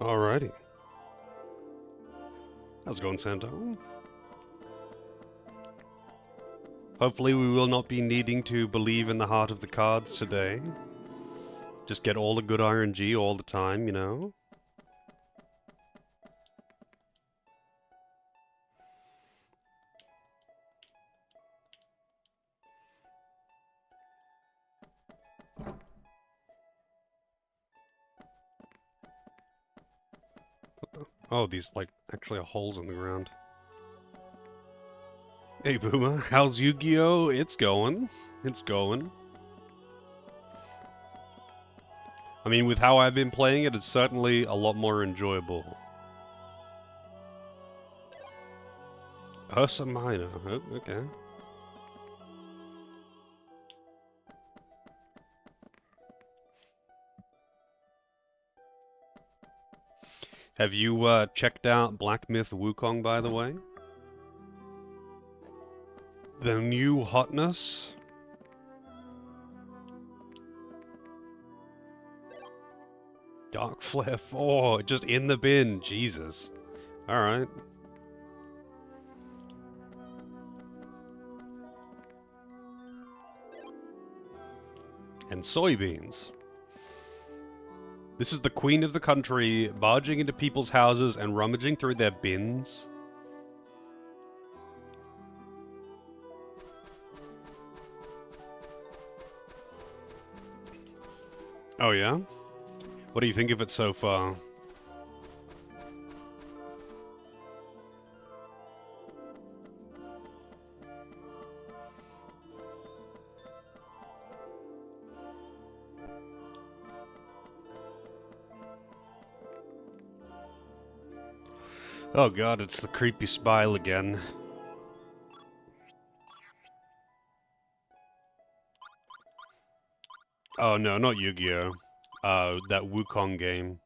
Alrighty. How's it going, Santo? Hopefully we will not be needing to believe in the heart of the cards today. Just get all the good RNG all the time, you know? Oh, these, like, actually are holes in the ground. Hey, Boomer, how's Yu-Gi-Oh? It's going. It's going. I mean, with how I've been playing it, it's certainly a lot more enjoyable. Ursa Minor. Oh, okay. Have you checked out Black Myth Wukong, by the way? The new hotness? Dark Flare 4, just in the bin, Jesus. Alright. And soybeans. This is the queen of the country, barging into people's houses and rummaging through their bins. Oh yeah? What do you think of it so far? Oh god, it's the creepy spile again. Oh no, not Yu-Gi-Oh! That Wukong game.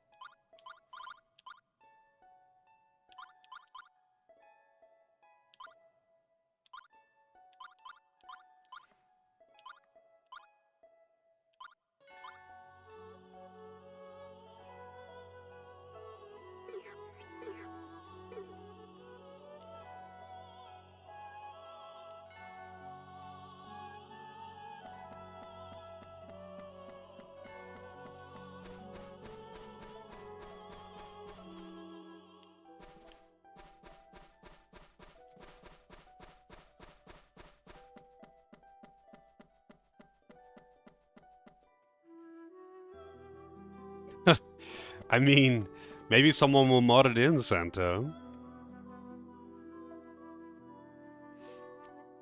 I mean, maybe someone will mod it in, Santo.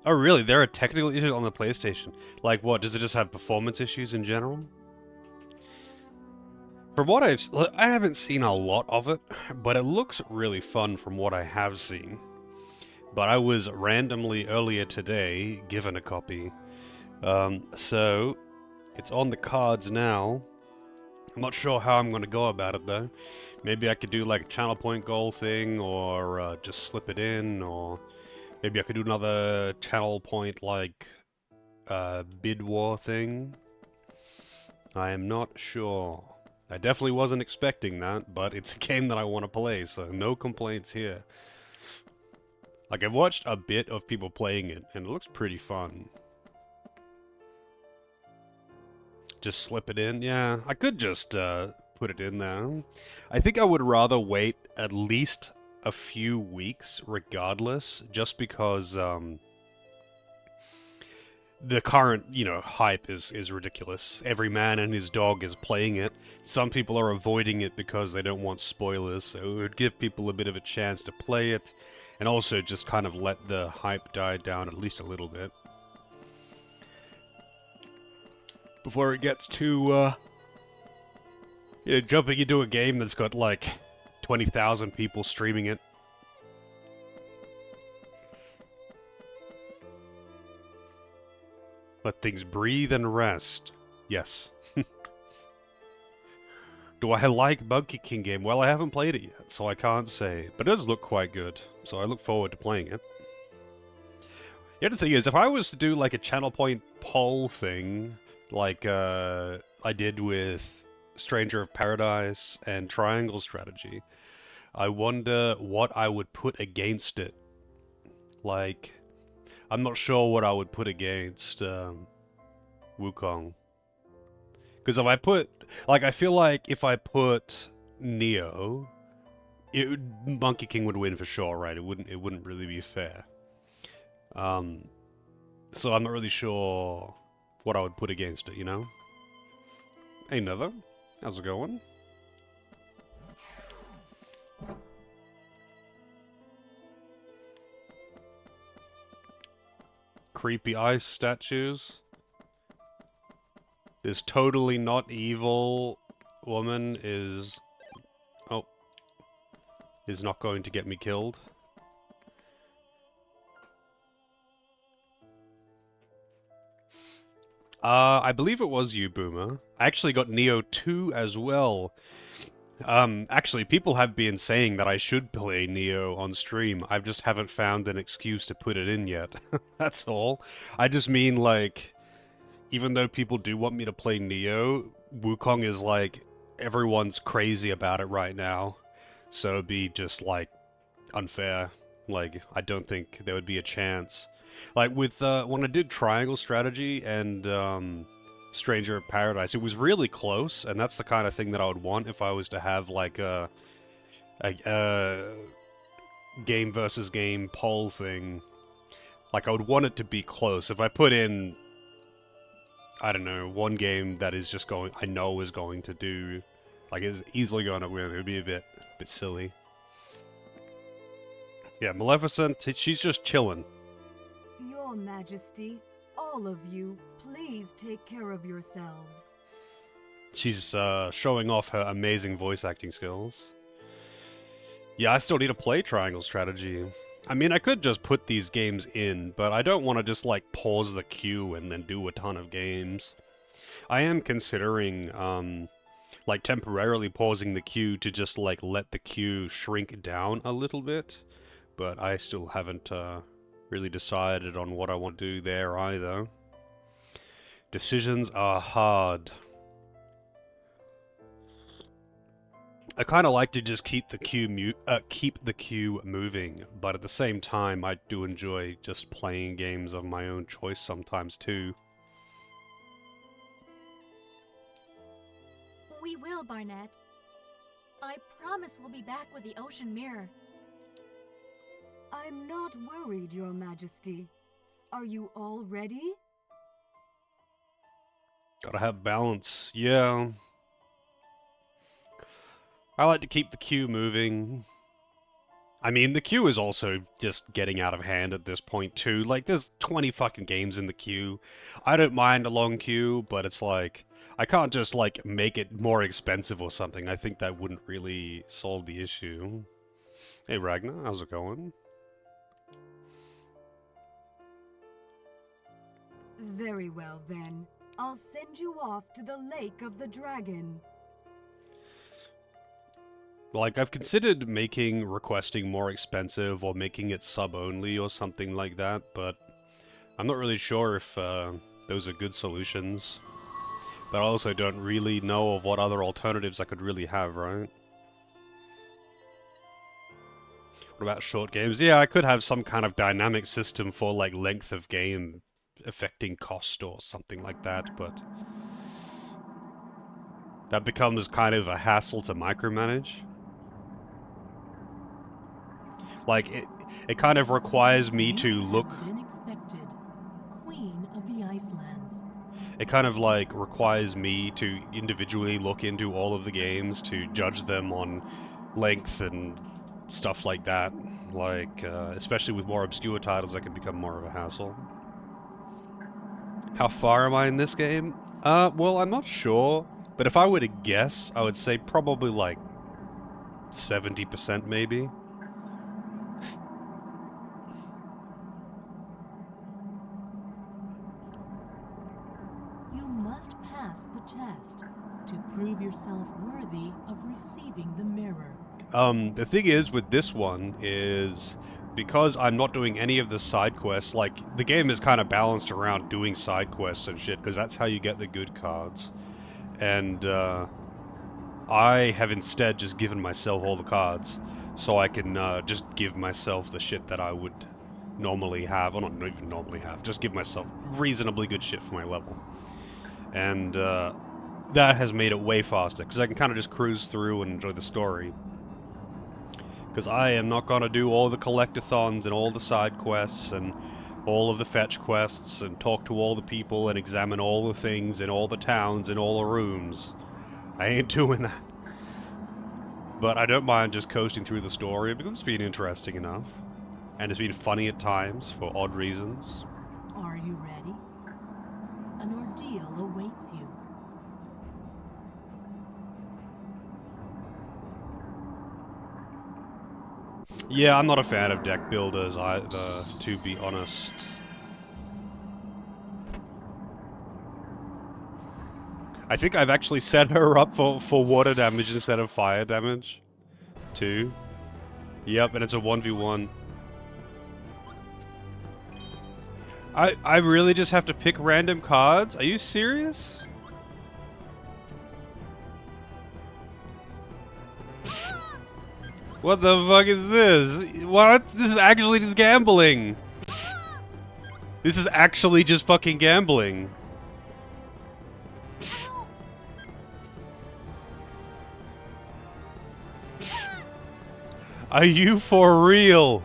Oh really, there are technical issues on the PlayStation. Like what, does it just have performance issues in general? From what I haven't seen a lot of it, but it looks really fun from what I have seen. But I was randomly earlier today given a copy. So it's on the cards now. I'm not sure how I'm going to go about it though. Maybe I could do like a channel point goal thing, or just slip it in, or maybe I could do another channel point like bid war thing. I am not sure. I definitely wasn't expecting that, but it's a game that I want to play, so no complaints here. Like, I've watched a bit of people playing it, and it looks pretty fun. Just slip it in? Yeah, I could just put it in there. I think I would rather wait at least a few weeks, regardless, just because the current, hype is ridiculous. Every man and his dog is playing it. Some people are avoiding it because they don't want spoilers, so it would give people a bit of a chance to play it, and also just kind of let the hype die down at least a little bit. Before it gets too, jumping into a game that's got, like, 20,000 people streaming it. Let things breathe and rest. Yes. Do I like Monkey King game? Well, I haven't played it yet, so I can't say. But it does look quite good, so I look forward to playing it. The other thing is, if I was to do like a channel point poll thing, like I did with Stranger of Paradise, and Triangle Strategy. I wonder what I would put against it. Like, I'm not sure what I would put against Wukong. Because if I put, like, I feel like if I put Neo, Monkey King would win for sure, right? It wouldn't really be fair. Um, so I'm not really sure what I would put against it, you know? Hey, Nether. How's it going? Creepy ice statues. This totally not evil woman is... Oh. Is not going to get me killed. I believe it was you, Boomer. I actually got Neo 2 as well. Actually, people have been saying that I should play Neo on stream. I just haven't found an excuse to put it in yet. That's all. I just mean, like, even though people do want me to play Neo, Wukong is, like, everyone's crazy about it right now. So it'd be just, like, unfair. Like, I don't think there would be a chance. Like, with, when I did Triangle Strategy and, Stranger of Paradise, it was really close, and that's the kind of thing that I would want if I was to have, like, a game versus game poll thing. Like, I would want it to be close. If I put in, I don't know, one game that is just going, I know is going to do, like, is easily going to win, it would be a bit silly. Yeah, Maleficent, she's just chilling. Your Majesty, all of you, please take care of yourselves. She's showing off her amazing voice acting skills. Yeah, I still need to play Triangle Strategy. I mean, I could just put these games in, but I don't want to just, like, pause the queue and then do a ton of games. I am considering, like, temporarily pausing the queue to just, like, let the queue shrink down a little bit. But I still haven't, really decided on what I want to do there either. Decisions are hard. I kind of like to just keep the queue moving, but at the same time, I do enjoy just playing games of my own choice sometimes too. We will, Barnett. I promise we'll be back with the ocean mirror. I'm not worried, Your Majesty. Are you all ready? Gotta have balance, yeah. I like to keep the queue moving. I mean, the queue is also just getting out of hand at this point too. Like, there's 20 fucking games in the queue. I don't mind a long queue, but it's like, I can't just, like, make it more expensive or something. I think that wouldn't really solve the issue. Hey, Ragnar, how's it going? Very well, then. I'll send you off to the Lake of the Dragon. Like, I've considered making requesting more expensive or making it sub-only or something like that, but I'm not really sure if those are good solutions. But I also don't really know of what other alternatives I could really have, right? What about short games? Yeah, I could have some kind of dynamic system for, like, length of game affecting cost or something like that, but that becomes kind of a hassle to micromanage. Like, it kind of requires me to look... Been expected. Queen of the Icelands. It kind of, like, requires me to individually look into all of the games to judge them on length and stuff like that. Like, especially with more obscure titles, that can become more of a hassle. How far am I in this game? Well, I'm not sure, but if I were to guess, I would say probably, like, 70% maybe. You must pass the test to prove yourself worthy of receiving the mirror. The thing is with this one is because I'm not doing any of the side quests, like, the game is kind of balanced around doing side quests and shit, because that's how you get the good cards. And, I have instead just given myself all the cards, so I can just give myself the shit that I would normally have, or not even normally have, just give myself reasonably good shit for my level. And that has made it way faster, because I can kind of just cruise through and enjoy the story. Because I am not going to do all the collectathons and all the side quests and all of the fetch quests and talk to all the people and examine all the things in all the towns and all the rooms. I ain't doing that. But I don't mind just coasting through the story because it's been interesting enough. And it's been funny at times for odd reasons. Are you ready? An ordeal awaits you. Yeah, I'm not a fan of deck builders either, to be honest. I think I've actually set her up for water damage instead of fire damage, too. Yep, and it's a 1v1. I really just have to pick random cards? Are you serious? What the fuck is this? What? This is actually just gambling. This is actually just fucking gambling. Are you for real?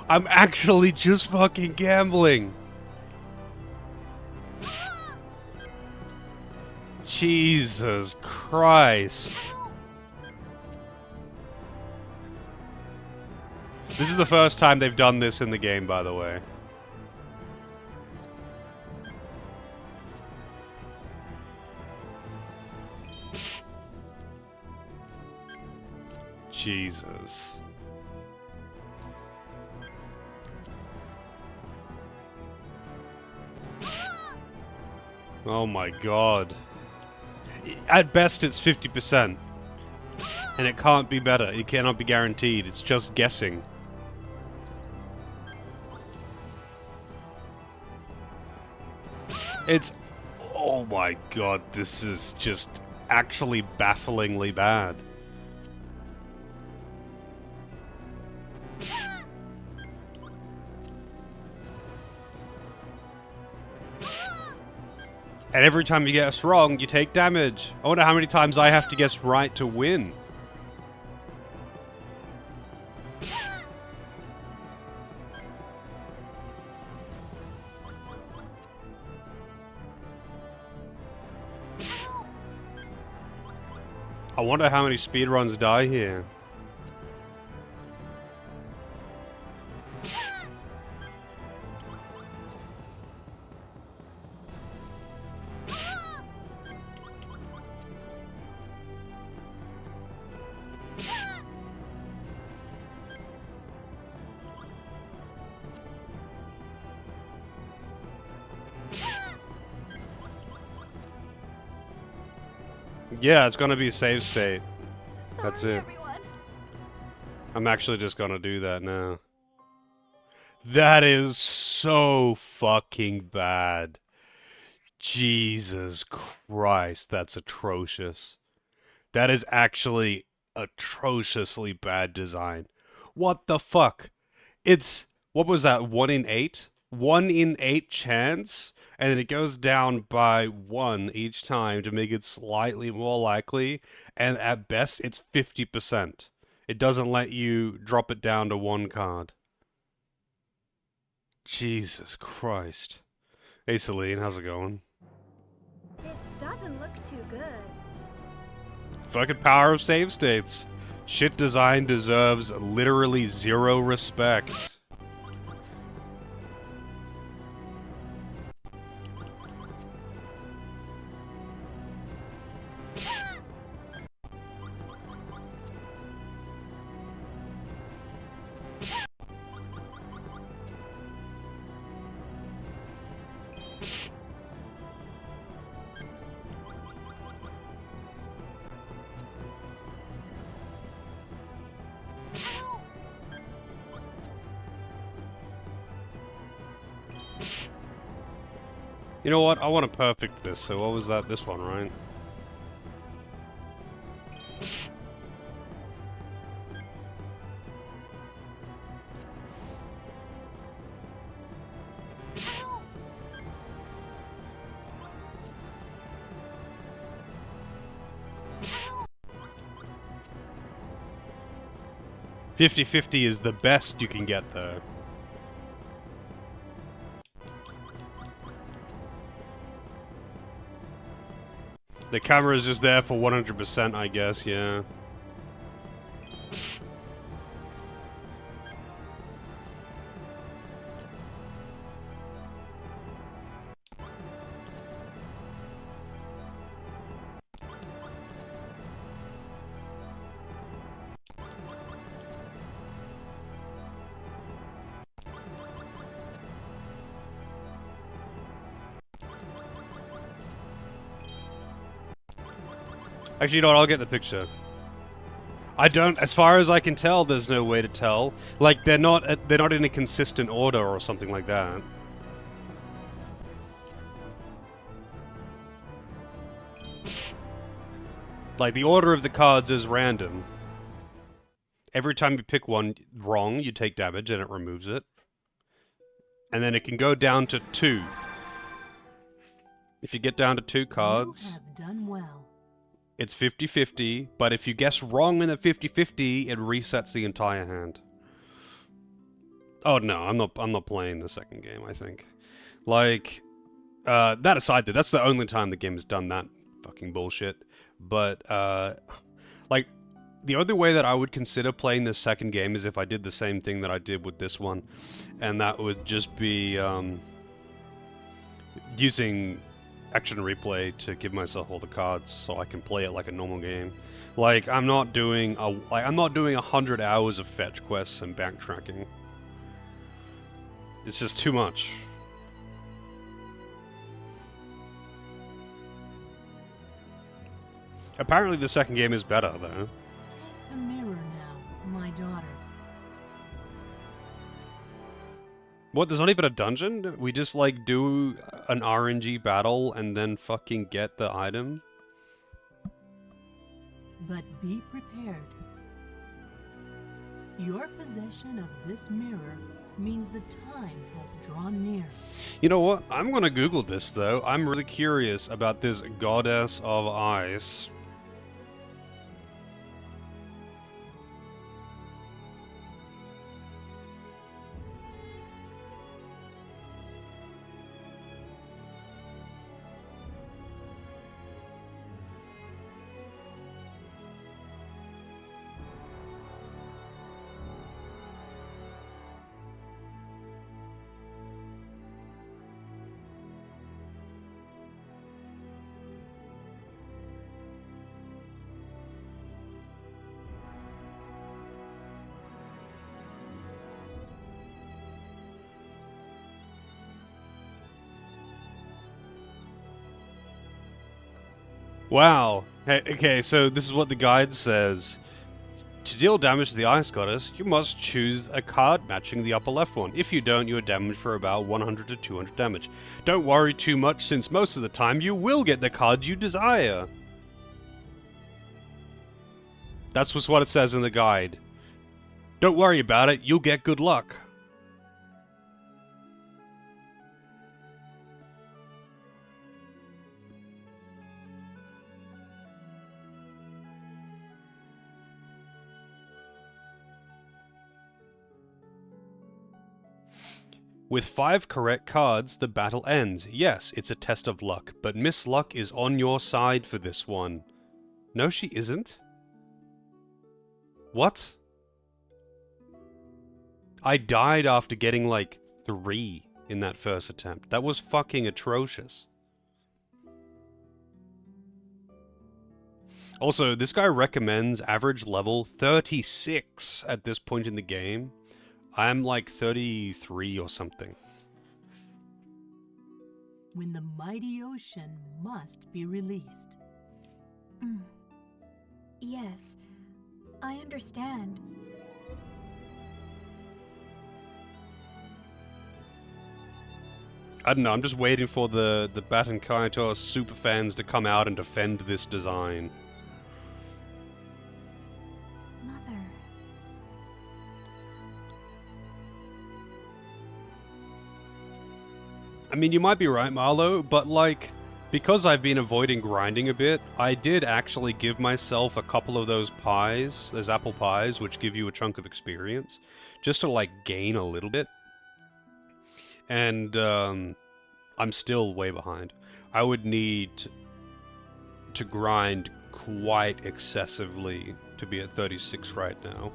I'm actually just fucking gambling. Jesus Christ. This is the first time they've done this in the game, by the way. Jesus. Oh my god. At best, it's 50%. And it can't be better. It cannot be guaranteed. It's just guessing. It's... Oh my god, this is just actually bafflingly bad. And every time you guess wrong, you take damage. I wonder how many times I have to guess right to win. I wonder how many speedruns die here. Yeah, it's gonna be a save state. That's Sorry, it. everyone. I'm actually just gonna do that now. That is so fucking bad. Jesus Christ, that's atrocious. That is actually atrociously bad design. What the fuck? It's, what was that, 1 in 8? 1 in 8 chance? And then it goes down by 1 each time to make it slightly more likely, and at best it's 50%. It doesn't let you drop it down to 1 card. Jesus Christ. Hey Celine, how's it going? This doesn't look too good. Fucking power of save states. Shit design deserves literally zero respect. You know what? I want to perfect this, so what was that? This one, right? 50-50 is the best you can get, though. The camera is just there for 100%, I guess, yeah. Actually, you know what? I'll get the picture. I don't, as far as I can tell, there's no way to tell. Like, they're not in a consistent order or something like that. Like, the order of the cards is random. Every time you pick one wrong, you take damage and it removes it. And then it can go down to 2. If you get down to 2 cards... You have done well. It's 50-50, but if you guess wrong in the 50-50, it resets the entire hand. Oh no, I'm not playing the second game, I think. Like, that aside, that's the only time the game has done that fucking bullshit. But, like, the only way that I would consider playing this second game is if I did the same thing that I did with this one. And that would just be, using action replay to give myself all the cards so I can play it like a normal game. Like, I'm not doing 100 hours of fetch quests and backtracking. It's just too much. Apparently the second game is better, though. Take the mirror now, my daughter. What, there's not even a dungeon? We just, like, do an RNG battle and then fucking get the item? But be prepared. Your possession of this mirror means the time has drawn near. You know what? I'm gonna Google this, though. I'm really curious about this Goddess of Ice. Wow. Hey, okay, so this is what the guide says. To deal damage to the Ice Goddess, you must choose a card matching the upper left one. If you don't, you are damaged for about 100 to 200 damage. Don't worry too much, since most of the time you will get the card you desire. That's what it says in the guide. Don't worry about it, you'll get good luck. With 5 correct cards, the battle ends. Yes, it's a test of luck, but Miss Luck is on your side for this one. No, she isn't. What? I died after getting like 3 in that first attempt. That was fucking atrocious. Also, this guy recommends average level 36 at this point in the game. I'm like 33 or something. When the mighty ocean must be released. Yes, I understand. I don't know, I'm just waiting for the Baten Kaitos superfans to come out and defend this design. Mother. I mean, you might be right, Marlo, but like, Because I've been avoiding grinding a bit, I did actually give myself a couple of those pies, those apple pies, which give you a chunk of experience, just to like gain a little bit. And I'm still way behind. I would need to grind quite excessively to be at 36 right now.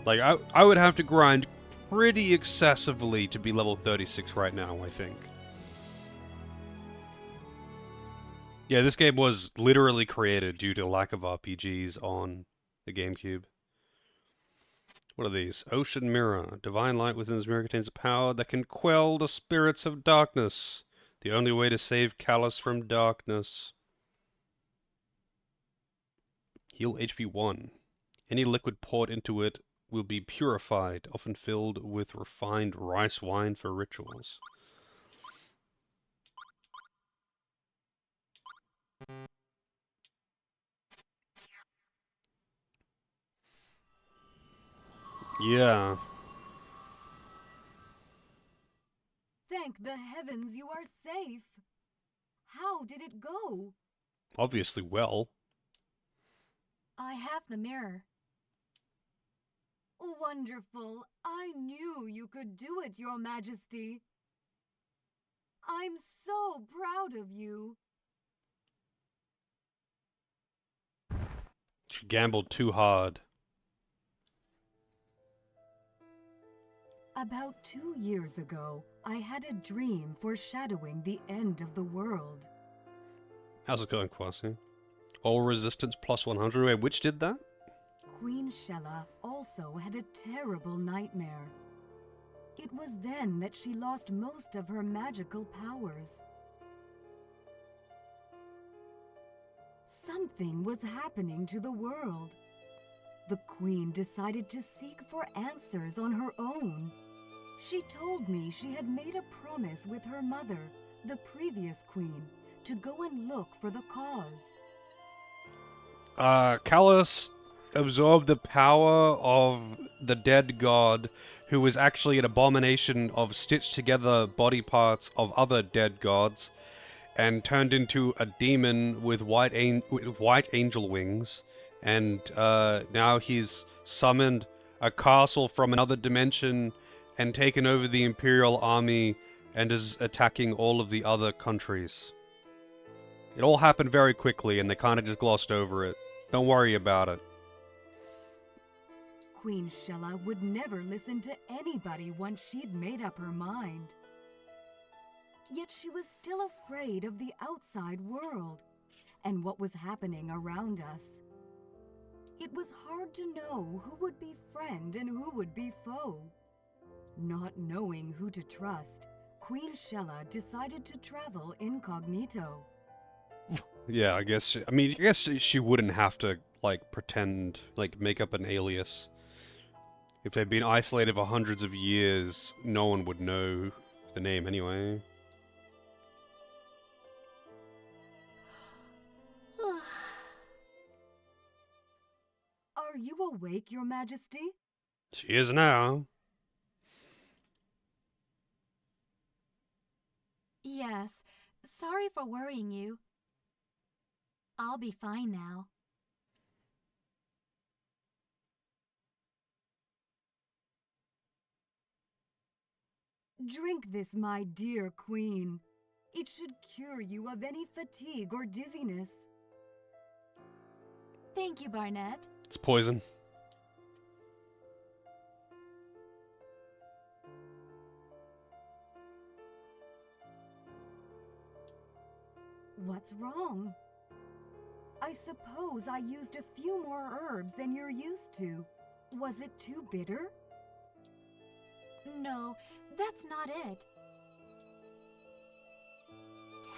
Like, I would have to grind pretty excessively to be level 36 right now, I think. Yeah, this game was literally created due to lack of RPGs on the GameCube. What are these? Ocean Mirror. Divine light within this mirror contains a power that can quell the spirits of darkness. The only way to save Callus from darkness. Heal HP 1. Any liquid poured into it will be purified, often filled with refined rice wine for rituals. Yeah, Thank the heavens you are safe. How did it go? obviously well. I have the mirror. Wonderful. I knew you could do it, Your Majesty. I'm so proud of you. She gambled too hard. About 2 years ago, I had a dream foreshadowing the end of the world. How's it going, Kwasi? All resistance plus 100. Wait, which did that? Queen Shella also had a terrible nightmare. It was then that she lost most of her magical powers. Something was happening to the world. The Queen decided to seek for answers on her own. She told me she had made a promise with her mother, the previous Queen, to go and look for the cause. Callus absorbed the power of the dead god, who was actually an abomination of stitched together body parts of other dead gods, and turned into a demon with white angel wings. And now he's summoned a castle from another dimension and taken over the Imperial army and is attacking all of the other countries. It all happened very quickly and they kind of just glossed over it. Don't worry about it. Queen Shella would never listen to anybody once she'd made up her mind. Yet she was still afraid of the outside world and what was happening around us. It was hard to know who would be friend and who would be foe. Not knowing who to trust, Queen Shella decided to travel incognito. Yeah, I guess she wouldn't have to like pretend, like make up an alias. If they'd been isolated for hundreds of years, no one would know the name anyway. Are you awake, Your Majesty? She is now. Yes, sorry for worrying you. I'll be fine now. Drink this, my dear Queen. It should cure you of any fatigue or dizziness. Thank you, Barnett. It's poison. What's wrong? I suppose I used a few more herbs than you're used to. Was it too bitter? No, that's not it.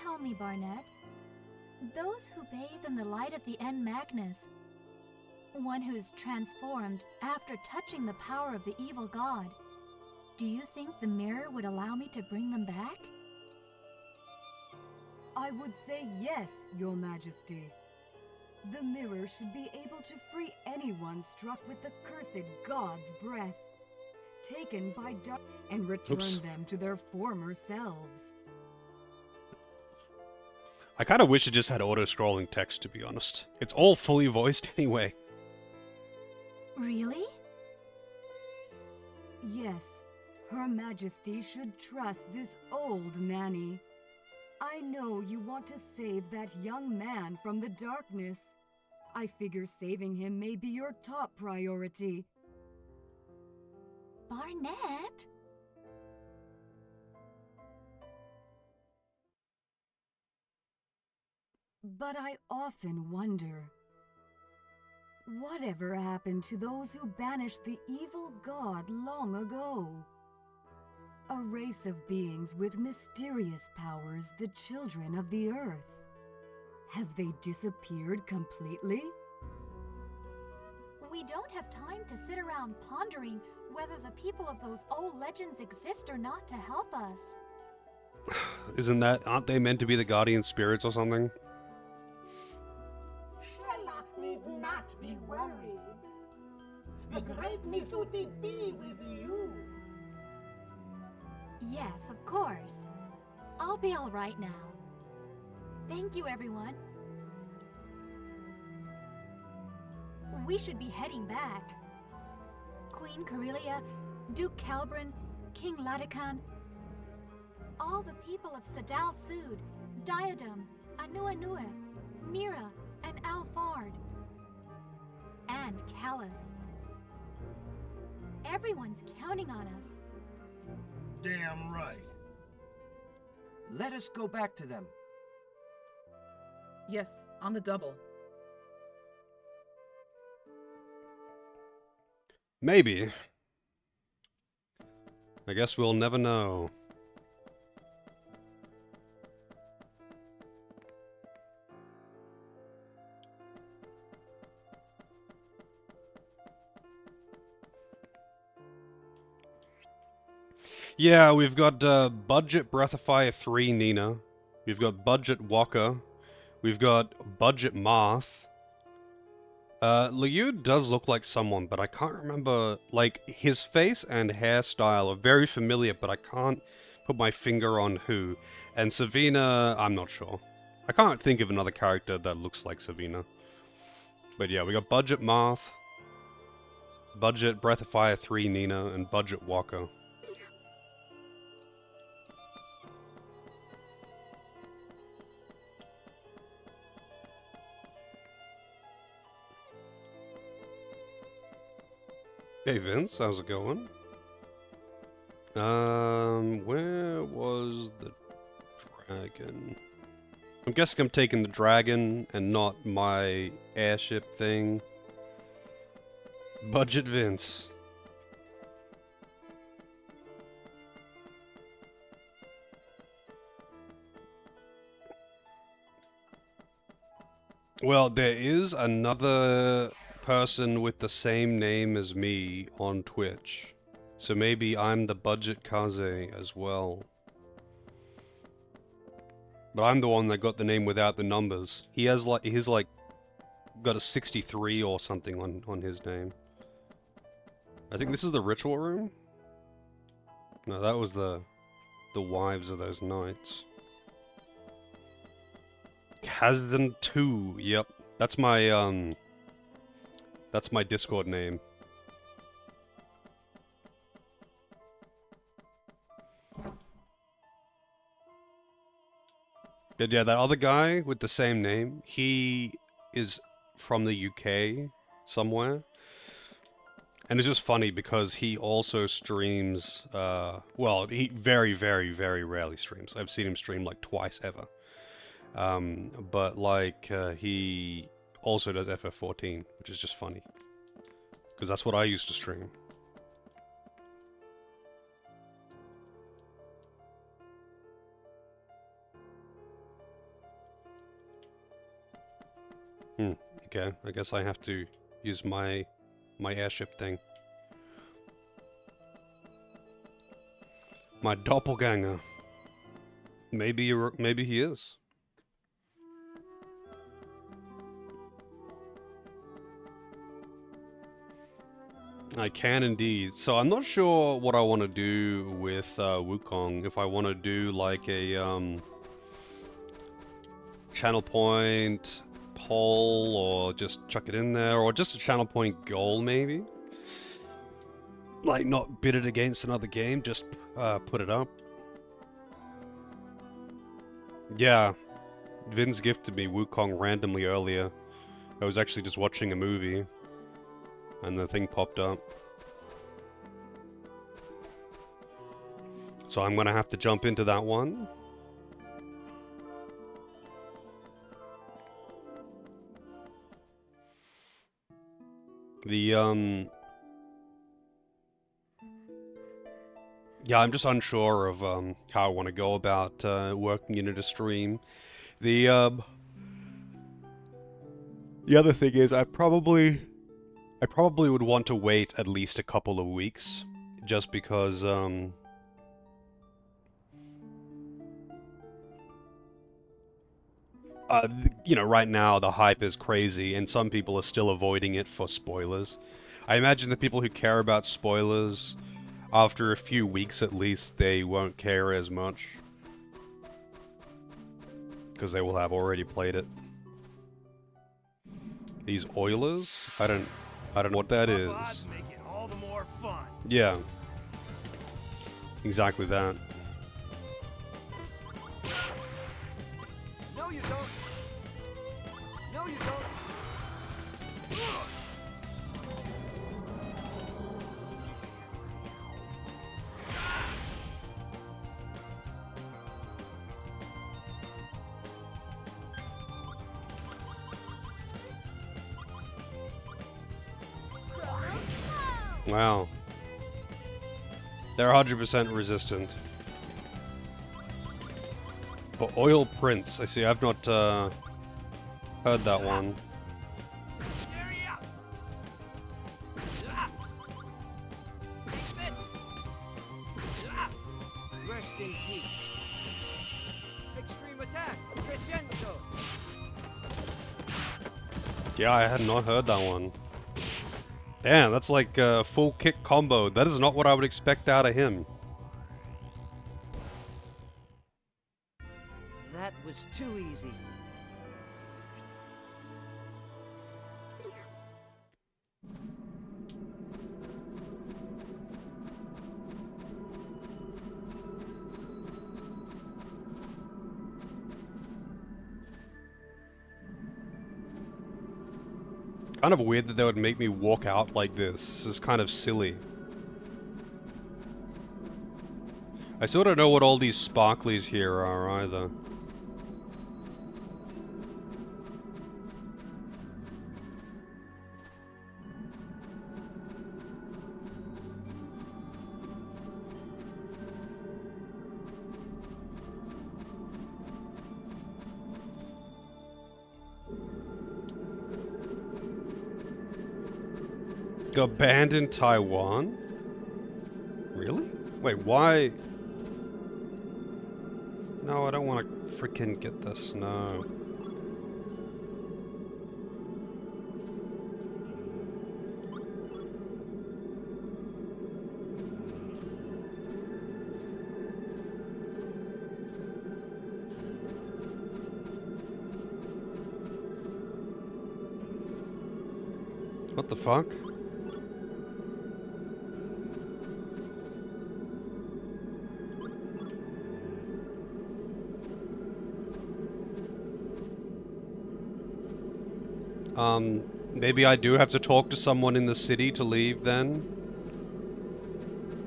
Tell me, Barnett, those who bathe in the light of the N Magnus, one who's transformed after touching the power of the evil god, do you think the mirror would allow me to bring them back? I would say yes, Your Majesty. The mirror should be able to free anyone struck with the cursed god's breath. taken by dark and return Oops. them to their former selves. I kind of wish it just had auto-scrolling text, to be honest. It's all fully voiced anyway. Really? Yes, Her Majesty should trust this old nanny. I know you want to save that young man from the darkness. I figure saving him may be your top priority. Barnett? But I often wonder, whatever happened to those who banished the evil god long ago? A race of beings with mysterious powers, the children of the earth. Have they disappeared completely? We don't have time to sit around pondering whether the people of those old legends exist or not to help us. Aren't they meant to be the guardian spirits or something? Sherlock need not be worried. The great Mizuti be with you. Yes, of course. I'll be all right now. Thank you, everyone. We should be heading back. Queen Corellia, Duke Calbrin, King Ladican, all the people of Sadal Sud, Diadem, Anua, Mira, and Alfard, and Callus. Everyone's counting on us. Damn right. Let us go back to them. Yes, on the double. Maybe. I guess we'll never know. Yeah, we've got budget Breath of Fire 3 Nina. We've got budget Waka. We've got budget Marth. Liu does look like someone, but I can't remember. Like, his face and hairstyle are very familiar, but I can't put my finger on who. And Savina, I'm not sure. I can't think of another character that looks like Savina. But yeah, we got budget Marth, budget Breath of Fire 3 Nina, and budget Waka. Hey Vince, how's it going? Where was the dragon? I'm guessing I'm taking the dragon and not my airship thing. Budget Vince. Well, there is another person with the same name as me on Twitch. So maybe I'm the budget Kaze as well. But I'm the one that got the name without the numbers. He's like got a 63 or something on his name. I think this is the ritual room? No, that was the wives of those knights. Kazdan 2, yep. That's my Discord name. But yeah, that other guy with the same name, he is from the UK somewhere. And it's just funny because he also streams, well, he very, very, very rarely streams. I've seen him stream like twice ever. But like, he also does FF14, which is just funny. Because that's what I used to stream. Okay, I guess I have to use my airship thing. My doppelganger. Maybe he is. I can indeed. So I'm not sure what I want to do with Wukong. If I want to do like a channel point poll, or just chuck it in there, or just a channel point goal maybe. Like not bid it against another game, just put it up. Yeah, Vin's gifted me Wukong randomly earlier. I was actually just watching a movie, and the thing popped up. So I'm gonna have to jump into that one. The yeah, I'm just unsure of how I want to go about working into the stream. The other thing is I probably would want to wait at least a couple of weeks, just because you know, right now the hype is crazy, and some people are still avoiding it for spoilers. I imagine the people who care about spoilers, after a few weeks at least, they won't care as much, because they will have already played it. These Oilers? I don't know what that is. Make it all the more fun. Yeah. Exactly that. No, you don't. No, you don't. Wow. They're 100% resistant. For Oil Prince, I see. I've not heard that one. Rest in peace. Extreme attack. Crescendo. Yeah, I had not heard that one. Damn, that's like a full kick combo. That is not what I would expect out of him. That was too easy. Kind of weird that they would make me walk out like this. This is kind of silly. I still don't know what all these sparklies here are either. Got banned in Taiwan? Really? Wait, why? No, I don't want to freaking get this, no. What the fuck? Maybe I do have to talk to someone in the city to leave then?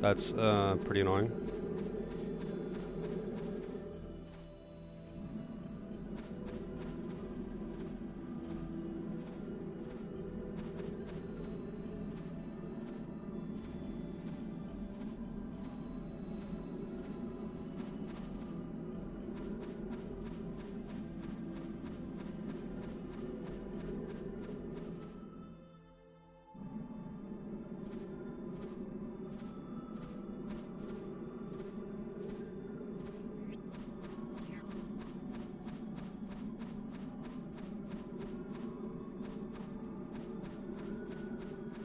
That's, pretty annoying.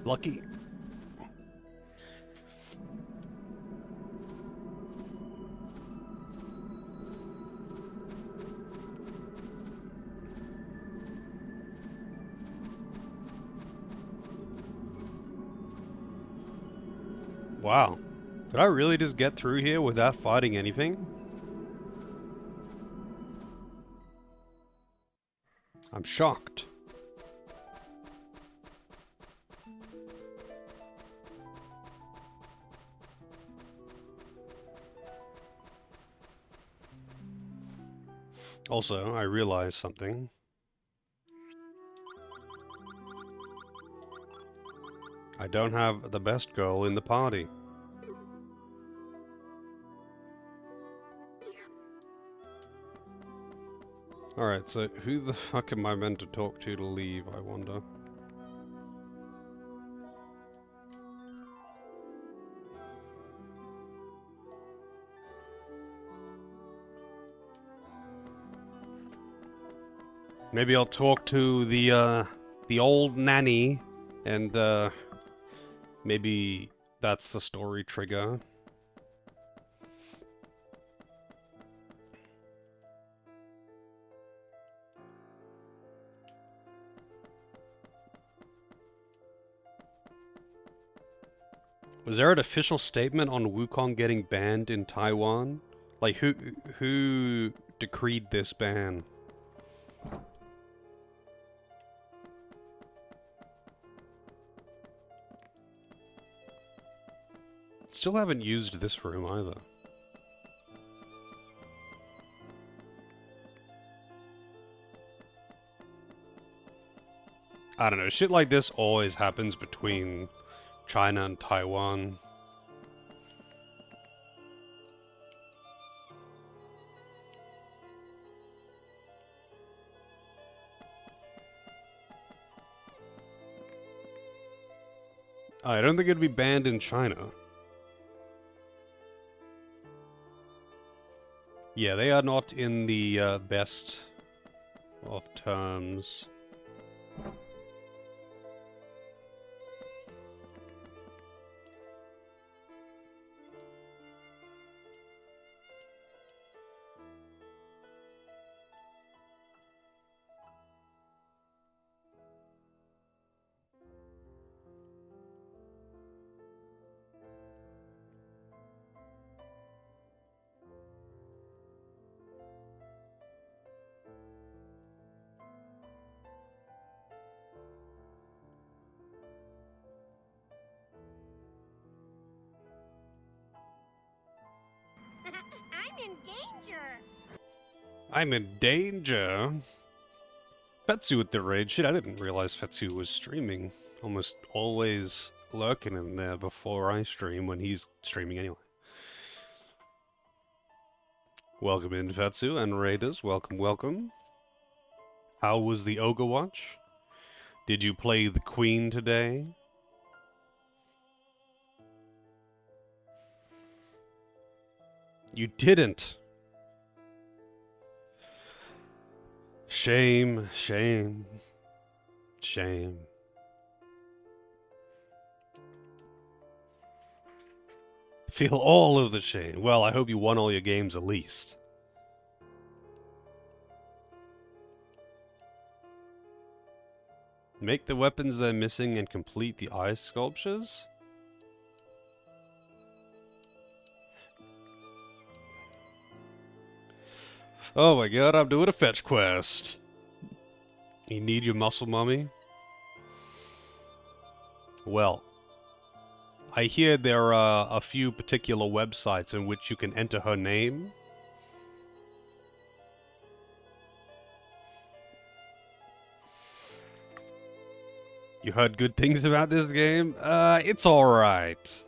Lucky. Wow. Did I really just get through here without fighting anything? I'm shocked. Also, I realized something. I don't have the best girl in the party. Alright, so who the fuck am I meant to talk to leave, I wonder? Maybe I'll talk to the old nanny, and, maybe that's the story trigger. Was there an official statement on Wukong getting banned in Taiwan? Like, who decreed this ban? Still haven't used this room either. I don't know, shit like this always happens between China and Taiwan. I don't think it'd be banned in China. Yeah, they are not in the best of terms. I'm in danger! I'm in danger? Fetsu with the raid. Shit, I didn't realize Fetsu was streaming. Almost always lurking in there before I stream when he's streaming anyway. Welcome in, Fetsu, and raiders. Welcome, welcome. How was the Ogre Watch? Did you play the Queen today? You didn't. Shame, shame, shame. Feel all of the shame. Well, I hope you won all your games at least. Make the weapons they're missing and complete the eye sculptures? Oh my god, I'm doing a fetch quest. You need your muscle mummy? Well, I hear there are a few particular websites in which you can enter her name. You heard good things about this game? It's alright.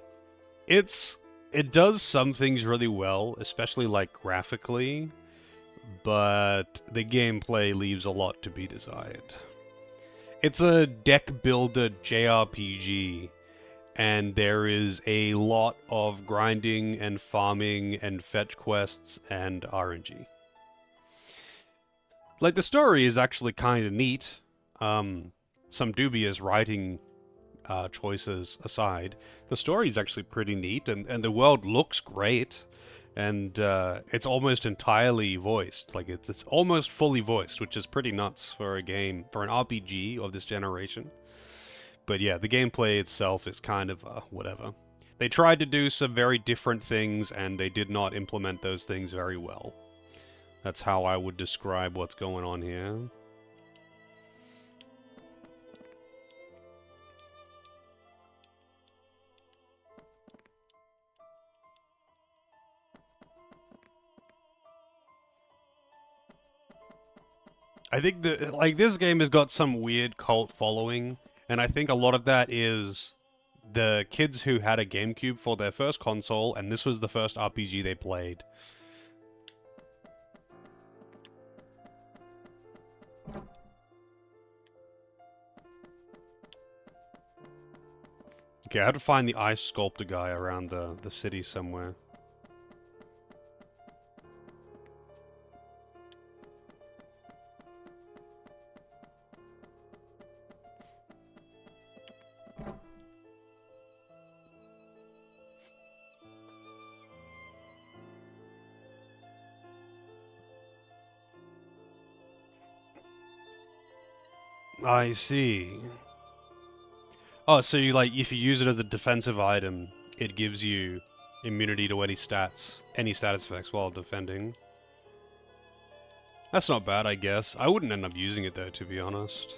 It does some things really well, especially like graphically, but the gameplay leaves a lot to be desired. It's a deck builder JRPG, and there is a lot of grinding and farming and fetch quests and RNG. Like, the story is actually kind of neat. Some dubious writing choices aside, the story is actually pretty neat, and the world looks great, and it's almost entirely voiced. Like, it's almost fully voiced, which is pretty nuts for a game, for an RPG of this generation. But yeah, the gameplay itself is kind of whatever. They tried to do some very different things, and they did not implement those things very well. That's how I would describe what's going on here. I think that, like, this game has got some weird cult following, and I think a lot of that is the kids who had a GameCube for their first console, and this was the first RPG they played. Okay, I had to find the ice sculptor guy around the city somewhere. I see. Oh, so you, like, if you use it as a defensive item, it gives you immunity to any status effects while defending. That's not bad, I guess. I wouldn't end up using it though, to be honest.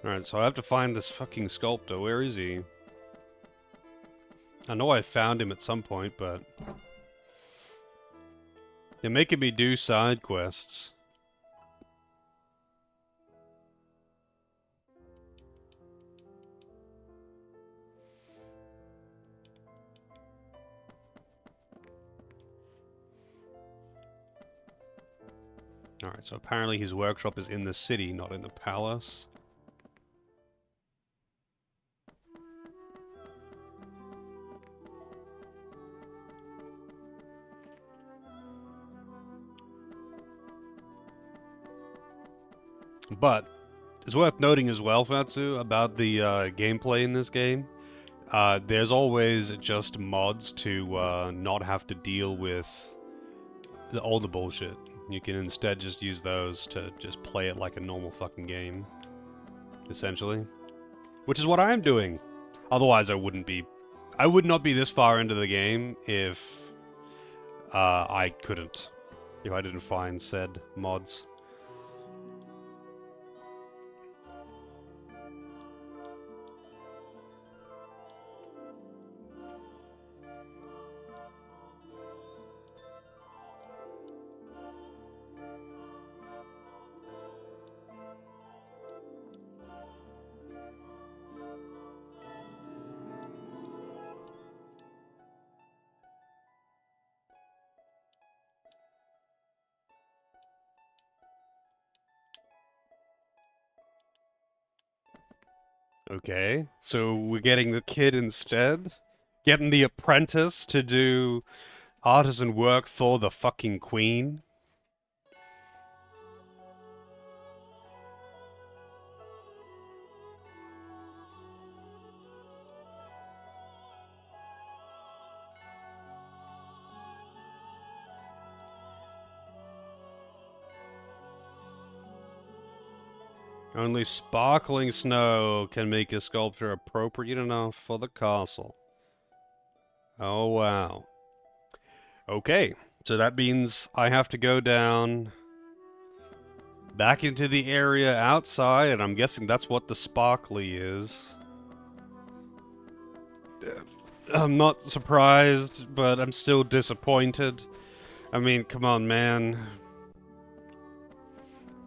Alright, so I have to find this fucking sculptor. Where is he? I know I found him at some point, but... they're making me do side quests. Alright, so apparently his workshop is in the city, not in the palace. But it's worth noting as well, Fatsu, about the gameplay in this game. There's always just mods to not have to deal with all the bullshit. You can instead just use those to just play it like a normal fucking game, essentially. Which is what I am doing. Otherwise, I would not be this far into the game if I couldn't. If I didn't find said mods. Okay, so we're getting the kid instead? Getting the apprentice to do artisan work for the fucking queen? Only sparkling snow can make a sculpture appropriate enough for the castle. Oh, wow. Okay, so that means I have to go down back into the area outside, and I'm guessing that's what the sparkly is. I'm not surprised, but I'm still disappointed. I mean, come on, man.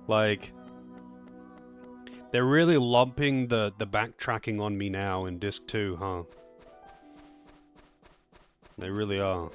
Like... they're really lumping the backtracking on me now in Disc 2, huh? They really are.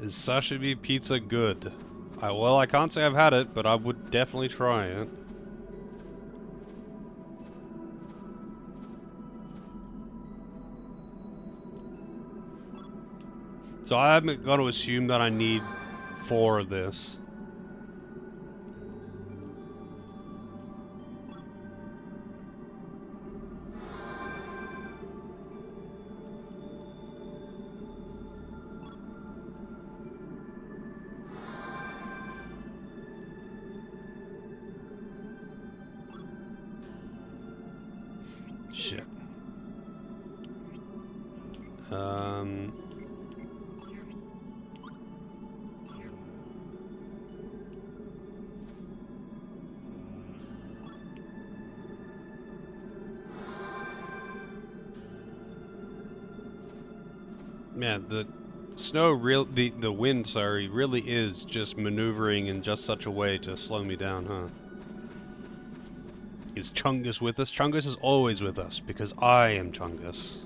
Is sashimi pizza good? Well, I can't say I've had it, but I would definitely try it. So I'm going to assume that I need 4 of this. Shit. Man, the wind, sorry, really is just maneuvering in just such a way to slow me down, huh? Is Chungus with us? Chungus is always with us, because I am Chungus.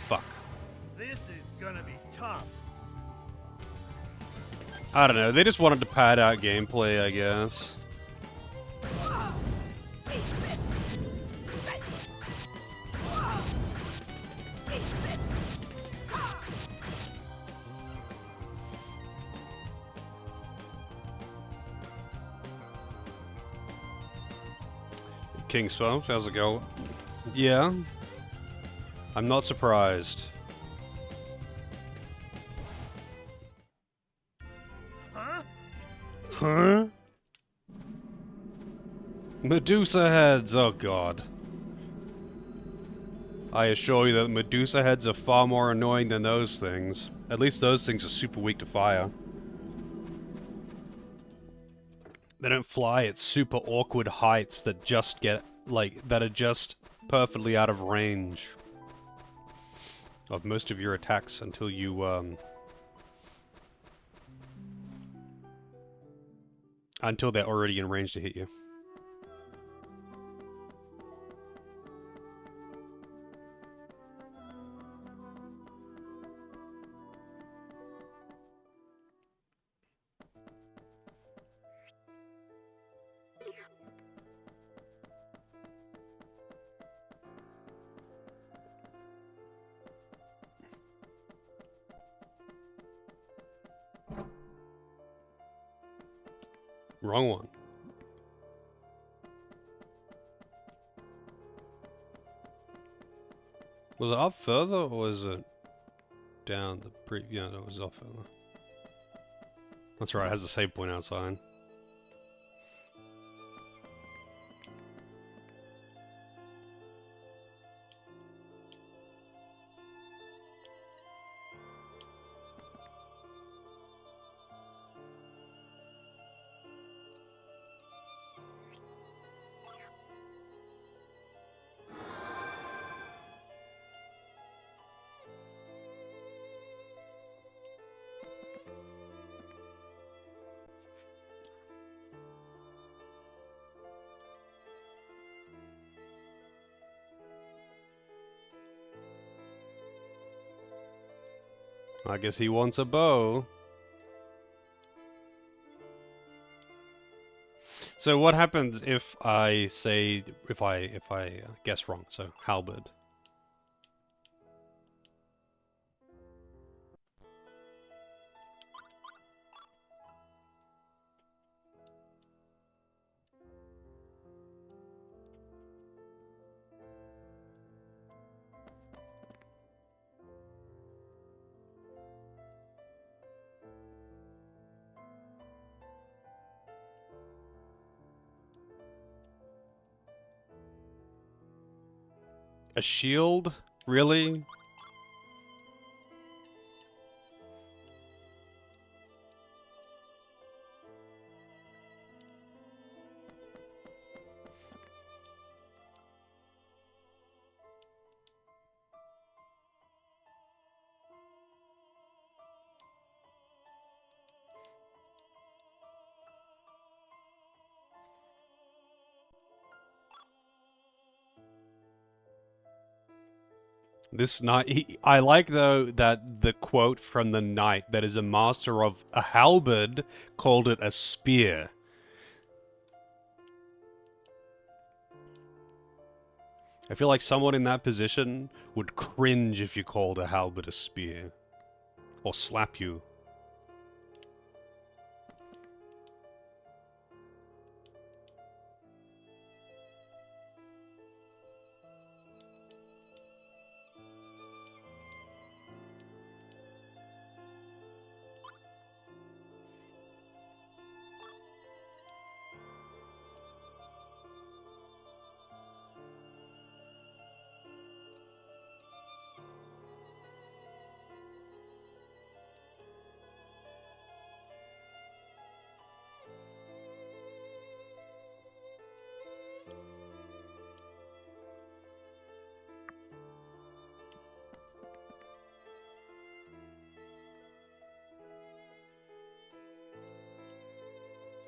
Fuck. This is gonna be tough. I don't know, they just wanted to pad out gameplay, I guess. King Swell, how's it go? Yeah. I'm not surprised. Huh? Huh? Medusa heads, oh god. I assure you that Medusa heads are far more annoying than those things. At least those things are super weak to fire. They don't fly at super awkward heights that just get, like, that are just perfectly out of range of most of your attacks until you, until they're already in range to hit you. Wrong one. Was it up further, or was it down the yeah, no, it was up further. That's right, it has a save point outside. I guess he wants a bow. So what happens if I say, if I guess wrong? So halberd. A shield? Really? This knight, I like though that the quote from the knight that is a master of a halberd called it a spear. I feel like someone in that position would cringe if you called a halberd a spear. Or slap you.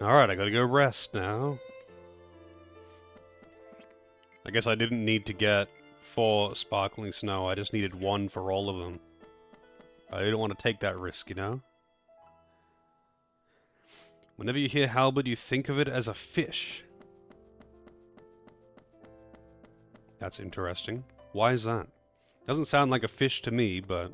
Alright, I gotta go rest now. I guess I didn't need to get 4 sparkling snow, I just needed 1 for all of them. I didn't want to take that risk, you know? Whenever you hear halberd, you think of it as a fish. That's interesting. Why is that? Doesn't sound like a fish to me, but...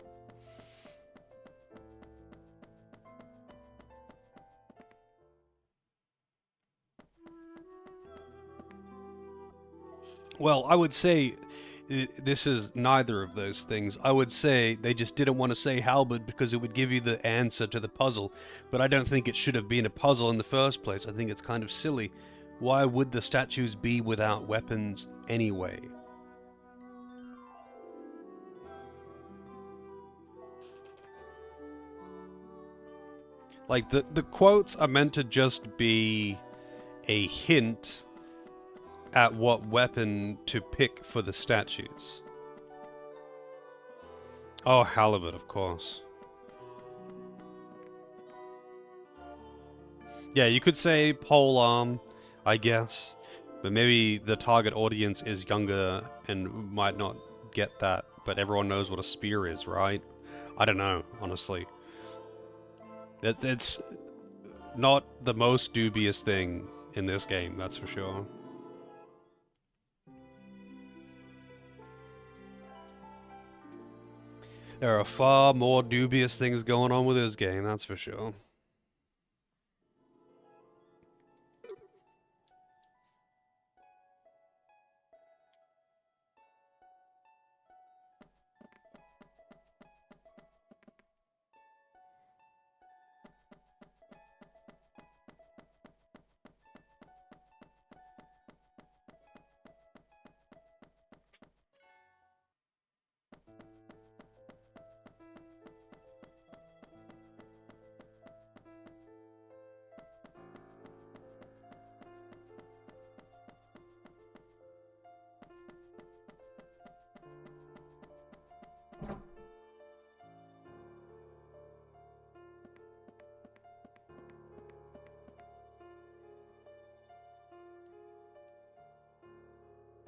Well, I would say this is neither of those things. I would say they just didn't want to say halberd because it would give you the answer to the puzzle. But I don't think it should have been a puzzle in the first place. I think it's kind of silly. Why would the statues be without weapons anyway? Like, the quotes are meant to just be a hint at what weapon to pick for the statues. Oh, halberd, of course. Yeah, you could say polearm, I guess. But maybe the target audience is younger and might not get that. But everyone knows what a spear is, right? I don't know, honestly. It's not the most dubious thing in this game, that's for sure. There are far more dubious things going on with this game, that's for sure.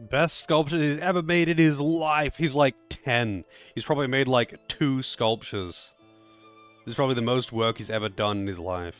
Best sculpture he's ever made in his life. He's like 10. He's probably made like 2 sculptures. This is probably the most work he's ever done in his life.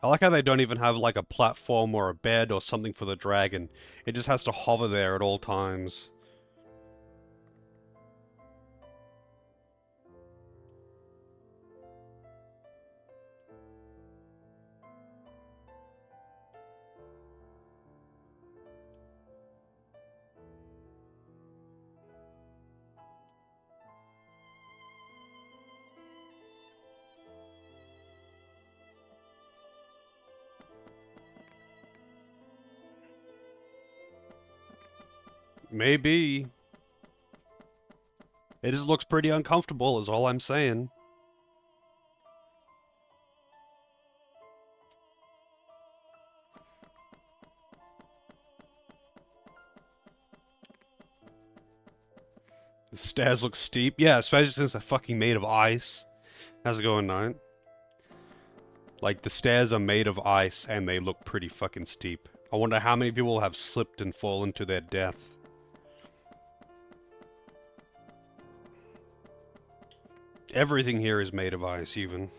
I like how they don't even have like a platform or a bed or something for the dragon. It just has to hover there at all times. Maybe. It just looks pretty uncomfortable, is all I'm saying. The stairs look steep. Yeah, especially since they're fucking made of ice. How's it going, Knight? Like, the stairs are made of ice and they look pretty fucking steep. I wonder how many people have slipped and fallen to their death. Everything here is made of ice, even.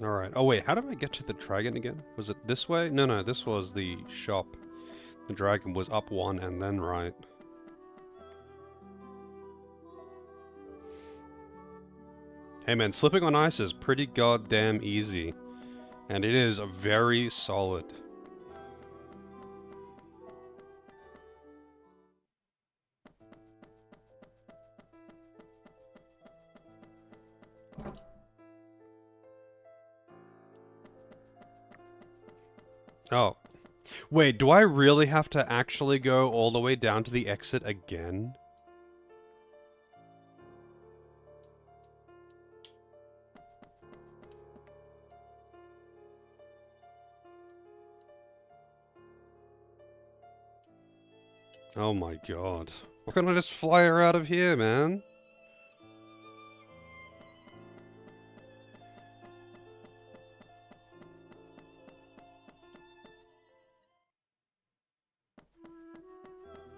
Alright. Oh wait, how did I get to the dragon again? Was it this way? No, no, this was the shop. The dragon was up one and then right. Hey man, slipping on ice is pretty goddamn easy. And it is very solid. Oh. Wait, do I really have to actually go all the way down to the exit again? Oh my god. Why can't I just fly her out of here, man?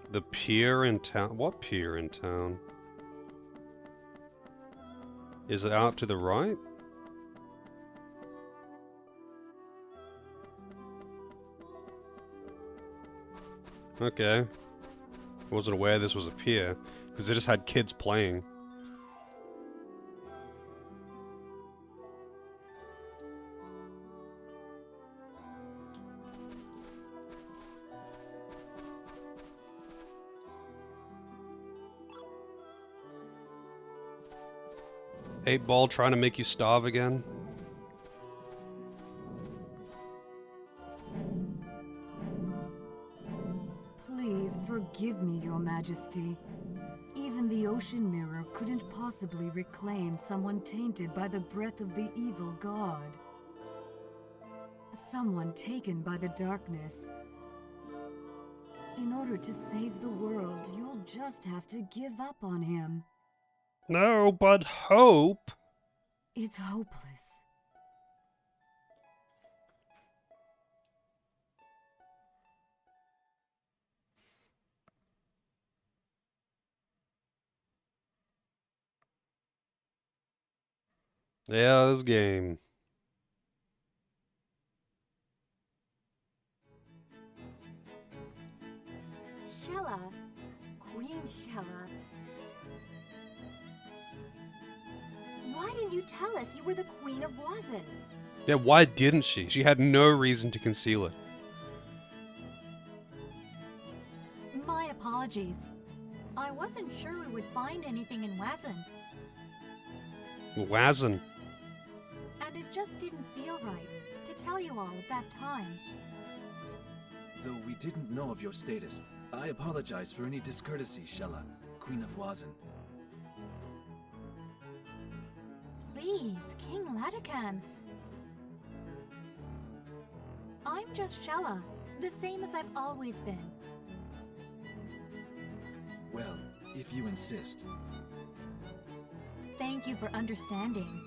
The pier in town? What pier in town? Is it out to the right? Okay. I wasn't aware this was a pier, because it just had kids playing. Eight Ball trying to make you starve again? Please forgive me, Your Majesty. Even the ocean mirror couldn't possibly reclaim someone tainted by the breath of the evil god. Someone taken by the darkness. In order to save the world, you'll just have to give up on him. No, but hope! It's hopeless. Yeah, this game. Shella, Queen Shella. Why didn't you tell us you were the Queen of Baten? Yeah, why didn't she? She had no reason to conceal it. My apologies. I wasn't sure we would find anything in Baten, Wazen. and it just didn't feel right to tell you all at that time. Though we didn't know of your status, I apologize for any discourtesy, Shella, Queen of Baten. Please, King Latican. I'm just Shella, the same as I've always been. Well, if you insist. Thank you for understanding.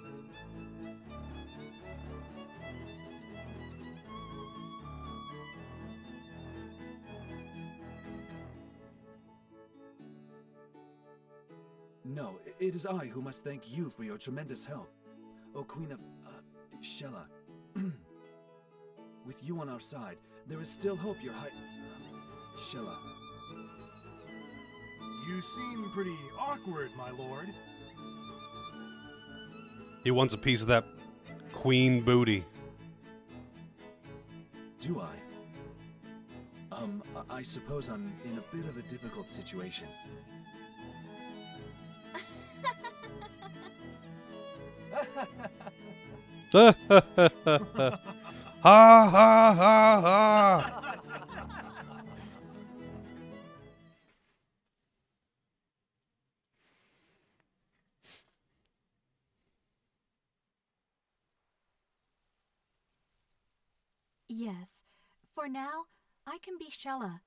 No, it is I who must thank you for your tremendous help. O Queen of... Shella. With you on our side, there is still hope, Your High... Shella. You seem pretty awkward, my lord. He wants a piece of that queen booty. Do I? I suppose I'm in a bit of a difficult situation. Ha ha ha ha! Yes, for now, I can be Shella.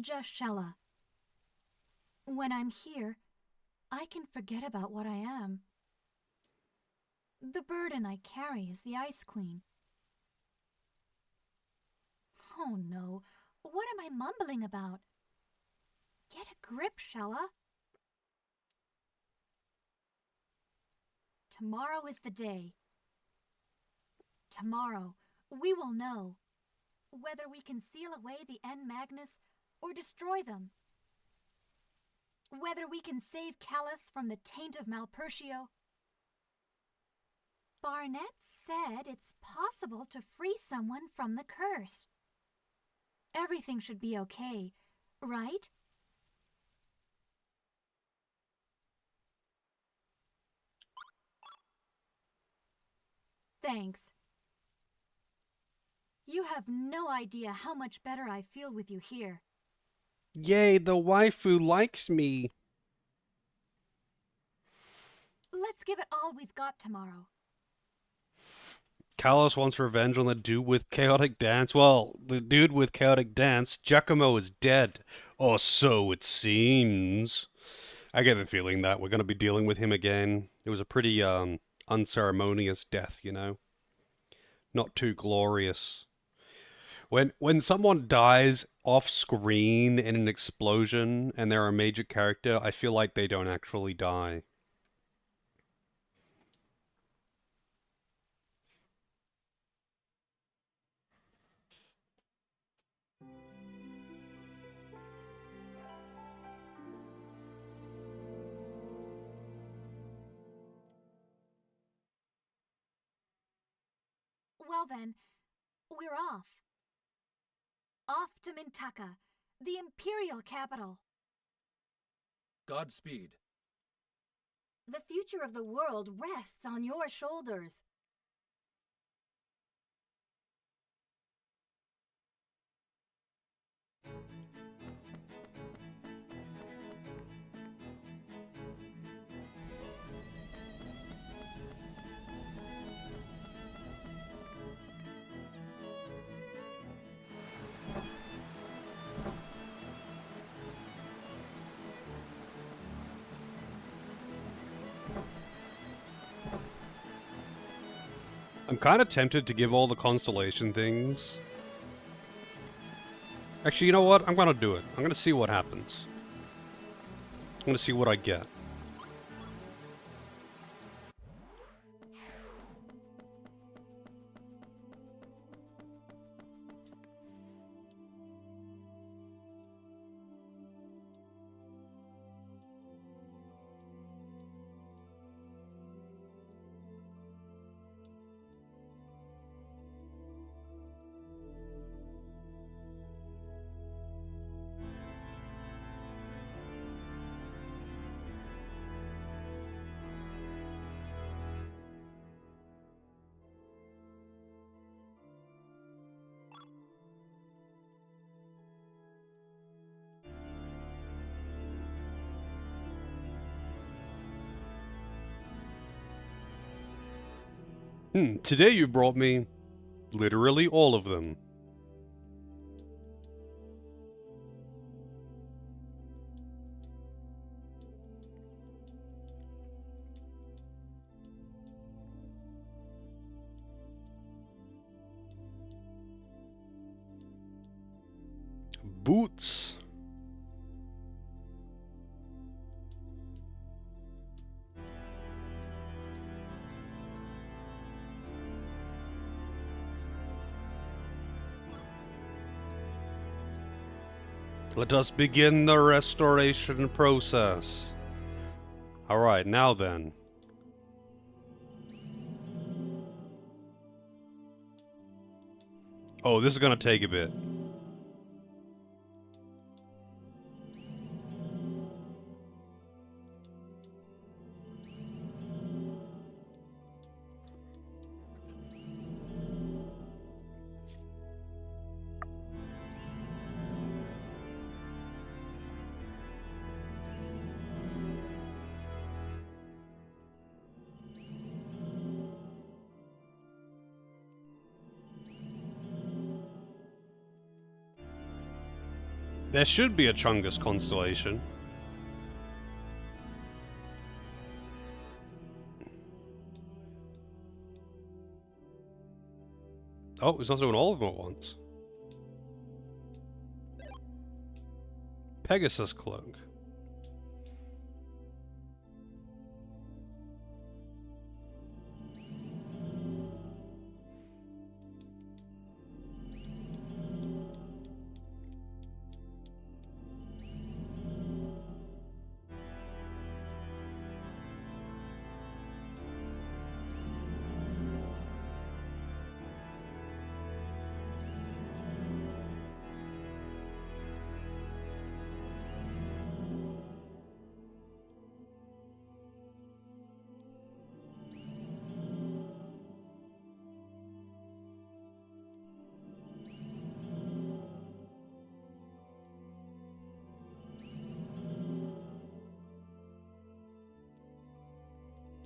Just Shella. When I'm here, I can forget about what I am. The burden I carry is the Ice Queen. Oh no, what am I mumbling about? Get a grip, Shella. Tomorrow is the day. Tomorrow, we will know whether we can seal away the N Magnus or destroy them. Whether we can save Callus from the taint of Malpertio. Barnett said it's possible to free someone from the curse. Everything should be okay, right? Thanks. You have no idea how much better I feel with you here. Yay, the waifu likes me. Let's give it all we've got tomorrow. Kalos wants revenge on the dude with chaotic dance. Well, the dude with chaotic dance, Giacomo, is dead. Or so it seems. I get the feeling that we're going to be dealing with him again. It was a pretty unceremonious death, you know? Not too glorious. When someone dies off screen in an explosion and they're a major character, I feel like they don't actually die. Well then, we're off. Off to Mintaka, the imperial capital. Godspeed. The future of the world rests on your shoulders. I'm kind of tempted to give all the constellation things. Actually, you know what? I'm gonna do it. I'm gonna see what happens. I'm gonna see what I get. Today you brought me literally all of them. Boots. Let us begin the restoration process. Alright, now then. Oh, this is gonna take a bit. There should be a Chungus constellation. Oh, it's not doing all of them at once. Pegasus Cloak.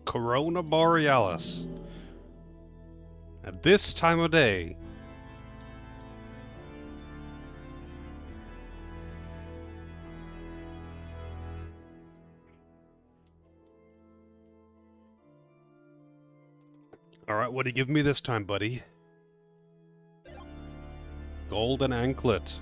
Corona Borealis. At this time of day. Alright, what do you give me this time, buddy? Golden Anklet.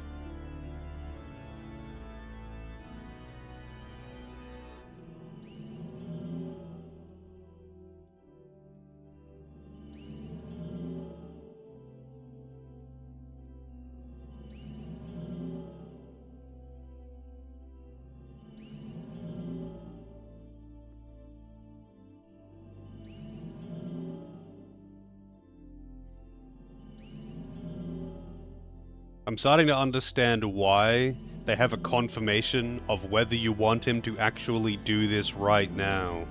I'm starting to understand why they have a confirmation of whether you want him to actually do this right now.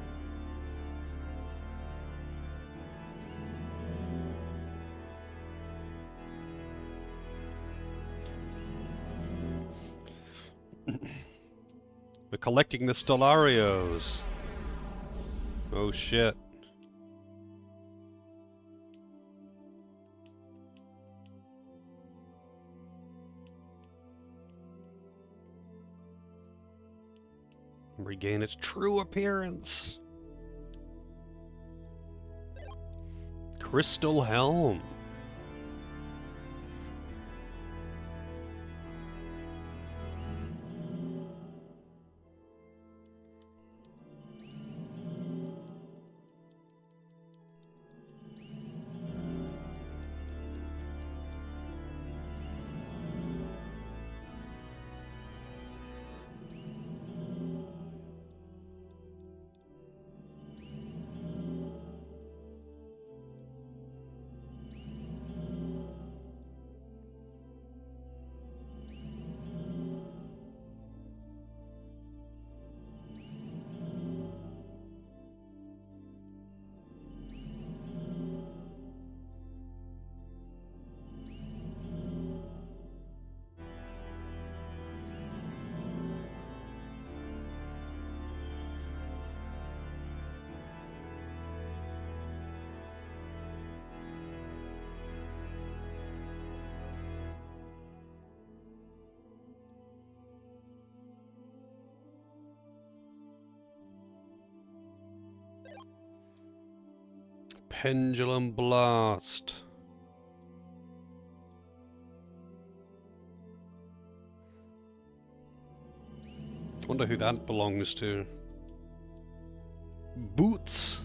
We're collecting the Stellarios. Oh shit. Regain its true appearance. Crystal Helm. Pendulum Blast. Wonder who that belongs to. Boots.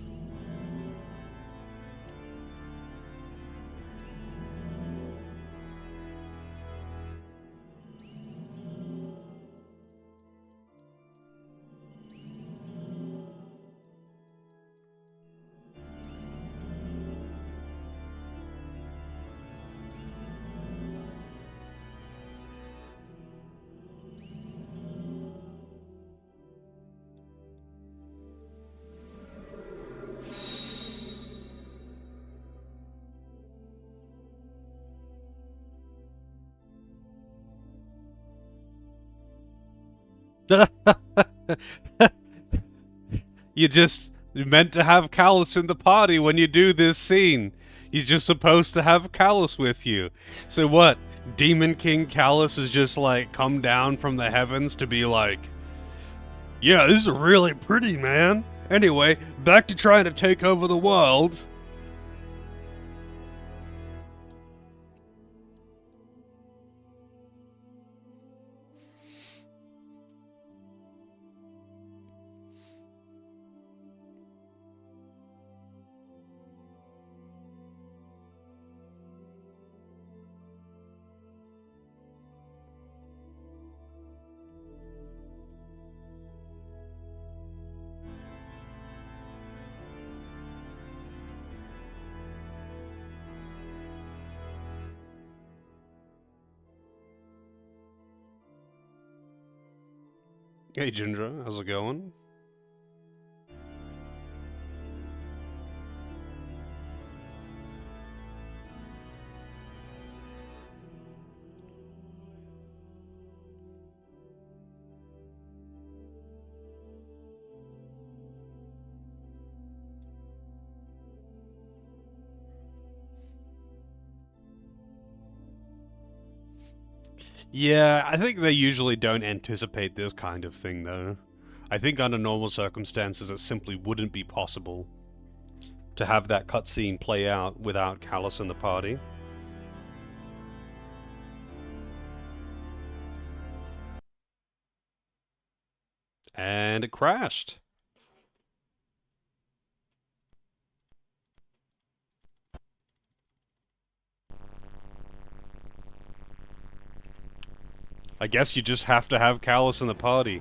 You're meant to have Callus in the party when you do this scene. You're just supposed to have Callus with you. So what? Demon King Callus has just like come down from the heavens to be like, yeah, this is really pretty, man. Anyway, back to trying to take over the world. Hey Ginger, how's it going? Yeah, I think they usually don't anticipate this kind of thing, though. I think under normal circumstances it simply wouldn't be possible to have that cutscene play out without Callus in the party. And it crashed. I guess you just have to have Callus in the party.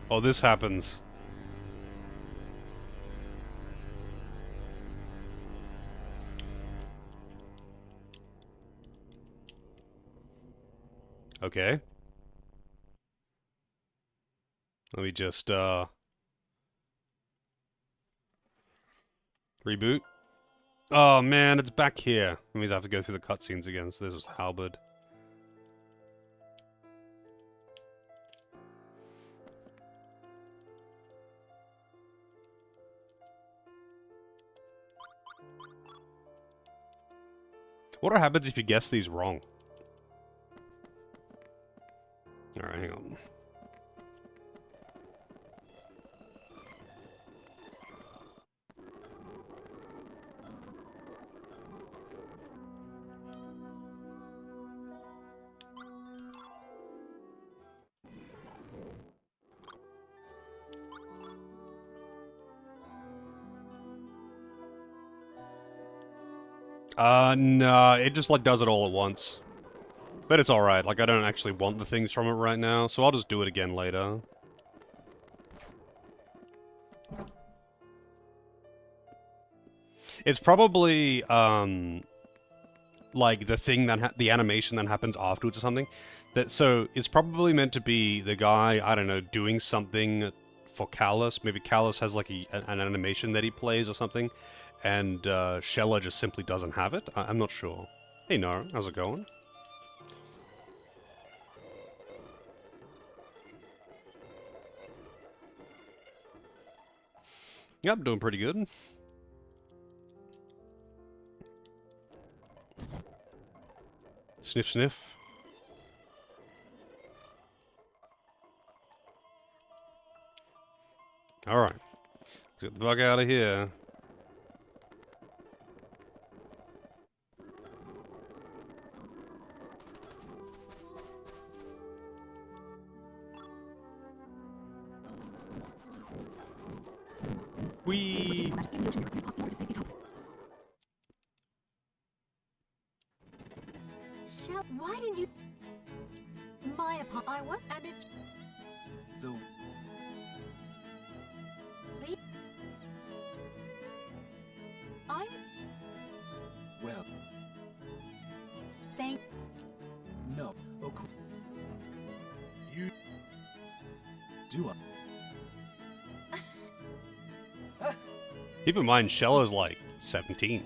Oh, this happens. Okay. Let me just, reboot. Oh man, it's back here. That means I have to go through the cutscenes again, so this is Halberd. What happens if you guess these wrong? Alright, hang on. No, it just like does it all at once. But it's alright, like I don't actually want the things from it right now, so I'll just do it again later. It's probably, like the thing that the animation that happens afterwards or something. So it's probably meant to be the guy, I don't know, doing something for Callus. Maybe Callus has like an animation that he plays or something, and Shella just simply doesn't have it. I'm not sure. Hey Nora, how's it going? Yeah, I'm doing pretty good. Sniff, sniff. Alright. Let's get the bug out of here. Whee! Why didn't you? My apologies. I was and it. The I'm. well, Thank. no. Oh, cool. You Do Keep in mind, Shella's like 17.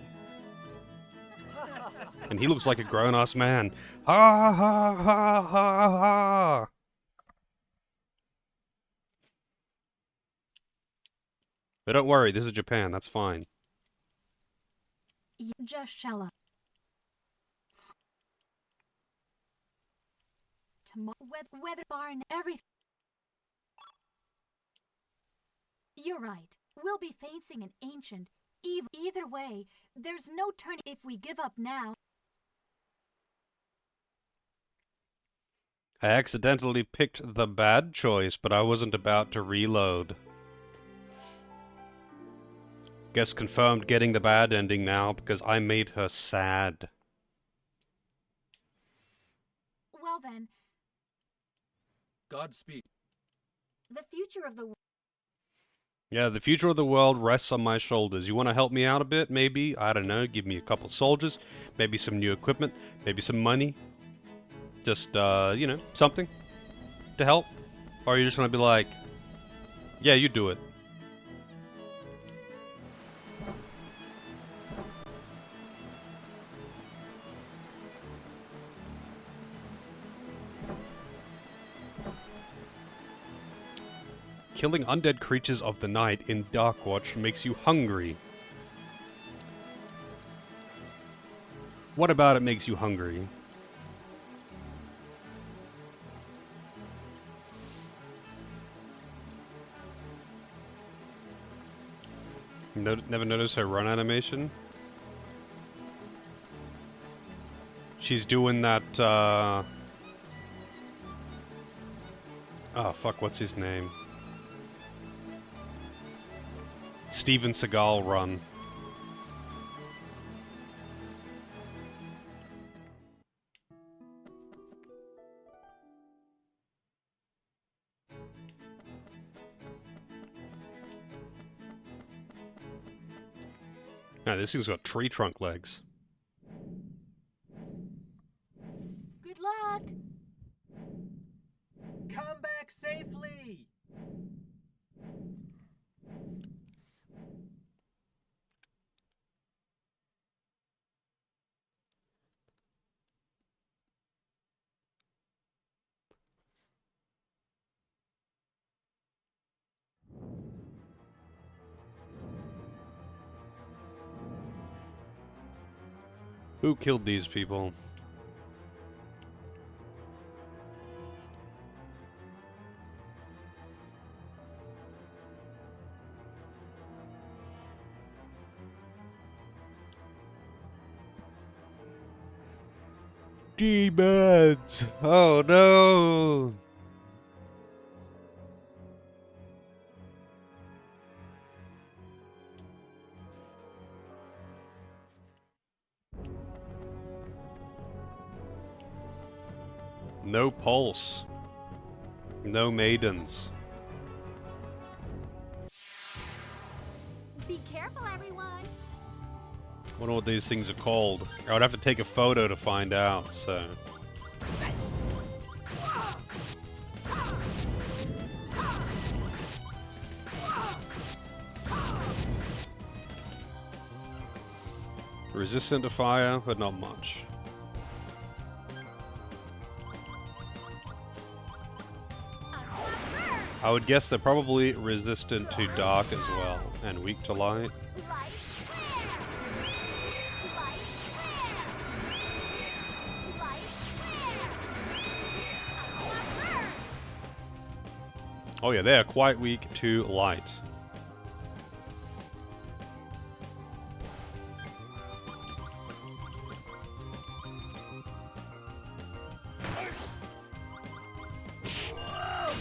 And he looks like a grown-ass man. Ha ha ha ha ha! But don't worry, this is Japan, that's fine. Just Shella. tomorrow. Whether barn, everything. You're right. We'll be facing an ancient evil. Either way, there's no turning if we give up now. I accidentally picked the bad choice, but I wasn't about to reload. Guess confirmed getting the bad ending now because I made her sad. Well then, Godspeed. The future of the world. Yeah, the future of the world rests on my shoulders. You want to help me out a bit? Maybe? I don't know. Give me a couple soldiers. Maybe some new equipment. Maybe some money. Just, you know, something to help. Or are you just going to be like, yeah, you do it. Killing undead creatures of the night in Darkwatch makes you hungry. What about it makes you hungry? Never noticed her run animation? She's doing that, oh fuck, what's his name? Steven Seagal run. Nah, this thing's got tree trunk legs. Good luck! Come back safely! Who killed these people? Demons! Oh no! No pulse. No maidens. Be careful, everyone. Wonder what these things are called. I would have to take a photo to find out, so... Resistant to fire, but not much. I would guess they're probably resistant to dark as well, and weak to light. Oh yeah, they are quite weak to light.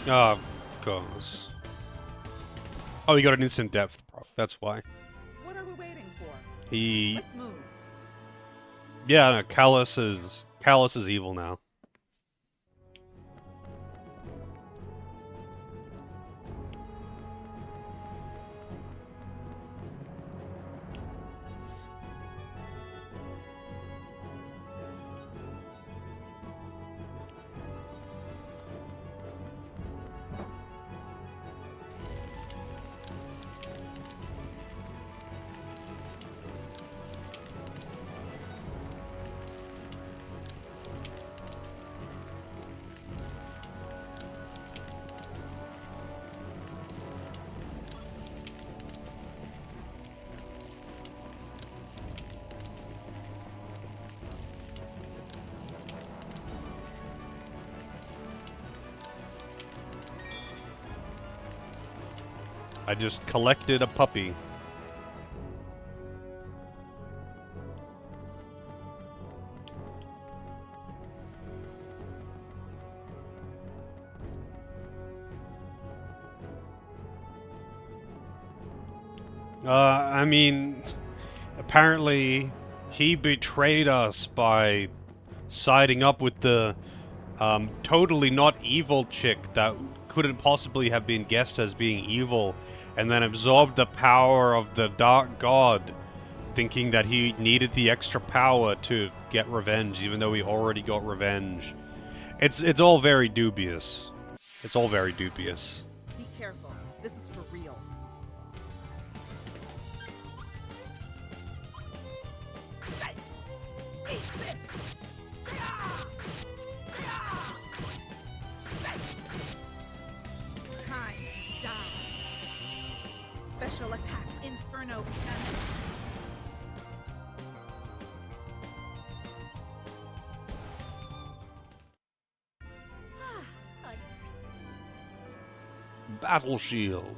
Oh, of course. Oh, he got an instant depth, bro. That's why. What are we waiting for? He... Let's move. Yeah, no, Callus is evil now. I just collected a puppy. I mean, apparently he betrayed us by siding up with the totally not evil chick that couldn't possibly have been guessed as being evil, and then absorbed the power of the dark god, thinking that he needed the extra power to get revenge, even though he already got revenge. It's all very dubious. It's all very dubious. Be careful. This is for real. Time to die. Special attack, Inferno Cannon. Battle shield.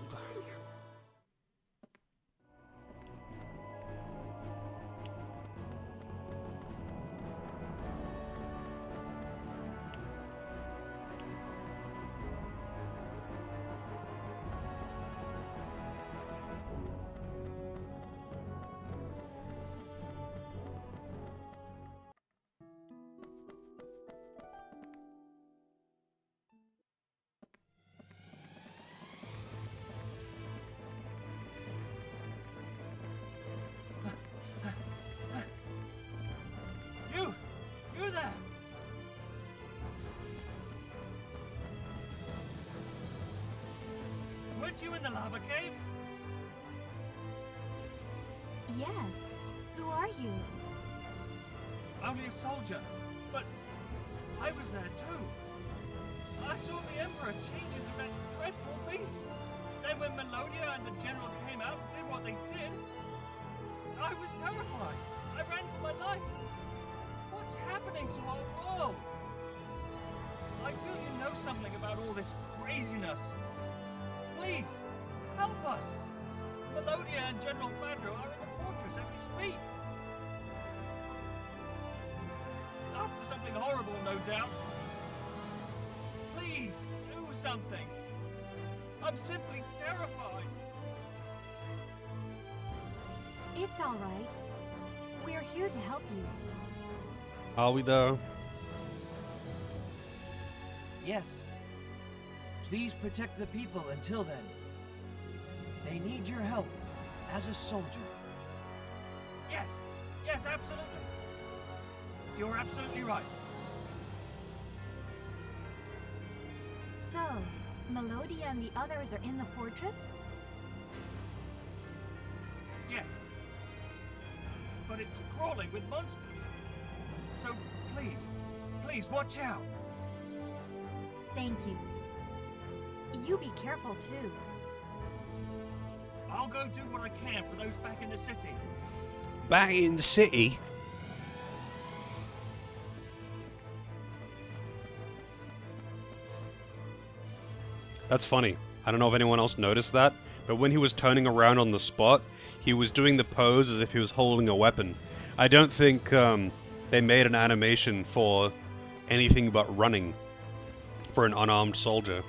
You there! Weren't you in the lava caves? Yes. Who are you? Only a soldier, but I was there too. I saw the Emperor change into that dreadful beast. Then when Melodia and the general came out and did what they did, I was terrified. I ran for my life. What's happening to our world? I feel you know something about all this craziness. Please, help us. Melodia and General Fadro are in the fortress as we speak. Up to something horrible, no doubt. Please, do something. I'm simply terrified. It's all right. We're here to help you. Are we though? Yes. Please protect the people until then. They need your help as a soldier. Yes, yes, absolutely. You're absolutely right. So, Melodia and the others are in the fortress? Yes. But it's crawling with monsters. So please, please watch out. Thank you. You be careful too. I'll go do what I can for those back in the city. Back in the city? That's funny. I don't know if anyone else noticed that, but when he was turning around on the spot, he was doing the pose as if he was holding a weapon. I don't think they made an animation for anything but running for an unarmed soldier.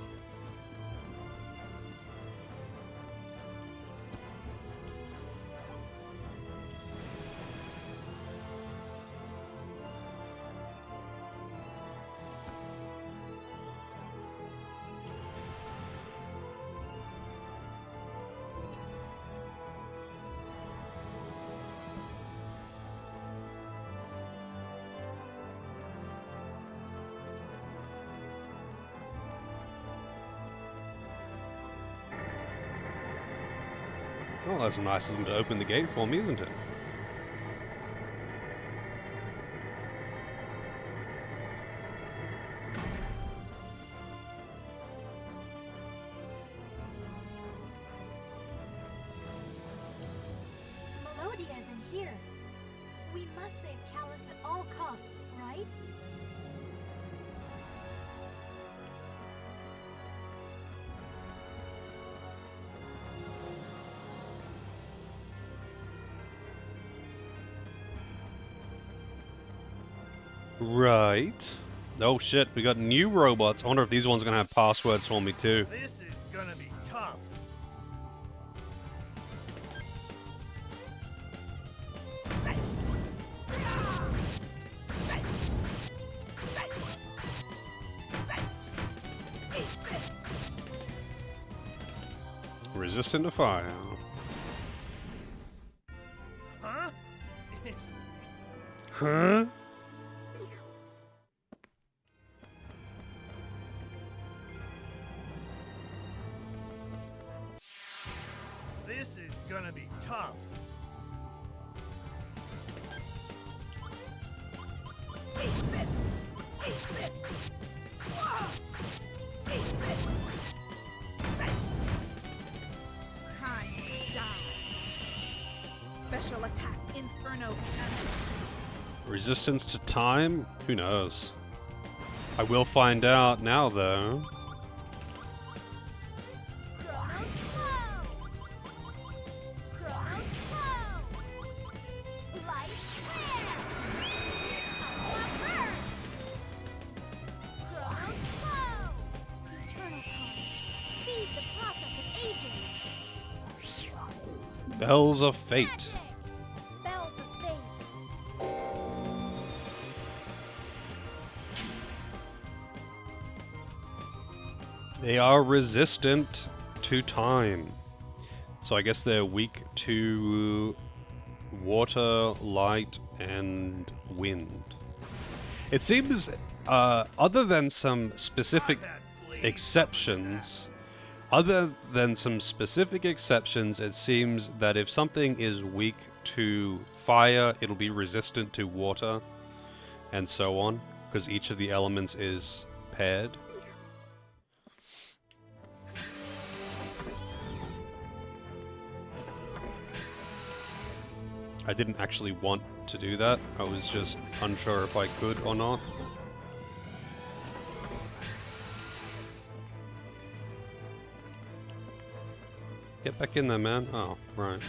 Well, that's nice of them to open the gate for me, isn't it? Melodia is in here. We must save Callus at all costs, right? Right. Oh shit, we got new robots. I wonder if these ones are gonna have passwords for me too. This is gonna be tough. Resistant to fire. Huh? It's Huh? this is gonna be tough. Time to die. Special attack, Inferno Cannon. Resistance to time? Who knows? I will find out now though. Bells of Fate. Bells of Fate. They are resistant to time. So I guess they're weak to water, light, and wind. It seems, other than some specific exceptions, it seems that if something is weak to fire, it'll be resistant to water, and so on, because each of the elements is paired. I didn't actually want to do that. I was just unsure if I could or not. Get back in there, man. Oh, right.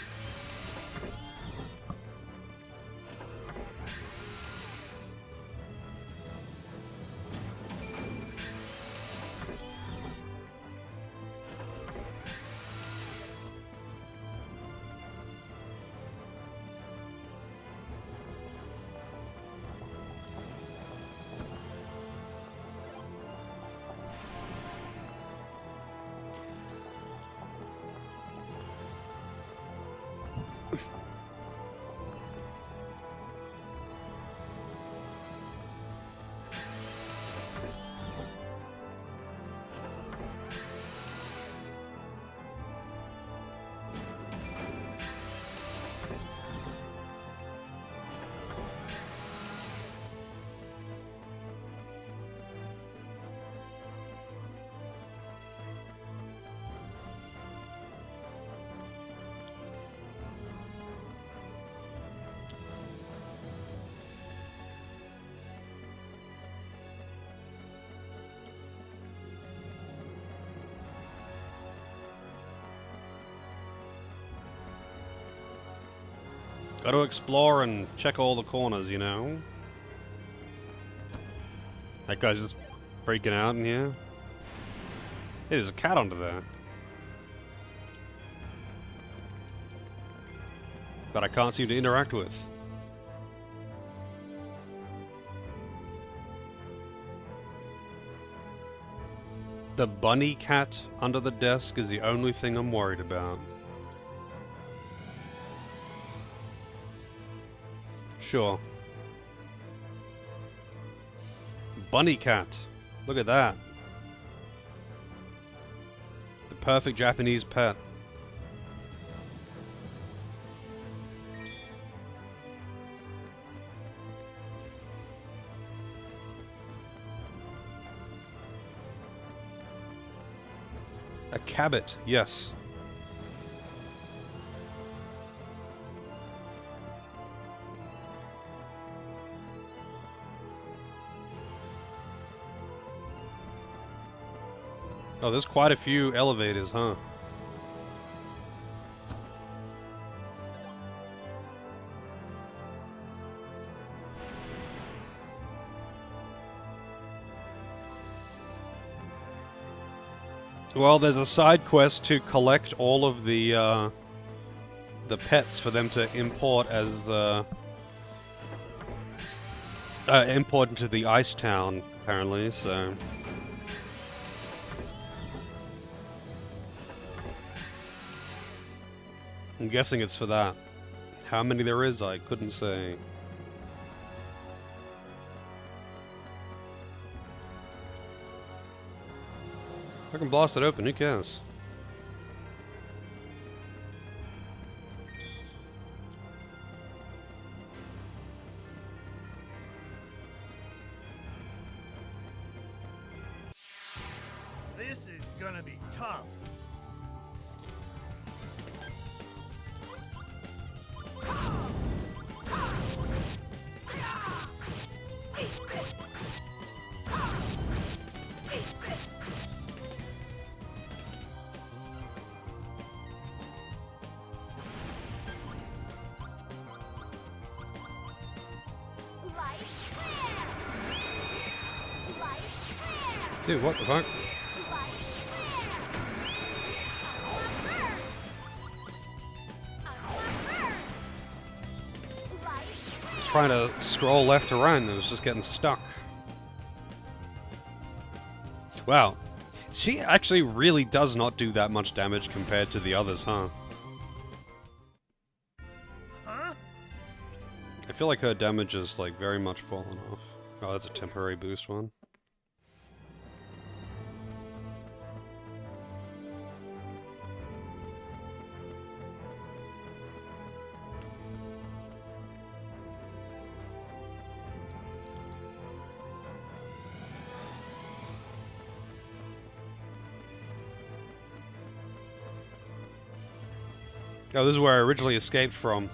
Gotta explore and check all the corners, you know? That guy's just freaking out in here. Hey, there's a cat under there. That I can't seem to interact with. The bunny cat under the desk is the only thing I'm worried about. Sure. Bunny cat. Look at that. The perfect Japanese pet. A cabot, yes. Oh, there's quite a few elevators, huh? Well, there's a side quest to collect all of the pets for them to import as import into the ice town, apparently, so... I'm guessing it's for that. How many there is, I couldn't say. I can blast it open, who cares? This is gonna be tough. Dude, what the fuck? I was trying to scroll left to right and it was just getting stuck. Wow. She actually really does not do that much damage compared to the others, huh? I feel like her damage is like very much fallen off. Oh, that's a temporary boost one. Oh, this is where I originally escaped from.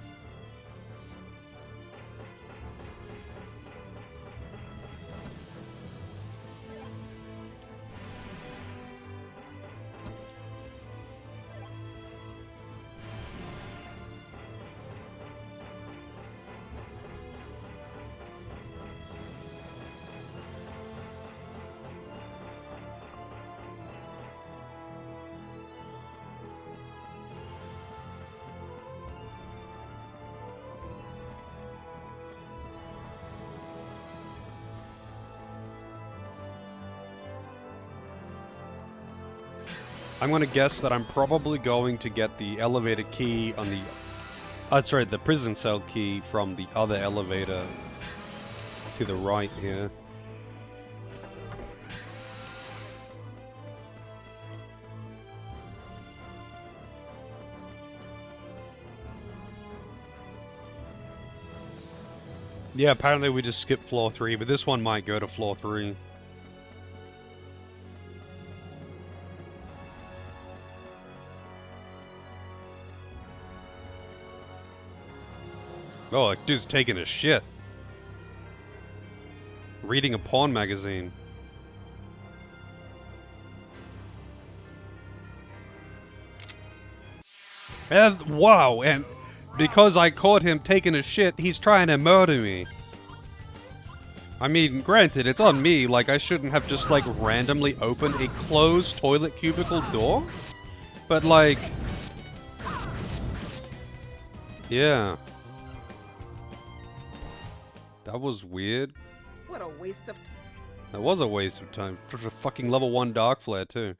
I'm gonna guess that I'm probably going to get the elevator key on the... sorry, the prison cell key from the other elevator to the right here. Yeah, apparently we just skipped floor 3, but this one might go to floor 3. Oh, like, dude's taking a shit. Reading a porn magazine. And, wow, and because I caught him taking a shit, he's trying to murder me. I mean, granted, it's on me, like, I shouldn't have just, like, randomly opened a closed toilet cubicle door. But, like... yeah. That was weird. What a waste of time. That was a waste of time. For a fucking level 1 dark flare, too.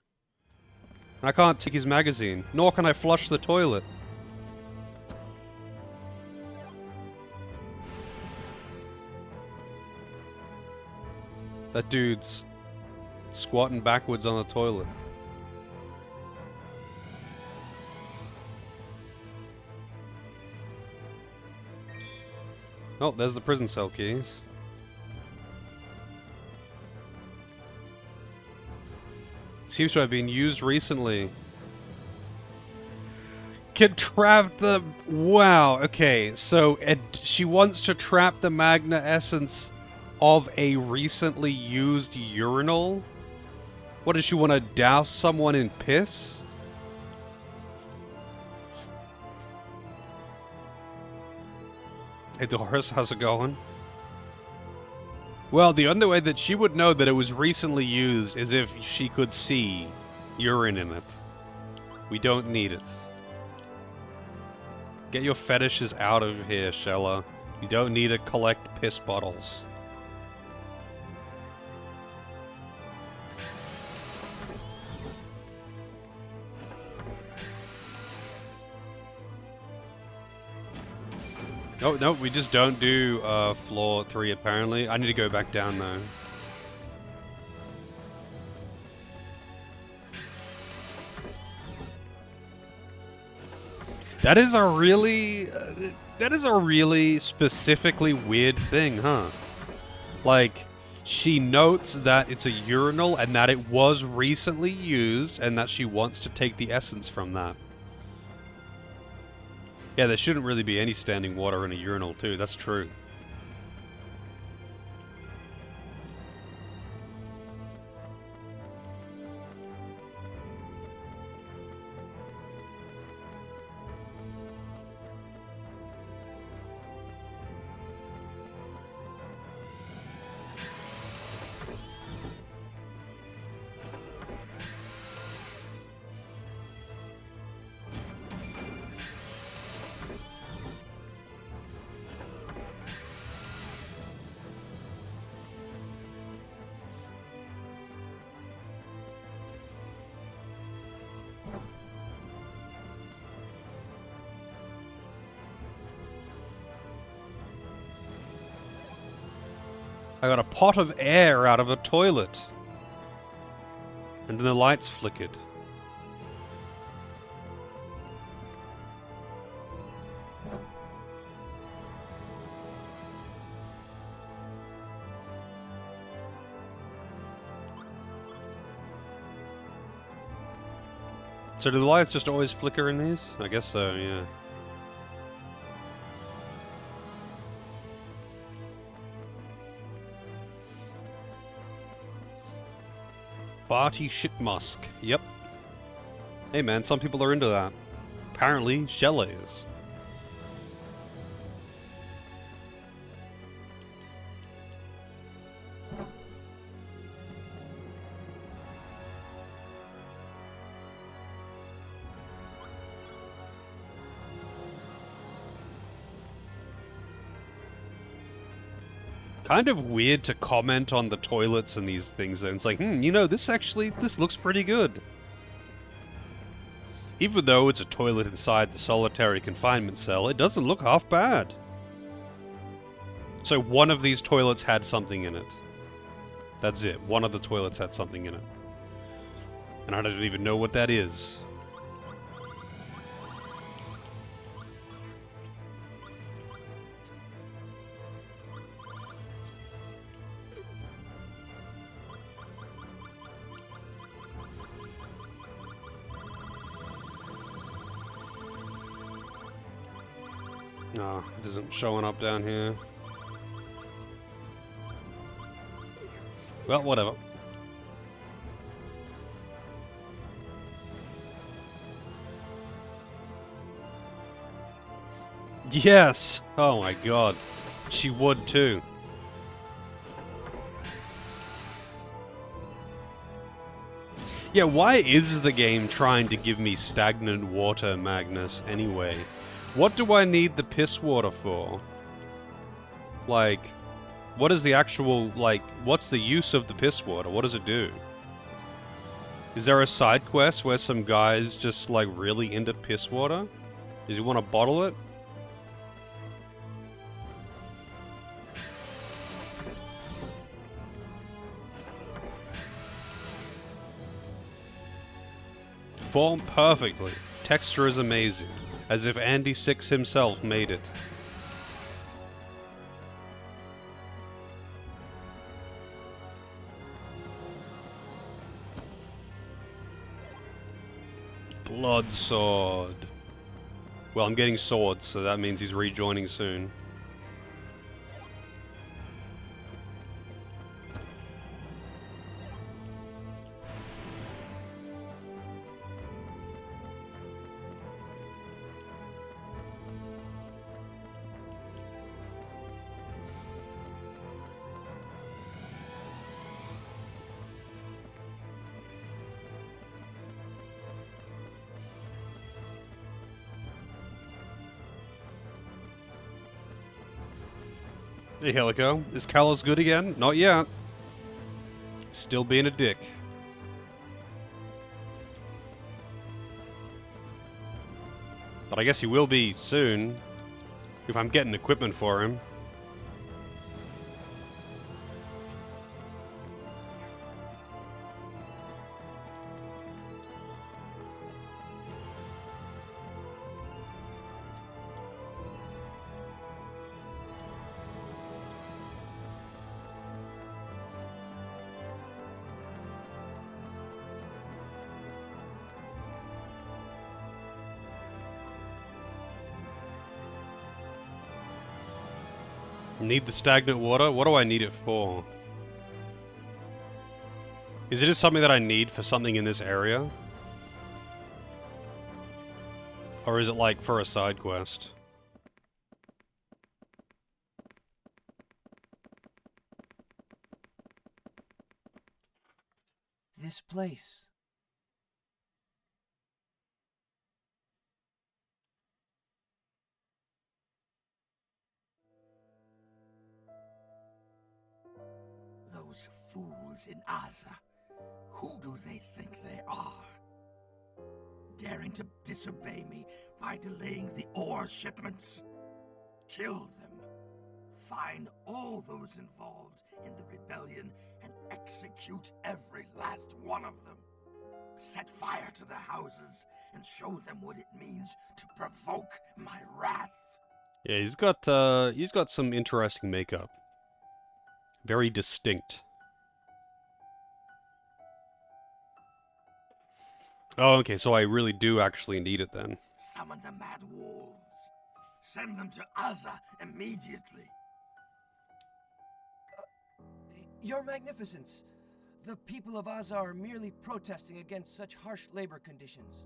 And I can't take his magazine, nor can I flush the toilet. That dude's squatting backwards on the toilet. Oh, there's the prison cell keys. Seems to have been used recently. Can trap the... wow, okay. So, she wants to trap the Magna Essence of a recently used urinal? What, does she want to douse someone in piss? Hey Doris, how's it going? Well, the only way that she would know that it was recently used is if she could see, urine in it. We don't need it. Get your fetishes out of here, Shella. You don't need to collect piss bottles. Oh, no, we just don't do floor 3 apparently. I need to go back down though. That is a really specifically weird thing, huh? Like, she notes that it's a urinal and that it was recently used and that she wants to take the essence from that. Yeah, there shouldn't really be any standing water in a urinal too, that's true. I got a pot of air out of a toilet. And then the lights flickered. So do the lights just always flicker in these? I guess so, yeah. Barty shit musk. Yep. Hey man, some people are into that. Apparently, Shella is. Kind of weird to comment on the toilets and these things though. It's like, you know, this looks pretty good. Even though it's a toilet inside the solitary confinement cell, it doesn't look half bad. So one of these toilets had something in it. That's it. One of the toilets had something in it. And I don't even know what that is. No, it isn't showing up down here. Well, whatever. Yes! Oh my god. She would too. Yeah, why is the game trying to give me stagnant water, Magnus, anyway? What do I need the piss water for? Like, what is the actual, like, what's the use of the piss water? What does it do? Is there a side quest where some guy's just, like, really into piss water? Does he want to bottle it? Formed perfectly. Texture is amazing. As if Andy Six himself made it. Blood sword. Well, I'm getting swords, so that means he's rejoining soon. Hey, Helico. Is Kalos good again? Not yet. Still being a dick. But I guess he will be soon. If I'm getting equipment for him. Need the stagnant water? What do I need it for? Is it just something that I need for something in this area? Or is it like for a side quest? This place. Those fools in Asa. Who do they think they are? Daring to disobey me by delaying the ore shipments? Kill them. Find all those involved in the rebellion and execute every last one of them. Set fire to their houses and show them what it means to provoke my wrath. Yeah, he's got some interesting makeup. Very distinct. Oh, okay, so I really do actually need it then. Summon the mad wolves. Send them to Asa immediately. Your Magnificence, the people of Asa are merely protesting against such harsh labor conditions.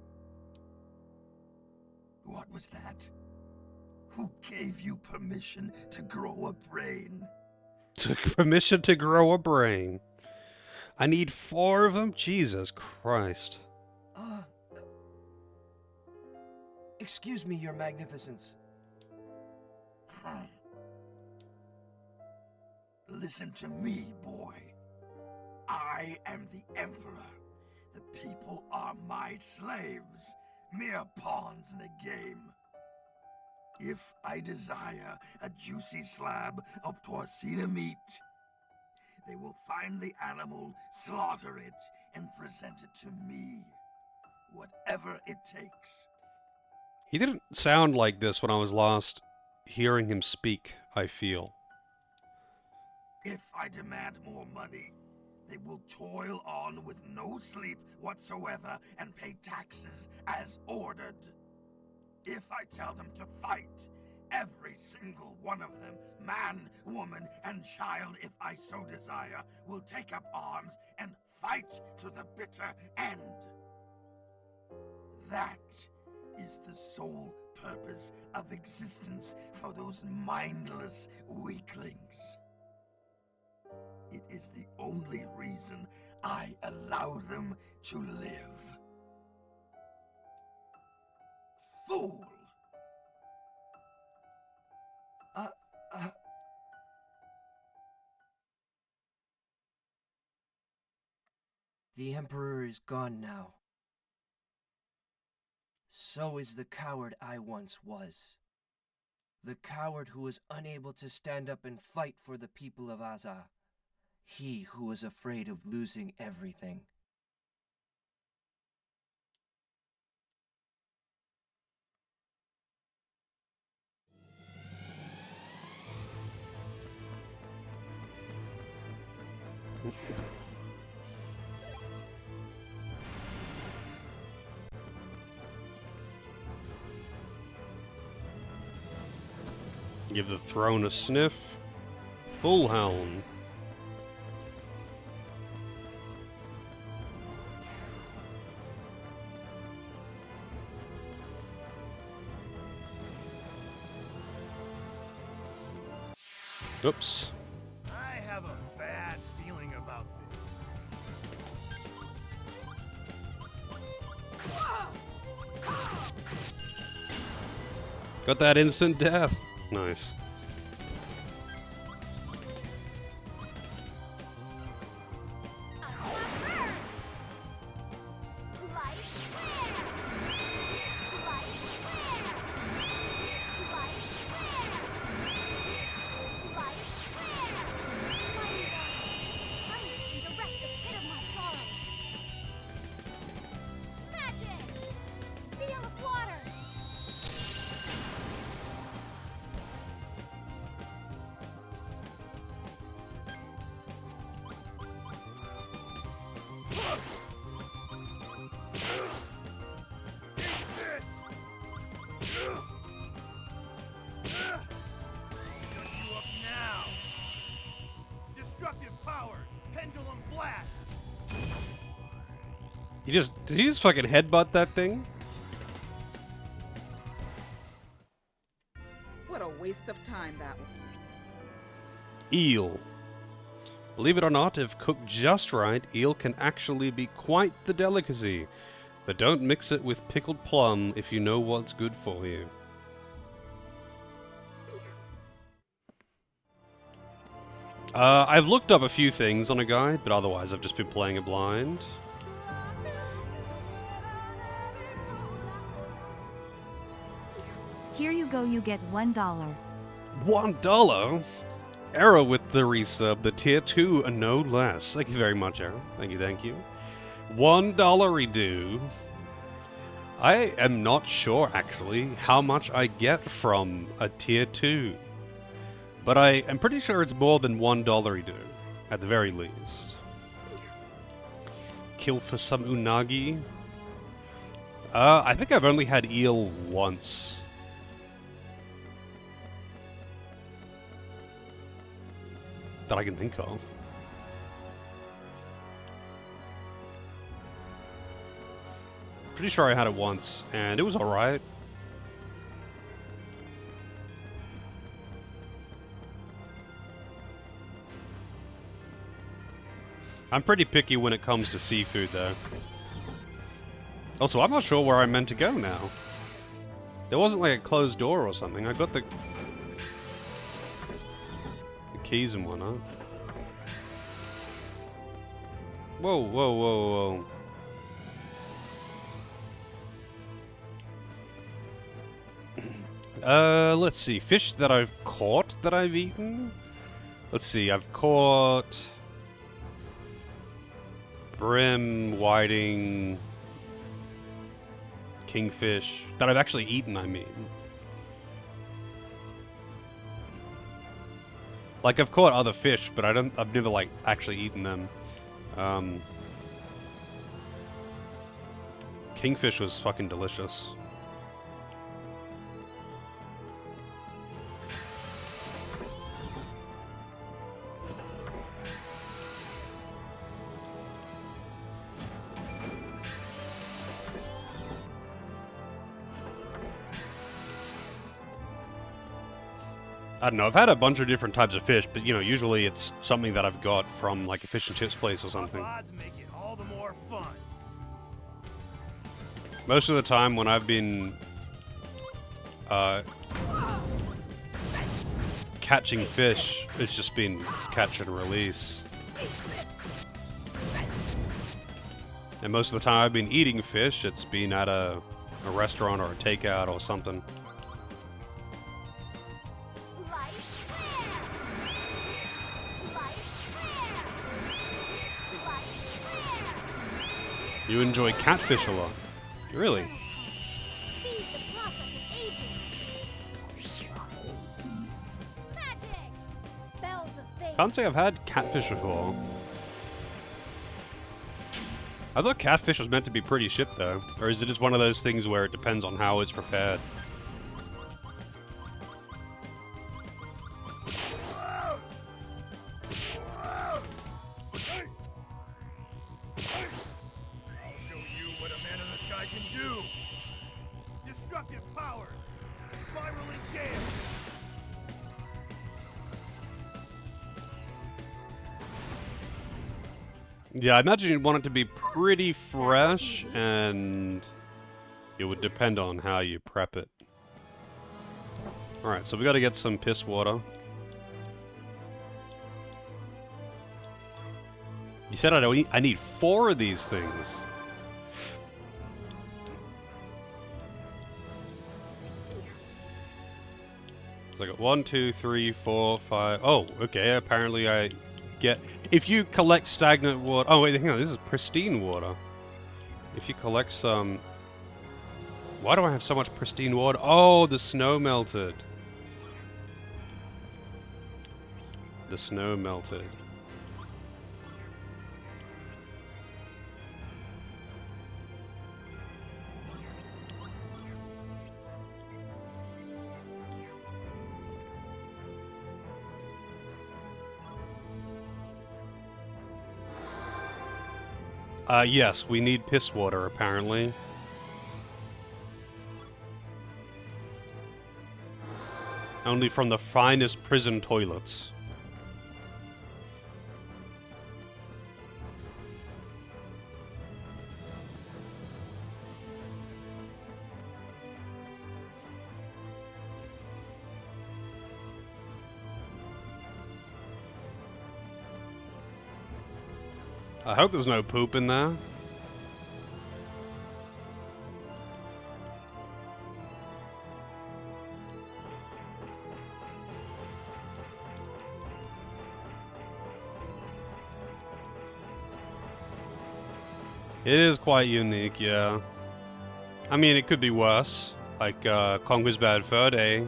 What was that? Who gave you permission to grow a brain? Took permission to grow a brain. I need 4 of them? Jesus Christ. Excuse me, Your Magnificence. Listen to me, boy. I am the Emperor. The people are my slaves, mere pawns in a game. If I desire a juicy slab of Torsina meat, they will find the animal, slaughter it, and present it to me. Whatever it takes. He didn't sound like this when I was last hearing him speak, I feel. If I demand more money, they will toil on with no sleep whatsoever and pay taxes as ordered. If I tell them to fight, every single one of them, man, woman, and child, if I so desire, will take up arms and fight to the bitter end. That is the sole purpose of existence for those mindless weaklings. It is the only reason I allow them to live. Fool! The Emperor is gone now. So is the coward I once was. The coward who was unable to stand up and fight for the people of Asa. He who was afraid of losing everything. Give the throne a sniff. Bullhound. Oops. I have a bad feeling about Got that instant death. Nice. Did he just fucking headbutt that thing? What a waste of time that was. Eel. Believe it or not, if cooked just right, eel can actually be quite the delicacy. But don't mix it with pickled plum if you know what's good for you. I've looked up a few things on a guide, but otherwise I've just been playing it blind. Here you go, you get $1. $1? Arrow with the resub, the tier 2, and no less. Thank you very much, Arrow. Thank you, thank you. $1 redo. I am not sure, actually, how much I get from a tier 2. But I am pretty sure it's more than $1 redo, at the very least. Kill for some unagi. I think I've only had eel once. That I can think of. Pretty sure I had it once, and it was alright. I'm pretty picky when it comes to seafood, though. Also, I'm not sure where I'm meant to go now. There wasn't like a closed door or something. I got the keys and whatnot. Whoa, whoa, whoa, whoa. Let's see. Fish that I've caught that I've eaten? Let's see. I've caught brim, whiting, kingfish. That I've actually eaten, I mean. Like, I've caught other fish, but I've never, like, actually eaten them. Kingfish was fucking delicious. I don't know, I've had a bunch of different types of fish, but, you know, usually it's something that I've got from, like, a fish and chips place or something. Odds make it all the more fun. Most of the time when I've been catching fish, it's just been catch and release. And most of the time I've been eating fish, it's been at a restaurant or a takeout or something. You enjoy catfish a lot. Really? Can't say I've had catfish before. I thought catfish was meant to be pretty shit though. Or is it just one of those things where it depends on how it's prepared? Yeah, I imagine you'd want it to be pretty fresh, and it would depend on how you prep it. Alright, so we gotta get some piss water. You said I need 4 of these things. So I got 1, 2, 3, 4, 5. Oh, okay, apparently I get... If you collect stagnant water... Oh, wait, hang on, this is pristine water. If you collect some... Why do I have so much pristine water? Oh, the snow melted. The snow melted. Yes, we need piss water, apparently. Only from the finest prison toilets. I hope there's no poop in there. It is quite unique, yeah. I mean, it could be worse. Like, Conquer's Bad Fur Day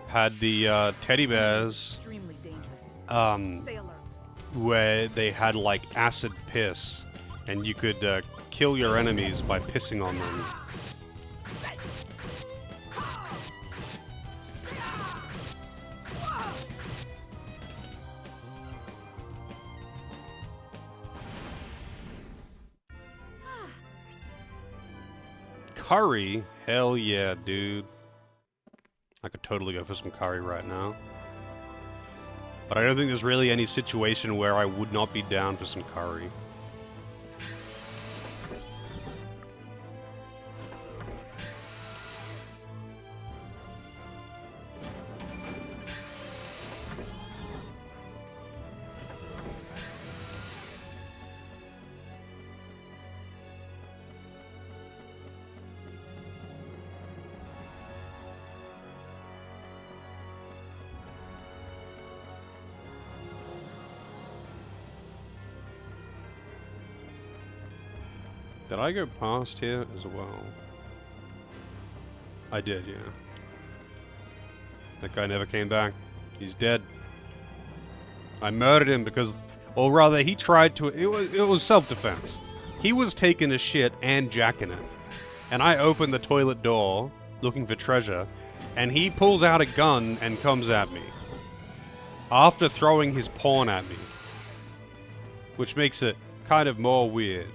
had the teddy bears, Extremely dangerous. Stay alert. where they had like acid piss, and you could kill your enemies by pissing on them. Curry? Hell yeah, dude. I could totally go for some curry right now. But I don't think there's really any situation where I would not be down for some curry. Did I go past here as well? I did, yeah. That guy never came back. He's dead. I murdered him because, or rather, he tried to. It was self-defense. He was taking a shit and jacking it, and I opened the toilet door looking for treasure, and he pulls out a gun and comes at me after throwing his pawn at me, which makes it kind of more weird.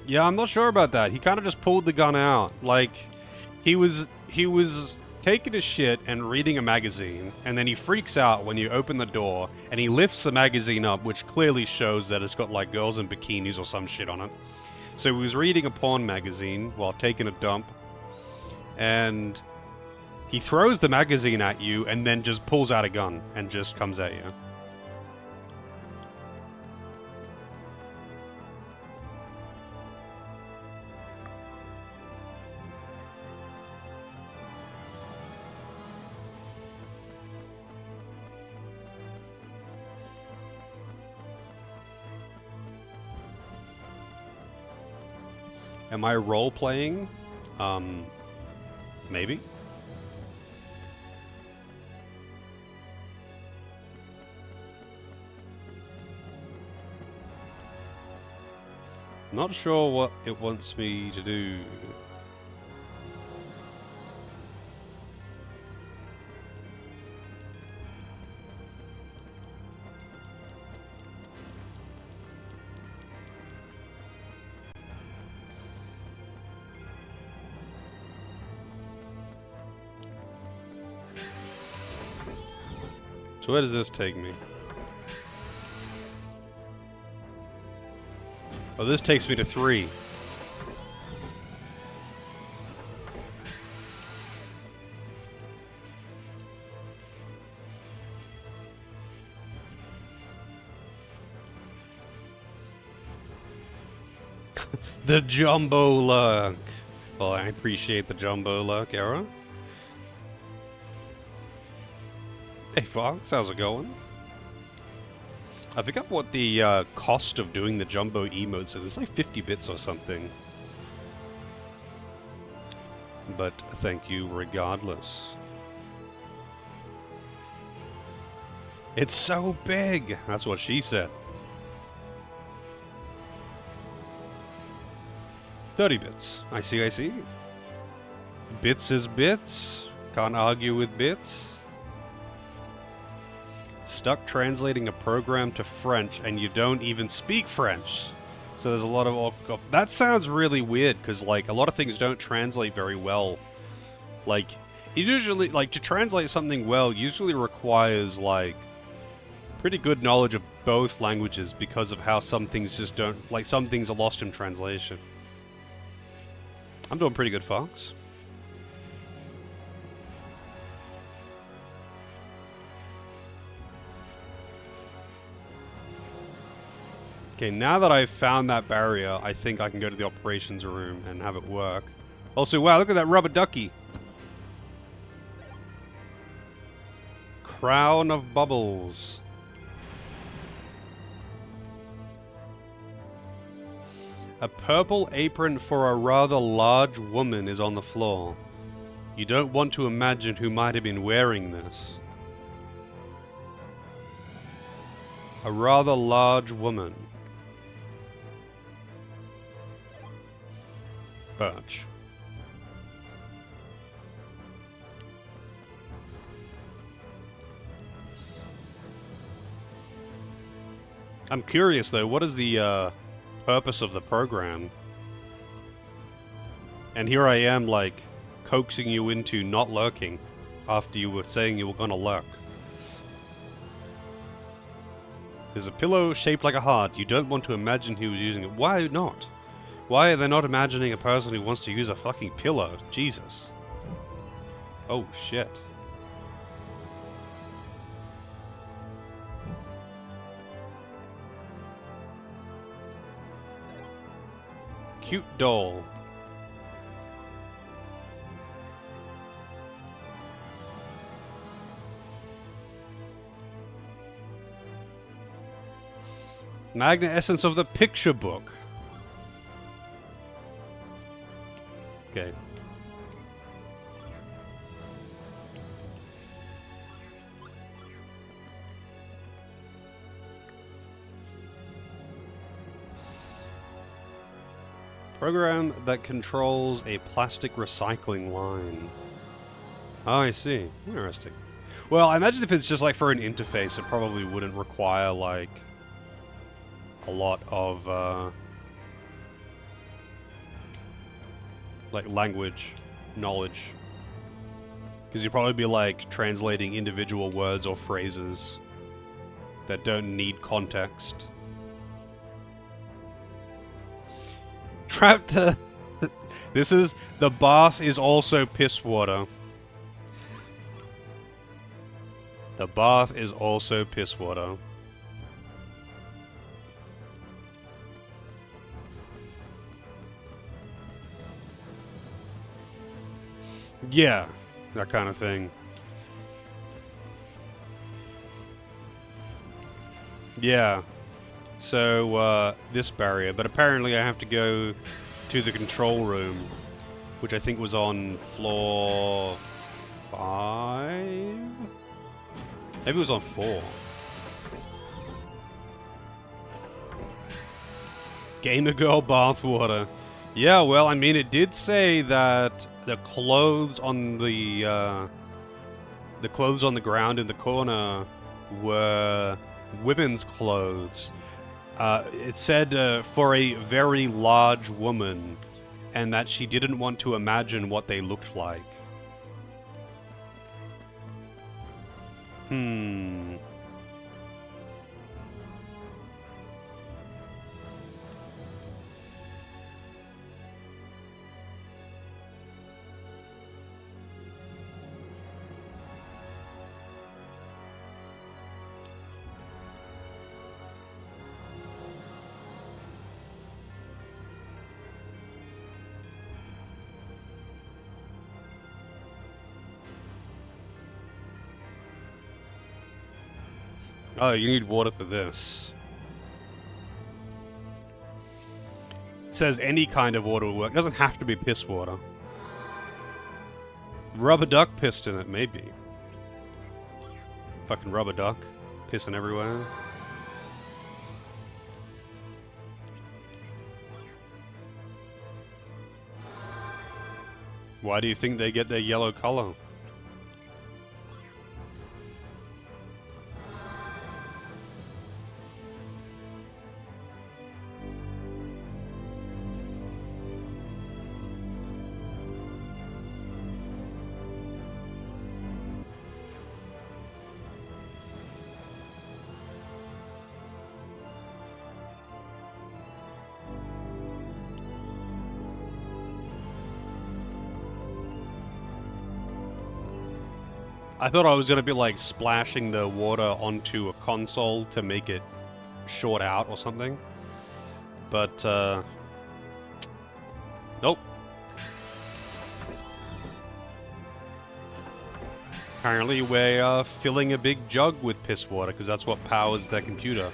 Yeah, I'm not sure about that. He kind of just pulled the gun out. Like, he was taking a shit and reading a magazine, and then he freaks out when you open the door, and he lifts the magazine up, which clearly shows that it's got, like, girls in bikinis or some shit on it. So he was reading a porn magazine while taking a dump, and he throws the magazine at you, and then just pulls out a gun and just comes at you. Am I role-playing? Maybe? Not sure what it wants me to do. So where does this take me? Oh, this takes me to 3. The Jumbo Luck. Well, I appreciate the Jumbo Luck, Era. Hey Fox, how's it going? I forgot what the cost of doing the Jumbo emotes is. It's like 50 bits or something. But thank you regardless. It's so big! That's what she said. 30 bits. I see, I see. Bits is bits. Can't argue with bits. Stuck translating a program to French and you don't even speak French. So there's a lot of... That sounds really weird, because, like, a lot of things don't translate very well. Like, it usually... Like, to translate something well usually requires, like, pretty good knowledge of both languages, because of how some things just don't... Like, some things are lost in translation. I'm doing pretty good, Fox. Okay, now that I've found that barrier, I think I can go to the operations room and have it work. Also, wow, look at that rubber ducky. Crown of bubbles. A purple apron for a rather large woman is on the floor. You don't want to imagine who might have been wearing this. A rather large woman. Birch. I'm curious though, what is the purpose of the program? And here I am, like, coaxing you into not lurking after you were saying you were gonna lurk. There's a pillow shaped like a heart. You don't want to imagine who was using it. Why not? Why are they not imagining a person who wants to use a fucking pillow? Jesus. Oh, shit. Cute doll. Magna essence of the picture book. Okay. Program that controls a plastic recycling line. Oh, I see. Interesting. Well, I imagine if it's just like for an interface, it probably wouldn't require like a lot of like language knowledge, because you'd probably be like translating individual words or phrases that don't need context. Trapped. This is the bath is also piss water. The bath is also piss water. Yeah, that kind of thing. Yeah. So, this barrier. But apparently I have to go to the control room, which I think was on floor 5? Maybe it was on 4. Gamer Girl bathwater. Yeah, well, I mean, it did say that the clothes on the ground in the corner were women's clothes. It said for a very large woman, and that she didn't want to imagine what they looked like. Oh, you need water for this. It says any kind of water will work. It doesn't have to be piss water. Rubber duck pissed in it, maybe. Fucking rubber duck. Pissing everywhere. Why do you think they get their yellow color? I thought I was going to be like splashing the water onto a console to make it short out or something. But, nope. Apparently we're filling a big jug with piss water because that's what powers their computer.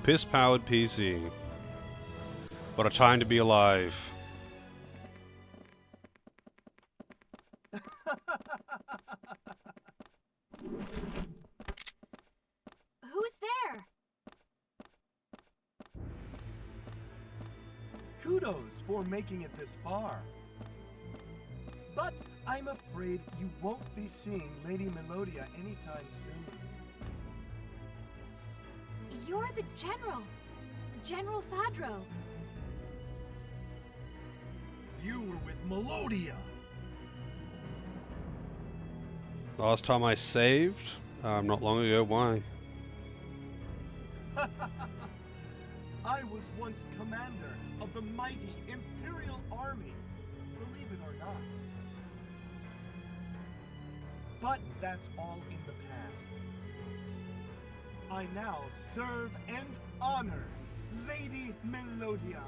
Piss-powered PC. What a time to be alive. Who's there? Kudos for making it this far. But I'm afraid you won't be seeing Lady Melodia anytime soon. You're the General. General Fadro. You were with Melodia. Last time I saved? Not long ago, why? I was once commander of the mighty Imperial Army, believe it or not. But that's all in the past. I now serve and honor Lady Melodia.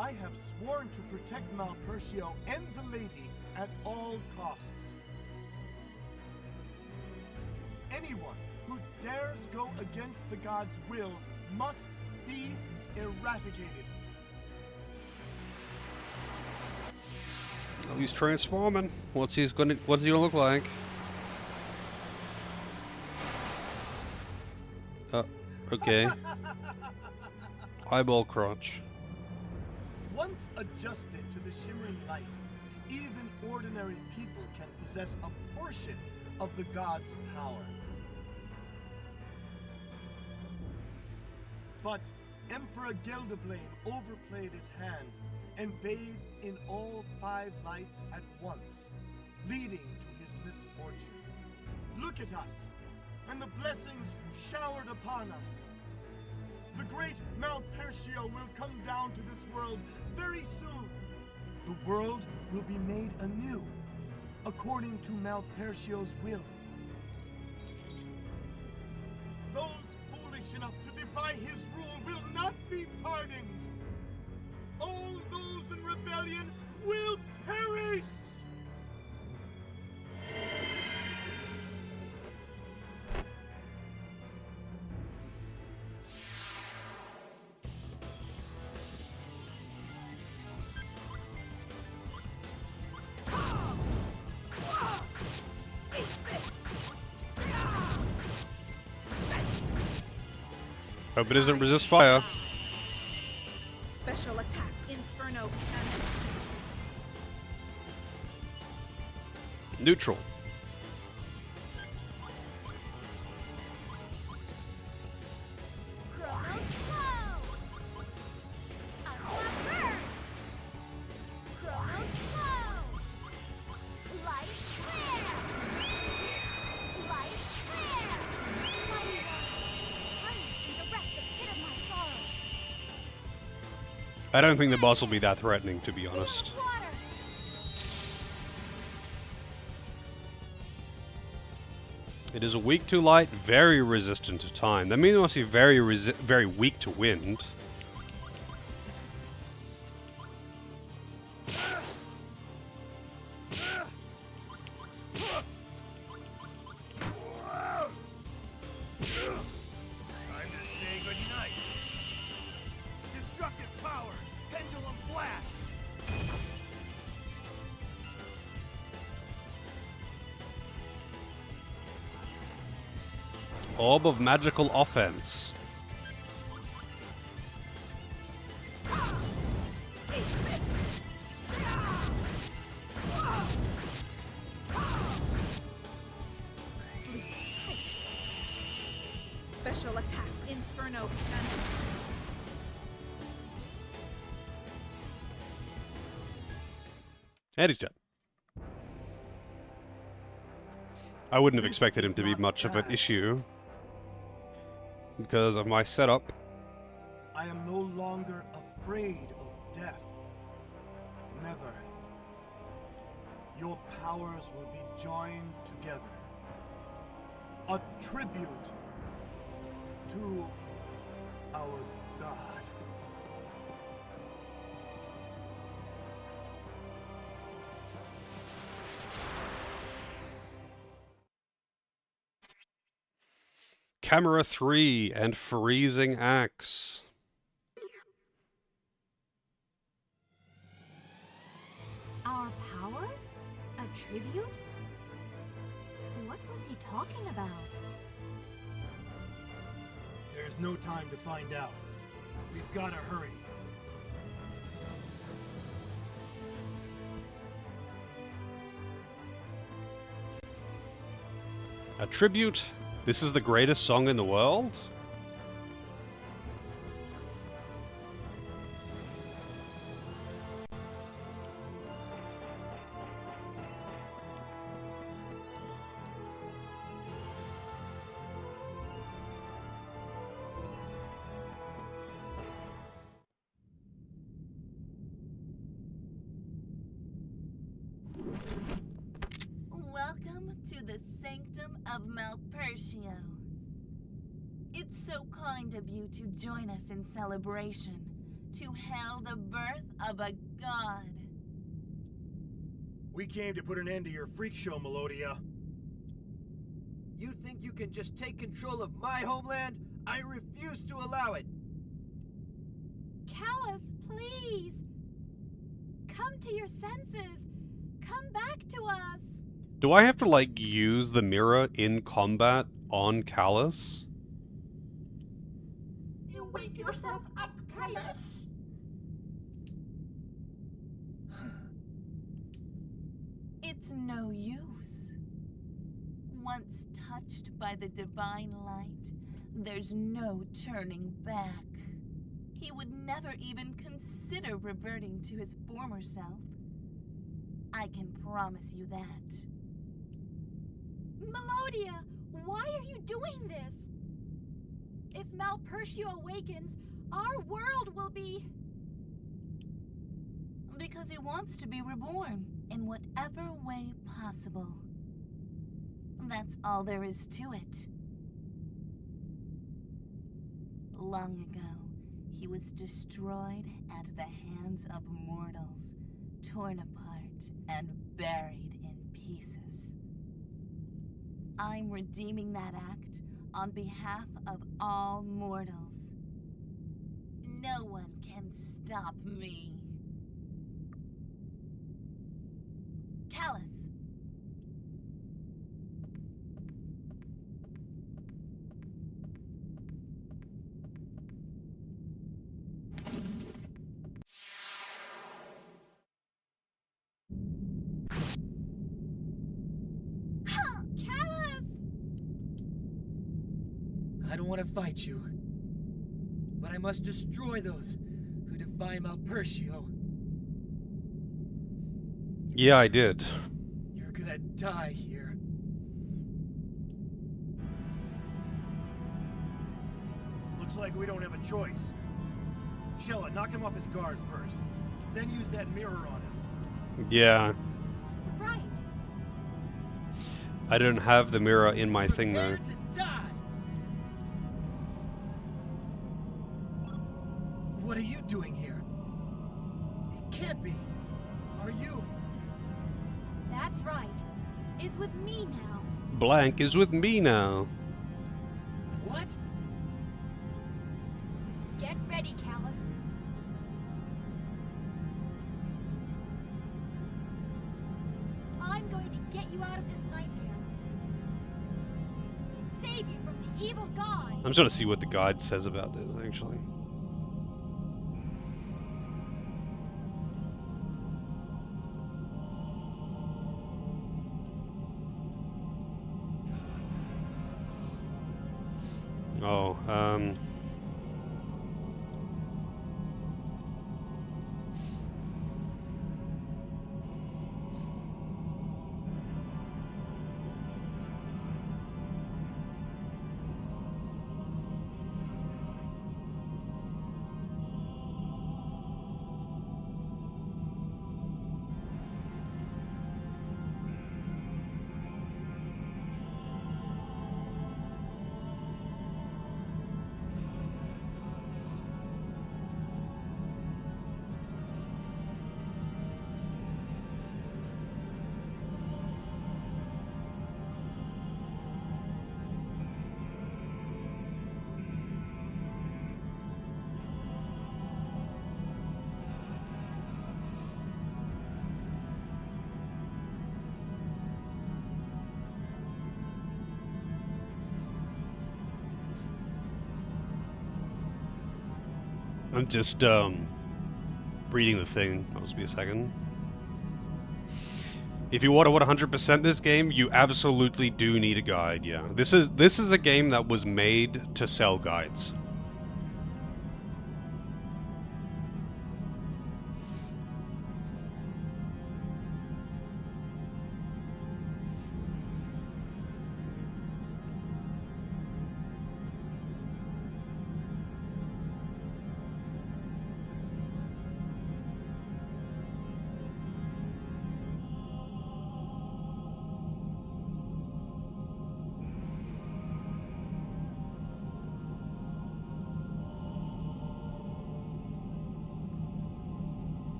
I have sworn to protect Malpercio and the lady at all costs. Anyone who dares go against the god's will must be eradicated. Oh, he's transforming. What's he gonna look like? Okay. Eyeball crotch. Once adjusted to the shimmering light, even ordinary people can possess a portion of the god's power. But Emperor Gelderblame overplayed his hand and bathed in all 5 lights at once, leading to his misfortune. Look at us, and the blessings showered upon us. The great Malpercio will come down to this world very soon. The world will be made anew, according to Malpercio's will. Those foolish enough to defy his rule will not be pardoned. All those in rebellion will perish! Hope it doesn't resist fire. Special attack, Inferno. Neutral. I don't think the boss will be that threatening, to be honest. It is weak to light, very resistant to time. That means it must be very weak to wind. Time to say goodnight. Destructive power. Pendulum blast. Orb of magical offense. Special attack, Inferno Cannon. And he's dead. I wouldn't have This expected him is to be not much of an bad. issue because of my setup. I am no longer afraid of death. Never. Your powers will be joined together. A tribute to our God. Camera 3 and Freezing Axe. Our power? A tribute? What was he talking about? There's no time to find out. We've got to hurry. A tribute? This is the greatest song in the world? Welcome to the Sanctum of Malpertio. It's so kind of you to join us in celebration, to hail the birth of a god. We came to put an end to your freak show, Melodia. You think you can just take control of my homeland? I refuse to allow it! Callus, please! Come to your senses! Come back to us! Do I have to, like, use the mirror in combat on Callus? You wake yourself up, Kaitos. It's no use. Once touched by the divine light, there's no turning back. He would never even consider reverting to his former self. I can promise you that. Melodia, why are you doing this? If Malpertio awakens, our world will be... Because he wants to be reborn in whatever way possible. That's all there is to it. Long ago, he was destroyed at the hands of mortals, torn apart and buried in pieces. I'm redeeming that act on behalf of all mortals. No one can stop me. Callus. Ha! Callus! I don't want to fight you, but I must destroy those who defy Malpertio. Yeah, I did. You're gonna die here. Looks like we don't have a choice. Shella, knock him off his guard first. Then use that mirror on him. Yeah. Right. I don't have the mirror in my thing, though. Prepare to die! What are you doing here? It can't be. Are you? That's right. It's with me now. Blank is with me now. What? Get ready, Callus. I'm going to get you out of this nightmare. Save you from the evil god. I'm just gonna see what the guide says about this, actually. Oh, I'm just, reading the thing. I'll just be a second. If you want to 100% this game, you absolutely do need a guide, yeah. This is a game that was made to sell guides.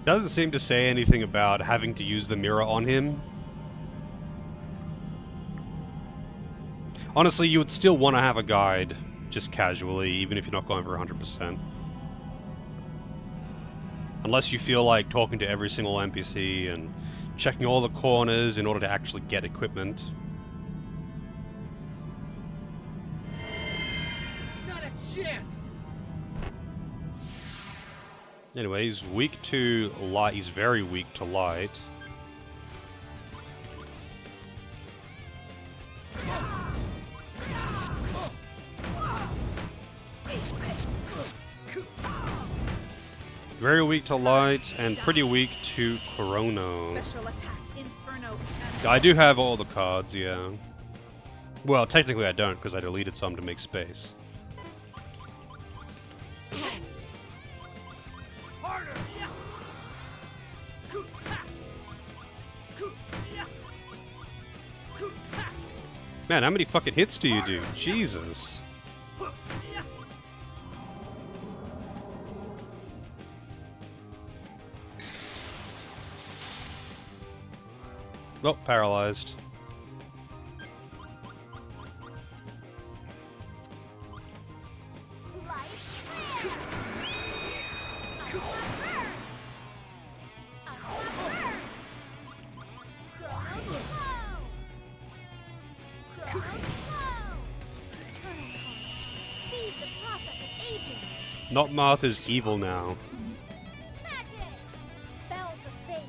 Doesn't seem to say anything about having to use the mirror on him. Honestly, you would still want to have a guide, just casually, even if you're not going for 100%. Unless you feel like talking to every single NPC and checking all the corners in order to actually get equipment. Not a chance! Anyway, he's weak to light. He's very weak to light. Very weak to light and pretty weak to Chrono. Special attack, Inferno. I do have all the cards, yeah. Well, technically I don't, because I deleted some to make space. Man, how many fucking hits do you do? Jesus. Oh, paralyzed. Not Martha's evil now. Magic! Bells of fate.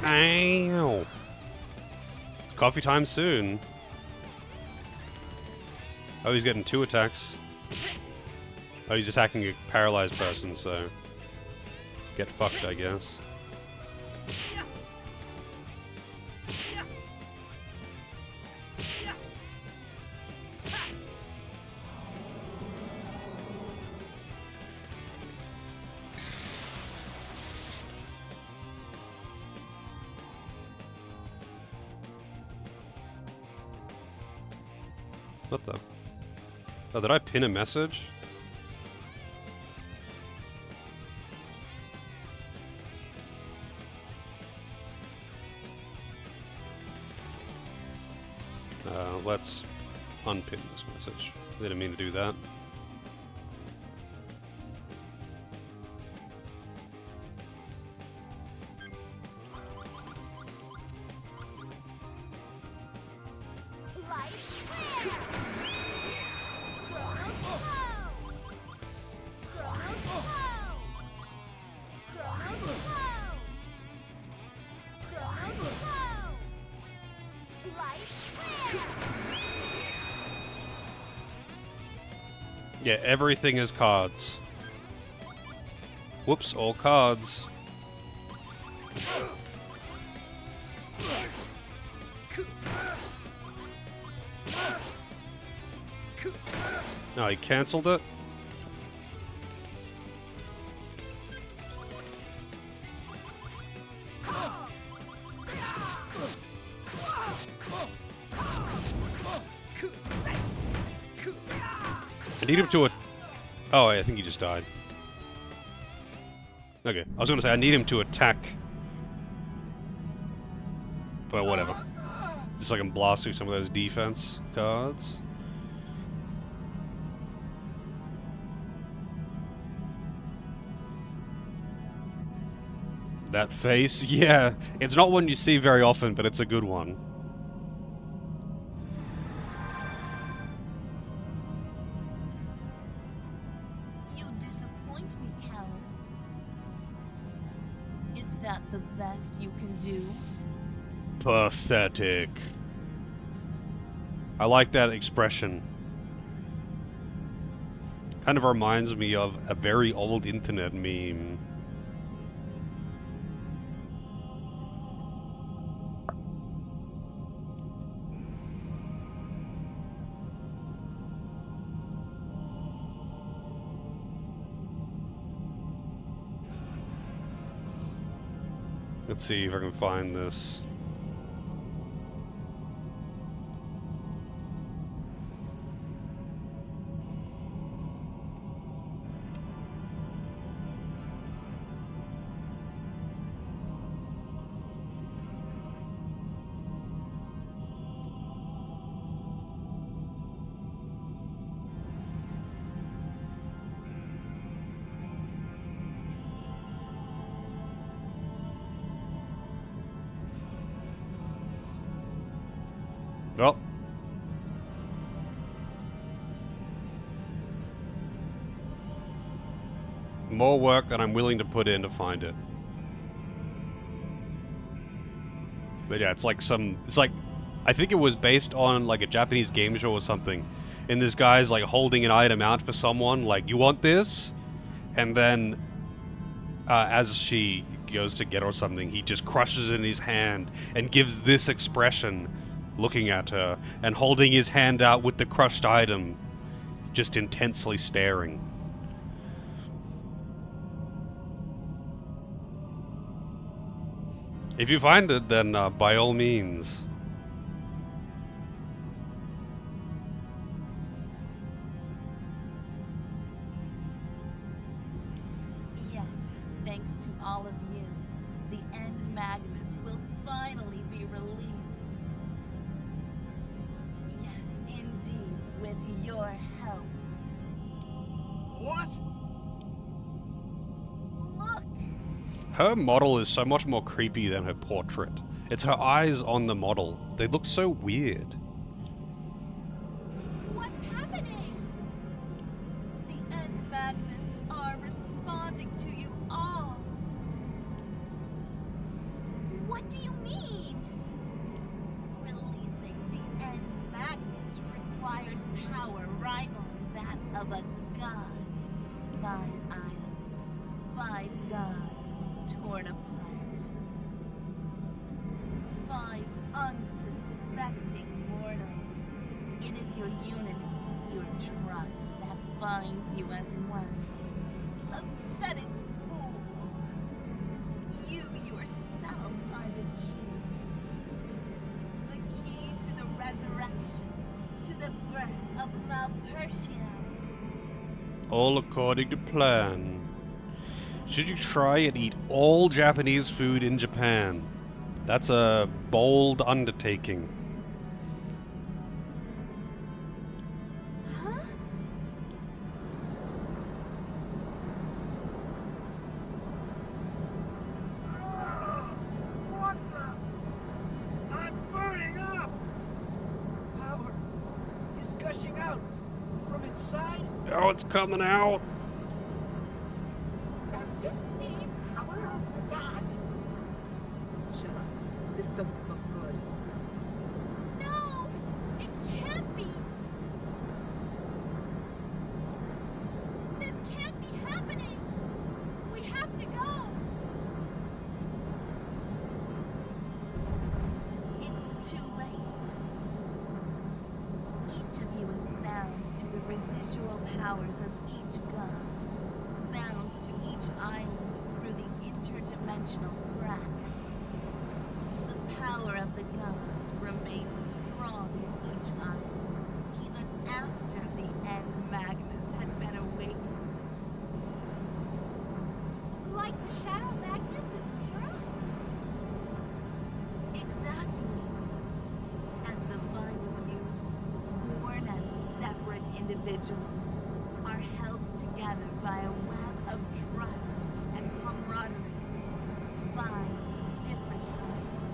Ow. Coffee time soon. Oh, he's getting 2 attacks. Oh, he's attacking a paralyzed person, so... Get fucked, I guess. What the? Oh, did I pin a message? Let's unpin this message. I didn't mean to do that. Yeah, everything is cards. Whoops, all cards. No, he cancelled it. I need him to oh, I think he just died. Okay, I was gonna say I need him to attack. But whatever. Just so I can blast through some of those defense cards. That face? Yeah. It's not one you see very often, but it's a good one. You disappoint me, Callus. Is that the best you can do? Pathetic. I like that expression. Kind of reminds me of a very old internet meme. Let's see if I can find this. Oh. More work than I'm willing to put in to find it. But yeah, it's like I think it was based on like a Japanese game show or something. And this guy's like holding an item out for someone, like, you want this? And then, as she goes to get or something, he just crushes it in his hand and gives this expression, looking at her, and holding his hand out with the crushed item, just intensely staring. If you find it, then by all means. Yet, thanks to all of you, the End Magnus will finally be released. Yes, indeed, with your help. What? Look! Her model is so much more creepy than her portrait. It's her eyes on the model. They look so weird. What's happening? The End Magnus are responding to you all. What do you mean? Release power rivaling that of a god. 5 islands, 5 gods torn apart. 5 unsuspecting mortals. It is your unity, your trust that binds you as one. Pathetic fools. You yourselves are the key. The key to the resurrection, to the birth of Malpersia. All according to plan. Should you try and eat all Japanese food in Japan? That's a bold undertaking. Huh? What the? I'm burning up! Power is gushing out from inside. Oh, it's coming out! Does this mean power of the god? Shella, this doesn't look good. No! It can't be! This can't be happening! We have to go! It's too late. Each of you is bound to the residual powers of each god, bound to each island through the interdimensional cracks. The power of the gods remains strong in each island, even after the end Magnus had been awakened. Like the Shadow Magnus and Mira? Exactly. And the 5 of you, born as separate individuals, are held together by a web of trust and camaraderie. 5 different hearts,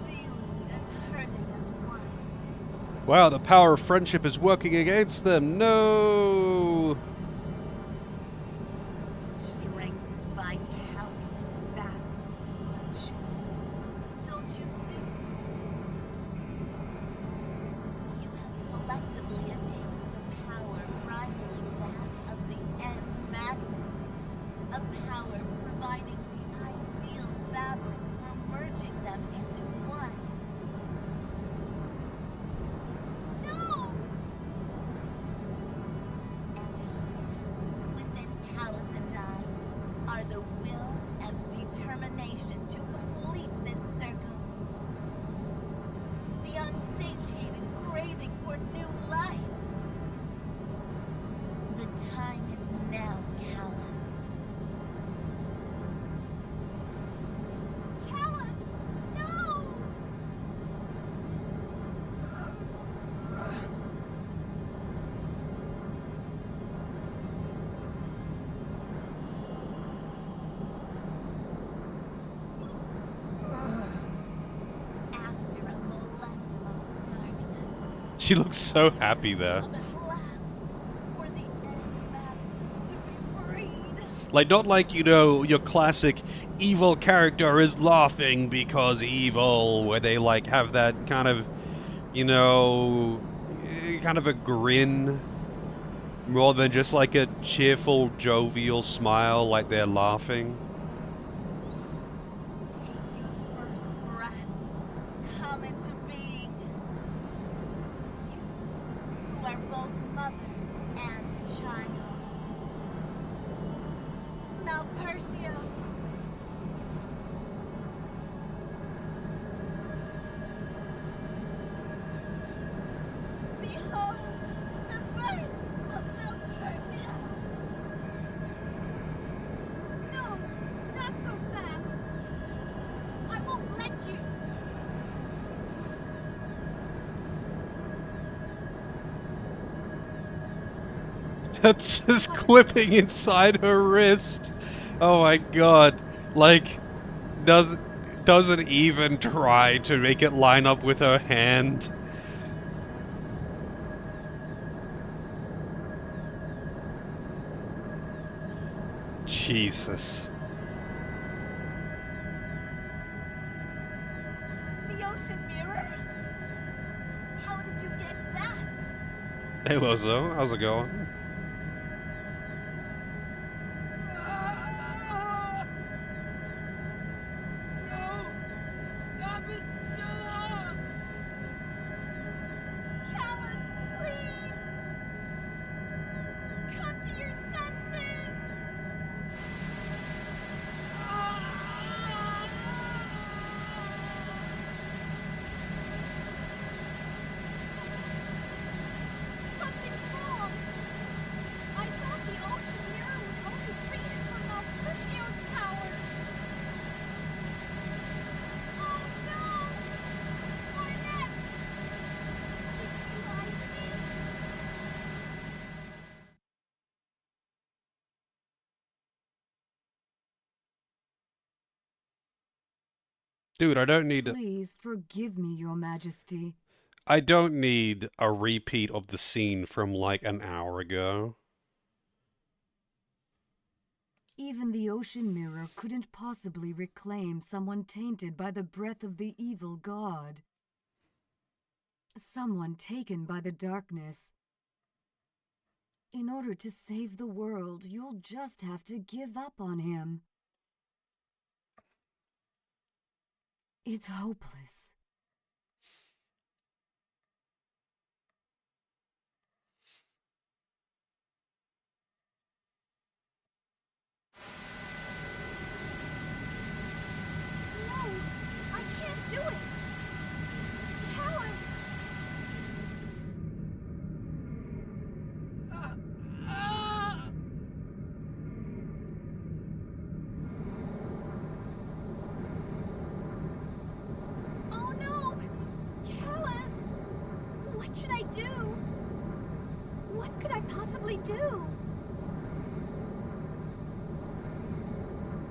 feeling and hurting as one. Wow, the power of friendship is working against them. No! Strengthened by countless battles and hardships. Don't you see? You have collectively attained a power rivaling that of the end Magnus. A power providing the ideal fabric for merging them into one. No! And here, within Callus and I, are the will and determination to complete this circle. The unsatiated craving for new life. The time is now, Callus. Callus! No! After a millennium of darkness, She looks so happy there. come at last for the end Magnus to be freed. Like, not like, you know, your classic evil character is laughing because evil, where they, like, have that kind of, you know, kind of a grin, more than just like a cheerful, jovial smile, like they're laughing. Take your first breath. Come into being. You who are both mother and child. Malpersia. Behold the birth of Malpersia. No! Not so fast! I won't let you! That's just clipping inside her wrist. Oh my god. Like, doesn't even try to make it line up with her hand. Jesus. The ocean mirror? How did you get that? Hey Lozo, how's it going? No! Stop it, Sheila! Callus, please! Come to your senses! Something's wrong! I thought the ocean mirror would only free him from Malpertio's power! Oh no! Barnett! Did she lie to me? Dude, I don't need Please forgive me, Your Majesty. I don't need a repeat of the scene from like an hour ago. Even the ocean mirror couldn't possibly reclaim someone tainted by the breath of the evil god. Someone taken by the darkness. In order to save the world, you'll just have to give up on him. It's hopeless. No! I can't do it! Callus! Oh no! Callus! What should I do? What could I possibly do?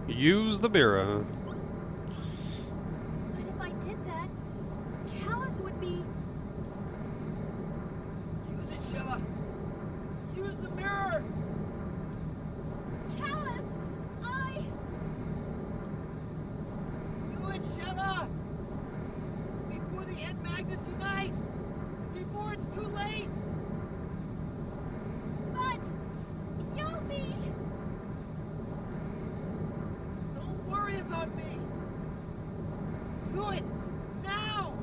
Use the mirror. But if I did that, Callus would be... Use it, Sheila! Use the mirror! Callus! Do it, Sheila! Before the End Magnus unite! Before it's too late! But... you'll be... Don't worry about me! Do it! Now!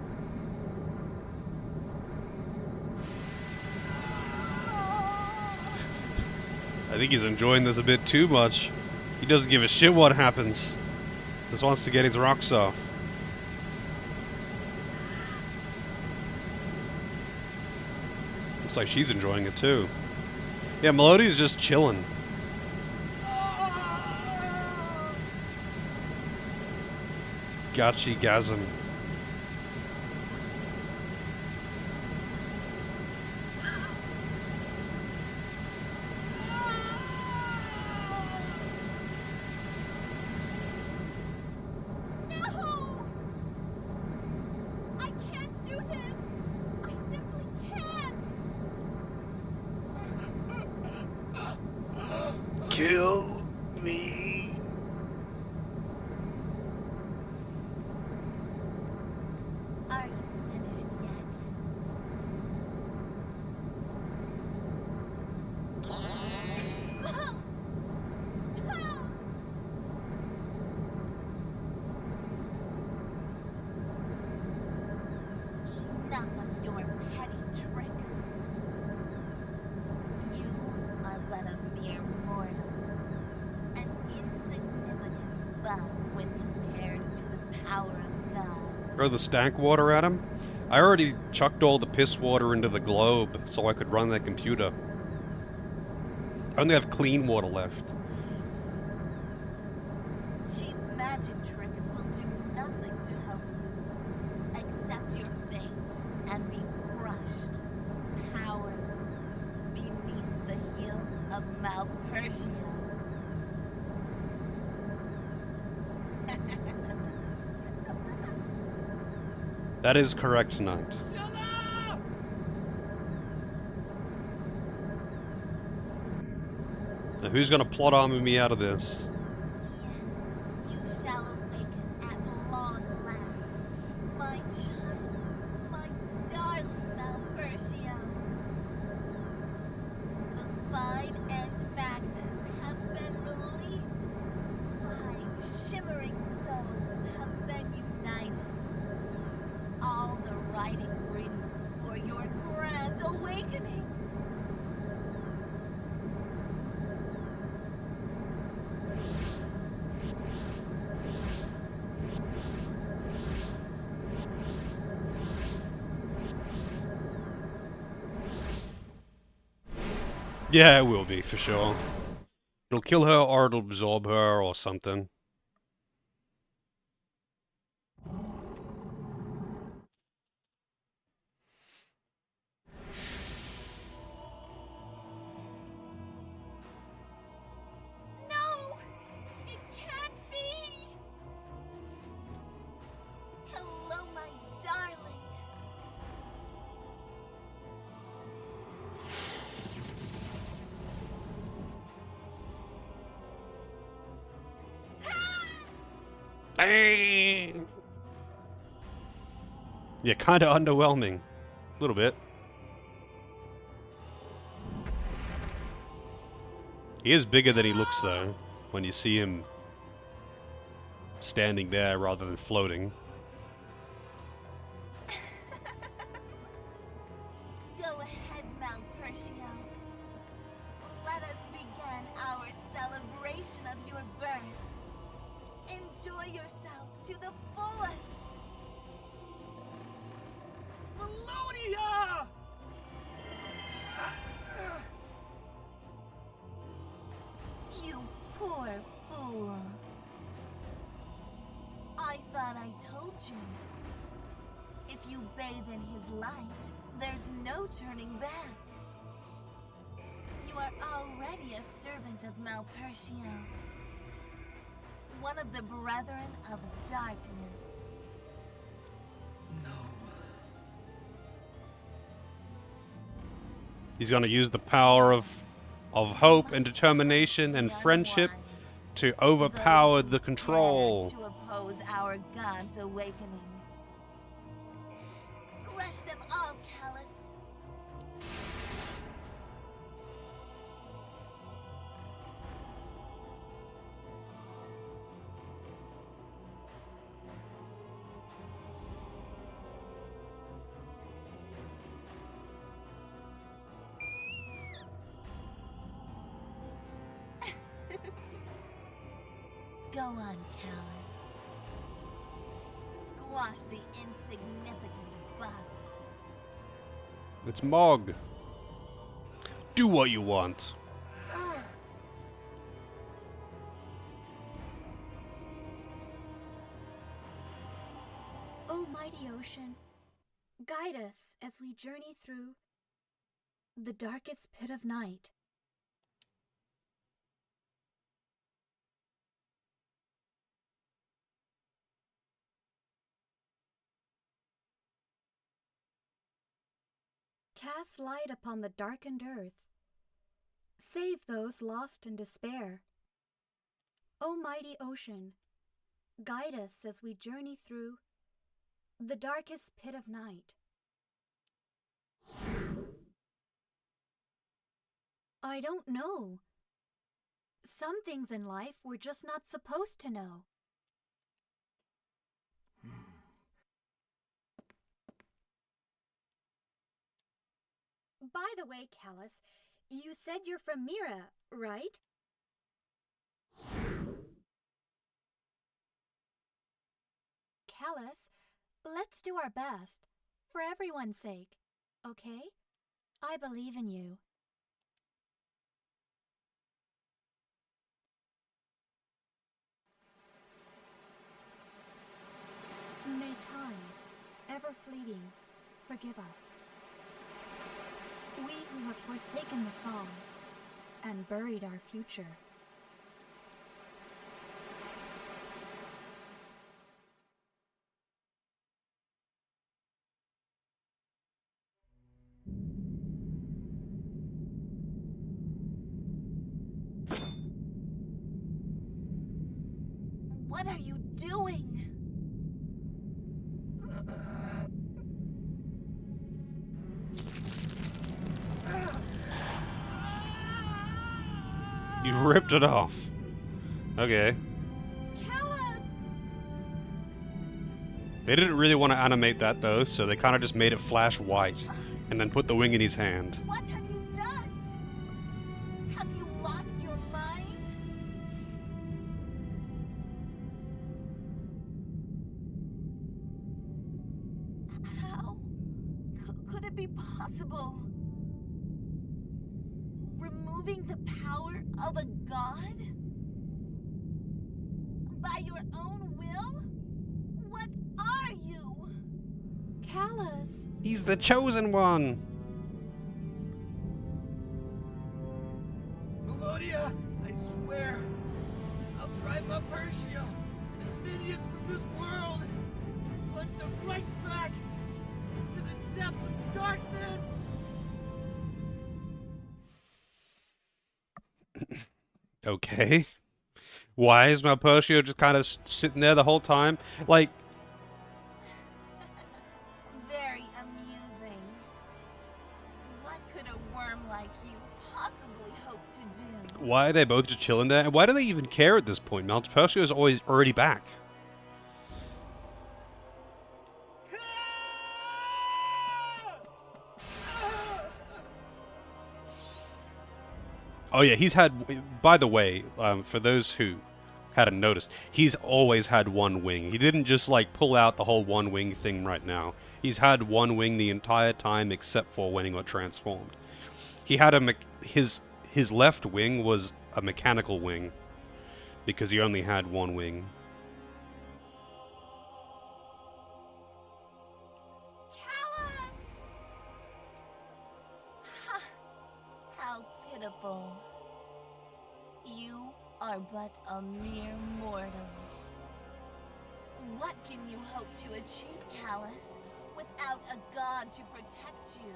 I think he's enjoying this a bit too much. He doesn't give a shit what happens. Just wants to get his rocks off. Looks like she's enjoying it too. Yeah, Melody's just chilling. Gachi-gasm. No! I can't do this! I simply can't! Kill me. Are you finished yet? Enough of your petty tricks. You are but a mere mortal, an insignificant bug when compared to the power of gods. Throw the stank water at him? I already chucked all the piss water into the globe so I could run that computer. I only have clean water left. Cheap magic tricks will do nothing to help you. Accept your fate and be crushed, powerless, beneath the heel of Malpertia. That is correct, Knight. Now who's gonna plot armor me out of this? You shall awaken at long last, my child, my darling Malpertia. Yeah, it will be, for sure. It'll kill her or it'll absorb her or something. No! It can't be! Hello, my darling. Dang! Yeah, kinda underwhelming. A little bit. He is bigger than he looks, though, when you see him standing there rather than floating. Go ahead, Malpertio. Let us begin our celebration of your birth. Enjoy yourself to the fullest. Melodia! You poor fool. I thought I told you. If you bathe in his light, there's no turning back. You are already a servant of Malpertio, one of the brethren of darkness. No. He's gonna use the power of hope and determination and friendship to overpower the control. To oppose our God's awakening. Crush them all, Callus. Go on, Callus. Squash the insignificant bugs. It's Mog. Do what you want. O mighty ocean, guide us as we journey through the darkest pit of night. Cast light upon the darkened earth. Save those lost in despair. O mighty ocean, guide us as we journey through the darkest pit of night. I don't know. Some things in life we're just not supposed to know. By the way, Callus, you said you're from Mira, right? Callus, let's do our best, for everyone's sake, okay? I believe in you. May time, ever fleeting, forgive us. We who have forsaken the song and buried our future. What are you doing? You ripped it off. Okay. Callus! They didn't really want to animate that though, so they kind of just made it flash white and then put the wing in his hand. What have you done? Have you lost your mind? How could it be possible? Remove removing the power of a god? By your own will? What are you? Callus! He's the chosen one! Melodia, I swear, I'll drive my Persia and his minions from this world, plunge them right back to the depth of darkness! Okay. Why is Malpertio just kind of sitting there the whole time? Like, Very amusing. What could a worm like you possibly hope to do? why are they both just chilling there? And why do they even care at this point? Malpertio is always already back. Oh yeah, he's had. By the way, for those who hadn't noticed, he's always had one wing. He didn't just like pull out the whole one wing thing right now. He's had one wing the entire time, except for when he got transformed. He had his left wing was a mechanical wing because he only had one wing. Callus! Ha! How pitiful. You are but a mere mortal. What can you hope to achieve, Callus, without a god to protect you?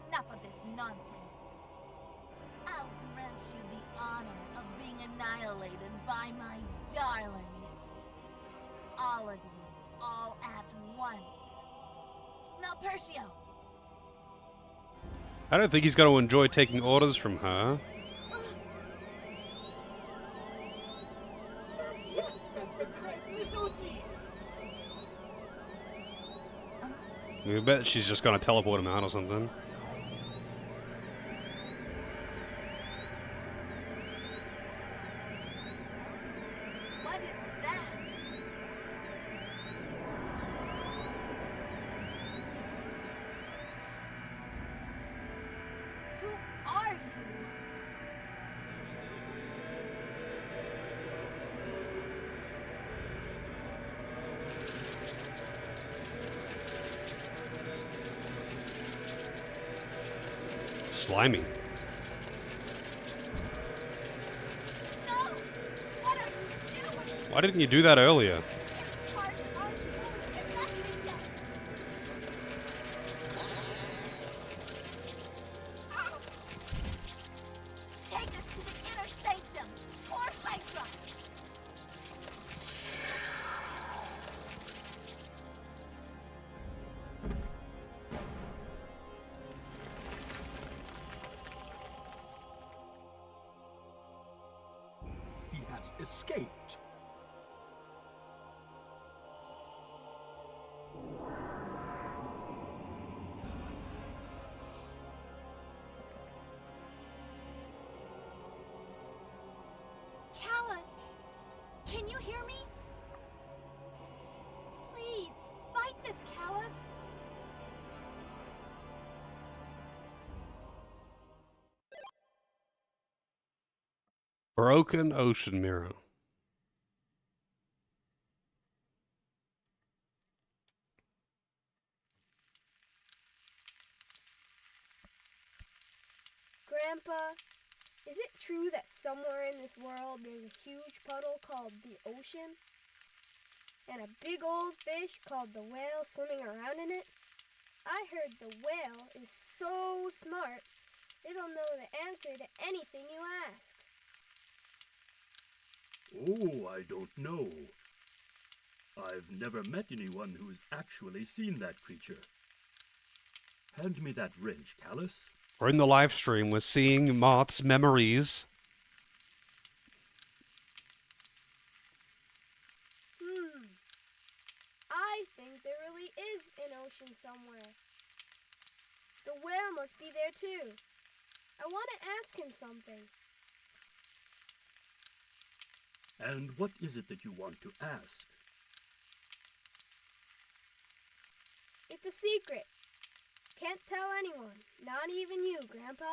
Enough of this nonsense. I'll grant you the honor of being annihilated by my darling. All of you, all at once. Malpertio! I don't think he's going to enjoy taking orders from her. I bet she's just going to teleport him out or something. What is that? Who are you? Slimy. No! What are you doing? Why didn't you do that earlier? His parts aren't fully connected yet. Take us to the inner sanctum, or Hydra. He has escaped. Callus! Can you hear me? Please, fight this, Callus! Broken ocean mirror. Grandpa, is it true that somewhere in this world there's a huge puddle called the ocean? And a big old fish called the whale swimming around in it? I heard the whale is so smart, it'll know the answer to anything you ask. Oh, I don't know. I've never met anyone who's actually seen that creature. Hand me that wrench, Callus. We're in the live stream. We're seeing Moth's memories. I think there really is an ocean somewhere. The whale must be there too. I want to ask him something. And what is it that you want to ask? It's a secret. Can't tell anyone. Not even you, Grandpa.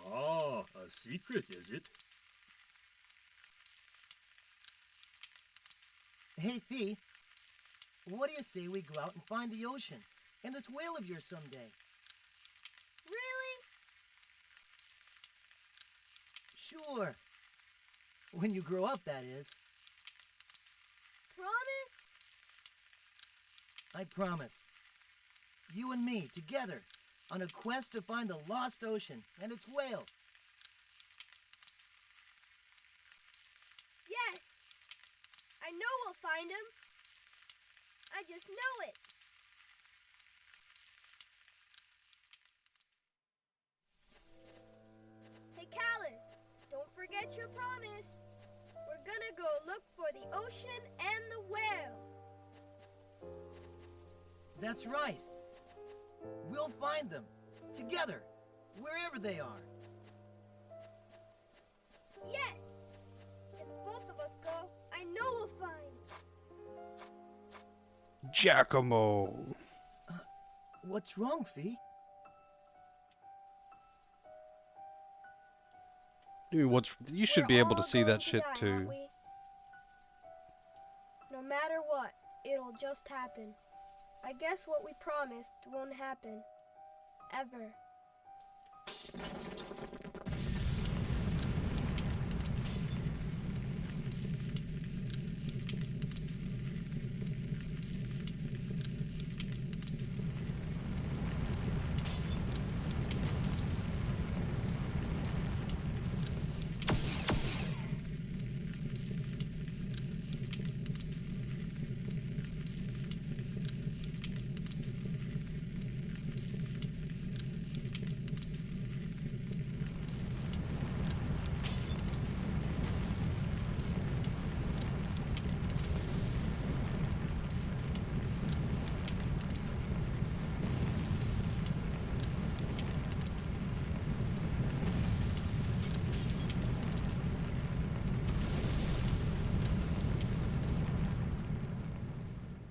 Ah, a secret, is it? Hey, Fee. What do you say we go out and find the ocean and this whale of yours someday? Really? Sure. When you grow up, that is. Promise? I promise. You and me, together, on a quest to find the lost ocean and its whale. Yes! I know we'll find him. I just know it. Hey, Callus, don't forget your promise. We're gonna go look for the ocean and the whale. That's right. We'll find them, together, wherever they are. Yes! If both of us go, I know we'll find. Giacomo! What's wrong, Fee? Dude, you should be able to see that shit too. No matter what, it'll just happen. I guess what we promised won't happen. Ever.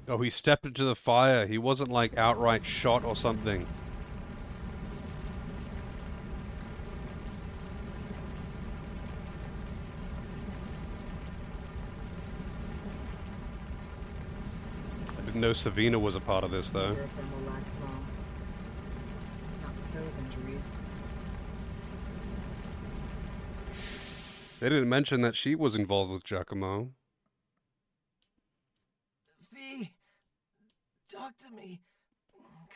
Oh, he stepped into the fire. He wasn't like outright shot or something. I didn't know Savina was a part of this, though. Neither of them will last long. Not with those injuries. They didn't mention that she was involved with Giacomo. Fee, talk to me.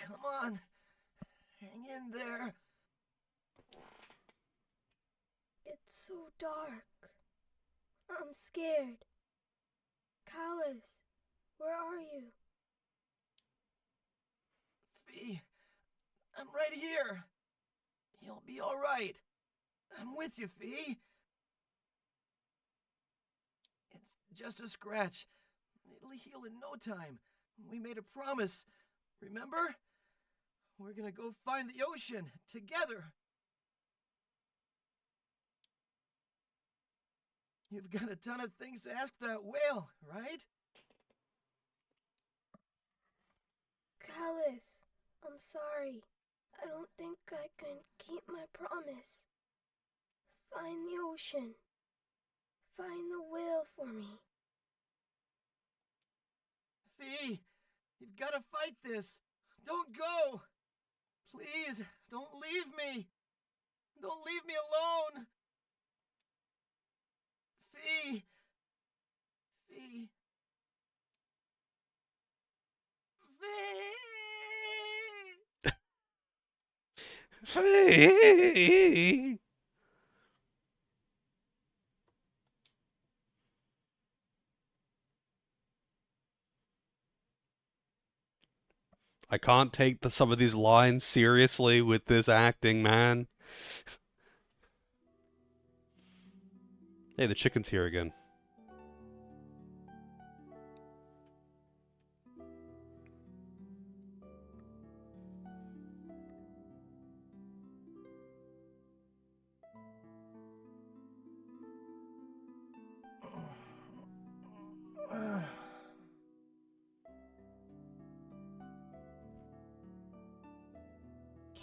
Come on. Hang in there. It's so dark. I'm scared. Callus, where are you? Fee, I'm right here. You'll be all right. I'm with you, Fee. It's just a scratch. It'll heal in no time. We made a promise. Remember? We're gonna go find the ocean together. You've got a ton of things to ask that whale, right? Callus, I'm sorry. I don't think I can keep my promise. Find the ocean. Find the whale for me. Fee, you've got to fight this. Don't go. Please, don't leave me. Don't leave me alone. Fee. Fee. Fee! I can't take some of these lines seriously with this acting, man. Hey, the chicken's here again.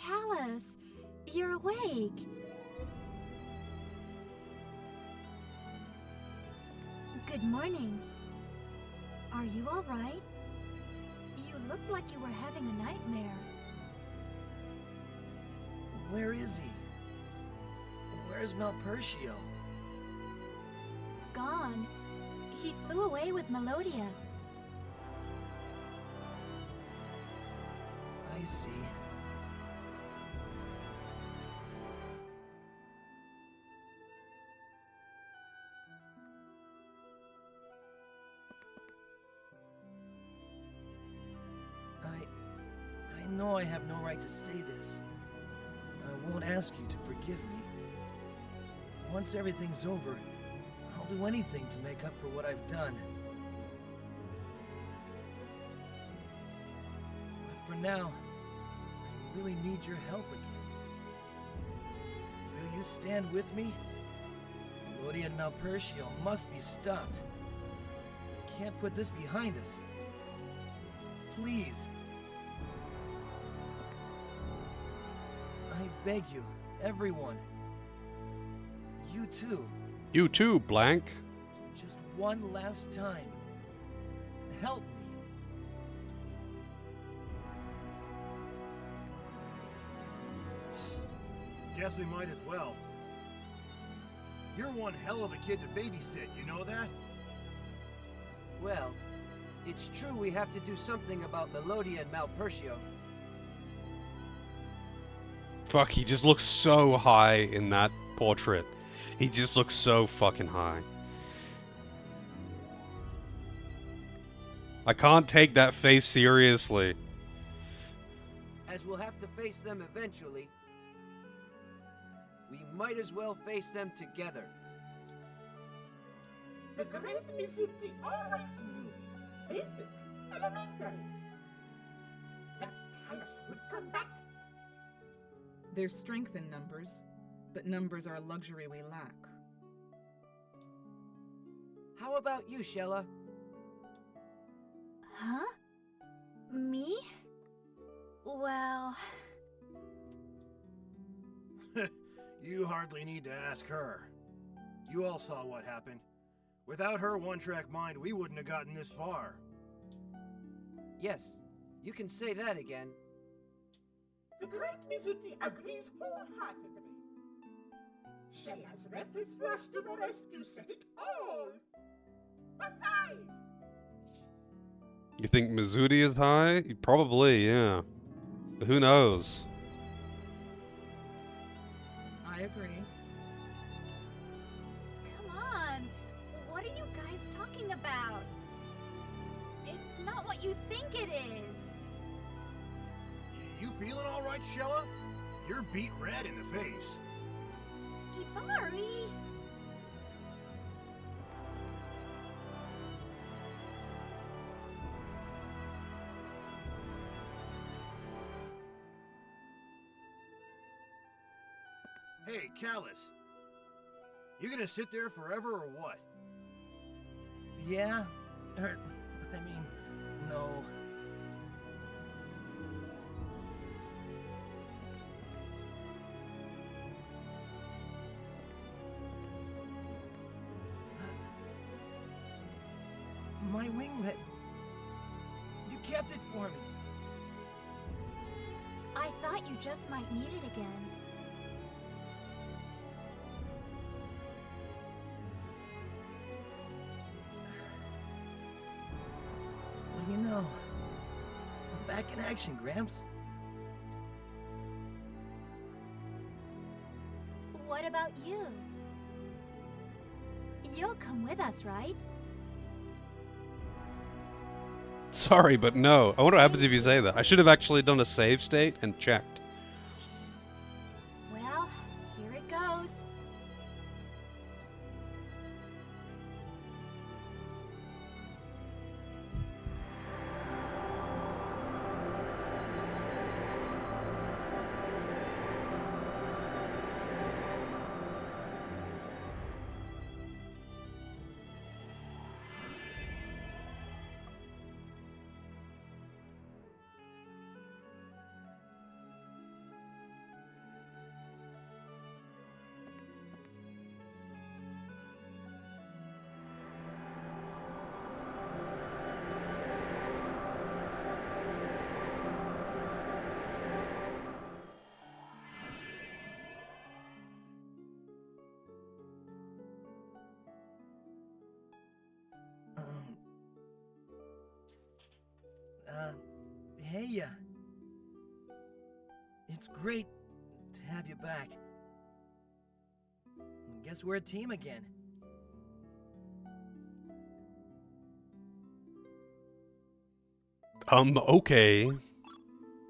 Callus, you're awake. Good morning. Are you all right? You looked like you were having a nightmare. Where is he? Where's Malpertio? Gone. He flew away with Melodia. I see. I know I have no right to say this. I won't ask you to forgive me. Once everything's over, I'll do anything to make up for what I've done. But for now, I really need your help again. Will you stand with me? Melodia and Malpertio must be stopped. We can't put this behind us. Please. I beg you, everyone. You too. You too, Blank. Just one last time. Help me. Guess we might as well. You're one hell of a kid to babysit, you know that? Well, it's true we have to do something about Melodia and Malpertio. Fuck, he just looks so high in that portrait. He just looks so fucking high. I can't take that face seriously. As we'll have to face them eventually, we might as well face them together. The great Mizuki always knew. Basic, elementary. That Kaitos would come back. There's strength in numbers, but numbers are a luxury we lack. How about you, Shella? Huh? Me? Well... You hardly need to ask her. You all saw what happened. Without her one-track mind, we wouldn't have gotten this far. Yes, you can say that again. The great Mizuki agrees wholeheartedly. Shella's reckless rush to the rescue set it all. What's I? You think Mizudi is high? Probably, yeah. But who knows? I agree. Come on! What are you guys talking about? It's not what you think it is. You feeling all right, Shella? You're beat red in the face. Kibari! Hey, Callus. You gonna sit there forever or what? Yeah? No. My winglet. You kept it for me. I thought you just might need it again. What do you know? I'm back in action, Gramps. What about you? You'll come with us, right? Sorry, but no. I wonder what happens if you say that. I should have actually done a save state and checked. Well, here it goes. Hey, it's great to have you back. Guess we're a team again. Okay.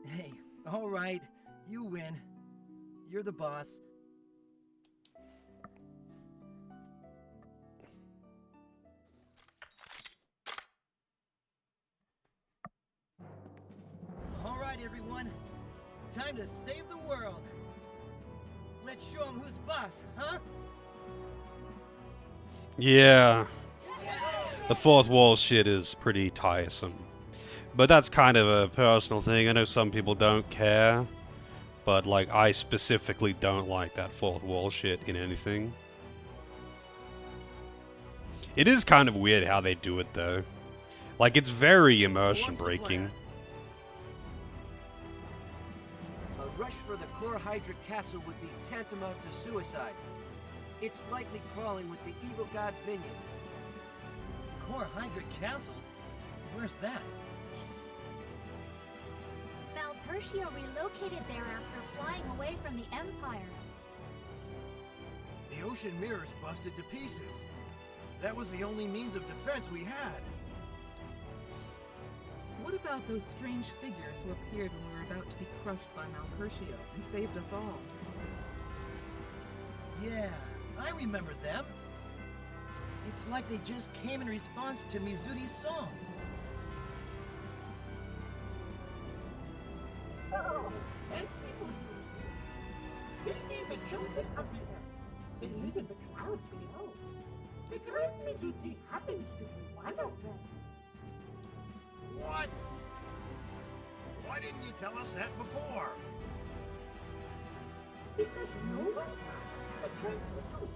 Hey, all right, you win. You're the boss. All right, everyone. Time to save the world. Let's show them who's boss, huh? Yeah. The fourth wall shit is pretty tiresome. But that's kind of a personal thing. I know some people don't care. But, like, I specifically don't like that fourth wall shit in anything. It is kind of weird how they do it, though. Like, it's very immersion-breaking. A rush for the Core Hydra Castle would be tantamount to suicide. It's lightly crawling with the evil god's minions. Core Hydra Castle? Where's that? Valpertio relocated there after flying away from the Empire. The ocean mirrors busted to pieces. That was the only means of defense we had. What about those strange figures who appeared when we were about to be crushed by Valpertio and saved us all? Yeah, I remember them. It's like they just came in response to Mizuti's song. Oh, and people do. They need the children of the earth. They live in the clouds below. The great Mizuti happens to be one of them. What? Why didn't you tell us that before? Because no one asked the great Mizuti.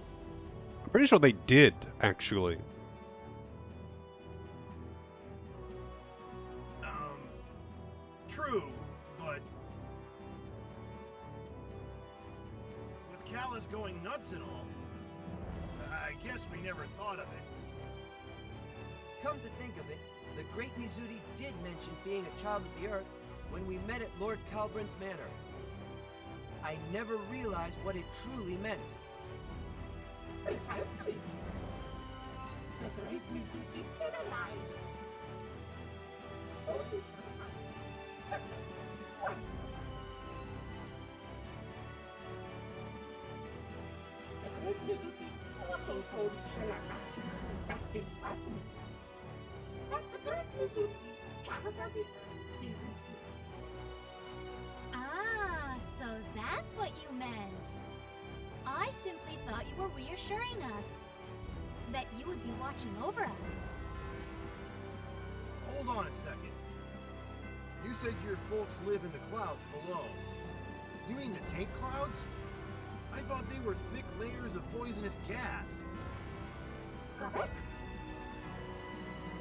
I'm pretty sure they did, actually. True, but with Callus going nuts and all, I guess we never thought of it. Come to think of it, the great Mizuti did mention being a child of the Earth when we met at Lord Calbrin's manor. I never realized what it truly meant. Precisely. The great Mizuti penalized. Only sometimes. What? The great Mizuti also told Shella not to do that impossible. But the great Mizuti traveled on the earth even here. Ah, so that's what you meant. I simply thought you were reassuring us that you would be watching over us. Hold on a second. You said your folks live in the clouds below. You mean the taint clouds? I thought they were thick layers of poisonous gas. Correct?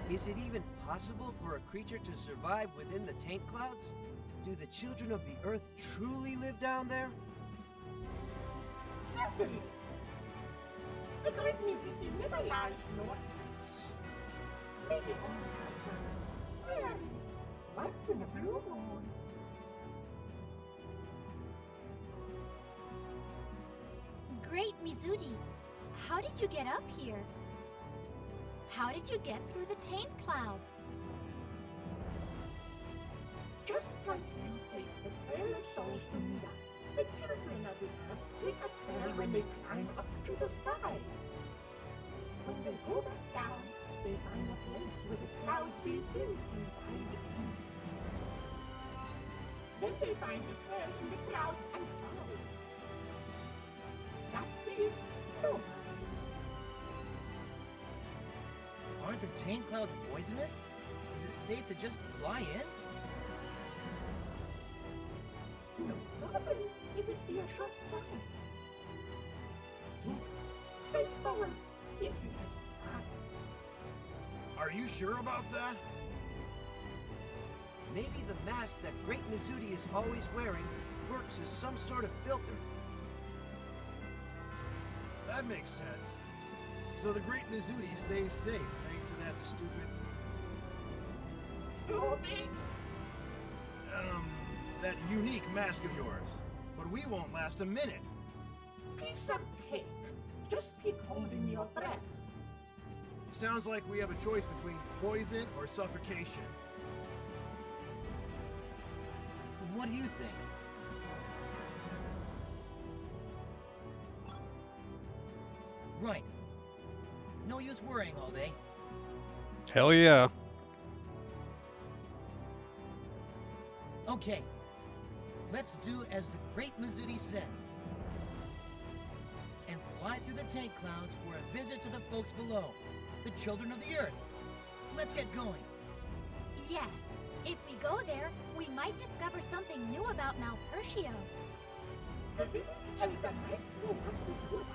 Is it even possible for a creature to survive within the taint clouds? Do the children of the Earth truly live down there? Certainly. The great Mizuti never lies nor eats. Maybe only sometimes. Rarely. Once in a blue moon. Great Mizuti, how did you get up here? How did you get through the taint clouds? Just like you take the trail of souls to Mida, the children of the earth take a trail when they climb up to the sky. When they go back down, they find a place where the clouds begin and find the end. Then they find the trail in the clouds and follow it. That is no minds. Aren't the taint clouds poisonous? Is it safe to just fly in? No problem if it be a short time. Simple, straightforward, easy as pie. Are you sure about that? Maybe the mask that Great Mizuti is always wearing works as some sort of filter. That makes sense. So the great Mizuti stays safe thanks to that stupid... Stupid? that unique mask of yours. But we won't last a minute. Piece of cake. Just keep holding your breath. Sounds like we have a choice between poison or suffocation. What do you think? Right. No use worrying all day. Hell yeah. Okay. Let's do as the great Mizuti says. And fly through the tank clouds for a visit to the folks below. The children of the earth. Let's get going. Yes. If we go there, we might discover something new about Malpertio. The village and the night will have to do.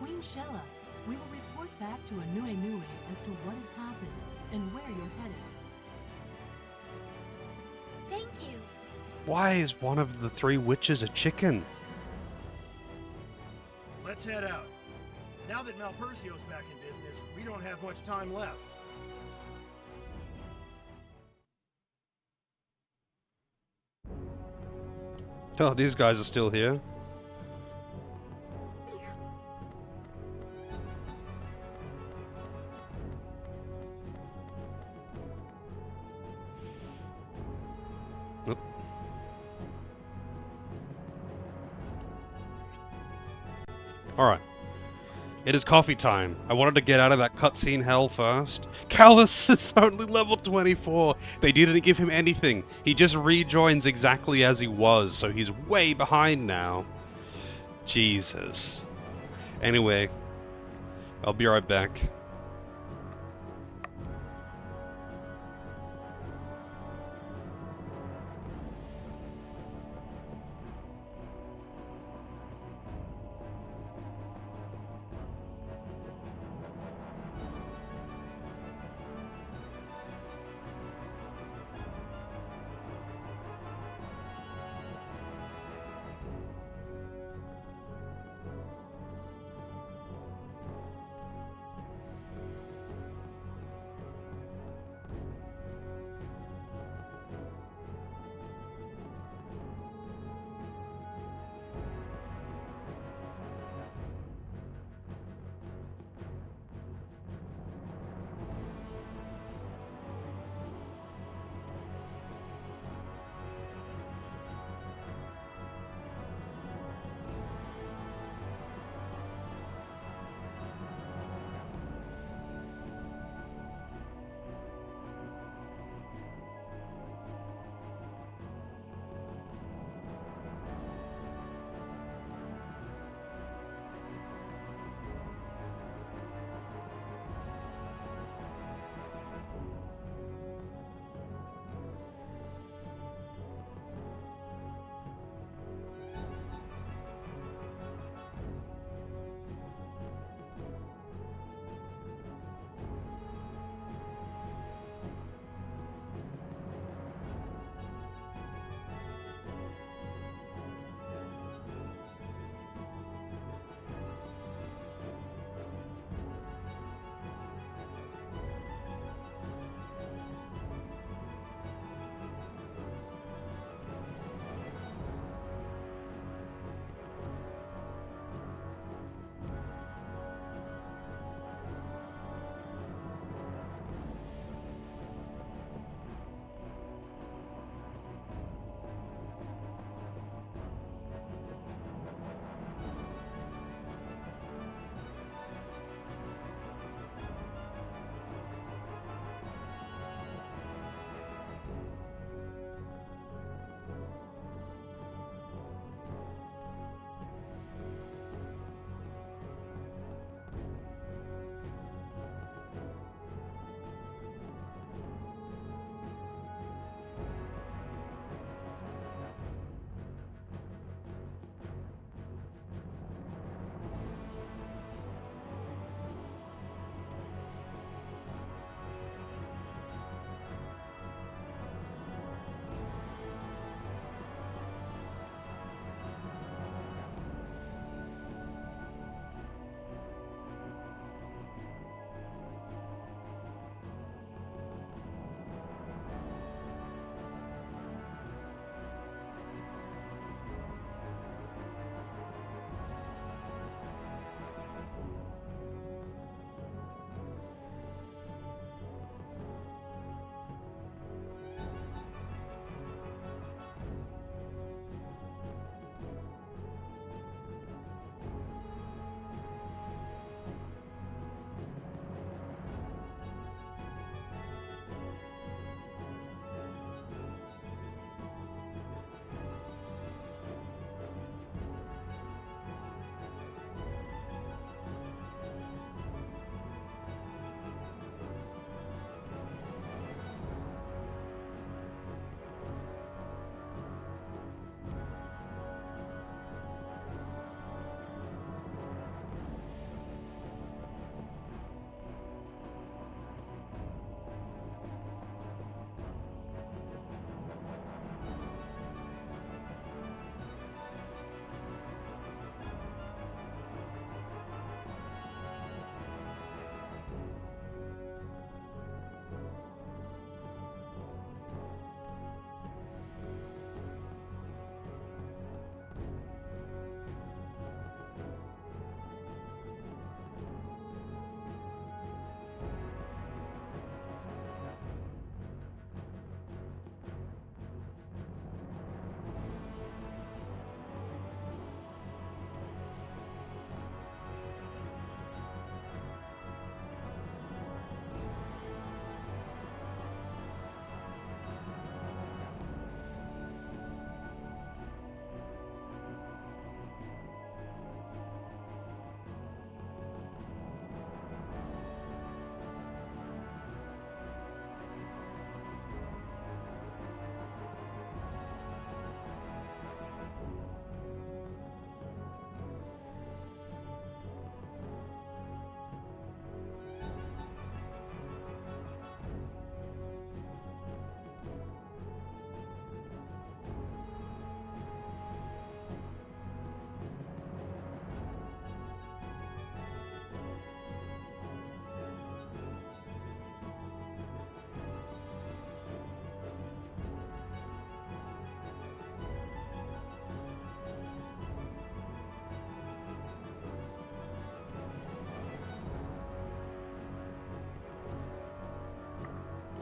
Queen Shella, we will report back to Anue Nui as to what has happened and where you're headed. Thank you. Why is one of the three witches a chicken? Let's head out. Now that Malpercio's back in business, we don't have much time left. Oh, these guys are still here. Oop. Alright. It is coffee time. I wanted to get out of that cutscene hell first. Callus is only level 24. They didn't give him anything. He just rejoins exactly as he was, so he's way behind now. Jesus. Anyway, I'll be right back.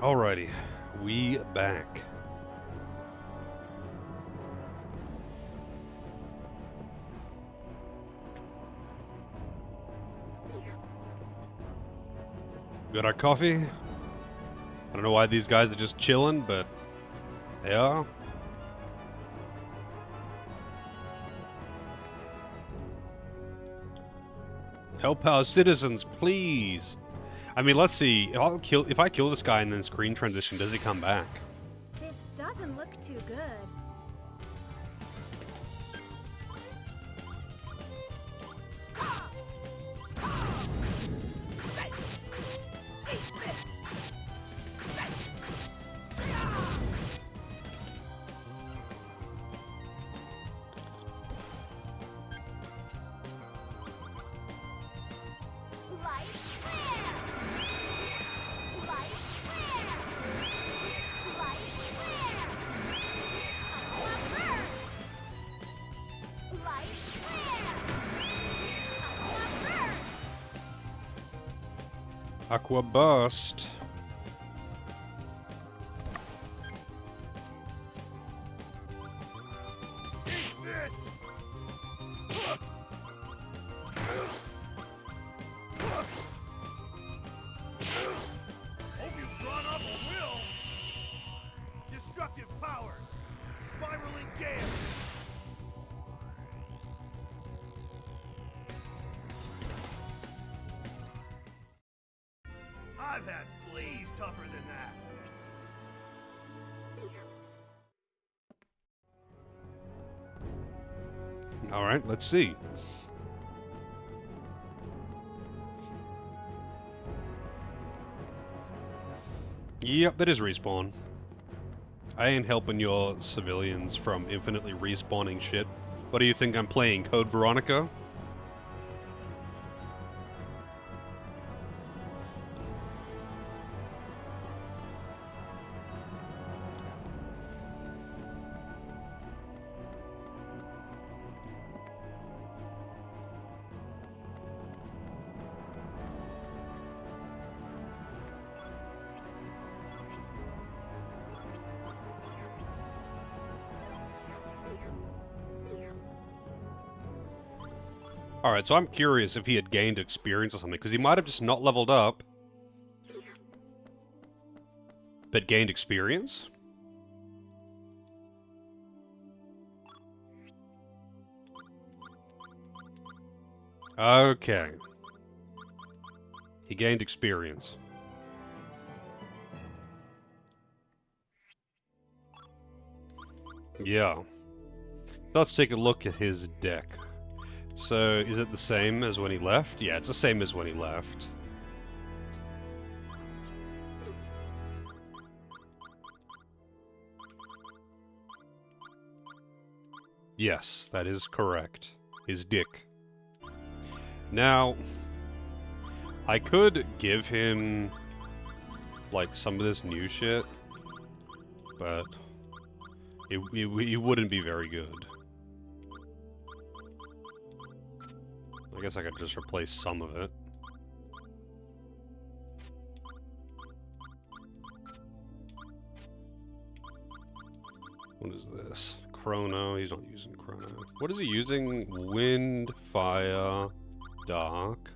Alrighty, we back. Got our coffee. I don't know why these guys are just chilling, but they are. Help our citizens, please. I mean, let's see. If I kill this guy and then screen transition, does he come back? This doesn't look too good. Aqua Burst. Hope you've brought up a will. Destructive power. Spiraling gale. I've had fleas tougher than that. Alright, let's see. Yep, that is respawn. I ain't helping your civilians from infinitely respawning shit. What do you think I'm playing, Code Veronica? Alright, so I'm curious if he had gained experience or something, because he might have just not leveled up, but gained experience? Okay. He gained experience. Yeah. Let's take a look at his deck. So, is it the same as when he left? Yeah, it's the same as when he left. Yes, that is correct. His dick. Now, I could give him, like, some of this new shit, but it wouldn't be very good. I guess I could just replace some of it. What is this? Chrono. He's not using Chrono. What is he using? Wind, Fire, Dark.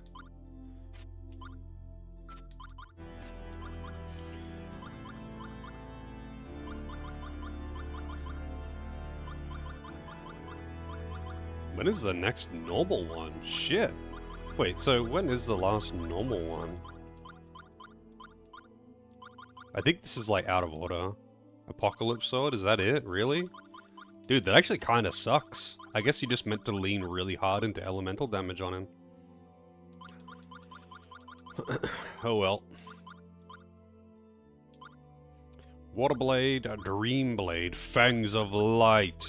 When is the next normal one? Shit. Wait, so when is the last normal one? I think this is like out of order. Apocalypse Sword, is that it? Really? Dude, that actually kind of sucks. I guess you just meant to lean really hard into elemental damage on him. Oh well. Waterblade, Dreamblade, Fangs of Light.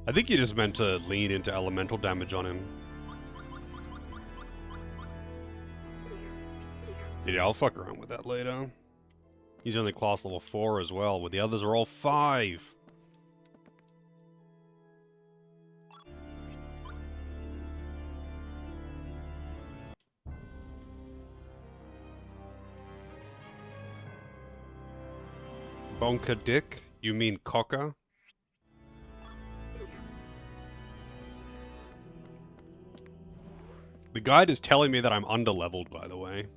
I think you just meant to lean into elemental damage on him. Yeah, I'll fuck around with that later. He's only class level 4 as well, where the others are all 5. Bonker Dick? You mean Cocker? The guide is telling me that I'm underleveled, by the way.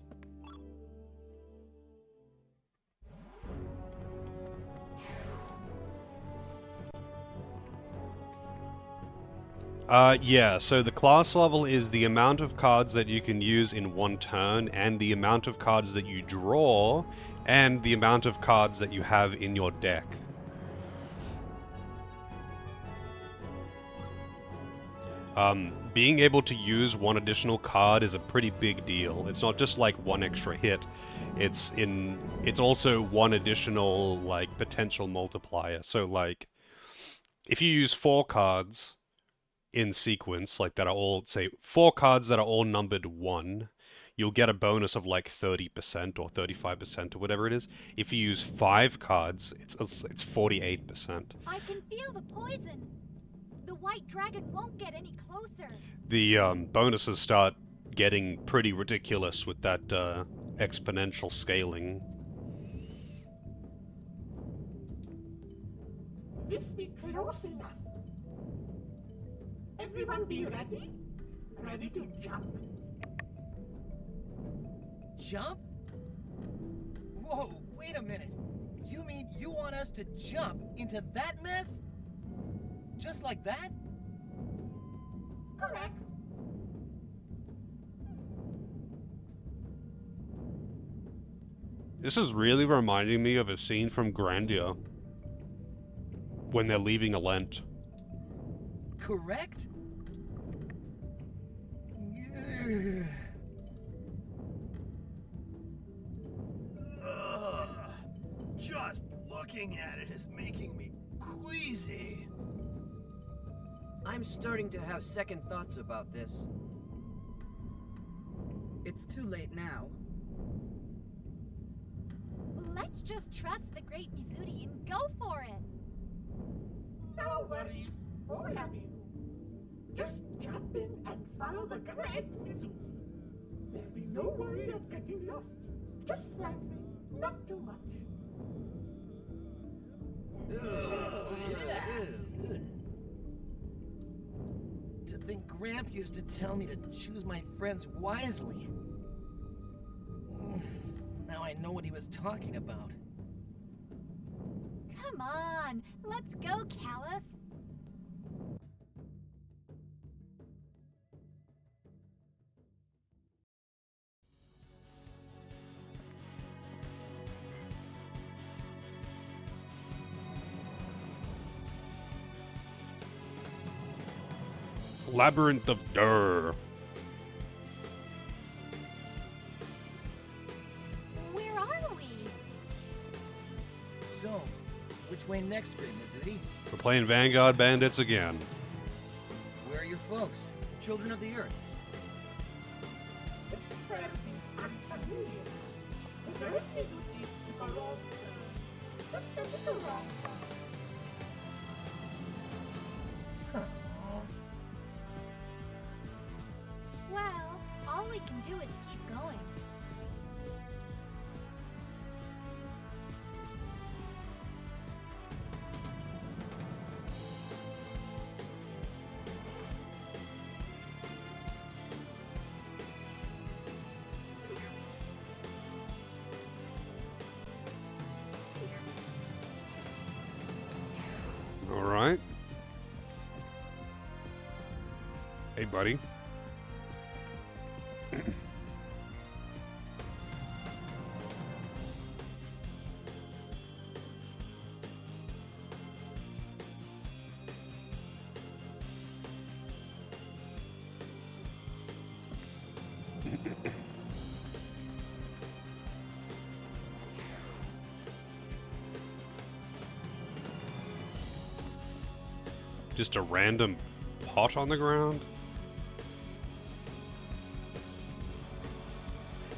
Yeah, so the class level is the amount of cards that you can use in one turn, and the amount of cards that you draw, and the amount of cards that you have in your deck. Being able to use one additional card is a pretty big deal. It's not just like one extra hit. It's also one additional like potential multiplier. So like if you use 4 cards in sequence, like that are all, say 4 cards that are all numbered 1, you'll get a bonus of like 30% or 35% or whatever it is. If you use 5 cards, it's 48%. I can feel the poison. The white dragon won't get any closer. The bonuses start getting pretty ridiculous with that exponential scaling. This be close enough. Everyone be ready? Ready to jump? Jump? Whoa, wait a minute. You mean you want us to jump into that mess? Just like that? Correct. This is really reminding me of a scene from Grandia when they're leaving Alent. Correct? Just looking at it is making me queasy. I'm starting to have second thoughts about this. It's too late now. Let's just trust the great Mizuri and go for it. No worries, all of you. Just jump in and follow the great Mizuki. There'll be no worry of getting lost. Just slightly, not too much. To think Gramp used to tell me to choose my friends wisely. Now I know what he was talking about. Come on, let's go, Callus. Labyrinth of Durr. Where are we? So, which way next, Great Mizuti? We're playing Vanguard Bandits again. Where are your folks? Children of the Earth? It's fairly unfamiliar. The great Mizuki took a wrong turn. Just a little wrong turn. Well, all we can do is keep going. All right. Hey, buddy. Just a random pot on the ground?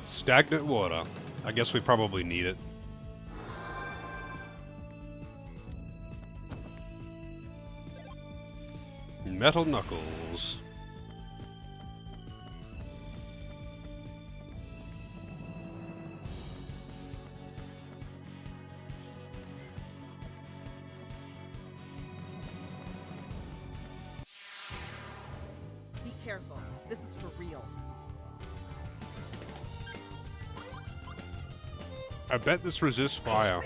Stagnant water. I guess we probably need it. Metal Knuckles. This is for real. I bet this resists fire.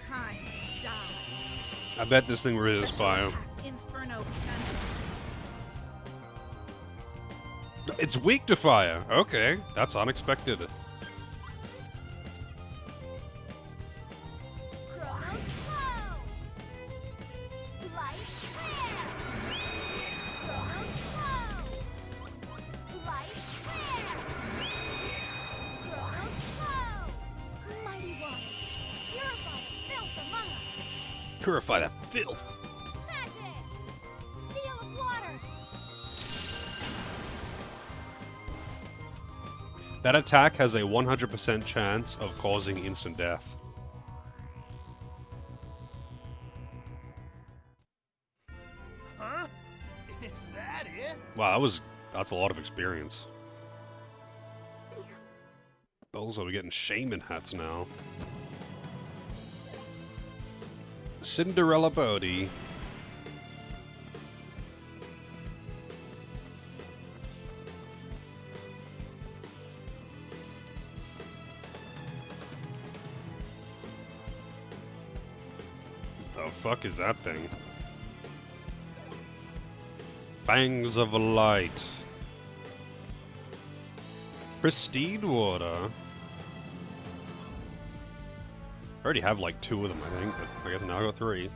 Time to die. I bet this thing resists fire. Inferno. It's weak to fire. Okay, that's unexpected. Purify the filth. That attack has a 100% chance of causing instant death. Huh? It's that it? Wow, that's a lot of experience. Also, we're getting shaman hats now. Cinderella Bodhi. The fuck is that thing? Fangs of Light. Pristine water. I already have like 2 of them, I think, but I guess now I got 3.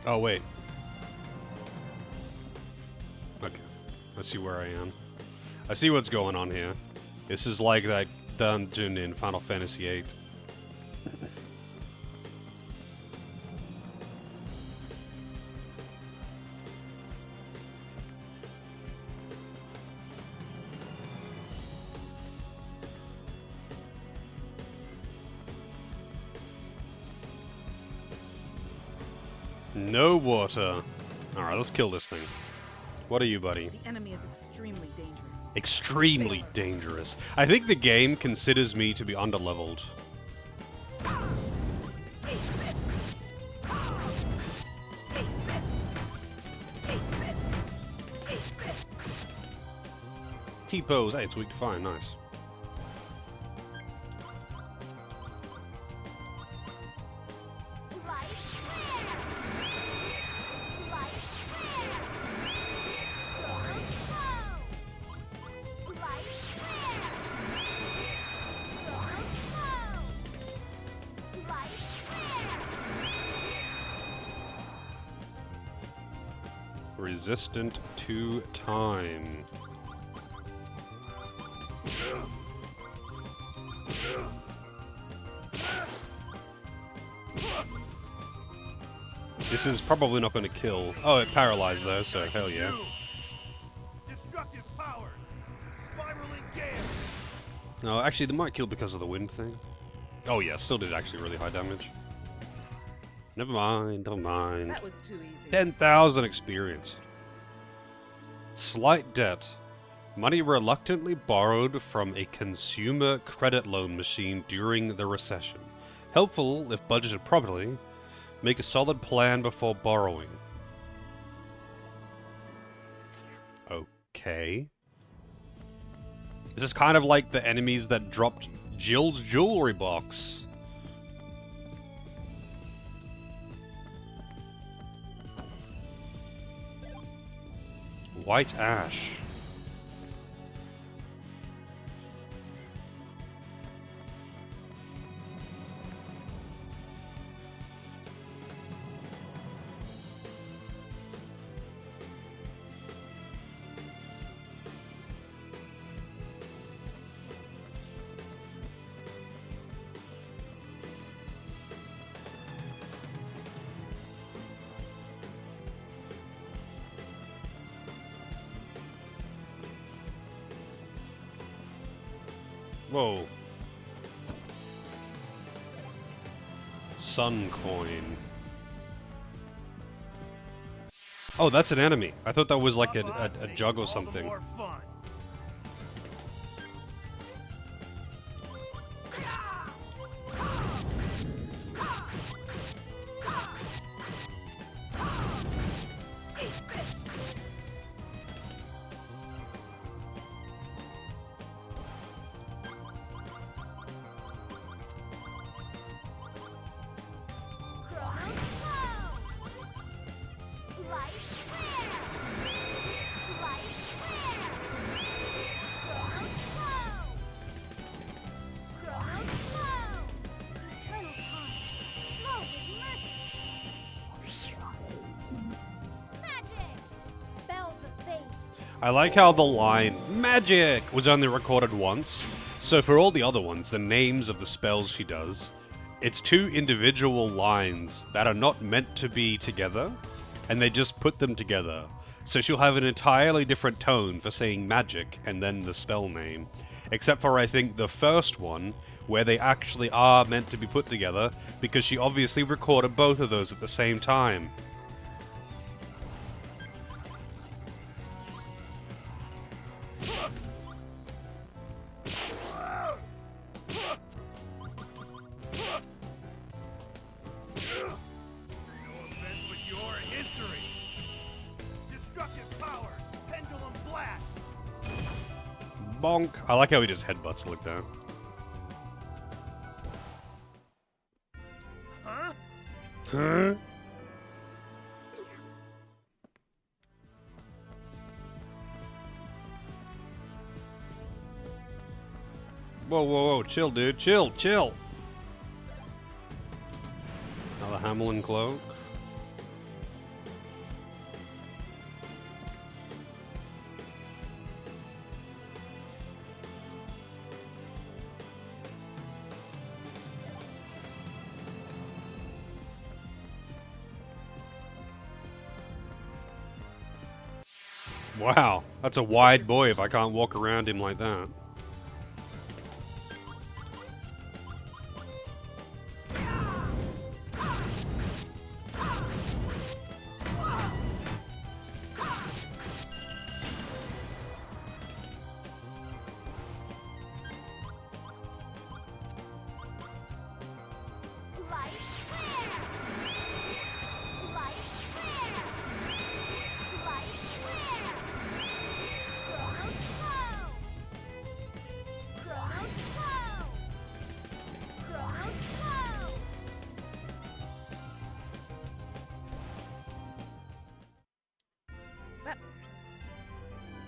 Oh, wait. Okay. I see where I am. I see what's going on here. This is like that dungeon in Final Fantasy VIII. No water. Alright, let's kill this thing. What are you, buddy? The enemy is extremely dangerous. Extremely dangerous. I think the game considers me to be underleveled. T-pose. Hey, it's weak to fire. Nice. Resistant to time. This is probably not going to kill. Oh, it paralyzed though, so hell yeah. Destructive power. Spiraling gale. No, actually, they might kill because of the wind thing. Oh yeah, still did actually really high damage. Never mind, never mind. That was too easy. 10,000 experience. Slight debt. Money reluctantly borrowed from a consumer credit loan machine during the recession. Helpful if budgeted properly. Make a solid plan before borrowing. Okay. This is kind of like the enemies that dropped Jill's jewelry box. White ash. Whoa. Sun coin. Oh, that's an enemy. I thought that was like a jug or something. I like how the line, magic, was only recorded once. So for all the other ones, the names of the spells she does, it's two individual lines that are not meant to be together, and they just put them together. So she'll have an entirely different tone for saying magic and then the spell name. Except for, I think, the first one, where they actually are meant to be put together, because she obviously recorded both of those at the same time. Bonk. I like how he just headbutts like that. Huh? Huh? Whoa, whoa, whoa. Chill, dude. Chill, chill. Another Hamelin cloak. Wow, that's a wide boy if I can't walk around him like that.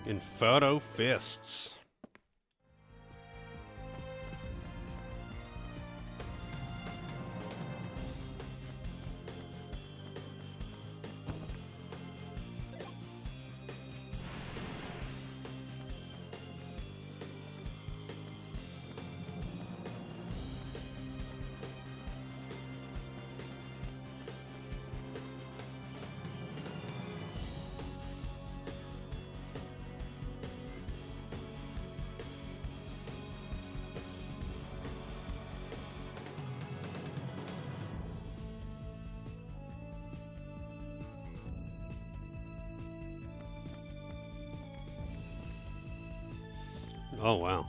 Inferno Fists. Oh, wow.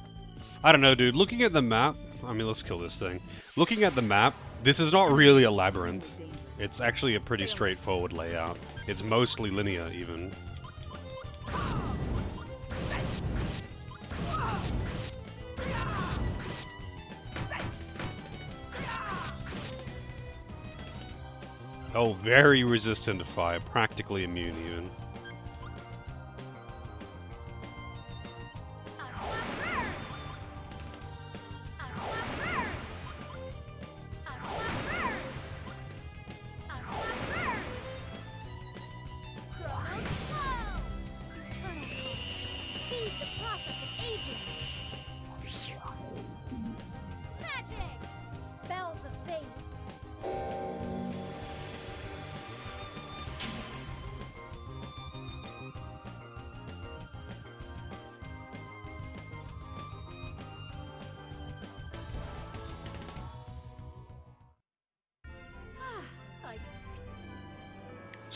I don't know, dude. Looking at the map... I mean, let's kill this thing. Looking at the map, this is not really a labyrinth. It's actually a pretty straightforward layout. It's mostly linear, even. Oh, very resistant to fire. Practically immune, even.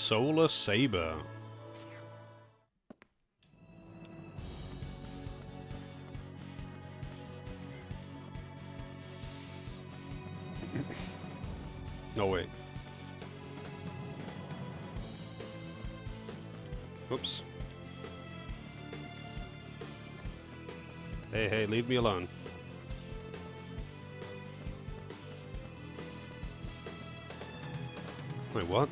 Solar Saber. No, wait. Oops. Hey, leave me alone. Wait, what?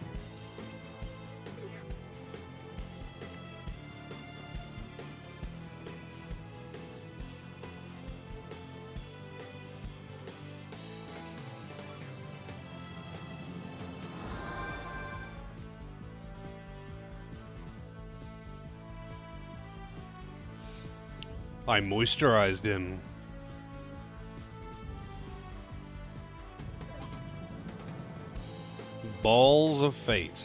I moisturized him. Balls of Fate.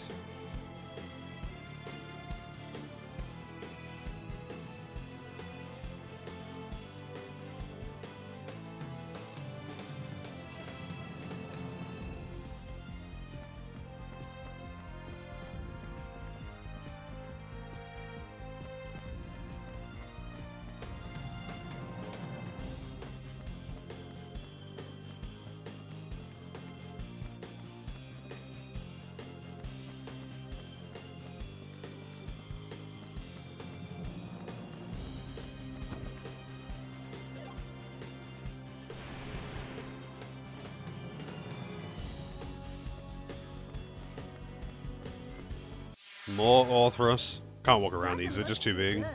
More Orthros. Can't walk around these, they're just too big.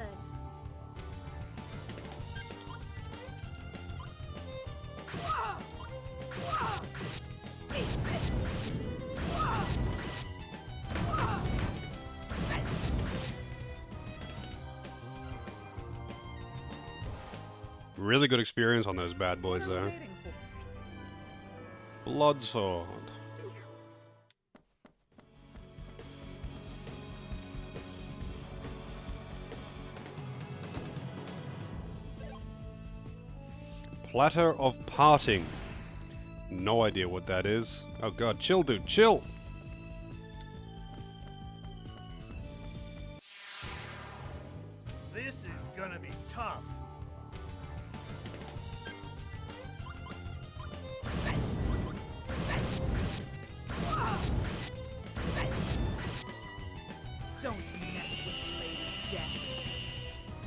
Really good experience on those bad boys there. Bloodsword. Platter of Parting. No idea what that is. Oh god, chill dude, chill! This is gonna be tough. Don't mess with Lady Death.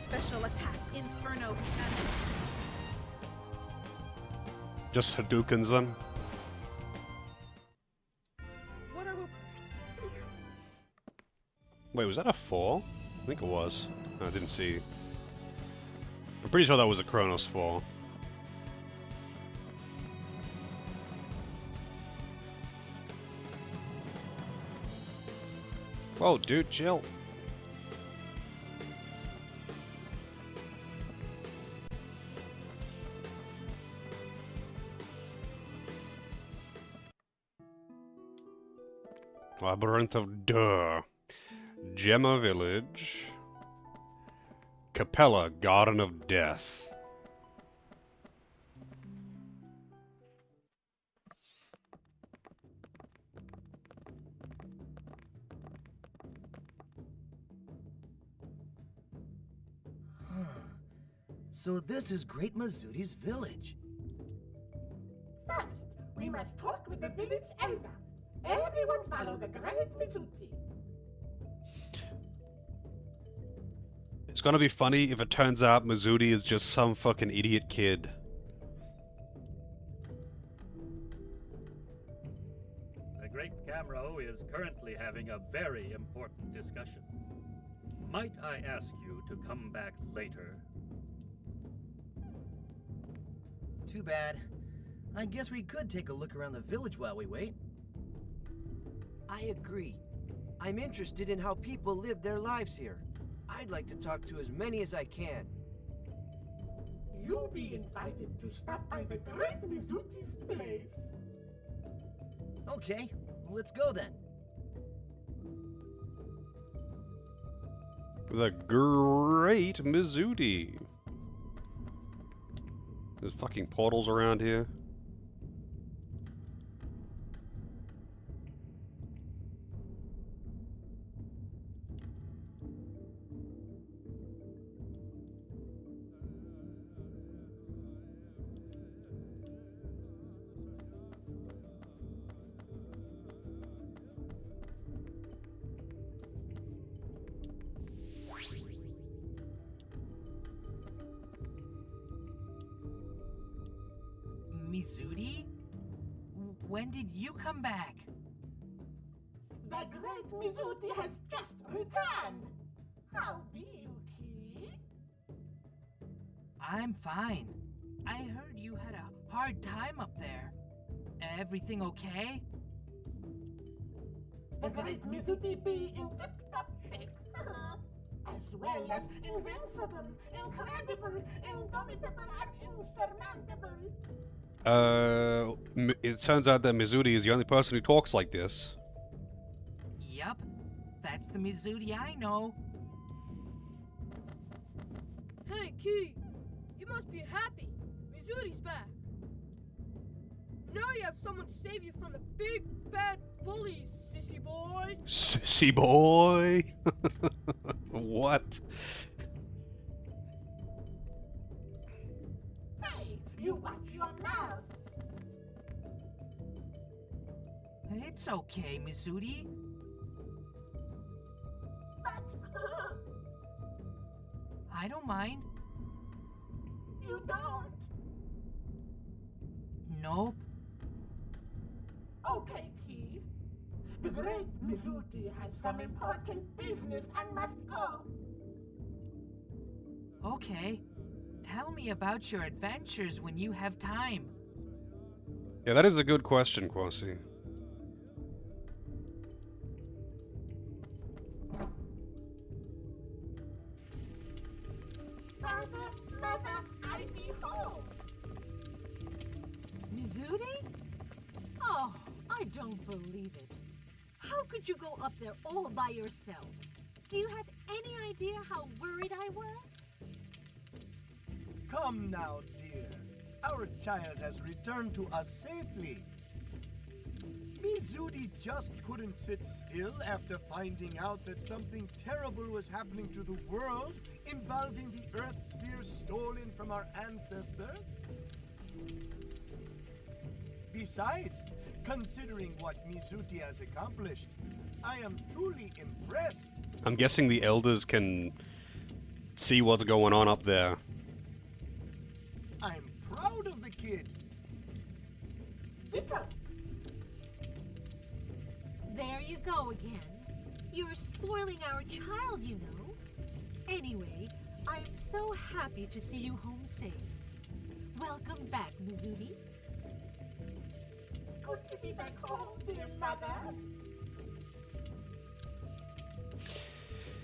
Special attack, Inferno Cannon. Just Hadoukens them. What are we... Wait, was that a 4? I think it was. I didn't see. I'm pretty sure that was a Kronos 4. Whoa, dude, chill. Labyrinth of Dur. Gemma Village. Capella, Garden of Death. So this is Great Mazuti's village. First, we must talk with the village elder. Everyone follow the Great Mizuti. It's gonna be funny if it turns out Mizuti is just some fucking idiot kid. The Great Camro is currently having a very important discussion. Might I ask you to come back later? Too bad. I guess we could take a look around the village while we wait. I agree. I'm interested in how people live their lives here. I'd like to talk to as many as I can. You be invited to stop by the Great Mizuti's place. Okay, let's go then. The Great Mizuti. There's fucking portals around here. Mizudi? When did you come back? The great Mizuti has just returned. How be you, Key? I'm fine. I heard you had a hard time up there. Everything okay? The great Mizuti be in tip-top shape, as well as invincible, incredible, indomitable, and insurmountable. It turns out that Mizudi is the only person who talks like this. Yup, that's the Mizudi I know. Hey, Key, you must be happy. Mizuti's back. Now you have someone to save you from the big bad bullies, sissy boy. Sissy boy? What? Hey, you watch your mouth. It's okay, Mizudi. But I don't mind. you don't. Nope. Okay, Key. The great Mizuti has some important business and must go. Okay. Tell me about your adventures when you have time. Yeah, that is a good question, Kwasi. Father, mother, I be home. Mizudi? Oh, I don't believe it. How could you go up there all by yourself? Do you have any idea how worried I was? Come now, dear. Our child has returned to us safely. Mizudi just couldn't sit still after finding out that something terrible was happening to the world involving the Earth sphere stolen from our ancestors. Besides, considering what Mizuti has accomplished, I am truly impressed. I'm guessing the elders can see what's going on up there. I'm proud of the kid. There you go again. You're spoiling our child, you know. Anyway, I'm so happy to see you home safe. Welcome back, Mizudi. Good to be back home, dear mother.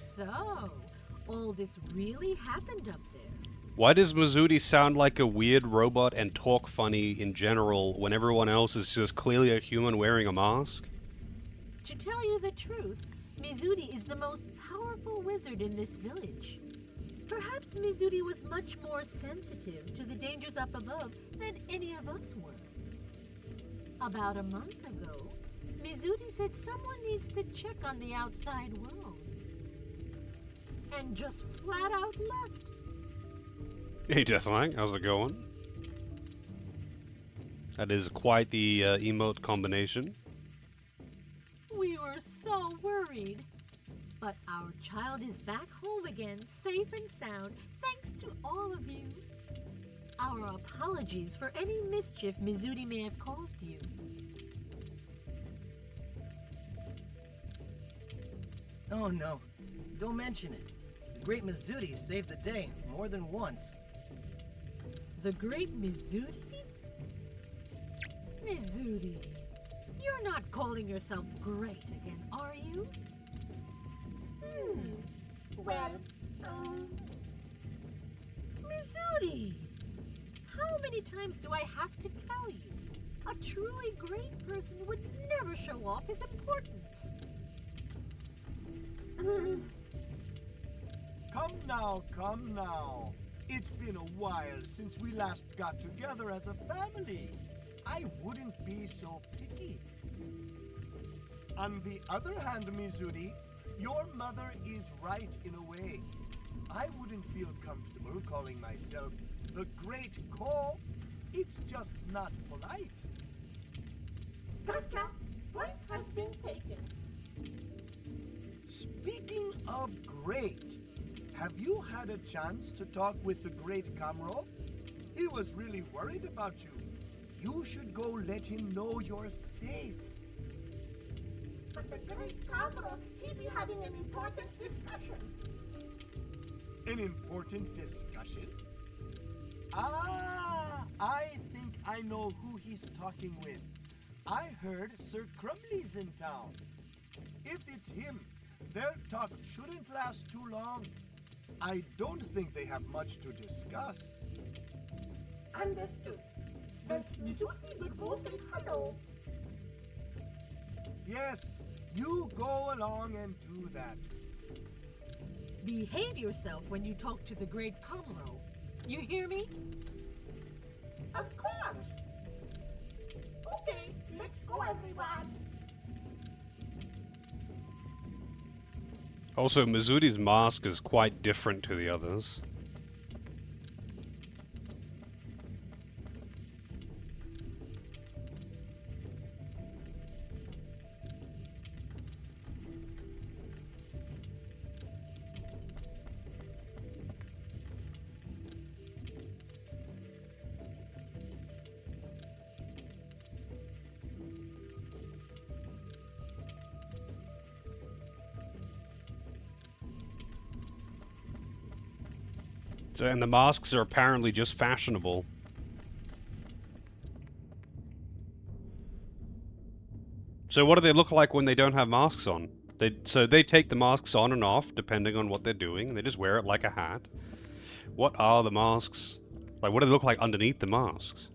So, all this really happened up there. Why does Mizudi sound like a weird robot and talk funny in general when everyone else is just clearly a human wearing a mask? To tell you the truth, Mizudi is the most powerful wizard in this village. Perhaps Mizudi was much more sensitive to the dangers up above than any of us were. About a month ago, Mizudi said someone needs to check on the outside world. And just flat out left. Hey Deathlang, how's it going? That is quite the emote combination. We were so worried. But our child is back home again, safe and sound, thanks to all of you. Our apologies for any mischief Mizudi may have caused you. Oh no, don't mention it. The great Mizudi saved the day more than once. The great Mizudi? Mizudi, you're not calling yourself great again, are you? Well, Mizudi! How many times do I have to tell you? A truly great person would never show off his importance. Come now. It's been a while since we last got together as a family. I wouldn't be so picky. On the other hand, Mizudi, your mother is right in a way. I wouldn't feel comfortable calling myself the Great Ko. It's just not polite. Gotcha. Point has been taken. Speaking of great, have you had a chance to talk with the Great Kamro? He was really worried about you. You should go let him know you're safe. But the great Conqueror, he be having an important discussion. An important discussion? Ah, I think I know who he's talking with. I heard Sir Crumbly's in town. If it's him, their talk shouldn't last too long. I don't think they have much to discuss. Understood. But Mizuki will go say hello. Yes, you go along and do that. Behave yourself when you talk to the great Komuro. You hear me? Of course. Okay, let's go, everyone. Also, Mizuri's mask is quite different to the others. So, and the masks are apparently just fashionable. So what do they look like when they don't have masks on? So they take the masks on and off depending on what they're doing. They just wear it like a hat. What are the masks? Like, what do they look like underneath the masks?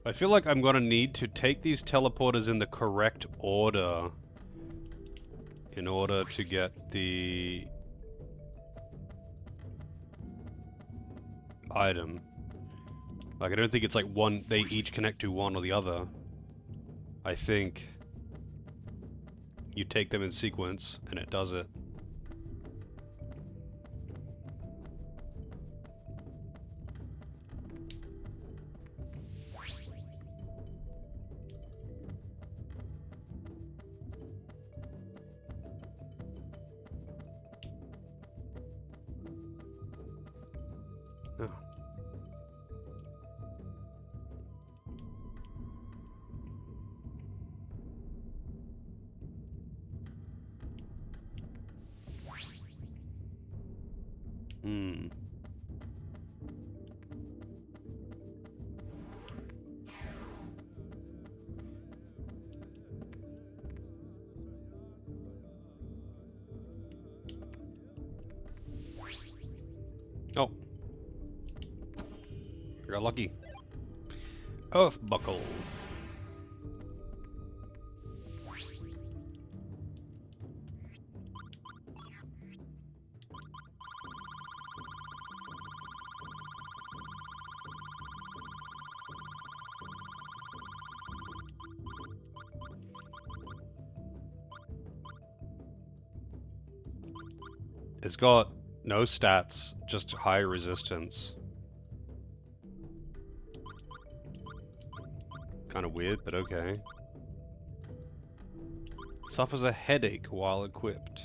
I feel like I'm gonna need to take these teleporters in the correct order in order to get the item. Like, I don't think it's like one, they each connect to one or the other. I think you take them in sequence and it does it. Hmm. Oh. I got lucky. Earth buckle. It's got no stats, just high resistance. Kind of weird, but okay. Suffers a headache while equipped.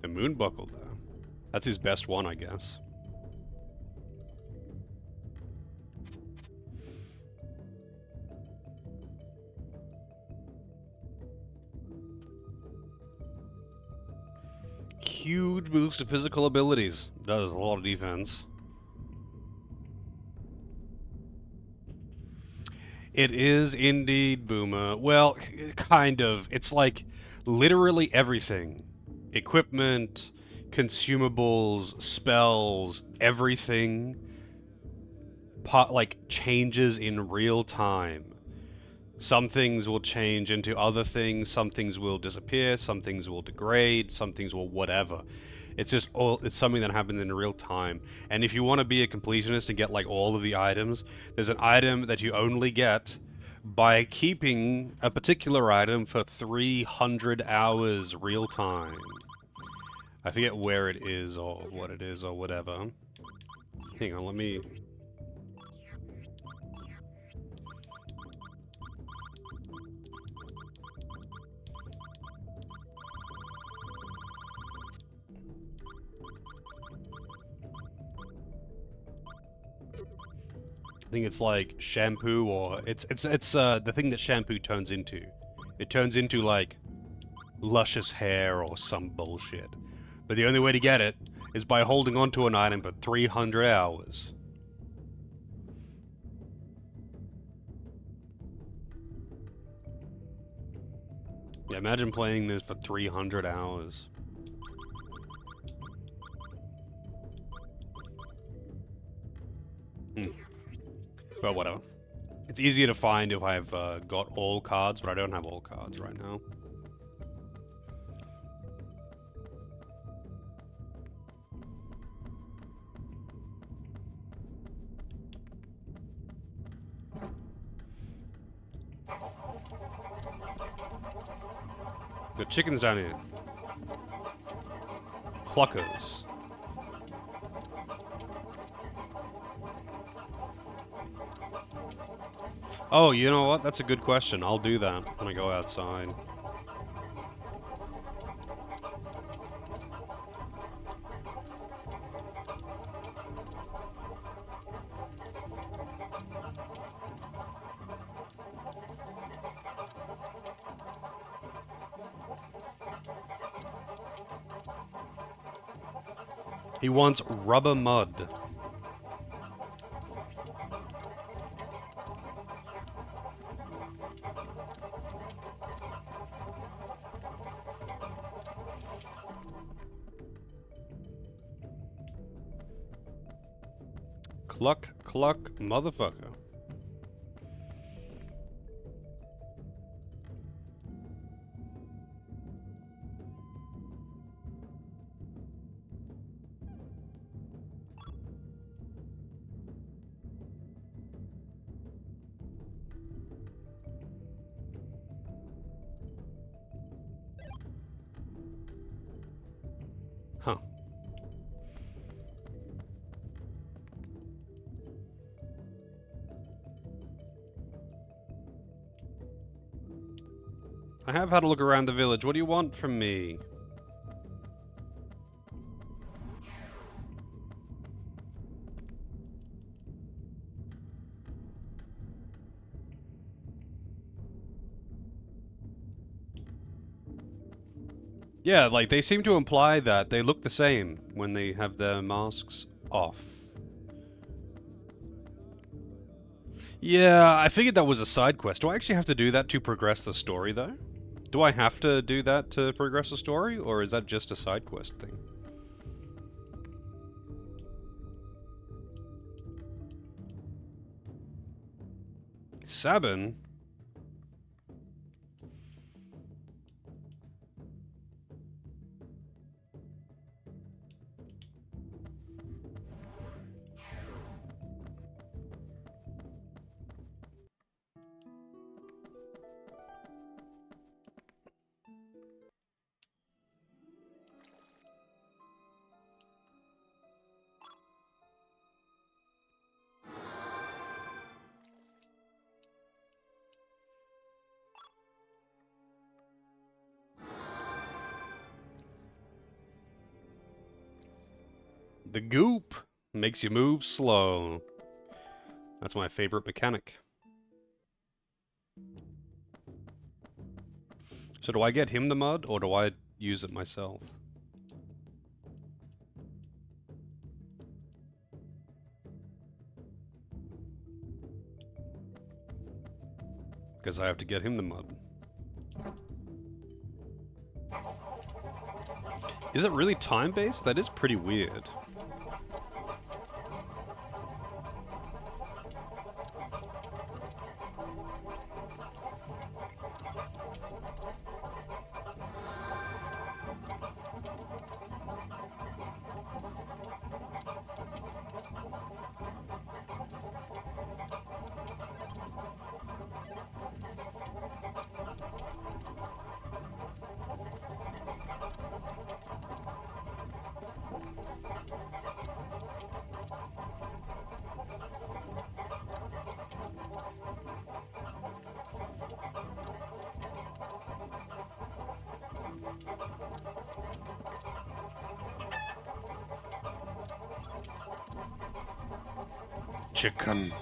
The moon buckle, though. That's his best one, I guess. Huge boost to physical abilities. Does a lot of defense. It is indeed, Boomer. Well, kind of. It's like literally everything. Equipment, consumables, spells, everything like changes in real time. Some things will change into other things, some things will disappear, some things will degrade, some things will whatever. It's just it's something that happens in real time. And if you want to be a completionist and get like all of the items, there's an item that you only get by keeping a particular item for 300 hours real time. I forget where it is or what it is or whatever. Hang on, let me... I think it's like shampoo, or it's the thing that shampoo turns into. It turns into like luscious hair or some bullshit. But the only way to get it is by holding onto an item for 300 hours. Yeah, imagine playing this for 300 hours. But whatever. It's easier to find if I've got all cards, but I don't have all cards right now. The chickens down here. Cluckers. Oh, you know what? That's a good question. I'll do that when I go outside. He wants rubber mud. Cluck, cluck, motherfucker. Huh. I have had a look around the village. What do you want from me? Yeah, like, they seem to imply that they look the same when they have their masks off. Yeah, I figured that was a side quest. Do I actually have to do that to progress the story, though? Do I have to do that to progress the story, or is that just a side quest thing? Sabin? The goop makes you move slow. That's my favorite mechanic. So do I get him the mud, or do I use it myself? Because I have to get him the mud. Is it really time-based? That is pretty weird. Chicken.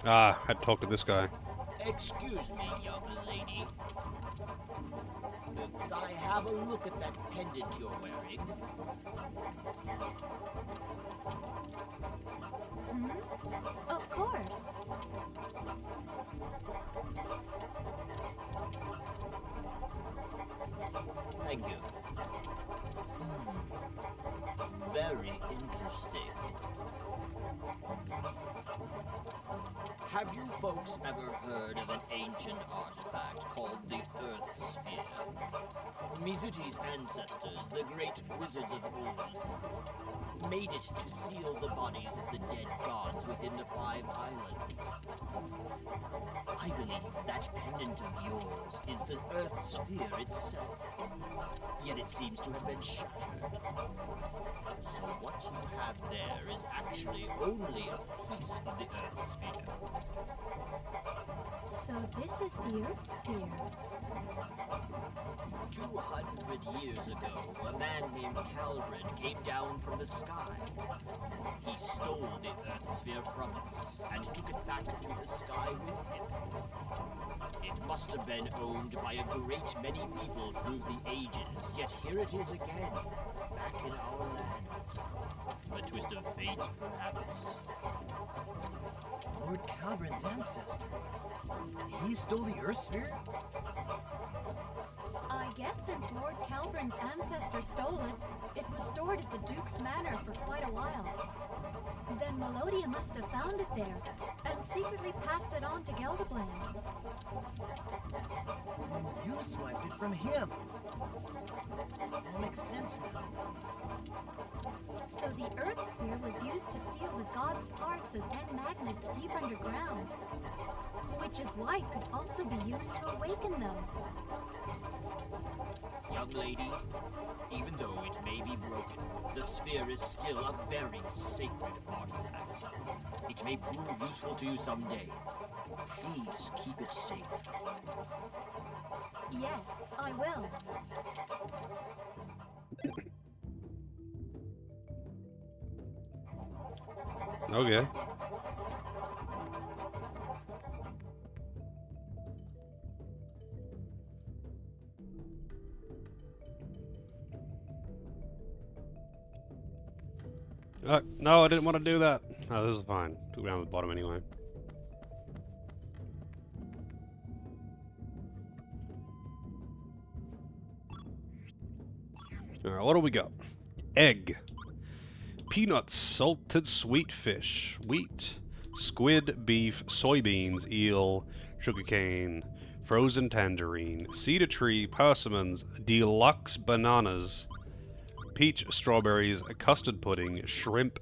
Ah, I had to talk to this guy. Excuse me, young lady. Could I have a look at that pendant you're wearing? Of course. Thank you. Very interesting. Have you folks ever heard of an ancient artifact called the Earth Sphere? Mizuti's ancestors, the great wizards of old, made it to seal the bodies of the dead gods within the 5 islands. I believe that pendant of yours is the Earth Sphere itself, yet it seems to have been shattered. So what you have there is actually only a piece of the Earth Sphere. So this is the Earth Sphere. 200 years ago, a man named Calvin came down from the sky. He stole the Earth Sphere from us and took it back to the sky with him. It must have been owned by a great many people through the ages, yet here it is again, back in our lands. A twist of fate, perhaps. Lord Calbrin's ancestor. He stole the Earth Sphere? I guess since Lord Calbrin's ancestor stole it, it was stored at the Duke's Manor for quite a while. Then Melodia must have found it there, and secretly passed it on to Gelderblame. Then you swiped it from him. All makes sense now. So the Earth Sphere was used to seal the gods' parts as N. Magnus deep underground, which is why it could also be used to awaken them. Young lady, even though it may be broken, the sphere is still a very sacred artifact. It may prove useful to you someday. Please keep it safe. Yes, I will. Okay. No, I didn't want to do that. Oh, this is fine. Took me down to the bottom anyway. Alright, what do we got? Egg. Peanuts, salted sweet fish, wheat, squid, beef, soybeans, eel, sugarcane, frozen tangerine, cedar tree, persimmons, deluxe bananas, peach, strawberries, custard pudding, shrimp,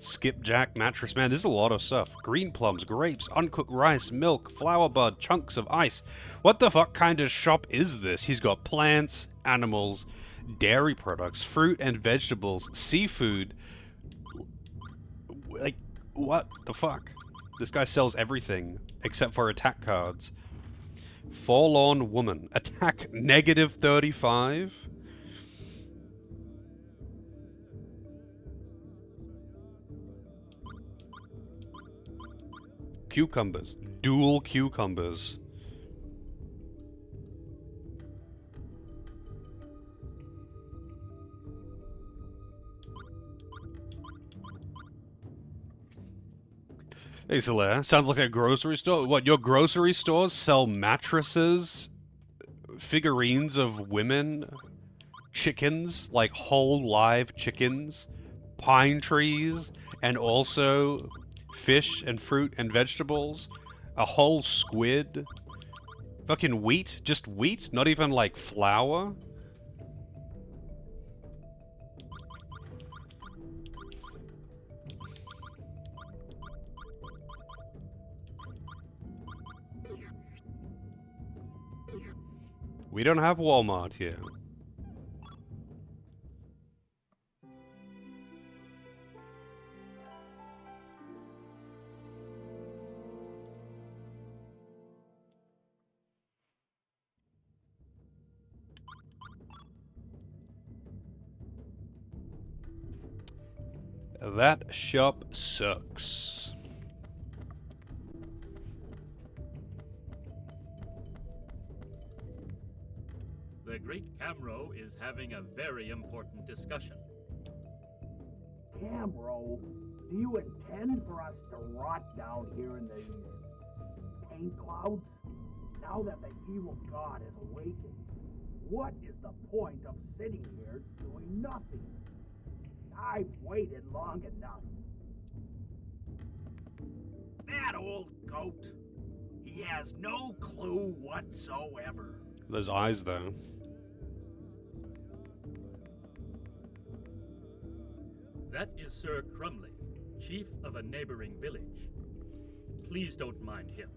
skipjack, mattress. Man, there's a lot of stuff. Green plums, grapes, uncooked rice, milk, flower bud, chunks of ice. What the fuck kind of shop is this? He's got plants, animals, dairy products, fruit and vegetables, seafood. Like, what the fuck? This guy sells everything except for attack cards. Forlorn woman. Attack -35. Cucumbers. Dual cucumbers. Hey, Solaire, sounds like a grocery store. What, your grocery stores sell mattresses, figurines of women, chickens, like whole live chickens, pine trees, and also fish and fruit and vegetables, a whole squid, fucking wheat, just wheat, not even like flour. We don't have Walmart here. That shop sucks. The Great Camro is having a very important discussion. Camro, do you intend for us to rot down here in these paint clouds? Now that the evil god is awakened, what is the point of sitting here doing nothing? I've waited long enough. That old goat. He has no clue whatsoever. Those eyes, though. That is Sir Crumley, chief of a neighboring village. Please don't mind him.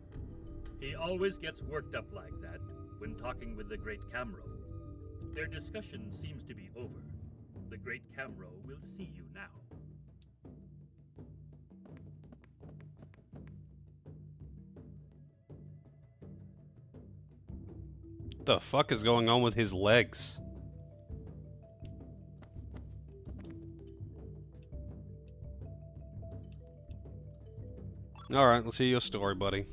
He always gets worked up like that when talking with the Great Camro. Their discussion seems to be over. The Great Camro will see you now. What the fuck is going on with his legs? Alright, let's hear your story, buddy.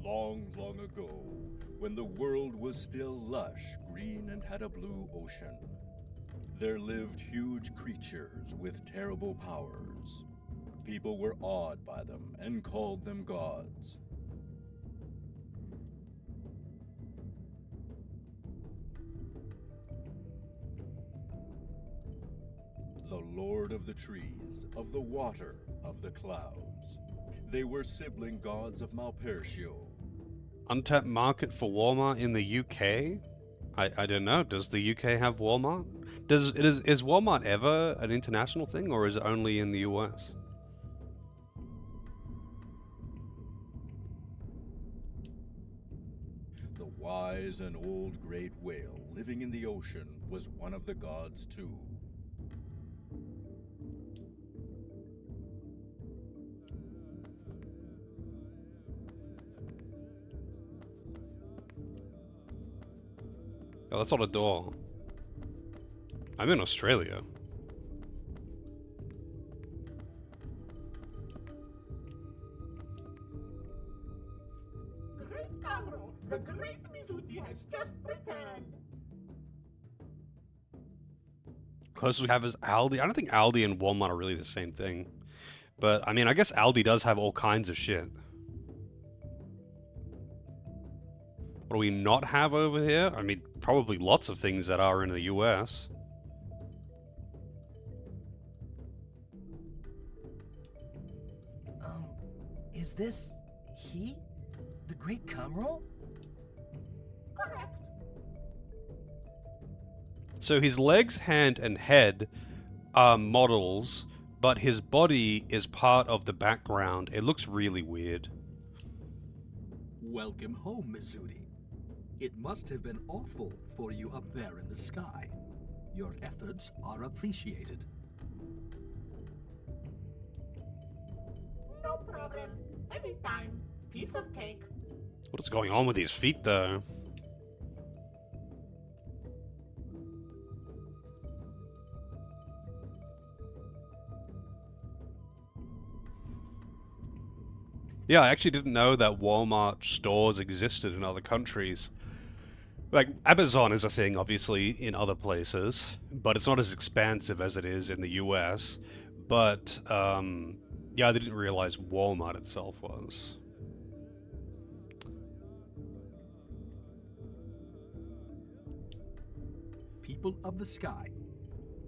Long, long ago, when the world was still lush, green, and had a blue ocean, there lived huge creatures with terrible powers. People were awed by them and called them gods. The Lord of the trees, of the water, of the clouds. They were sibling gods of Malpertio. Untapped market for Walmart in the UK? I don't know. Does the UK have Walmart? Is Walmart ever an international thing, or is it only in the US? The wise and old great whale living in the ocean was one of the gods too. Oh, that's not a door. I'm in Australia. Great Camro, the great Mizuti has just returned. Closest we have is Aldi. I don't think Aldi and Walmart are really the same thing. But, I mean, I guess Aldi does have all kinds of shit. What do we not have over here? I mean, probably lots of things that are in the US. Is this he? The Great Camro? Correct. So his legs, hand, and head are models, but his body is part of the background. It looks really weird. Welcome home, Mizuti. It must have been awful for you up there in the sky. Your efforts are appreciated. No problem. Anytime. Piece of cake. What is going on with his feet, though? Yeah, I actually didn't know that Walmart stores existed in other countries. Like, Amazon is a thing, obviously, in other places, but it's not as expansive as it is in the US. But, yeah, they didn't realize Walmart itself was. People of the sky,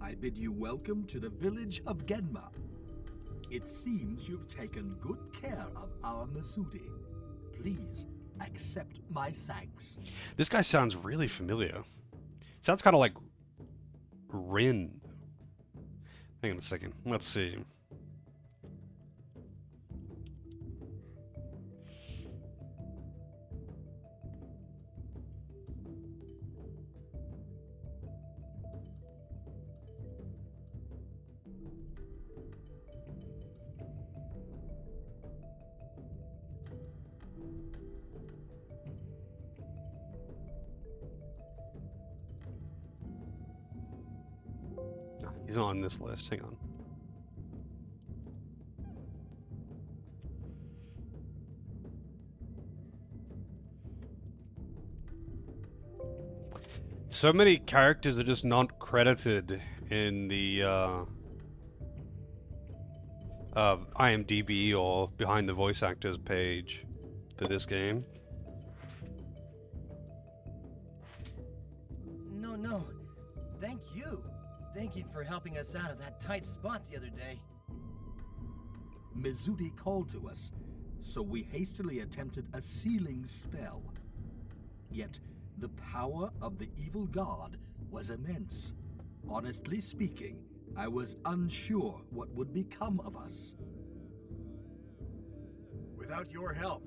I bid you welcome to the village of Genma. It seems you've taken good care of our Mizudi. Please accept my thanks. This guy sounds really familiar. Sounds kind of like Rin. Hang on a second. Let's see. He's not on this list. Hang on. So many characters are just not credited in the IMDb or behind the voice actors page for this game. No. Thank you. Thank you for helping us out of that tight spot the other day. Mizudi called to us, so we hastily attempted a sealing spell. Yet, the power of the evil god was immense. Honestly speaking, I was unsure what would become of us. Without your help,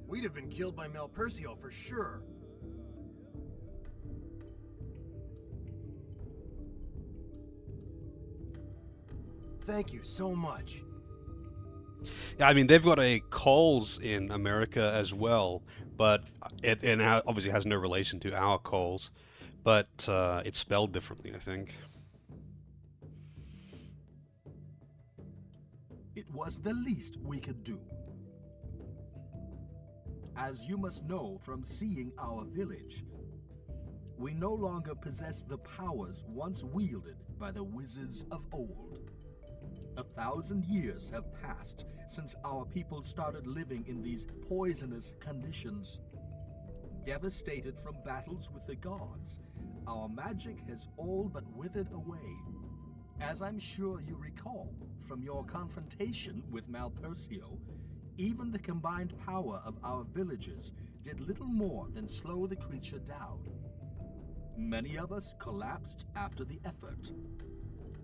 we'd have been killed by Malpercio for sure. Thank you so much. Yeah, I mean, they've got a Coles in America as well, but it obviously has no relation to our Coles, but it's spelled differently, I think. It was the least we could do. As you must know from seeing our village, we no longer possess the powers once wielded by the wizards of old. 1,000 years have passed since our people started living in these poisonous conditions. Devastated from battles with the gods, our magic has all but withered away. As I'm sure you recall from your confrontation with Malpercio, even the combined power of our villages did little more than slow the creature down. Many of us collapsed after the effort.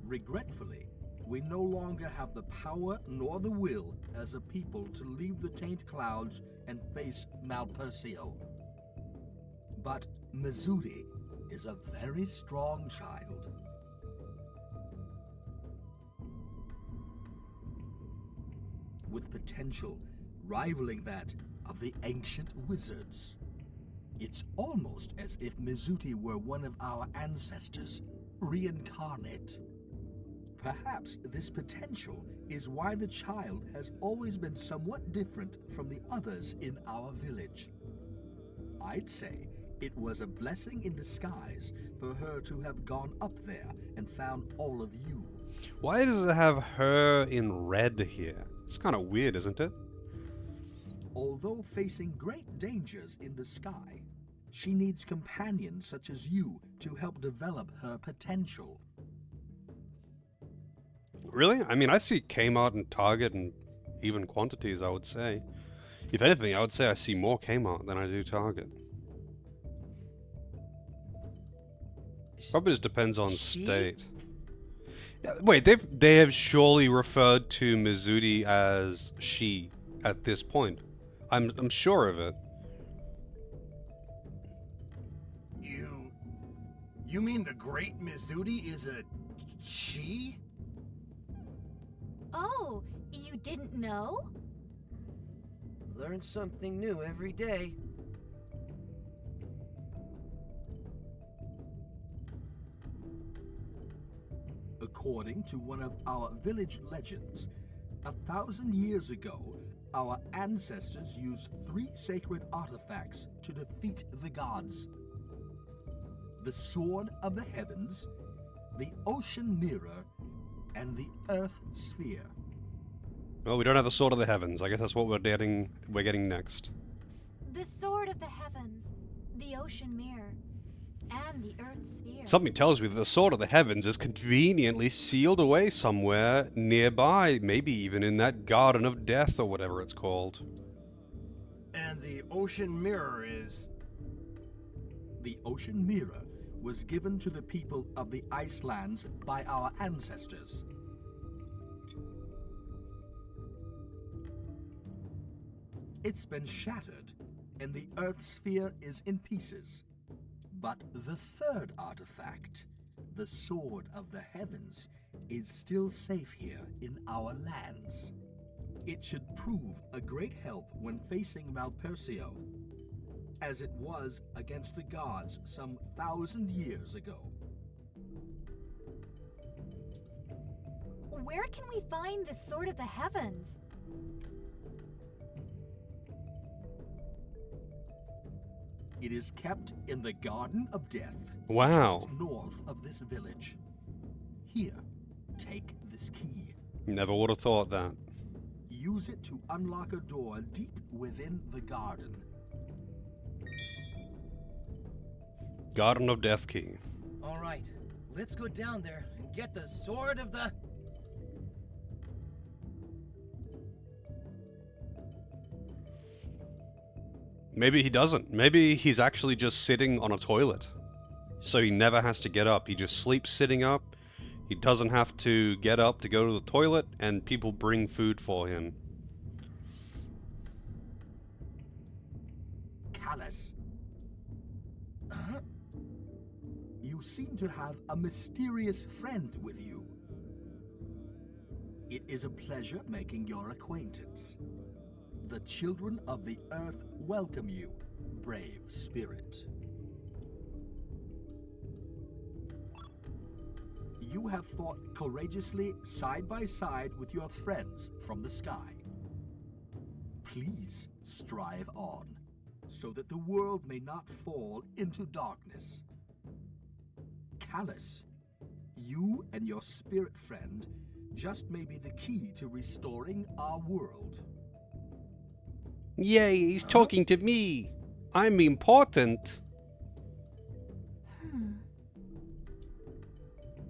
Regretfully, we no longer have the power nor the will as a people to leave the Taint Clouds and face Malpercio. But Mizudi is a very strong child. With potential rivaling that of the ancient wizards. It's almost as if Mizudi were one of our ancestors, reincarnate. Perhaps this potential is why the child has always been somewhat different from the others in our village. I'd say it was a blessing in disguise for her to have gone up there and found all of you. Why does it have her in red here? It's kind of weird, isn't it? Although facing great dangers in the sky, she needs companions such as you to help develop her potential. Really? I mean, I see Kmart and Target and even quantities, I would say. If anything, I would say I see more Kmart than I do Target. Probably just depends on state. Yeah, wait, they have surely referred to Mizudi as she at this point. I'm sure of it. You mean the great Mizudi is a she? Oh, you didn't know? Learn something new every day. According to one of our village legends, 1,000 years ago, our ancestors used 3 sacred artifacts to defeat the gods. The Sword of the Heavens, the Ocean Mirror, and the Earth Sphere. Oh, we don't have the Sword of the Heavens. I guess that's what we're getting next. The Sword of the Heavens, the Ocean Mirror, and the Earth Sphere. Something tells me that the Sword of the Heavens is conveniently sealed away somewhere nearby, maybe even in that Garden of Death or whatever it's called. And the Ocean Mirror is... The Ocean Mirror was given to the people of the Icelands by our ancestors. It's been shattered, and the Earth Sphere is in pieces. But the third artifact, the Sword of the Heavens, is still safe here in our lands. It should prove a great help when facing Valpercio, as it was against the gods some 1,000 years ago. Where can we find the Sword of the Heavens? It is kept in the Garden of Death, Wow. just north of this village. Here, take this key. Never would have thought that. Use it to unlock a door deep within the garden. Garden of Death key. All right, let's go down there and get the Sword of the... Maybe he doesn't. Maybe he's actually just sitting on a toilet. So he never has to get up. He just sleeps sitting up. He doesn't have to get up to go to the toilet, and people bring food for him. Callus. You seem to have a mysterious friend with you. It is a pleasure making your acquaintance. The children of the earth welcome you, brave spirit. You have fought courageously side by side with your friends from the sky. Please strive on, so that the world may not fall into darkness. Callus, you and your spirit friend just may be the key to restoring our world. Yay, he's talking to me. I'm important.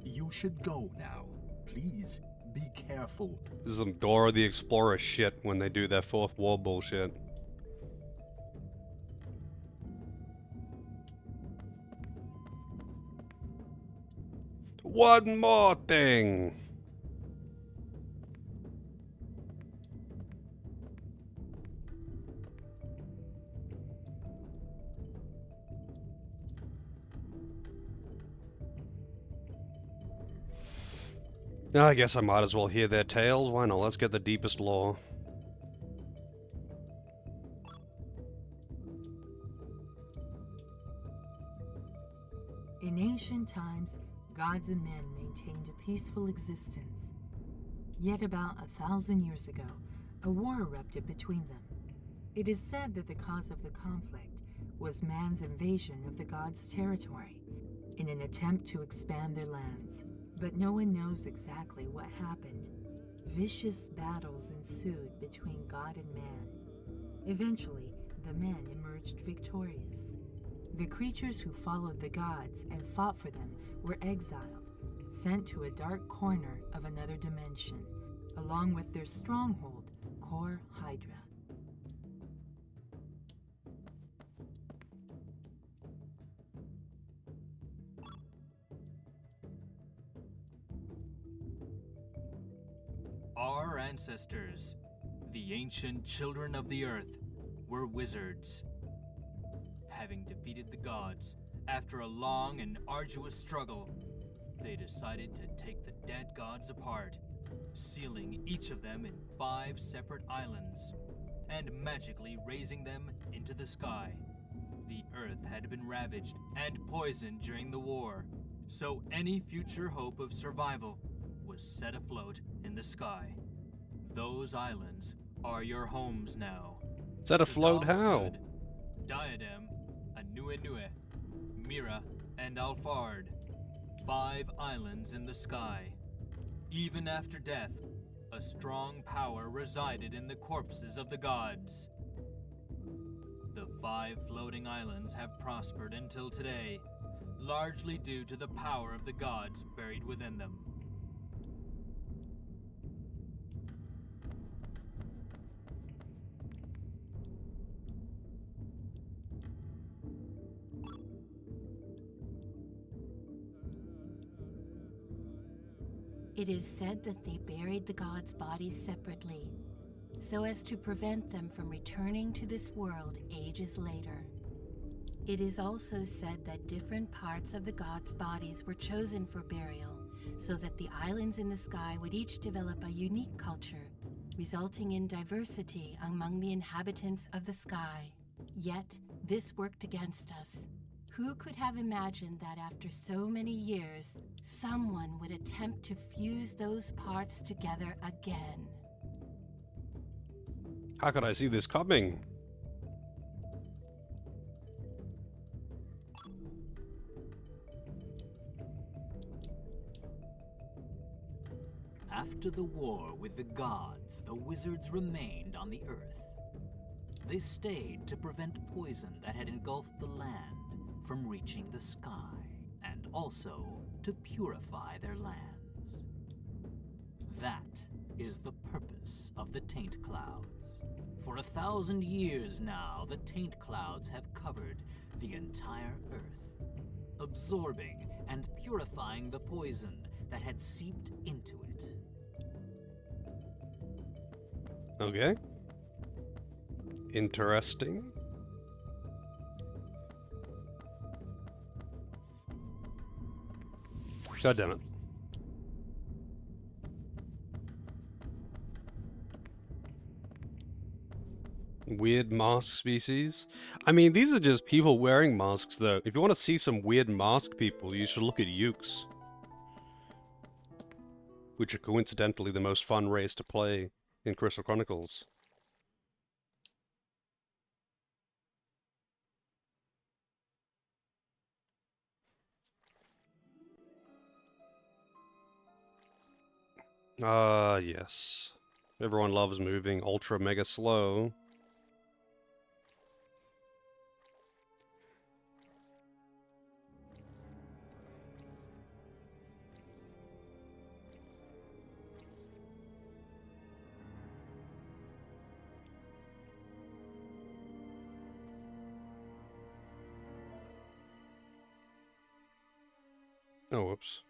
You should go now. Please be careful. This is some Dora the Explorer shit when they do their fourth war bullshit. One more thing. I guess I might as well hear their tales. Why not? Let's get the deepest lore. In ancient times, gods and men maintained a peaceful existence. Yet about 1,000 years ago, a war erupted between them. It is said that the cause of the conflict was man's invasion of the gods' territory in an attempt to expand their lands. But no one knows exactly what happened. Vicious battles ensued between God and man. Eventually, the men emerged victorious. The creatures who followed the gods and fought for them were exiled, sent to a dark corner of another dimension, along with their stronghold, Kor Hydra. Our ancestors, the ancient children of the earth, were wizards. Having defeated the gods, after a long and arduous struggle, they decided to take the dead gods apart, sealing each of them in 5 separate islands, and magically raising them into the sky. The earth had been ravaged and poisoned during the war, so any future hope of survival was set afloat in the sky. Those islands are your homes now. Set afloat how? Diadem, Anuenue, Mira, and Alfard. 5 islands in the sky. Even after death, a strong power resided in the corpses of the gods. The 5 floating islands have prospered until today, largely due to the power of the gods buried within them. It is said that they buried the gods' bodies separately, so as to prevent them from returning to this world ages later. It is also said that different parts of the gods' bodies were chosen for burial, so that the islands in the sky would each develop a unique culture, resulting in diversity among the inhabitants of the sky. Yet, this worked against us. Who could have imagined that after so many years, someone would attempt to fuse those parts together again? How could I see this coming? After the war with the gods, the wizards remained on the earth. They stayed to prevent poison that had engulfed the land from reaching the sky, and also to purify their lands. That is the purpose of the taint clouds. For 1,000 years now, the taint clouds have covered the entire earth, absorbing and purifying the poison that had seeped into it. Okay. Interesting. God damn it. Weird mask species. I mean, these are just people wearing masks, though. If you want to see some weird mask people, you should look at Ukes, which are coincidentally the most fun race to play in Crystal Chronicles. Ah, yes. Everyone loves moving ultra mega slow. Oh, whoops.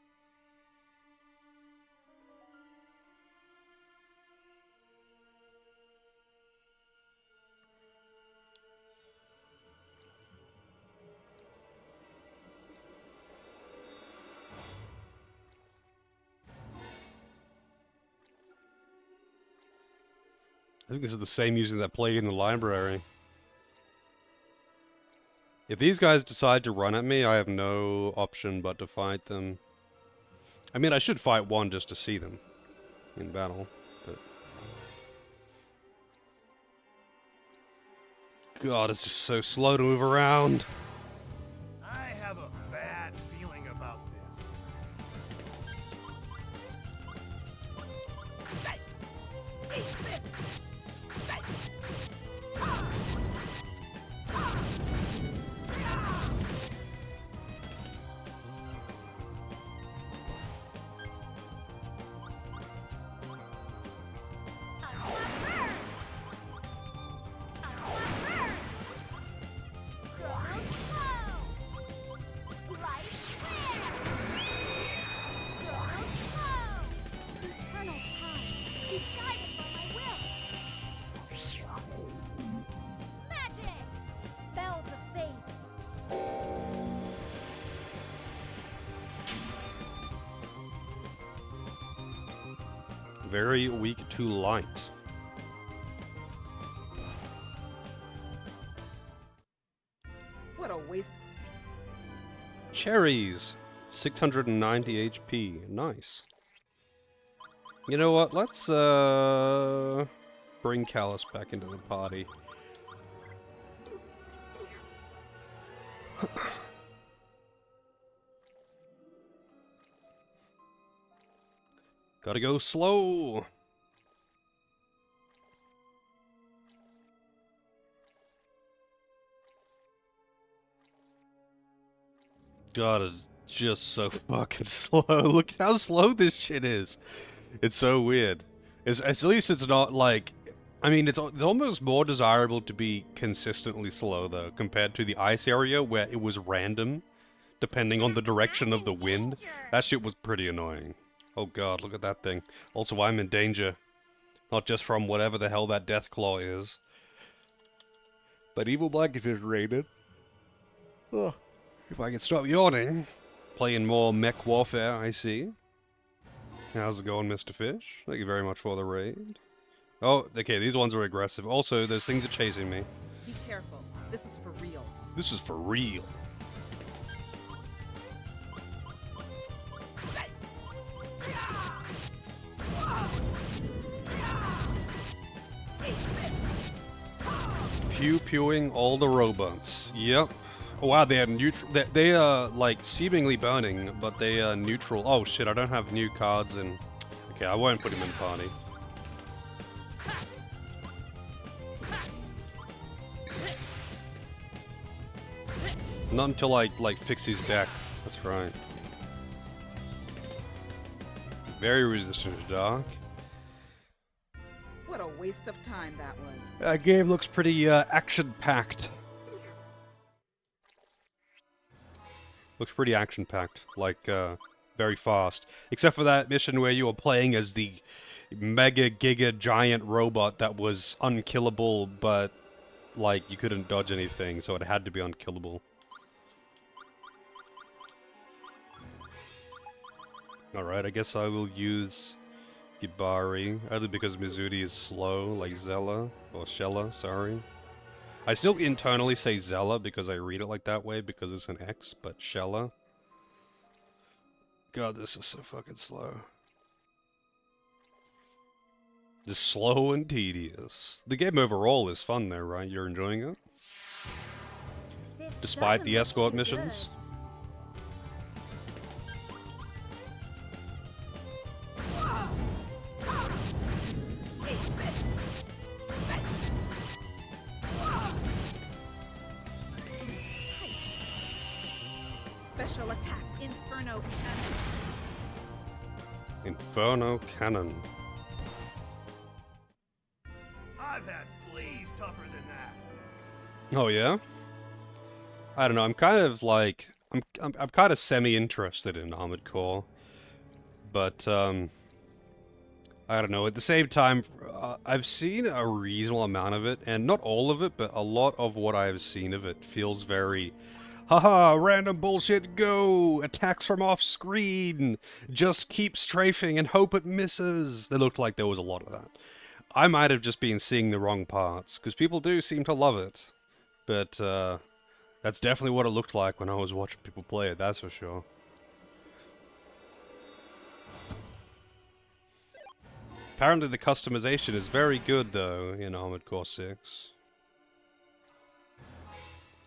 I think this is the same music that played in the library. If these guys decide to run at me, I have no option but to fight them. I mean, I should fight one just to see them in battle, but... God, it's just so slow to move around. I have a bad feeling about Very weak to light. What a waste. Cherries! 690 HP. Nice. You know what? Let's, bring Callus back into the party. Gotta go slow. God, it's just so fucking slow. Look how slow this shit is. It's so weird. At least it's not like... I mean, it's almost more desirable to be consistently slow, though, compared to the ice area, where it was random, depending on the direction of the wind. That shit was pretty annoying. Oh god, look at that thing. Also, I'm in danger. Not just from whatever the hell that Deathclaw is, but Evil Blankenfish raided. Ugh. If I could stop yawning. Playing more mech warfare, I see. How's it going, Mr. Fish? Thank you very much for the raid. Oh, okay, these ones are aggressive. Also, those things are chasing me. Be careful. This is for real. This is for real. Pew-pewing all the robots. Yep. Oh, wow, they are neutral. They are, like, seemingly burning, but they are neutral. Oh, shit, I don't have new cards in... Okay, I won't put him in party. Not until I, like, fix his deck. That's right. Very resistant to dark. What a waste of time that was. That game looks pretty, action-packed. Looks pretty action-packed. Like, very fast. Except for that mission where you were playing as the mega giga giant robot that was unkillable, but, like, you couldn't dodge anything, so it had to be unkillable. Alright, I guess I will use Gibari, either because Mizudi is slow, like Zella, or Shella, sorry. I still internally say Zella because I read it like that way because it's an X, but Shella. God, this is so fucking slow. Just slow and tedious. The game overall is fun though, right? You're enjoying it? Despite the escort missions? Special attack, Inferno Cannon. Inferno Cannon. I've had fleas tougher than that. Oh yeah? I don't know, I'm kind of like... I'm kind of semi-interested in Armored Core. But, I don't know, at the same time, I've seen a reasonable amount of it, and not all of it, but a lot of what I've seen of it feels very... Haha, random bullshit, go! Attacks from off screen! Just keep strafing and hope it misses! They looked like there was a lot of that. I might have just been seeing the wrong parts, because people do seem to love it. But, that's definitely what it looked like when I was watching people play it, that's for sure. Apparently the customization is very good, though, in Armored Core 6.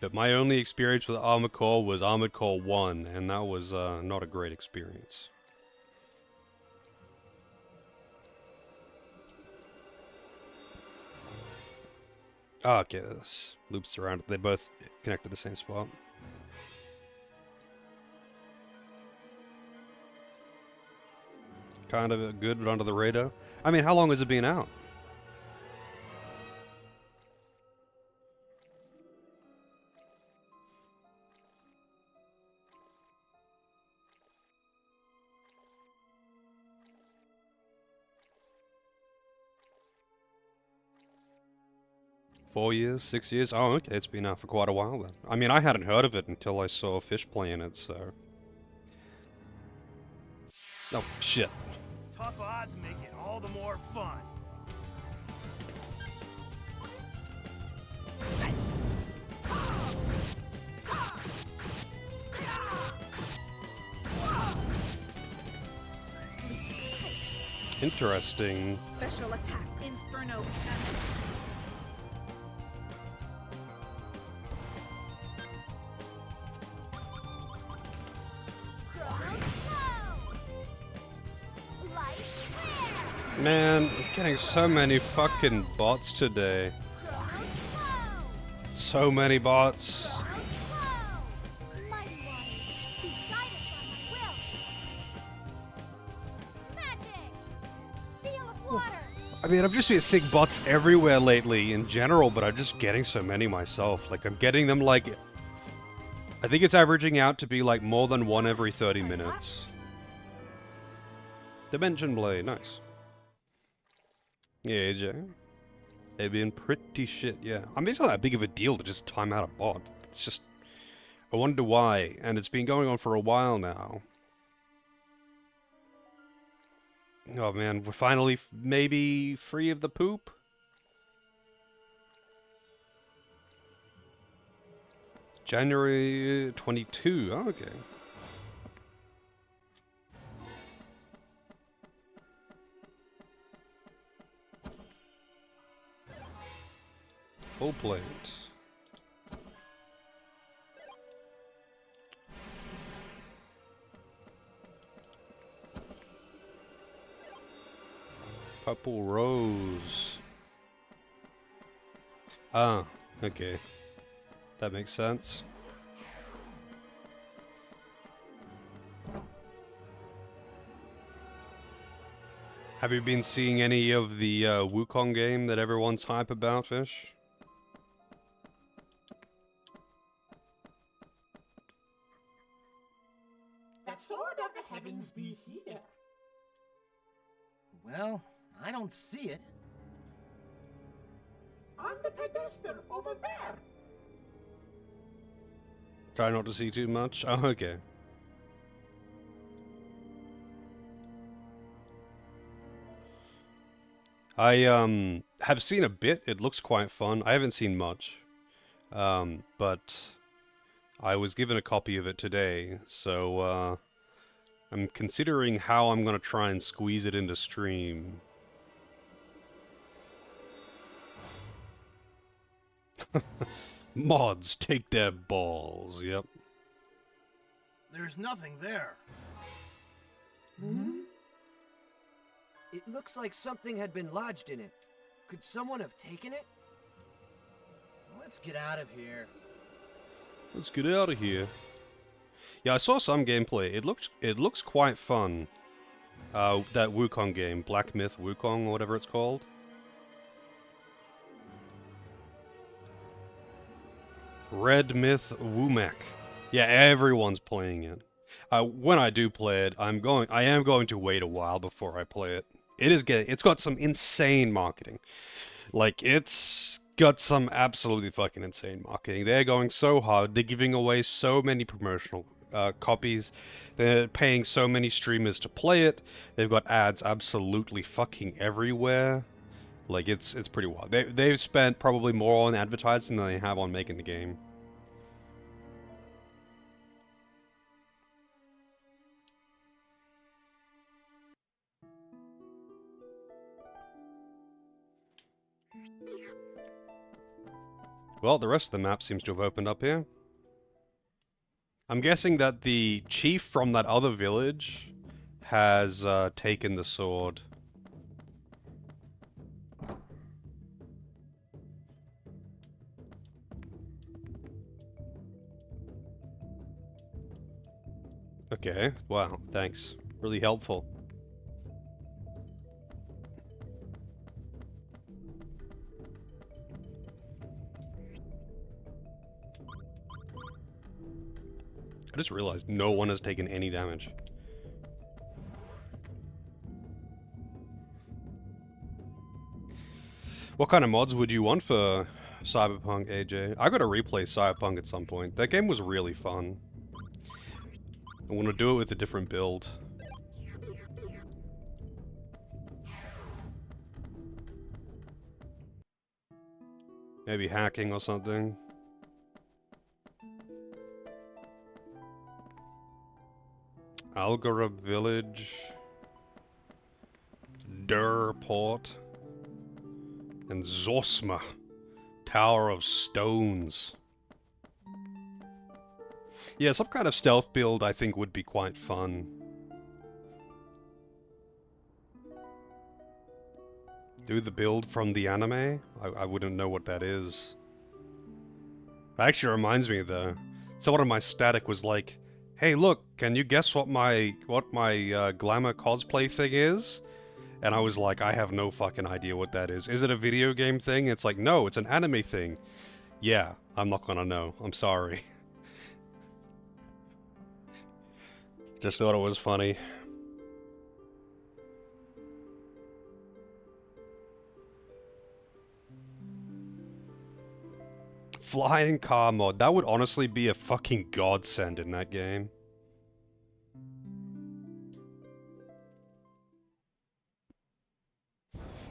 But my only experience with Armored Core was Armored Core 1, and that was not a great experience. Ah, okay, this loops around. They both connect to the same spot. Kind of good, but under the radar. I mean, how long has it been out? Four years, 6 years? Oh, okay, it's been out for quite a while then. I mean, I hadn't heard of it until I saw Fish playing it, so... Oh, shit. Tough odds make it all the more fun. Interesting. Special attack, Inferno Cannon. Light Man, I'm getting so many fucking bots today. So many bots. I mean, I've just been seeing bots everywhere lately in general, but I'm just getting so many myself. Like, I'm getting them like... I think it's averaging out to be like more than one every 30 minutes. Dimension Blade, nice. Yeah, AJ. They've been pretty shit, yeah. I mean, it's not that big of a deal to just time out a bot. It's just... I wonder why, and it's been going on for a while now. Oh man, we're finally maybe free of the poop? January 22, oh, okay. Full plate. Purple rose. Ah, okay. That makes sense. Have you been seeing any of the Wukong game that everyone's hype about, Fish? The sword of the heavens be here. Well, I don't see it. On the pedestal over there. Try not to see too much? Oh, okay. I have seen a bit. It looks quite fun. I haven't seen much. But I was given a copy of it today, so I'm considering how I'm going to try and squeeze it into stream. Mods, take their balls, yep. There's nothing there. Hmm? It looks like something had been lodged in it. Could someone have taken it? Let's get out of here. Let's get out of here. Yeah, I saw some gameplay. It looks quite fun. That Wukong game, Black Myth Wukong, or whatever it's called. Red Myth Wumek. Yeah, everyone's playing it. When I do play it, I am going to wait a while before I play it. It's got some insane marketing. Like, it's got some absolutely fucking insane marketing. They're going so hard. They're giving away so many promotional copies. They're paying so many streamers to play it. They've got ads absolutely fucking everywhere. Like, it's pretty wild. They've spent probably more on advertising than they have on making the game. Well, the rest of the map seems to have opened up here. I'm guessing that the chief from that other village has taken the sword. Okay, wow, thanks. Really helpful. I just realized no one has taken any damage. What kind of mods would you want for Cyberpunk, AJ? I gotta replay Cyberpunk at some point. That game was really fun. I want to do it with a different build. Maybe hacking or something. Algora Village. Durport. And Zosma. Tower of Stones. Yeah, some kind of stealth build I think would be quite fun. Do the build from the anime? I wouldn't know what that is. That actually reminds me though. Someone in my static was like, "Hey, look, can you guess what my glamour cosplay thing is?" And I was like, "I have no fucking idea what that is. Is it a video game thing?" It's like, "No, it's an anime thing." Yeah, I'm not gonna know. I'm sorry. Just thought it was funny. Flying car mod. That would honestly be a fucking godsend in that game.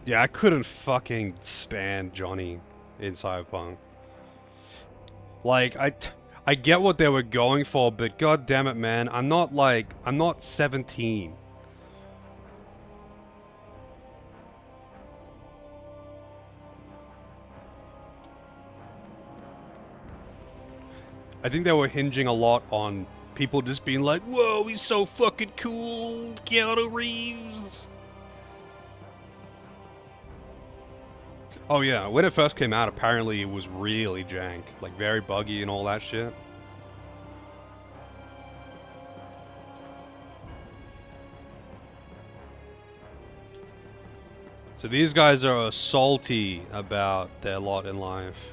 Yeah, I couldn't fucking stand Johnny in Cyberpunk. Like, I get what they were going for, but god damn it, man, I'm not 17. I think they were hinging a lot on people just being like, "Whoa, he's so fucking cool, Keanu Reeves." Oh yeah, when it first came out, apparently it was really jank, like very buggy and all that shit. So these guys are salty about their lot in life.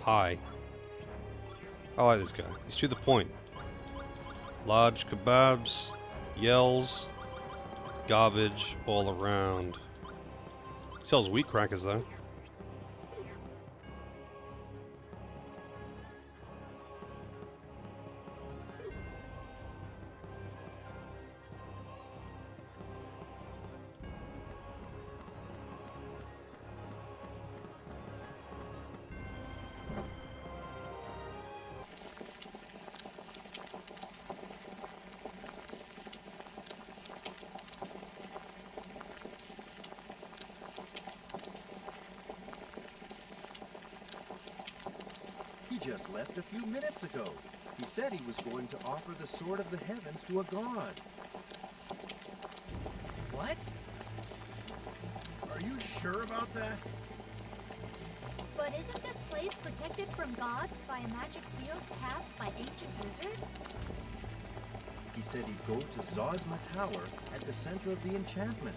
Hi. I like this guy. He's to the point. Large kebabs, yells, garbage all around. Sells wheat crackers though. He just left a few minutes ago. He said he was going to offer the Sword of the Heavens to a god. What? Are you sure about that? But isn't this place protected from gods by a magic field cast by ancient wizards? He said he'd go to Zosma Tower at the center of the enchantment,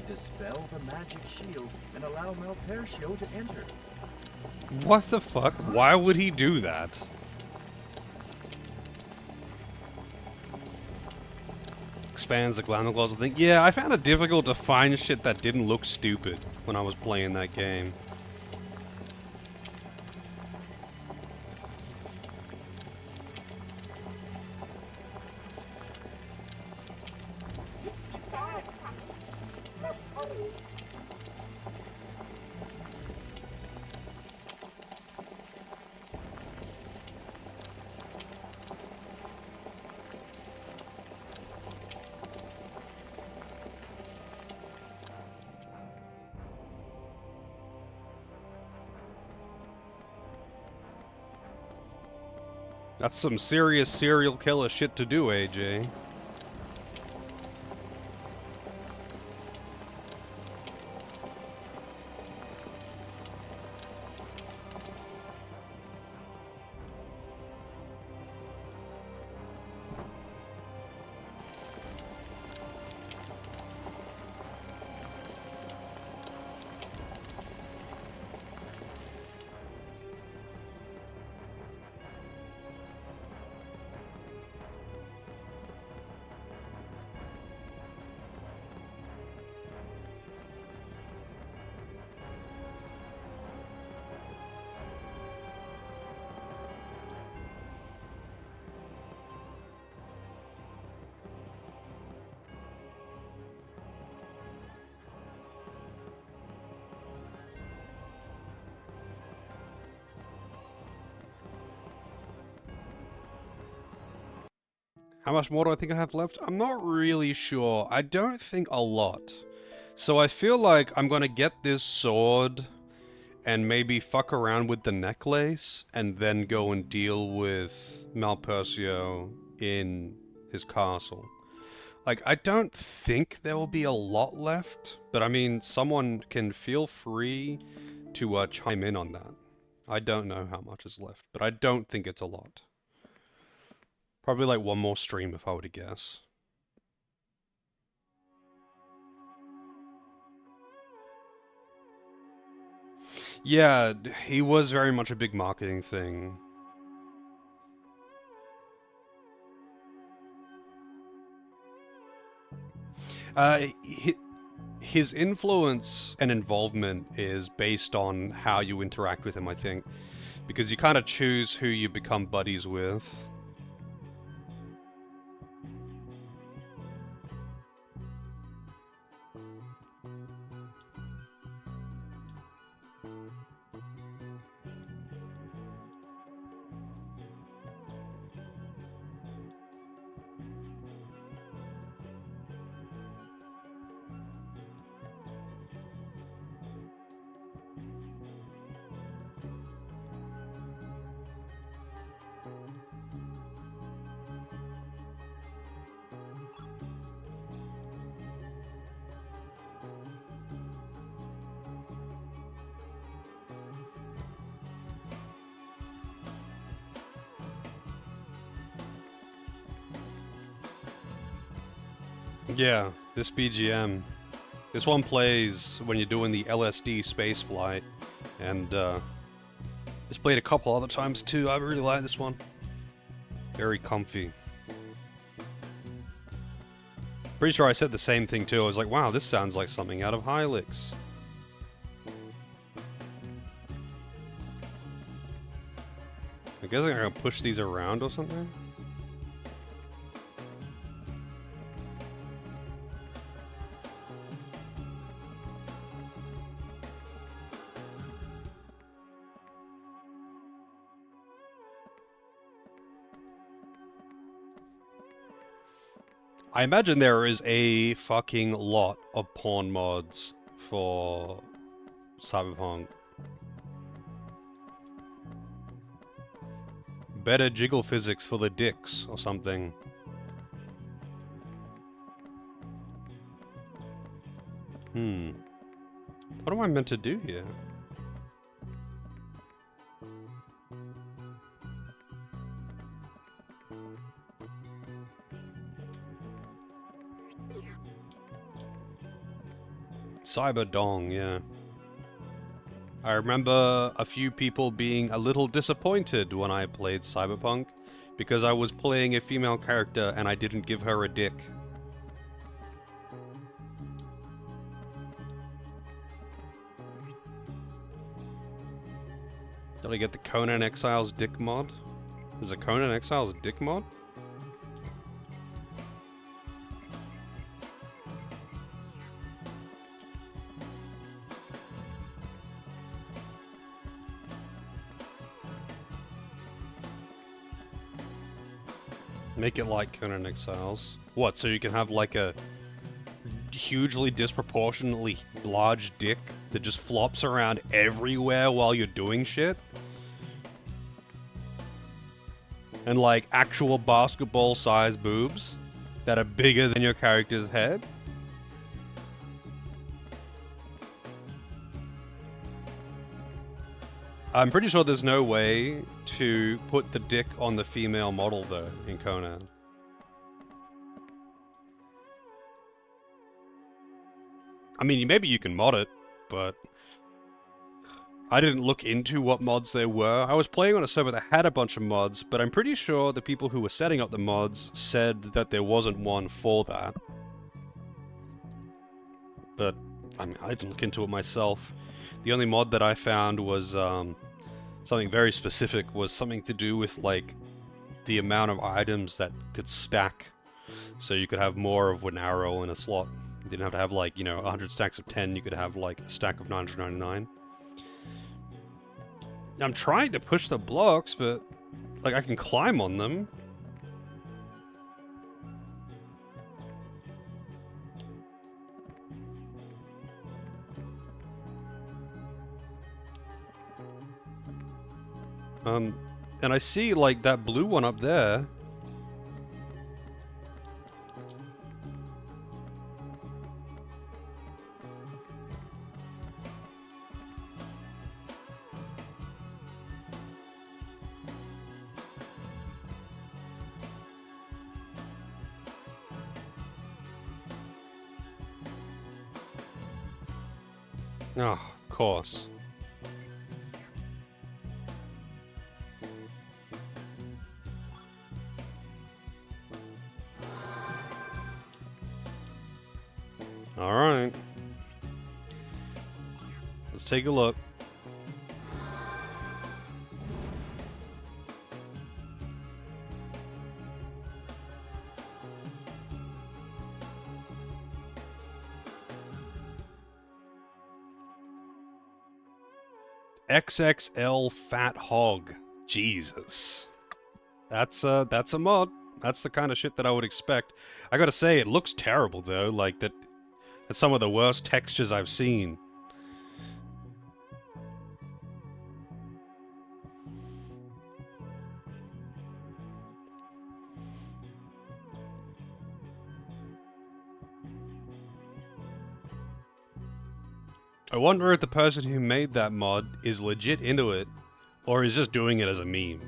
dispel the magic shield, and allow Malpertio to enter. What the fuck? Why would he do that? Expands the glamour closet thing. Yeah, I found it difficult to find shit that didn't look stupid when I was playing that game. That's some serious serial killer shit to do, AJ. How much more do I think I have left? I'm not really sure. I don't think a lot. So I feel like I'm gonna get this sword and maybe fuck around with the necklace and then go and deal with Malpertio in his castle. Like, I don't think there will be a lot left, but I mean, someone can feel free to chime in on that. I don't know how much is left, but I don't think it's a lot. Probably like one more stream if I were to guess. Yeah, he was very much a big marketing thing. His influence and involvement is based on how you interact with him, I think. Because you kind of choose who you become buddies with. Yeah, this BGM. This one plays when you're doing the LSD space flight, and it's played a couple other times too. I really like this one. Very comfy. Pretty sure I said the same thing too. I was like, wow, this sounds like something out of Hylix. I guess I'm gonna push these around or something. I imagine there is a fucking lot of porn mods for Cyberpunk. Better jiggle physics for the dicks or something. What am I meant to do here? Cyberdong, yeah. I remember a few people being a little disappointed when I played Cyberpunk because I was playing a female character and I didn't give her a dick. Did I get the Conan Exiles dick mod? Is a Conan Exiles dick mod? Make it like Conan Exiles. What, so you can have like a hugely disproportionately large dick that just flops around everywhere while you're doing shit? And like actual basketball-sized boobs that are bigger than your character's head? I'm pretty sure there's no way to put the dick on the female model though in Conan. I mean, maybe you can mod it, but I didn't look into what mods there were. I was playing on a server that had a bunch of mods, but I'm pretty sure the people who were setting up the mods said that there wasn't one for that. But, I mean, I didn't look into it myself. The only mod that I found was, something very specific, was something to do with, like, the amount of items that could stack. So you could have more of an arrow in a slot. You didn't have to have, like, you know, 100 stacks of 10, you could have, like, a stack of 999. I'm trying to push the blocks, but, like, I can climb on them. And I see, like, that blue one up there. Oh, of course. Alright. Let's take a look. XXL Fat Hog. Jesus. That's a mod. That's the kind of shit that I would expect. I gotta say, it looks terrible though. Like that's some of the worst textures I've seen. I wonder if the person who made that mod is legit into it, or is just doing it as a meme.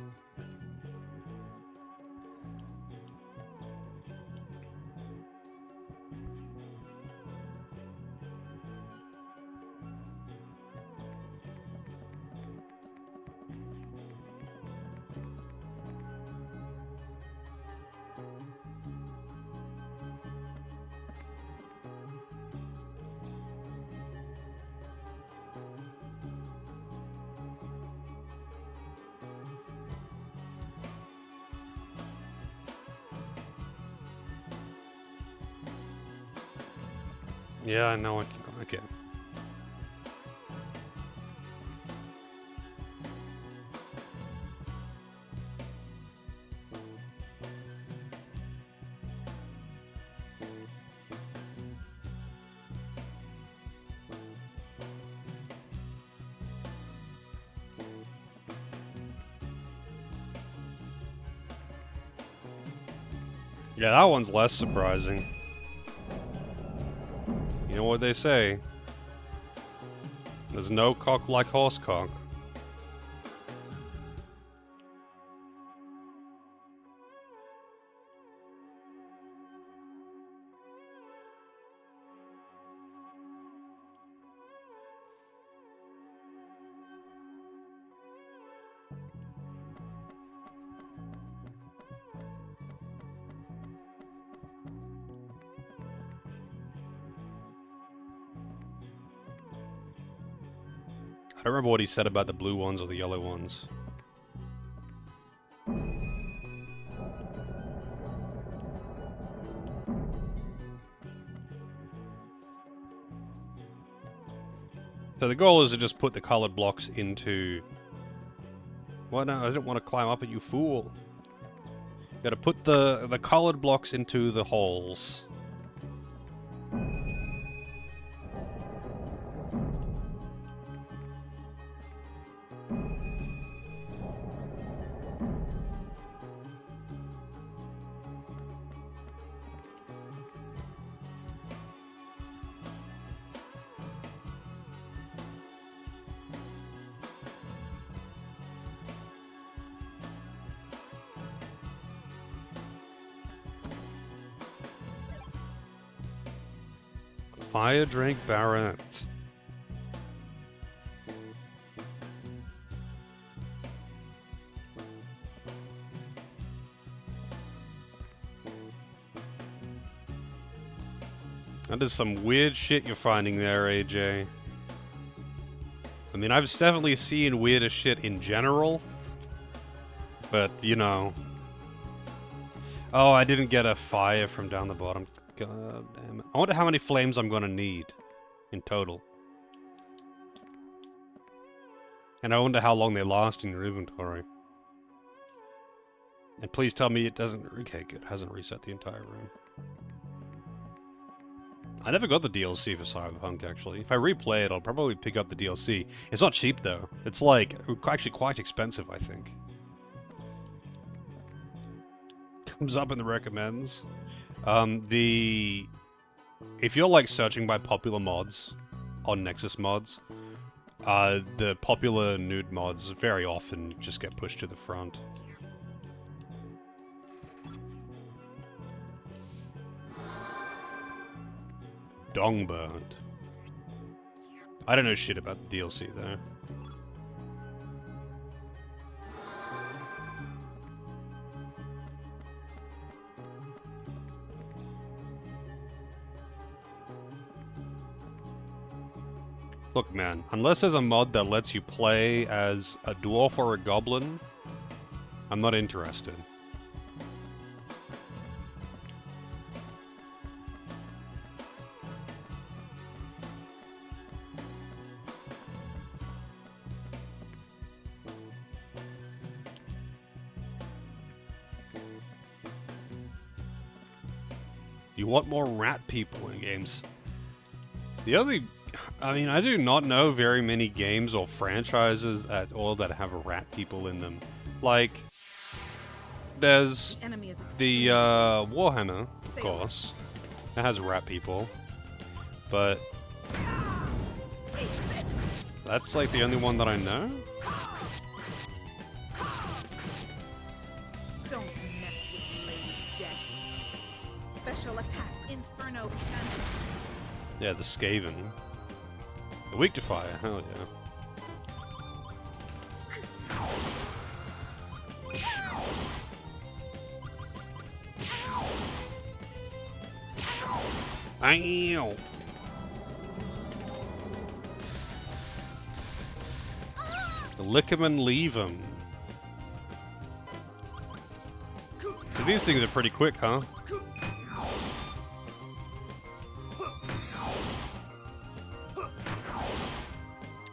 Yeah, I know. Okay. Yeah, that one's less surprising. You know what they say? There's no cock like horse cock. I don't remember what he said about the blue ones or the yellow ones. So the goal is to just put the colored blocks into... Well, no, I didn't want to climb up it, you fool. Gotta put the colored blocks into the holes. Fire Drake Barrett. That is some weird shit you're finding there, AJ. I mean, I've definitely seen weirder shit in general. But, you know. Oh, I didn't get a fire from down the bottom. God damn it. I wonder how many flames I'm gonna need in total. And I wonder how long they last in your inventory. And please tell me it doesn't... Okay, good. It hasn't reset the entire room. I never got the DLC for Cyberpunk, actually. If I replay it, I'll probably pick up the DLC. It's not cheap, though. It's, like, actually quite expensive, I think. Comes up in the recommends. If you're, like, searching by popular mods on Nexus mods, the popular nude mods very often just get pushed to the front. Dongbird. I don't know shit about the DLC though. Look, man, unless there's a mod that lets you play as a dwarf or a goblin, I'm not interested. You want more rat people in games. I mean, I do not know very many games or franchises at all that have rat people in them. Like, there's the Warhammer, of course. It has rat people. But that's like the only one that I know. Don't mess with Lady Death. Special attack, Inferno Cannon. Yeah, the Skaven. They're weak to fire, hell yeah. Ow! Lick 'em and leave 'em. So these things are pretty quick, huh?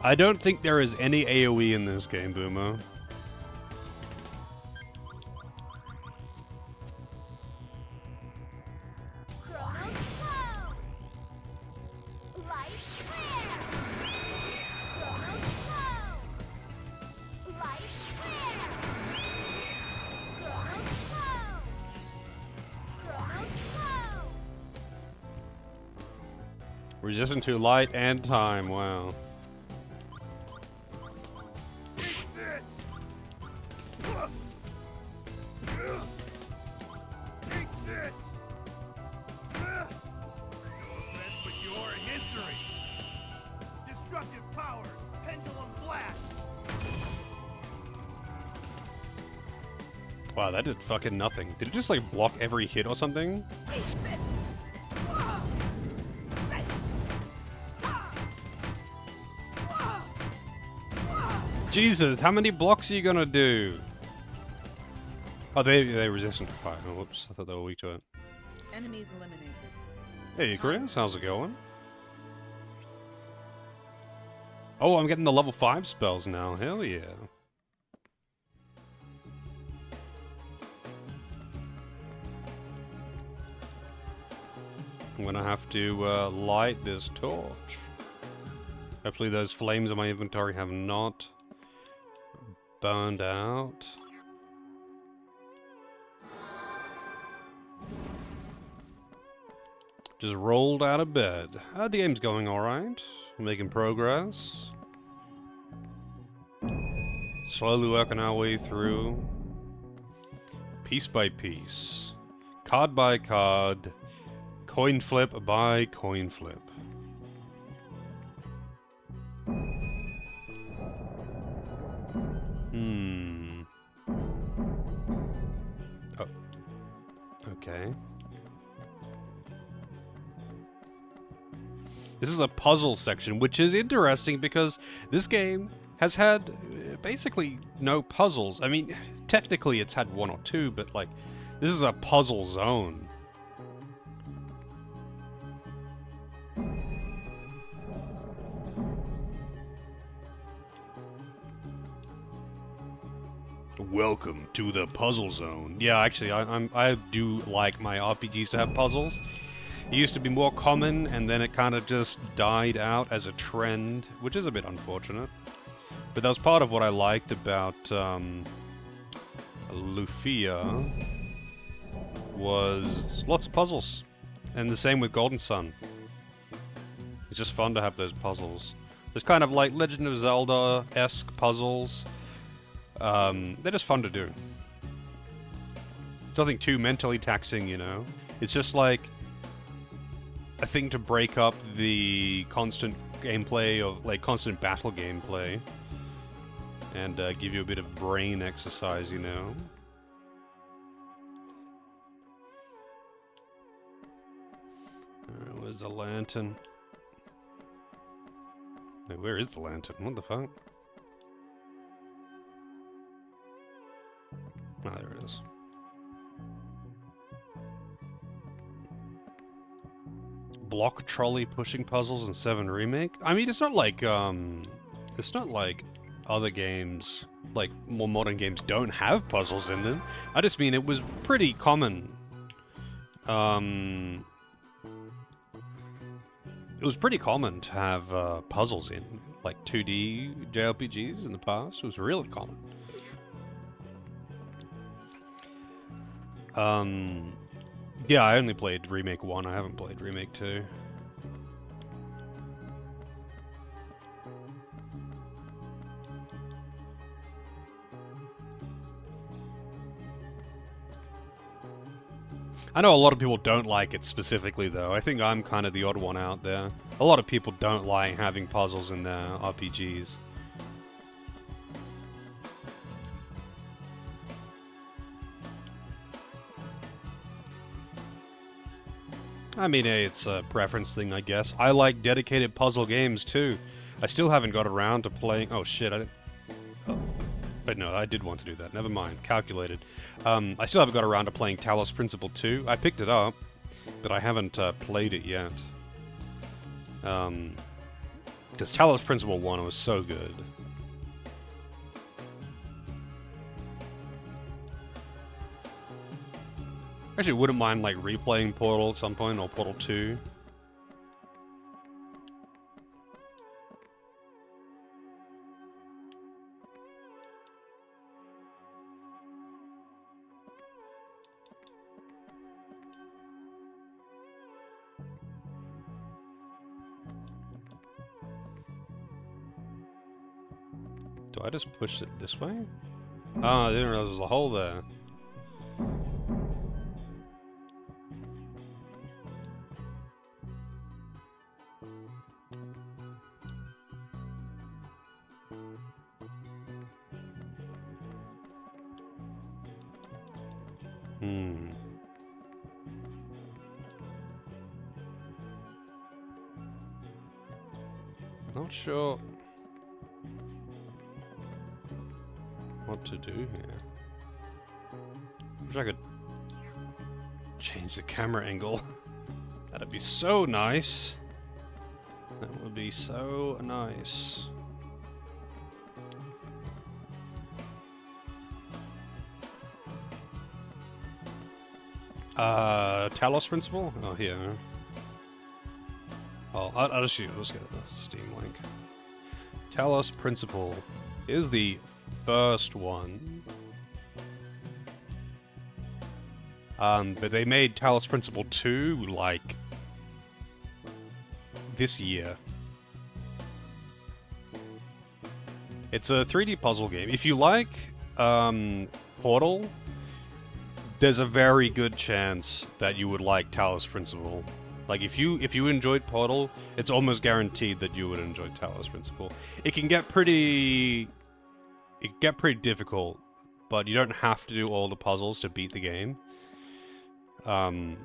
I don't think there is any AoE in this game, Boomer. Resistant to light and time, wow. Wow, that did fucking nothing. Did it just like block every hit or something? Jesus, how many blocks are you gonna do? Oh, they're resistant to fire. Oh, whoops, I thought they were weak to it. Enemies eliminated. Hey, Chris, how's it going? Oh, I'm getting the level 5 spells now. Hell yeah. I'm gonna have to light this torch. Hopefully those flames in my inventory have not burned out. Just rolled out of bed. The game's going alright. Making progress. Slowly working our way through. Piece by piece. Card by card. Coin flip by coin flip. Oh. Okay. This is a puzzle section, which is interesting because this game has had basically no puzzles. I mean, technically it's had one or two, but like, this is a puzzle zone. Welcome to the puzzle zone. Yeah, actually, I do like my RPGs to have puzzles. It used to be more common, and then it kind of just died out as a trend, which is a bit unfortunate. But that was part of what I liked about Lufia, was lots of puzzles. And the same with Golden Sun. It's just fun to have those puzzles. There's kind of like Legend of Zelda-esque puzzles. They're just fun to do. It's nothing too mentally taxing, you know? It's just like a thing to break up the constant gameplay of like constant battle gameplay, and give you a bit of brain exercise, you know. Alright, where's the lantern? Wait, where is the lantern? What the fuck? Ah, there it is. Block trolley pushing puzzles in 7 Remake? I mean, it's not like other games, like more modern games don't have puzzles in them. I just mean it was pretty common. It was pretty common to have puzzles in like 2D JRPGs in the past. It was really common. Yeah, I only played Remake 1, I haven't played Remake 2. I know a lot of people don't like it specifically, though. I think I'm kind of the odd one out there. A lot of people don't like having puzzles in their RPGs. I mean, hey, it's a preference thing, I guess. I like dedicated puzzle games, too. I still haven't got around to playing... Oh, shit, I didn't... Oh. But no, I did want to do that. Never mind. Calculated. I still haven't got around to playing Talos Principle 2. I picked it up, but I haven't played it yet. Because Talos Principle 1 was so good. Actually, wouldn't mind like replaying Portal at some point, or Portal 2. Do I just push it this way? Oh, I didn't realize there was a hole there. Not sure what to do here. Wish I could change the camera angle. That'd be so nice. That would be so nice. Talos Principle? Oh, here. I'll just get the Steam link. Talos Principle is the first one. But they made Talos Principle 2, like, this year. It's a 3D puzzle game. If you like, Portal, there's a very good chance that you would like Talos Principle. Like, if you enjoyed Portal, it's almost guaranteed that you would enjoy Talos Principle. It can get pretty difficult, but you don't have to do all the puzzles to beat the game. And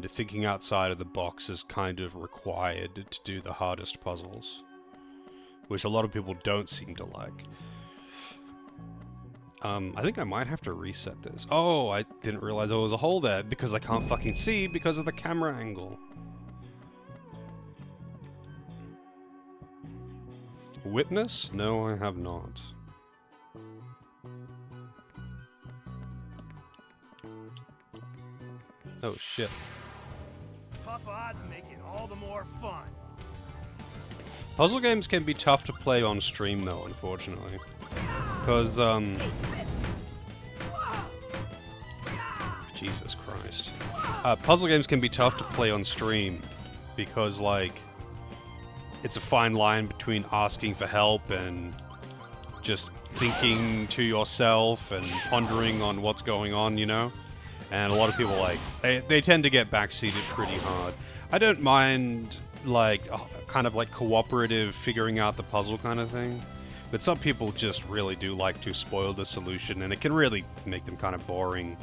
thinking outside of the box is kind of required to do the hardest puzzles, which a lot of people don't seem to like. I think I might have to reset this. Oh, I didn't realize there was a hole there because I can't fucking see because of the camera angle. Witness? No, I have not. Oh, shit. Tough odds make it all the more fun. Puzzle games can be tough to play on stream, though, unfortunately. Because, Jesus Christ. Puzzle games can be tough to play on stream because, like, it's a fine line between asking for help and just thinking to yourself and pondering on what's going on, you know? And a lot of people, like, they tend to get backseated pretty hard. I don't mind like kind of like cooperative figuring out the puzzle kind of thing. But some people just really do like to spoil the solution, and it can really make them kind of boring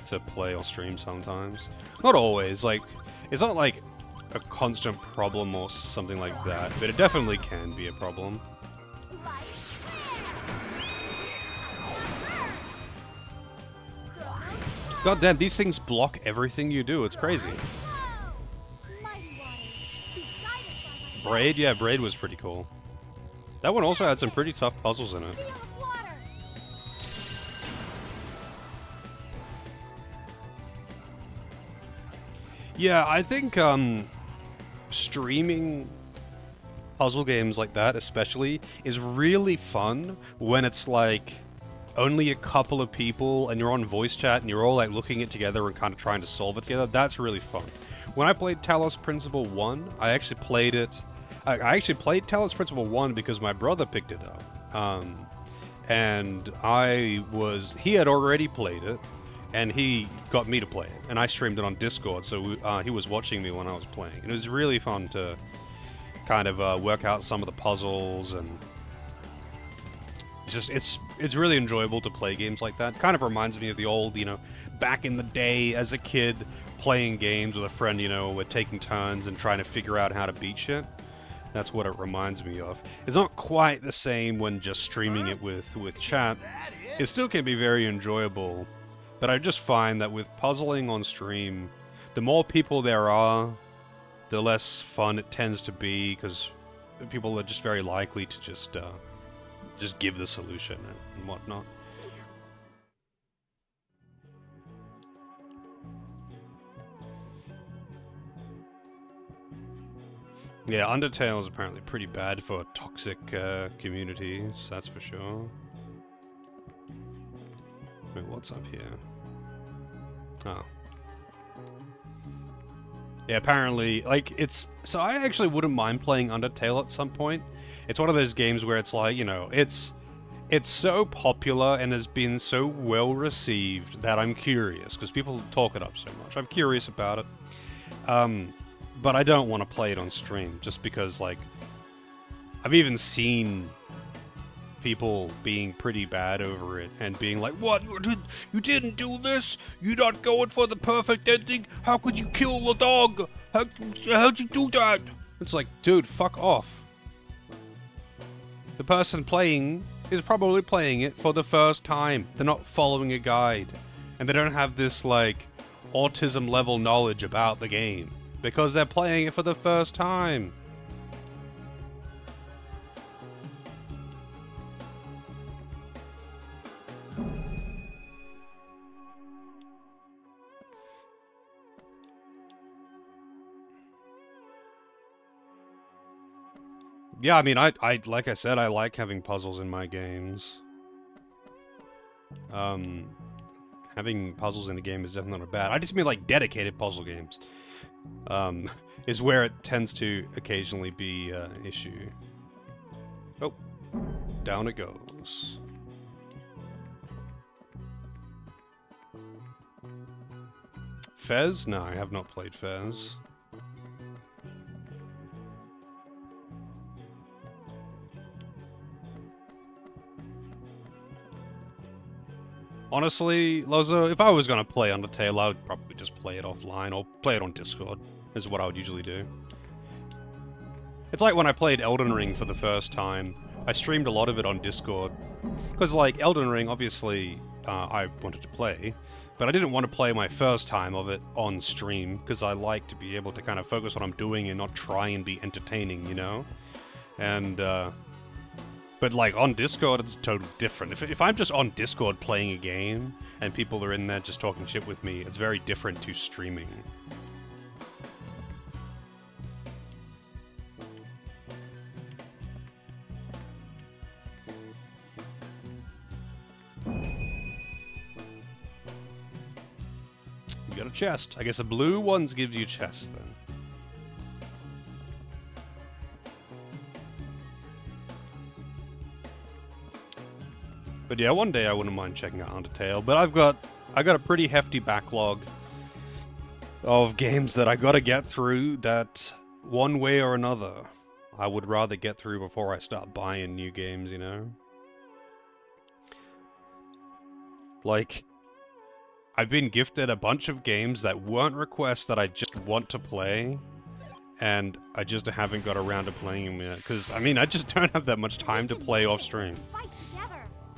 to play or stream sometimes. Not always, like, it's not like a constant problem or something like that, but it definitely can be a problem. God damn, these things block everything you do, it's crazy. Braid? Yeah, Braid was pretty cool. That one also had some pretty tough puzzles in it. Yeah, I think streaming puzzle games like that especially is really fun when it's like only a couple of people and you're on voice chat and you're all like looking it together and kind of trying to solve it together. That's really fun. When I played Talos Principle 1, I actually played it. I actually played Talos Principle 1 because my brother picked it up. And he had already played it, and he got me to play it. And I streamed it on Discord, so he was watching me when I was playing. And it was really fun to kind of work out some of the puzzles, and just it's really enjoyable to play games like that. Kind of reminds me of the old, back in the day as a kid, playing games with a friend, we're taking turns and trying to figure out how to beat shit. That's what it reminds me of. It's not quite the same when just streaming it with chat. It still can be very enjoyable, but I just find that with puzzling on stream, the more people there are, the less fun it tends to be, because people are just very likely to just give the solution and whatnot. Yeah, Undertale is apparently pretty bad for toxic communities, that's for sure. Wait, what's up here? Oh. Yeah, apparently, like, so I actually wouldn't mind playing Undertale at some point. It's one of those games where it's like, it's so popular and has been so well received that I'm curious, because people talk it up so much. I'm curious about it. But I don't want to play it on stream, just because, like, I've even seen people being pretty bad over it and being like, "What? You didn't do this? You're not going for the perfect ending? How could you kill the dog? How'd you do that?" It's like, dude, fuck off. The person playing is probably playing it for the first time. They're not following a guide. And they don't have this, like, autism level knowledge about the game, because they're playing it for the first time. Yeah, I mean, I like I said, I like having puzzles in my games. Having puzzles in a game is definitely not bad. I just mean, like, dedicated puzzle games. Is where it tends to occasionally be an issue. Oh, down it goes. Fez? No, I have not played Fez. Honestly, Lozo, if I was gonna play Undertale, I would probably just play it offline, or play it on Discord, is what I would usually do. It's like when I played Elden Ring for the first time. I streamed a lot of it on Discord. Because, like, Elden Ring, obviously, I wanted to play, but I didn't want to play my first time of it on stream, because I like to be able to kind of focus on what I'm doing and not try and be entertaining, And, but, like, on Discord, it's totally different. If I'm just on Discord playing a game, and people are in there just talking shit with me, it's very different to streaming. You got a chest. I guess the blue ones gives you chests, then. But yeah, one day I wouldn't mind checking out Undertale, but I got a pretty hefty backlog of games that I gotta get through that one way or another, I would rather get through before I start buying new games, you know? Like, I've been gifted a bunch of games that weren't requests that I just want to play, and I just haven't got around to playing them yet. Because, I mean, I just don't have that much time to play off stream.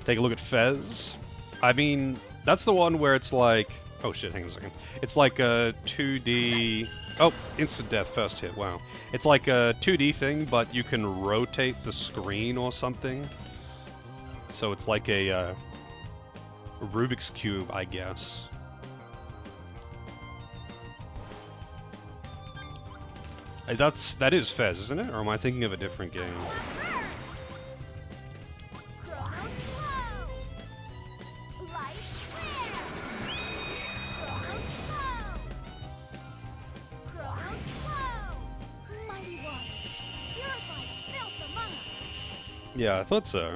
Take a look at Fez. I mean, that's the one where it's like... Oh shit, hang on a second. It's like a 2D... Oh, instant death, first hit, wow. It's like a 2D thing, but you can rotate the screen or something. So it's like a Rubik's Cube, I guess. That is Fez, isn't it? Or am I thinking of a different game? Yeah, I thought so.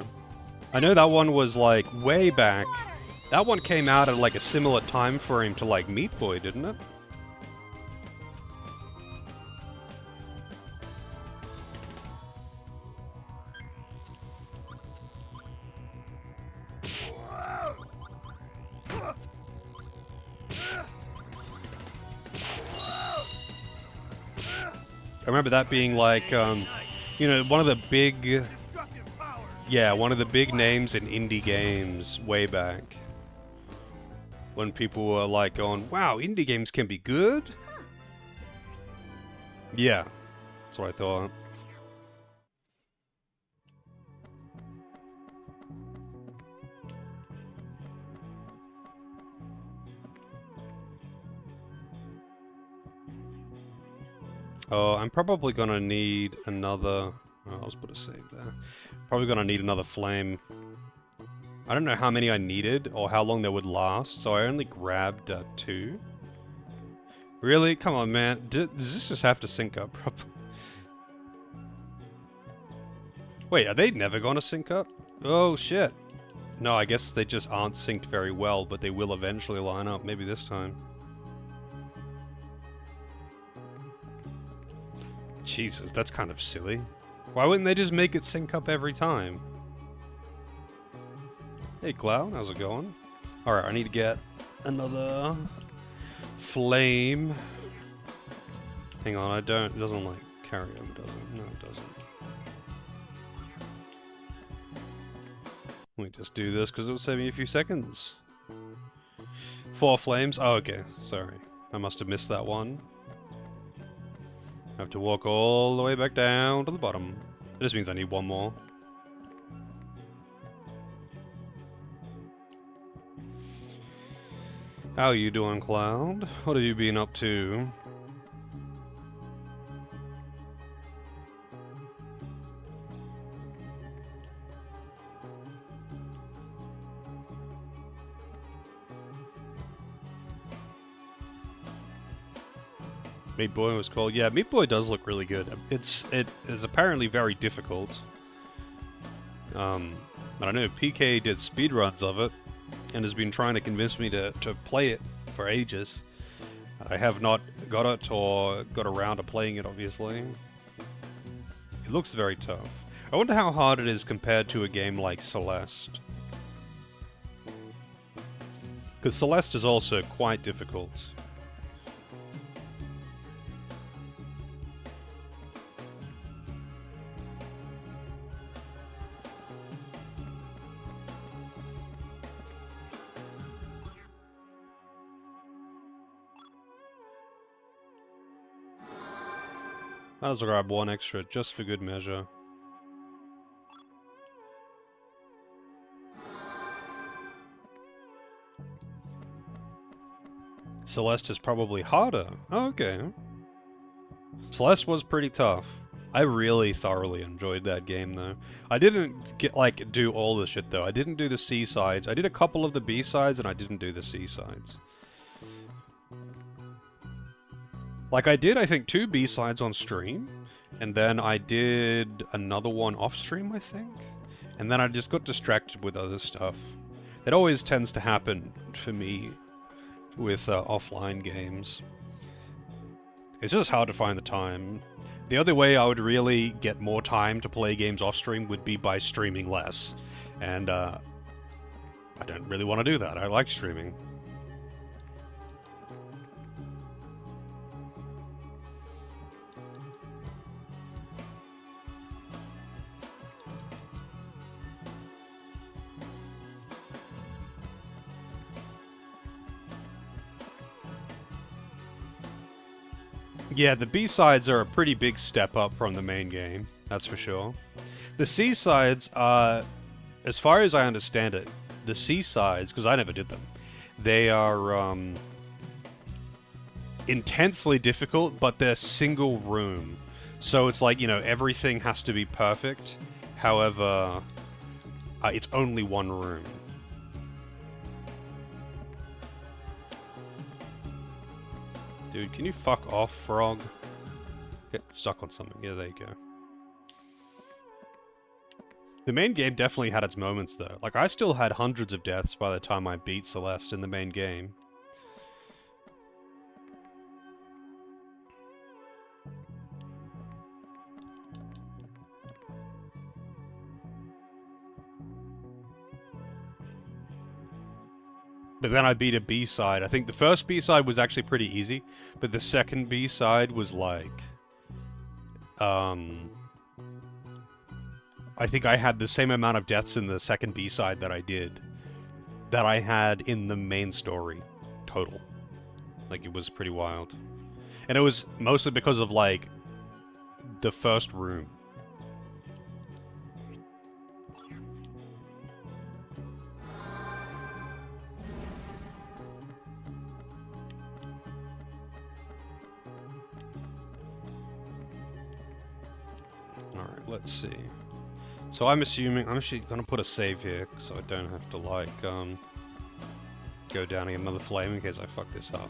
I know that one was like way back. That one came out at like a similar time frame to like Meat Boy, didn't it? I remember that being like, you know, one of the big... Yeah, one of the big names in indie games way back. When people were like going, wow, indie games can be good? Yeah, that's what I thought. Oh, I'm probably gonna need another... Oh, I'll just put a save there. Probably gonna need another flame. I don't know how many I needed, or how long they would last, so I only grabbed 2. Really? Come on, man. Does this just have to sync up properly? Wait, are they never gonna sync up? Oh, shit. No, I guess they just aren't synced very well, but they will eventually line up, maybe this time. Jesus, that's kind of silly. Why wouldn't they just make it sync up every time? Hey Cloud, how's it going? Alright, I need to get another flame. Hang on, it doesn't like carry over, does it? No, it doesn't. Let me just do this because it'll save me a few seconds. 4 flames? Oh, okay, sorry. I must have missed that one. I have to walk all the way back down to the bottom. It just means I need 1 more. How are you doing, Cloud? What have you been up to? Meat Boy was called. Yeah, Meat Boy does look really good. It is apparently very difficult. I don't know, PK did speedruns of it, and has been trying to convince me to play it for ages. I have not got it or got around to playing it, obviously. It looks very tough. I wonder how hard it is compared to a game like Celeste. Because Celeste is also quite difficult. I'll just grab 1 extra, just for good measure. Celeste is probably harder. Oh, okay. Celeste was pretty tough. I really thoroughly enjoyed that game, though. I didn't do all the shit, though. I didn't do the C-sides. I did a couple of the B-sides, and I didn't do the C-sides. Like, I did, I think, 2 B-sides on stream, and then I did another one off-stream, I think? And then I just got distracted with other stuff. It always tends to happen for me with offline games. It's just hard to find the time. The other way I would really get more time to play games off stream would be by streaming less. And I don't really want to do that. I like streaming. Yeah, the B-sides are a pretty big step up from the main game, that's for sure. The C-sides, as far as I understand it, the C-sides, because I never did them, they are intensely difficult, but they're single room. So it's like, you know, everything has to be perfect. However, it's only one room. Dude, can you fuck off, frog? Get stuck on something. Yeah, there you go. The main game definitely had its moments, though. Like, I still had hundreds of deaths by the time I beat Celeste in the main game. But then I beat a B-side. I think the first B-side was actually pretty easy, but the second B-side was like... I think I had the same amount of deaths in the second B-side that I had in the main story, total. Like, it was pretty wild. And it was mostly because of, like, the first room. Alright, let's see. So I'm actually gonna put a save here, so I don't have to, like, go down and get another flame in case I fuck this up.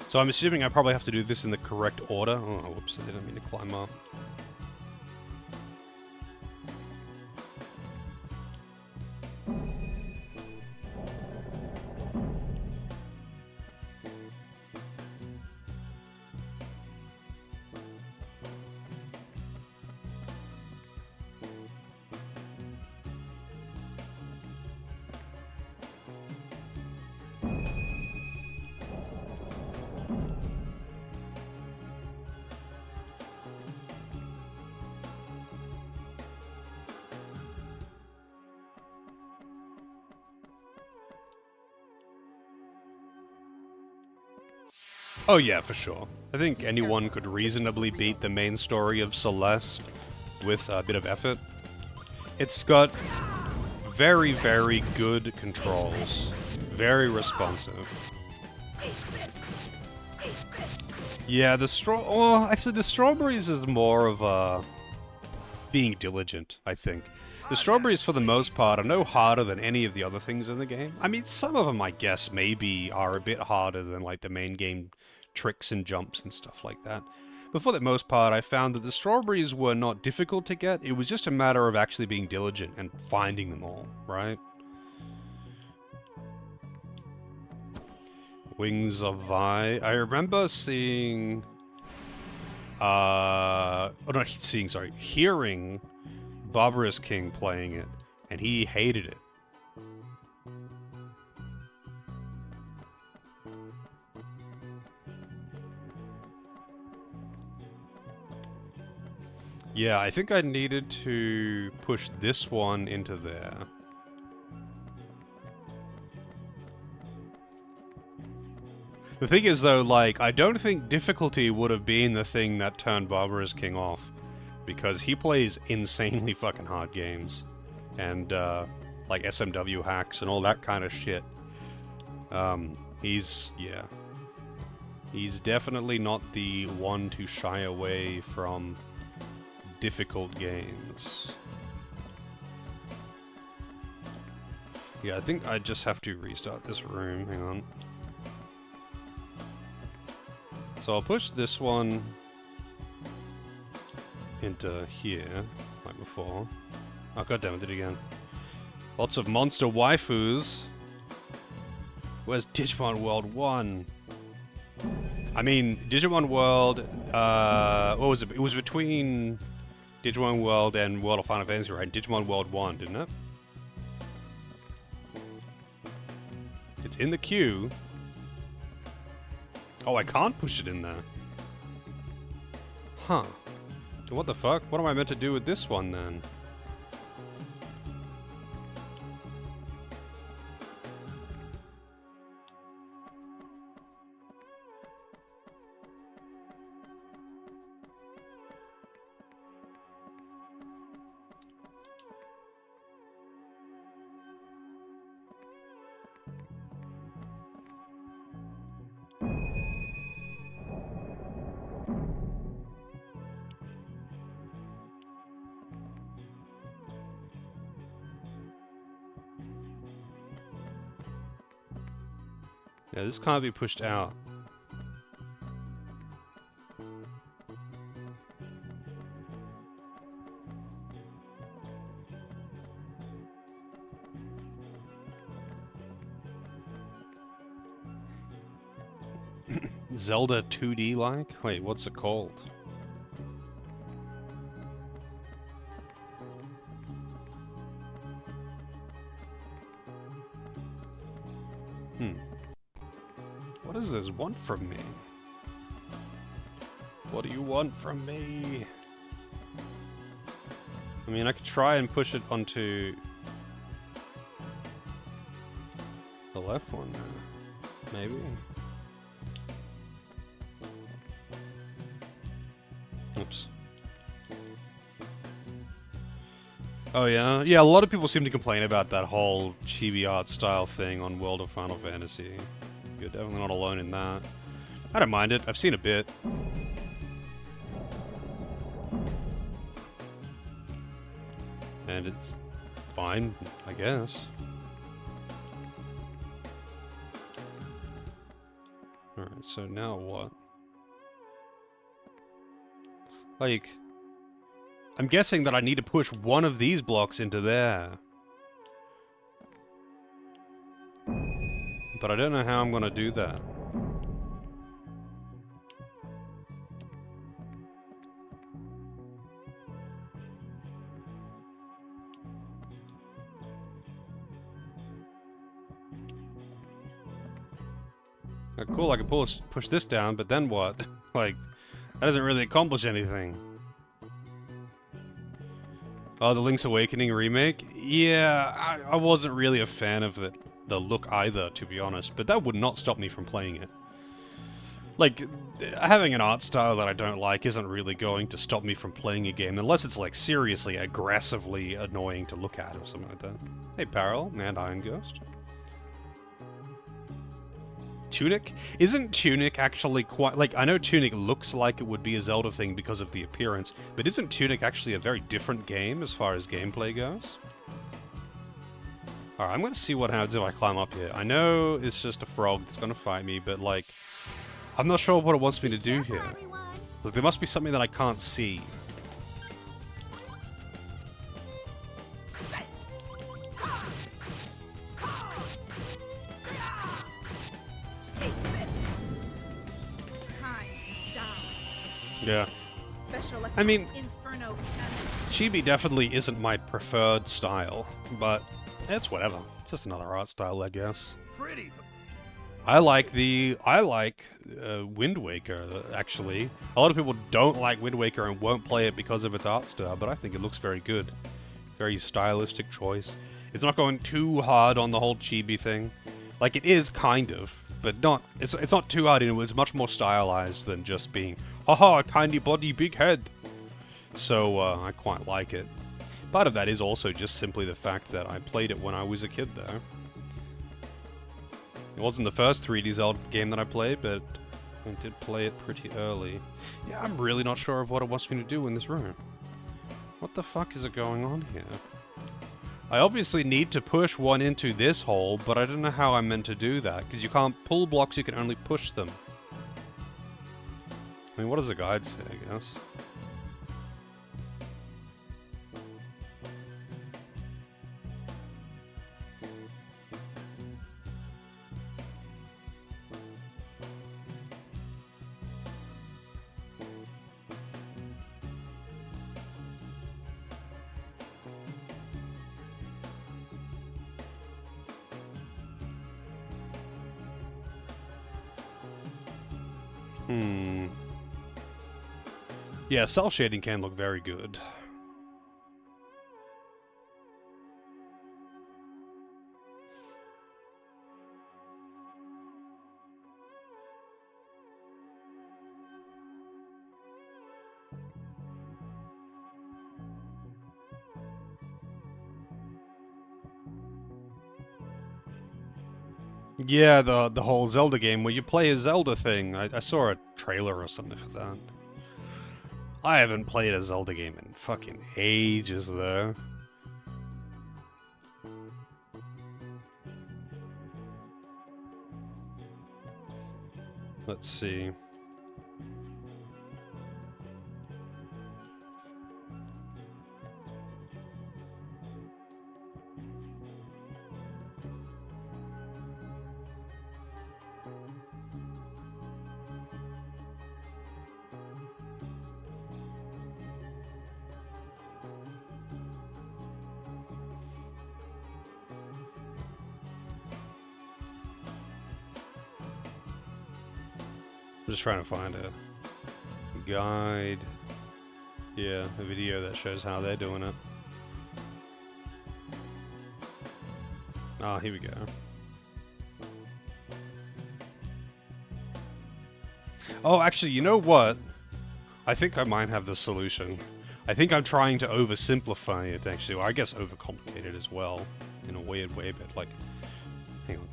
So I'm assuming I probably have to do this in the correct order. Oh, whoops, I didn't mean to climb up. Oh yeah, for sure. I think anyone could reasonably beat the main story of Celeste with a bit of effort. It's got very, very good controls. Very responsive. Yeah, well, actually the strawberries is more of being diligent, I think. The strawberries, for the most part, are no harder than any of the other things in the game. I mean, some of them, I guess, maybe are a bit harder than, like, the main game tricks and jumps and stuff like that. But for the most part, I found that the strawberries were not difficult to get. It was just a matter of actually being diligent and finding them all, right? Wings of Vi. I remember seeing... hearing Barbarous King playing it, and he hated it. Yeah, I think I needed to push this one into there. The thing is, though, like, I don't think difficulty would have been the thing that turned Barbarous King off. Because he plays insanely fucking hard games. And, like, SMW hacks and all that kind of shit. Yeah. He's definitely not the one to shy away from difficult games. Yeah, I think I just have to restart this room. Hang on. So I'll push this one into here, like before. Oh, goddammit, did it again. Lots of monster waifus. Where's Digimon World 1? I mean, Digimon World, what was it? It was between Digimon World and World of Final Fantasy, right? Digimon World 1, didn't it? It's in the queue. Oh, I can't push it in there. Huh. So what the fuck? What am I meant to do with this one, then? Yeah, this can't be pushed out. Zelda 2D like? Wait, what's it called? What does this want from me? What do you want from me? I mean, I could try and push it onto the left one now. Maybe. Oops. Oh yeah? Yeah, a lot of people seem to complain about that whole chibi art style thing on World of Final Fantasy. You're definitely not alone in that. I don't mind it. I've seen a bit. And it's fine, I guess. Alright, so now what? Like, I'm guessing that I need to push one of these blocks into there. But I don't know how I'm gonna do that. Cool, I can push this down, but then what? Like, that doesn't really accomplish anything. Oh, the Link's Awakening remake? Yeah, I wasn't really a fan of the look either, to be honest, but that would not stop me from playing it. Like, having an art style that I don't like isn't really going to stop me from playing a game, unless it's, like, seriously, aggressively annoying to look at or something like that. Hey, Parallel, and Iron Ghost. Tunic? Isn't Tunic actually quite... Like, I know Tunic looks like it would be a Zelda thing because of the appearance, but isn't Tunic actually a very different game as far as gameplay goes? Alright, I'm gonna see what happens if I climb up here. I know it's just a frog that's gonna fight me, but, like... I'm not sure what it wants me to do here. Like, there must be something that I can't see. Yeah. I mean, chibi definitely isn't my preferred style, but it's whatever. It's just another art style, I guess. Pretty. I like Wind Waker, actually. A lot of people don't like Wind Waker and won't play it because of its art style, but I think it looks very good. Very stylistic choice. It's not going too hard on the whole chibi thing. Like, it is, kind of, but not... It's not too hard, and it was much more stylized than just being, haha, tiny body, big head. So, I quite like it. Part of that is also just simply the fact that I played it when I was a kid, though. It wasn't the first 3D Zelda game that I played, but I did play it pretty early. Yeah, I'm really not sure of what it wants me to do in this room. What the fuck is it going on here? I obviously need to push one into this hole, but I don't know how I'm meant to do that, because you can't pull blocks, you can only push them. I mean, what does the guide say, I guess? Yeah, cell shading can look very good. Yeah, the whole Zelda game where you play a Zelda thing. I saw a trailer or something for that. I haven't played a Zelda game in fucking ages, though. Let's see. I'm just trying to find a guide. Yeah, a video that shows how they're doing it. Ah, here we go. Oh, actually, you know what? I think I might have the solution. I think I'm trying to oversimplify it, actually. Well, I guess overcomplicate it as well, in a weird way, but like... Hang on.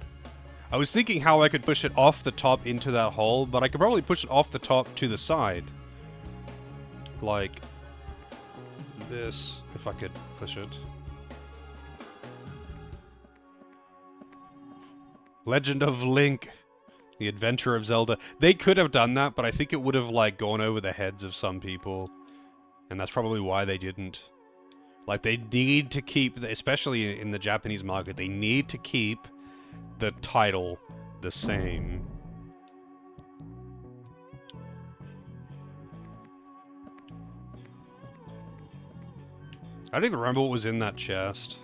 I was thinking how I could push it off the top into that hole, but I could probably push it off the top to the side. Like... this, if I could push it. Legend of Link. The Adventure of Zelda. They could have done that, but I think it would have, like, gone over the heads of some people. And that's probably why they didn't. Like, they need to keep, especially in the Japanese market, they need to keep the title the same. I don't even remember what was in that chest.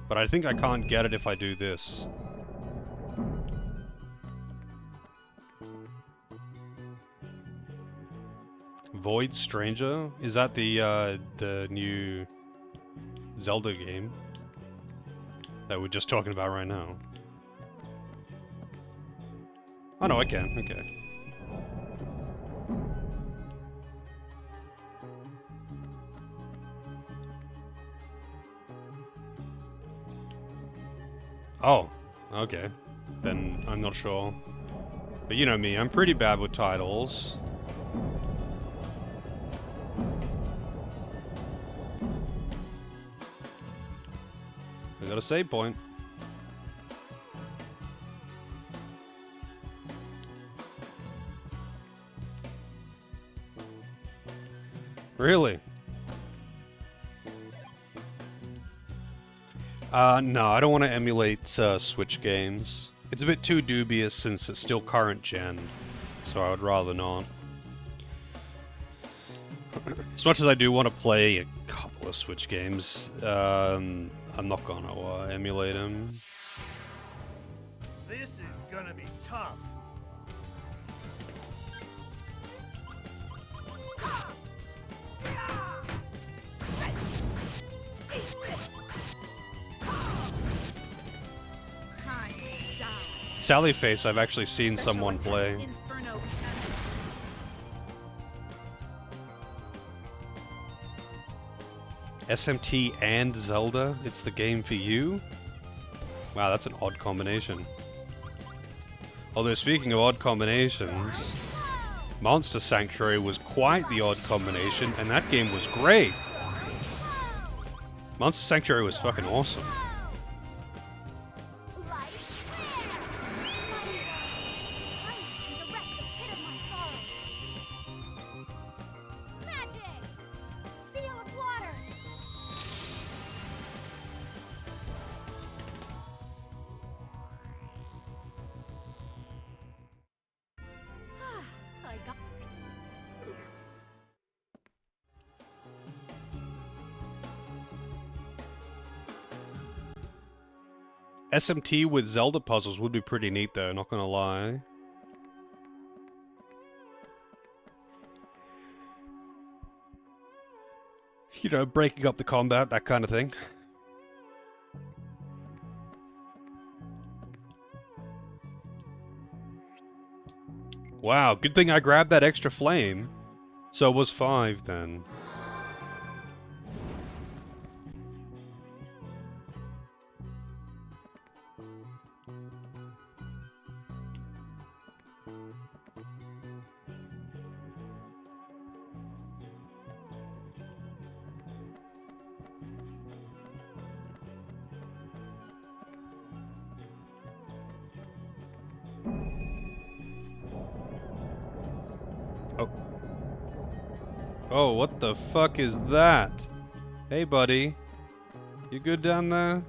But I think I can't get it if I do this. Void Stranger? Is that the new Zelda game that we're just talking about right now? Oh no, I can. Okay. Oh, okay. Then I'm not sure. But you know me, I'm pretty bad with titles. I got a save point. Really? No, I don't want to emulate Switch games. It's a bit too dubious since it's still current gen, so I would rather not. As much as I do want to play a couple of Switch games, I'm not gonna emulate them. This is gonna be tough. Sally Face, I've actually seen someone play. SMT and Zelda? It's the game for you? Wow, that's an odd combination. Although, speaking of odd combinations, Monster Sanctuary was quite the odd combination, and that game was great! Monster Sanctuary was fucking awesome. SMT with Zelda puzzles would be pretty neat though, not gonna lie. You know, breaking up the combat, that kind of thing. Wow, good thing I grabbed that extra flame. So it was 5 then. Oh. Oh, what the fuck is that? Hey, buddy. You good down there?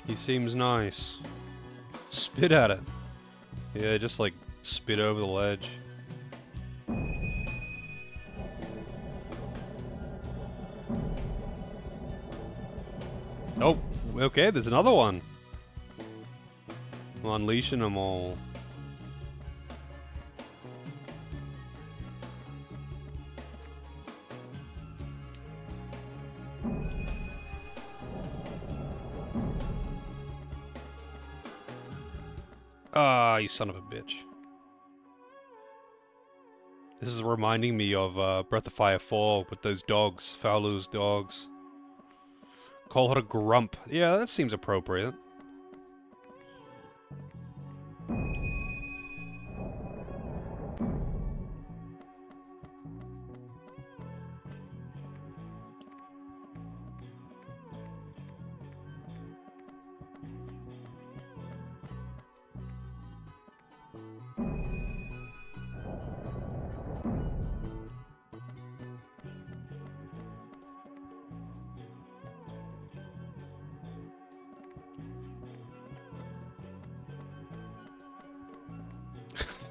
He seems nice. Spit at it. Yeah, just like spit over the ledge. Oh, okay, there's another one. I'm unleashing them all. Ah, you son of a bitch. This is reminding me of Breath of Fire 4 with those dogs, Faolu's dogs. Call it a grump. Yeah, that seems appropriate.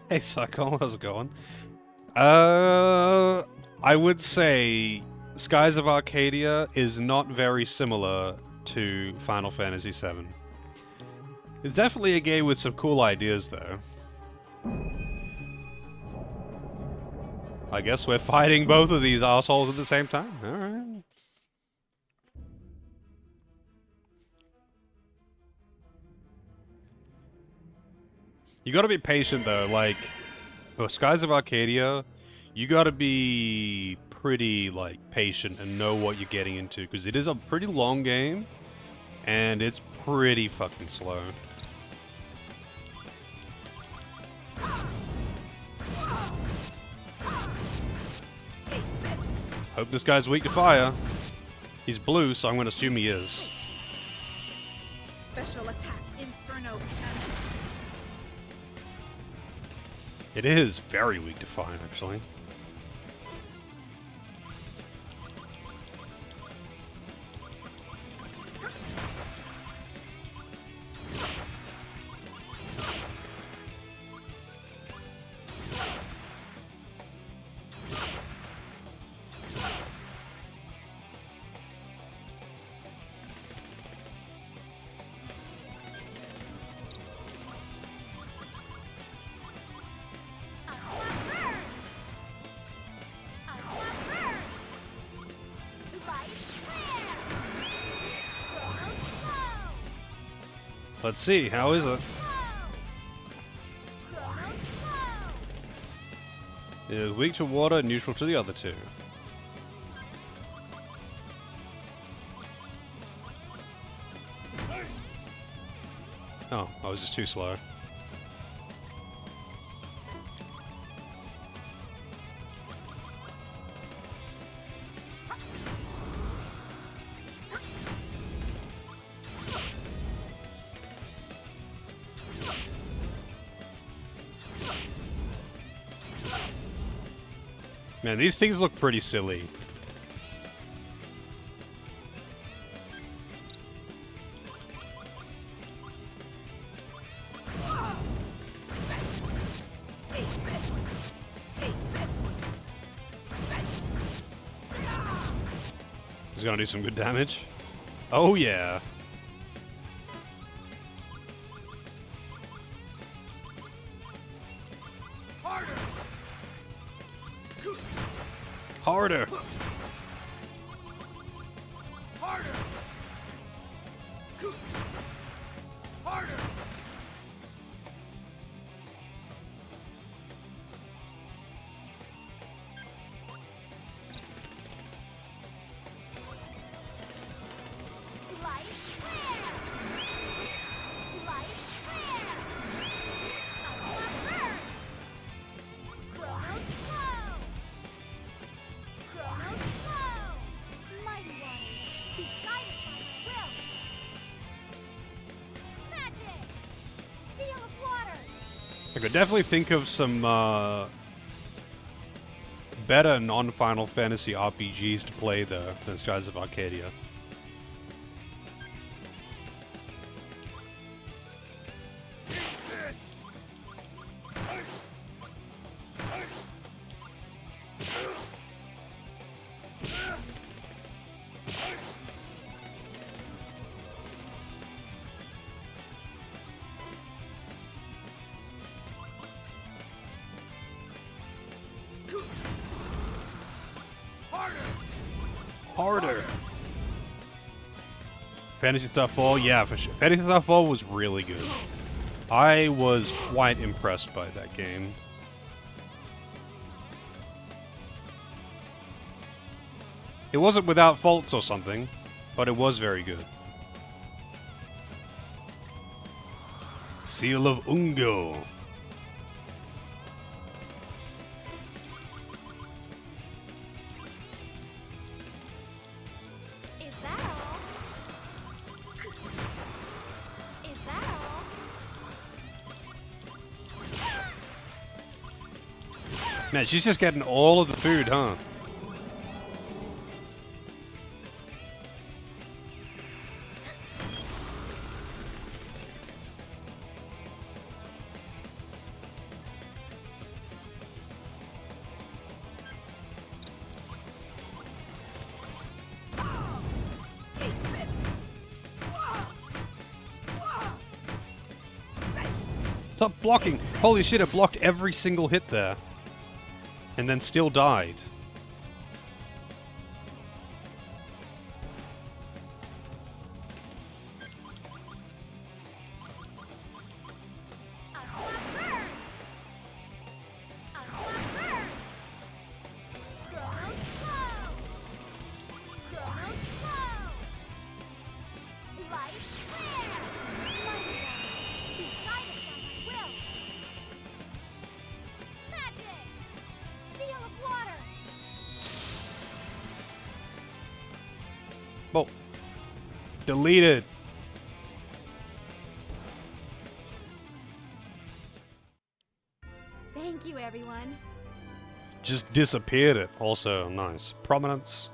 Hey, Psycho, how's it going? I would say Skies of Arcadia is not very similar to Final Fantasy VII. It's definitely a game with some cool ideas, though. I guess we're fighting both of these assholes at the same time. Alright. You gotta be patient, though. Like, for Skies of Arcadia, you gotta be pretty, like, patient and know what you're getting into, because it is a pretty long game, and it's pretty fucking slow. Hope this guy's weak to fire. He's blue, so I'm gonna assume he is. Special attack, Inferno Cannon. It is very weak to fire, actually. Let's see, how is it? It is weak to water, neutral to the other two. Oh, I was just too slow. Man, these things look pretty silly. He's gonna do some good damage. Oh yeah. Harder! Harder! Harder! Harder! I could definitely think of some better non-Final Fantasy RPGs to play though than Skies of Arcadia. Harder! Fantasy Star 4, yeah, for sure. Fantasy Star 4 was really good. I was quite impressed by that game. It wasn't without faults or something, but it was very good. Seal of Ungo. Man, she's just getting all of the food, huh? Stop blocking! Holy shit, it blocked every single hit there. And then still died. Oh. Deleted. Thank you, everyone. Just disappeared it. Also nice. Prominence.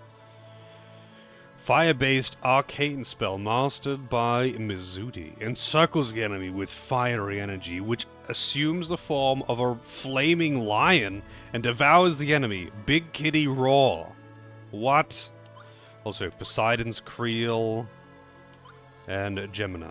Fire-based arcane spell mastered by Mizuti. Encircles the enemy with fiery energy, which assumes the form of a flaming lion and devours the enemy. Big Kitty Roar. What? Also, Poseidon's Creel and Gemini.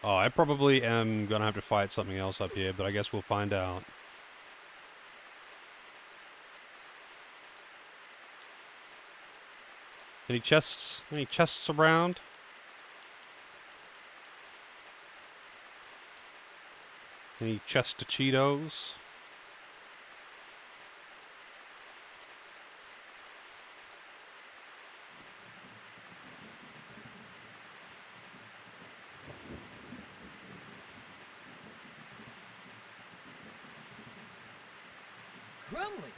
Oh, I probably am gonna have to fight something else up here, but I guess we'll find out. Any chests? Any chests around? Any chest of Cheetos? Crumley!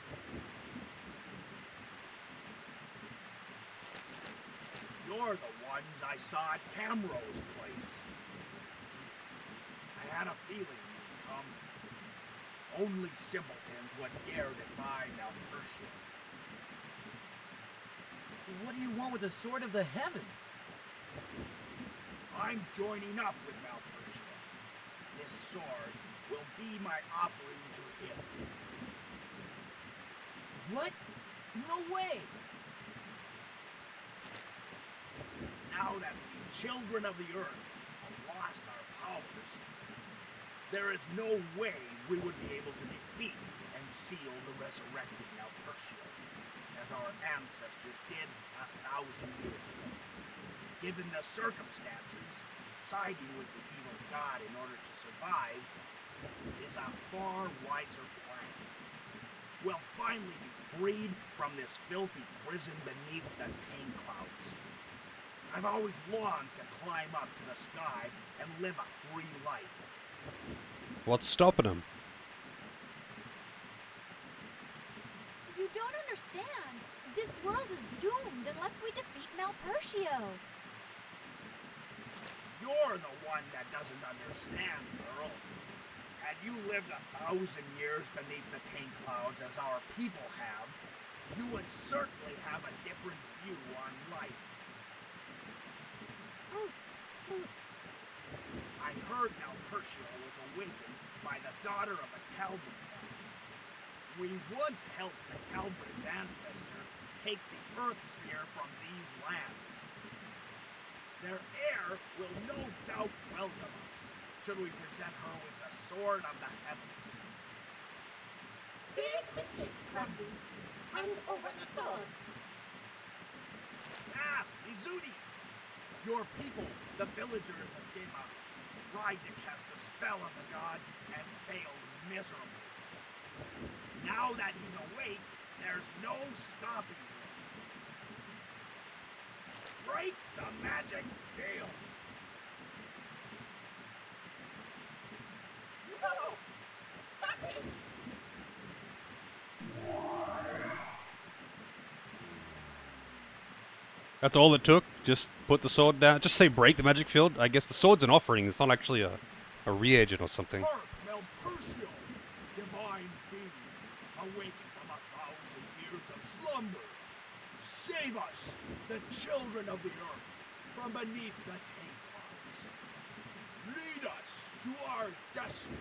You're the ones I saw at Camro's place. I had a feeling you'd come. Only simpletons would dare defy Malpertia. What do you want with the Sword of the Heavens? I'm joining up with Malpertia. This sword will be my offering to him. What? No way! Now that we children of the earth have lost our powers, there is no way we would be able to defeat and seal the resurrected Malpertia, as our ancestors did 1,000 years ago. Given the circumstances, siding with the evil god in order to survive is a far wiser plan. We'll finally be freed from this filthy prison beneath the Tane Clouds. I've always longed to climb up to the sky and live a free life. What's stopping him? You don't understand. This world is doomed unless we defeat Malpertio. You're the one that doesn't understand, girl. Had you lived 1,000 years beneath the Tane Clouds as our people have, you would certainly have a different view on life. I heard Malpertia was awakened by the daughter of a Calvin family. We once helped the Calvin's ancestor take the Earth Sphere from these lands. Their heir will no doubt welcome us, should we present her with the Sword of the Heavens. Big mistake, Crumby. Hand over the sword. Ah, Izudi! Your people, the villagers of Gema, tried to cast a spell on the god and failed miserably. Now that he's awake, there's no stopping him. Break the magic veil! No! Stop it! That's all it took? Just put the sword down? Just say break the magic field? I guess the sword's an offering. It's not actually a reagent or something. Hark, Malpertio, divine being, awakened from 1,000 years of slumber. Save us, the children of the earth, from beneath the Tane Clouds. Lead us to our destiny.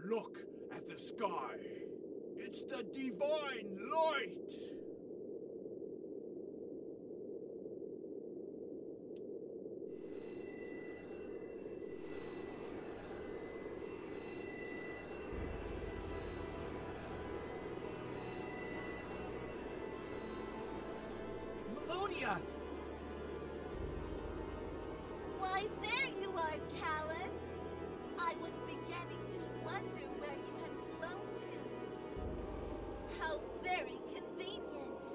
Look at the sky. It's the divine light. Melodia! Why, there you are, Callus! I was beginning to wonder where you had flown to. How very convenient.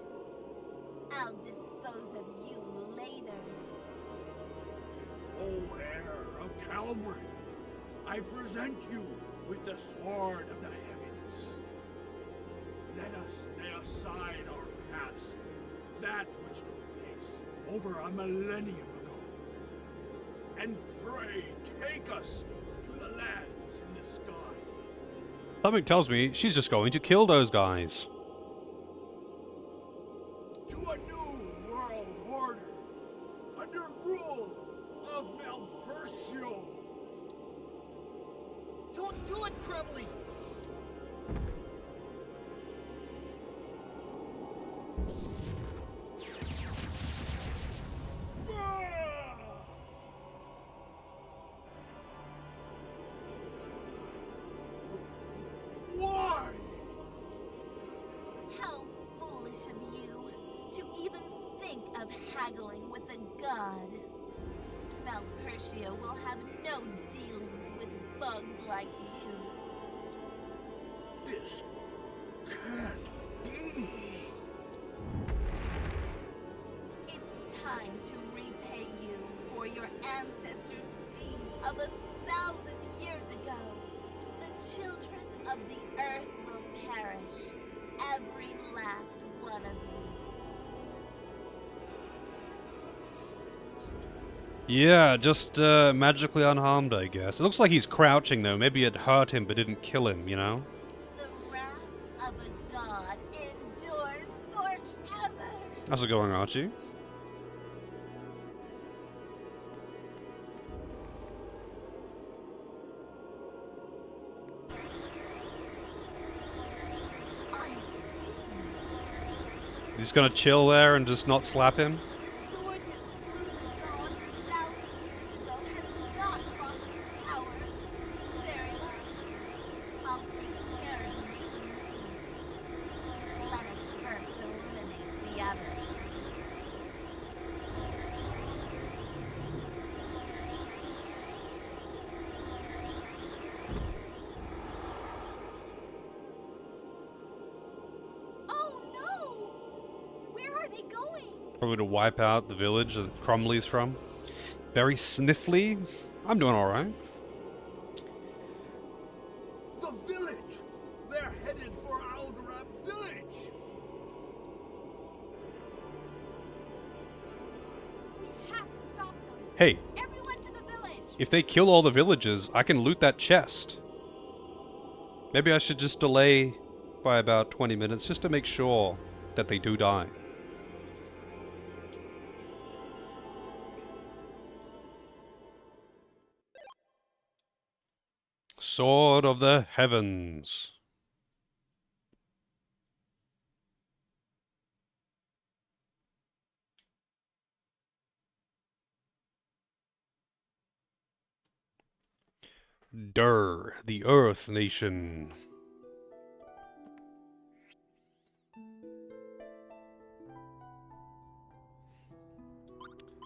I'll dispose of you later. O heir of Calvin, I present you with the Sword of the Heavens. Let us lay aside our past, that which took place over a millennium ago, and pray take us to the lands in the sky. Something tells me she's just going to kill those guys. To a new world order, under rule of Malpertio. Don't do it, Crumbly! Why? How foolish of you to even think of haggling with a god. Malpertio will have no dealings with bugs like you. This can't be. time to repay you for your ancestors' deeds of 1,000 years ago. The children of the earth will perish, every last one of you. Yeah, just magically unharmed, I guess. It looks like he's crouching, though. Maybe it hurt him but didn't kill him, you know? The wrath of a god endures forever. How's it going, Archie? He's gonna chill there and just not slap him? The sword that slew the gods 1,000 years ago has not lost its power. Very well. I'll take care of you later. Let us first eliminate the others. Oh no! Where are they going? Probably to wipe out the village that Crumley's from. Very sniffly. I'm doing alright. The village! They're headed for Algarab village! We have to stop them. Hey, Everyone to the village! if they kill all the villagers, I can loot that chest. Maybe I should just delay by about 20 minutes just to make sure that they do die. Sword of the Heavens. Dur, the Earth Nation.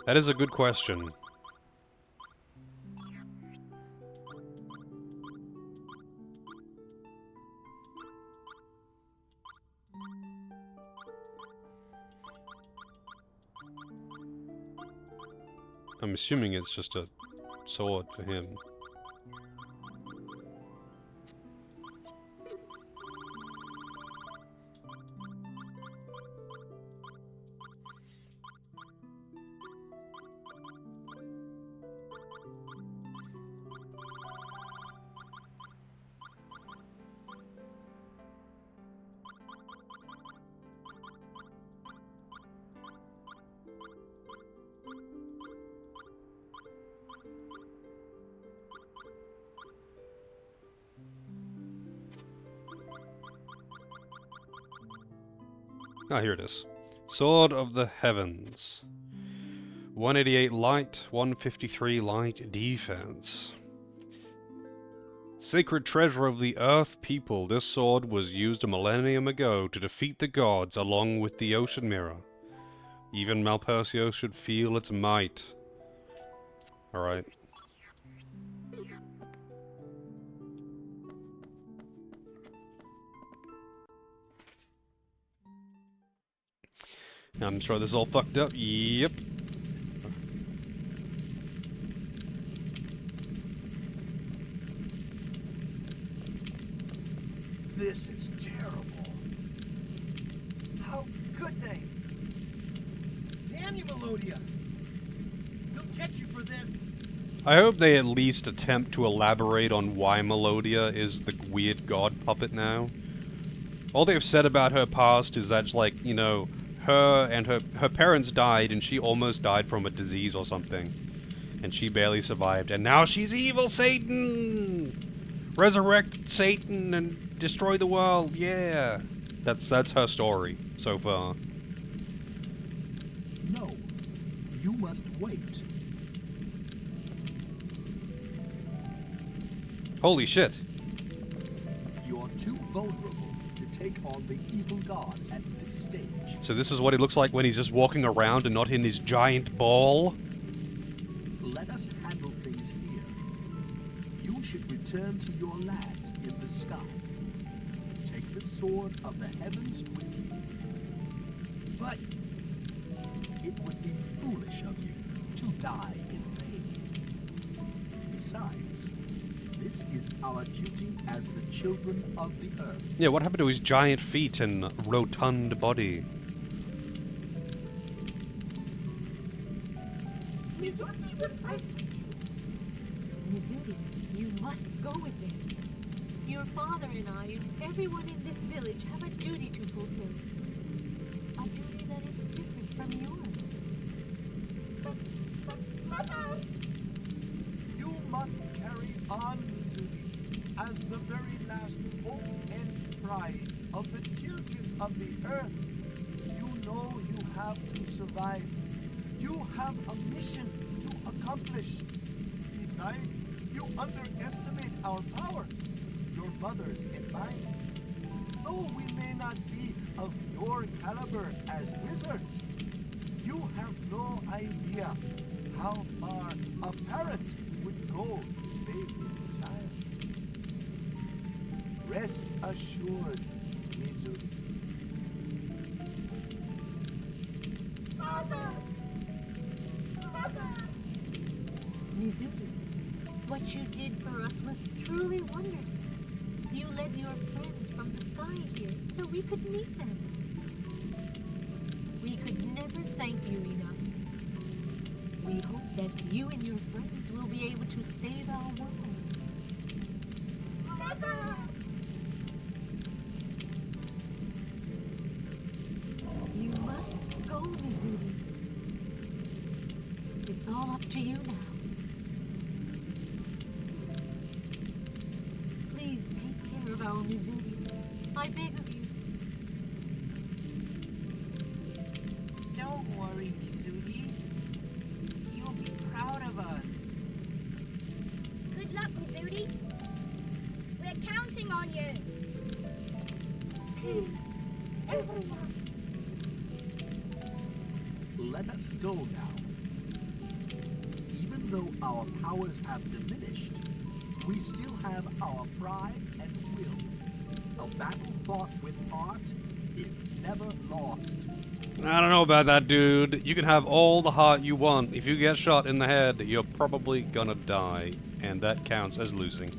That is a good question. I'm assuming it's just a sword for him. Ah, here it is. Sword of the Heavens. 188 light, 153 light defense. Sacred treasure of the Earth people, this sword was used a millennium ago to defeat the gods along with the ocean mirror. Even Malpercio should feel its might. Alright. I'm sure this is all fucked up. Yep. This is terrible. How could they? Damn you, Melodia! We'll get you for this! I hope they at least attempt to elaborate on why Melodia is the weird god puppet now. All they've said about her past is that, like, you know, her and her parents died and she almost died from a disease or something. And she barely survived. And now she's evil Satan! Resurrect Satan and destroy the world, yeah! That's her story, so far. No, you must wait. Holy shit. You are too vulnerable to take on the evil god at this stage. So this is what he looks like when he's just walking around and not in his giant ball? Let us handle things here. You should return to your lands in the sky. Take the sword of the heavens with you. But It would be foolish of you to die in vain. Besides, this is our duty as the children of the earth. Yeah, what happened to his giant feet and rotund body? Mizuti will fight with you. Mizuti, you must go with them. Your father and I and everyone in this village have a duty to fulfill. A duty that is different from yours. Mother! You must carry on, Mizuti, as the very last hope and pride of the children of the earth. You know you have to survive. You have a mission to accomplish. Besides, you underestimate our powers, your mother's and mine. Though we may not be of your caliber as wizards, you have no idea how far a parent would go to save his child. Rest assured, Mizuti. Mother! Mother! Mizuti, what you did for us was truly wonderful. You led your friends from the sky here so we could meet them. We could never thank you enough. We hope that you and your friends will be able to save our world. Mother! You must go, Mizuti. It's all up to you now. Please take care of our Mizuti. I beg of you. Don't worry, Mizuti. You'll be proud of us. Good luck, Mizuti. We're counting on you. Everyone! Let us go now. Even though our powers have diminished, we still have our pride and will. A battle fought with heart is never lost. I don't know about that, dude. You can have all the heart you want. If you get shot in the head, you're probably gonna die, and that counts as losing.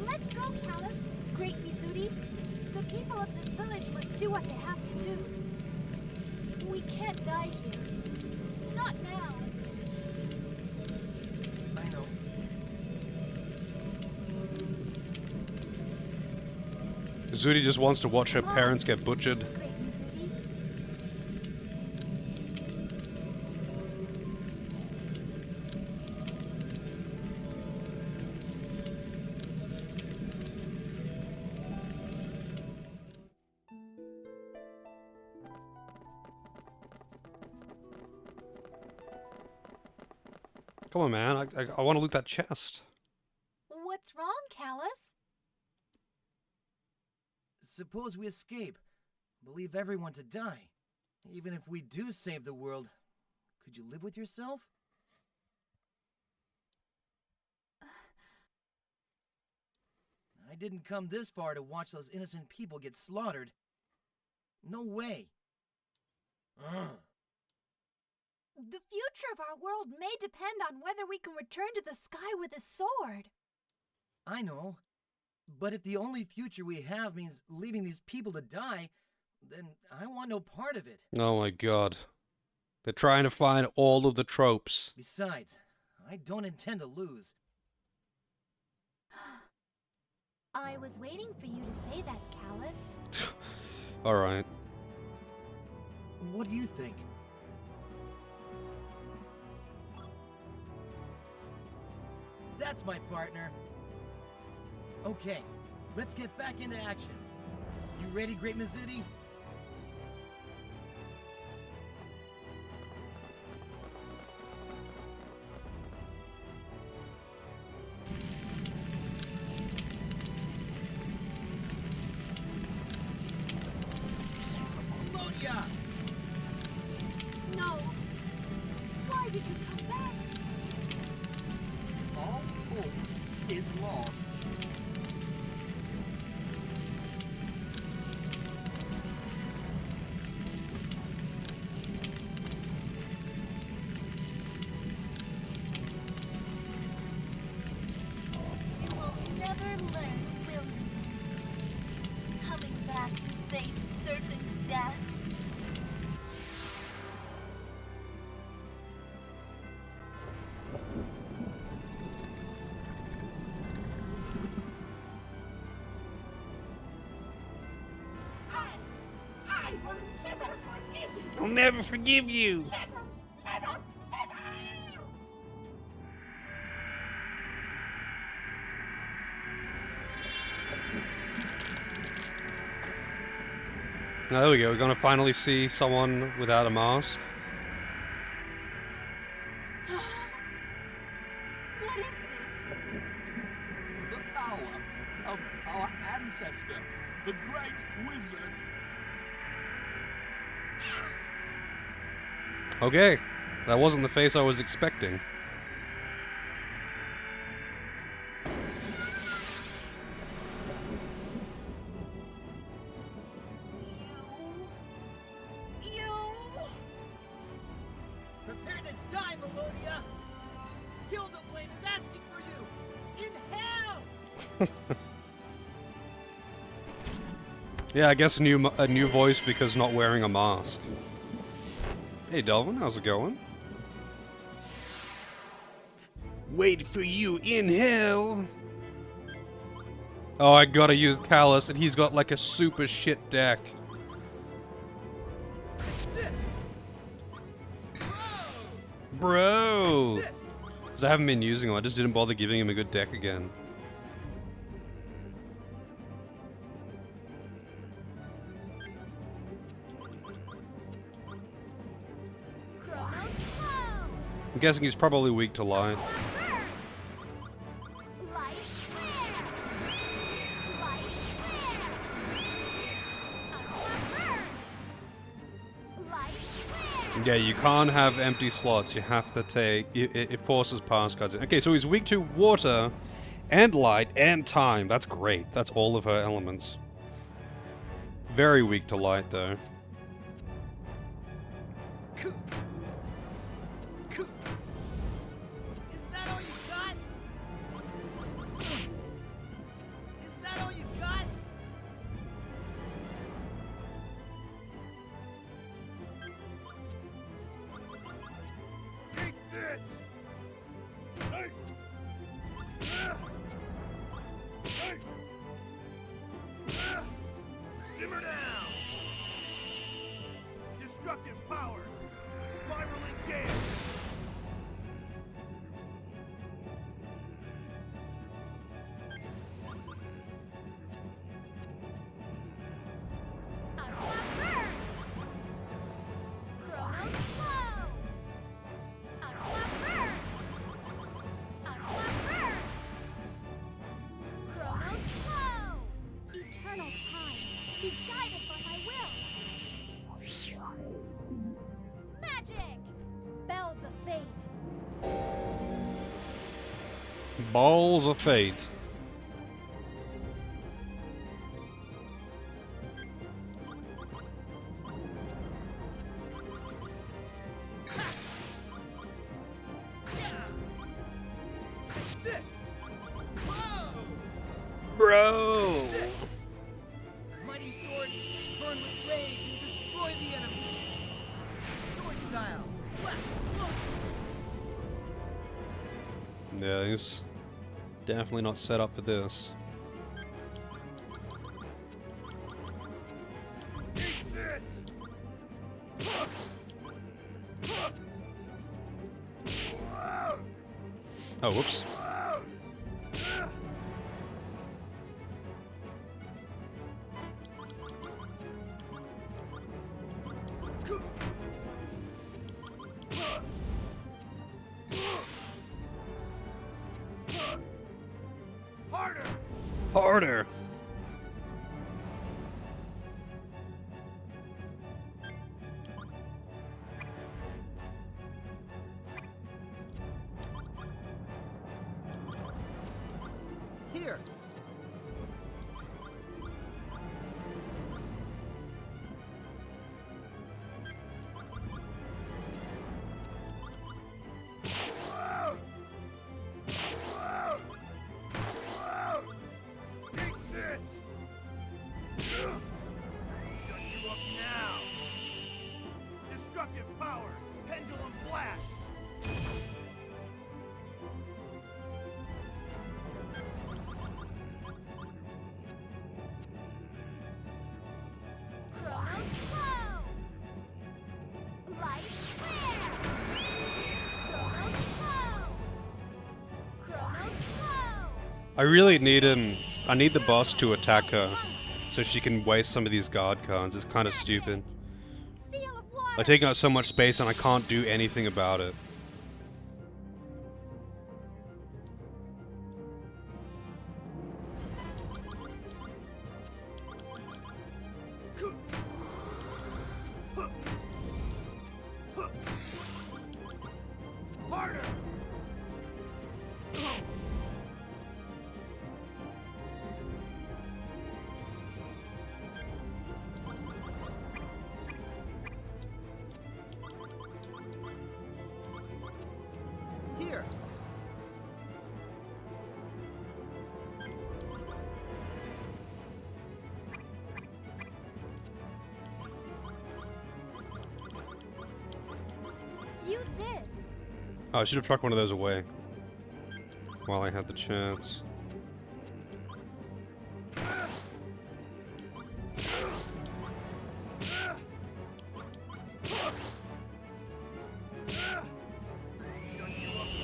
Let's go, Callus. Great Mizuti. The people of this village must do what they have to do. We can't die here. Not now. I know. Zuri just wants to watch her parents get butchered. Great Mizuti. Come on, man. I want to loot that chest. What's wrong, Callus? Suppose we escape, believe everyone to die. Even if we do save the world, could you live with yourself? I didn't come this far to watch those innocent people get slaughtered. No way. The future of our world may depend on whether we can return to the sky with a sword. I know. But if the only future we have means leaving these people to die, then I want no part of it. Oh my god. They're trying to find all of the tropes. Besides, I don't intend to lose. I was waiting for you to say that, Callus. Alright. What do you think? That's my partner. Okay, let's get back into action. You ready, Great Mizuti? No. Why did you come is lost. You will never learn, will you? Coming back to face certain death? I will never forgive you. I'll never forgive you. Never. Now, there we go. We're gonna finally see someone without a mask. What is this? The power of our ancestor, the Great Wizard. Okay, that wasn't the face I was expecting. Prepare to die, Melodia! Gildablade is asking for you! In hell! Yeah, I guess a new voice because not wearing a mask. Hey, Delvin, how's it going? Wait for you in hell! Oh, I gotta use Callus, and he's got like a super shit deck. Bro! Because I haven't been using him, I just didn't bother giving him a good deck again. I'm guessing he's probably weak to light. Yeah, you can't have empty slots. You have to take... It forces pass cards in. Okay, so he's weak to water, and light, and time. That's great. That's all of her elements. Very weak to light, though. Is that all you got? Is that all you got? Eat this! Hey! Hey! Simmer down! Destructive power! Spiraling gale! Eternal time, be guided by my will. Magic! Bells of fate. Balls of fate. This! Whoa! Bro! Mighty sword, burn with rage and destroy the enemy! Sword style, flash explosion! Yeah, he's definitely not set up for this. Eat this! Oh, whoops. Harder! Harder! I really need him. I need the boss to attack her, so she can waste some of these guard cards. It's kind of stupid. They're taking up so much space and I can't do anything about it. Harder! Here. Use this. Oh, I should have trucked one of those away while I had the chance.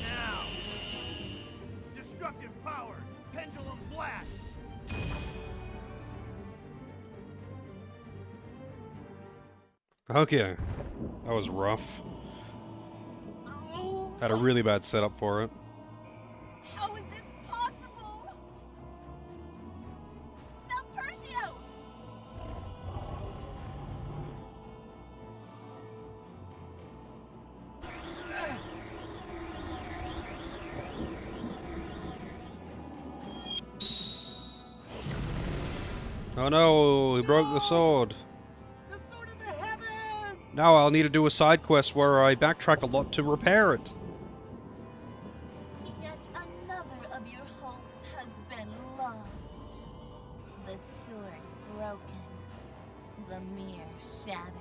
Now! Destructive power! Pendulum blast! Okay, that was rough. Had a really bad setup for it. How is it possible? Malpercio! Oh no, he broke the sword. Now I'll need to do a side quest where I backtrack a lot to repair it. Yet another of your hopes has been lost. The sword broken. The mirror shattered.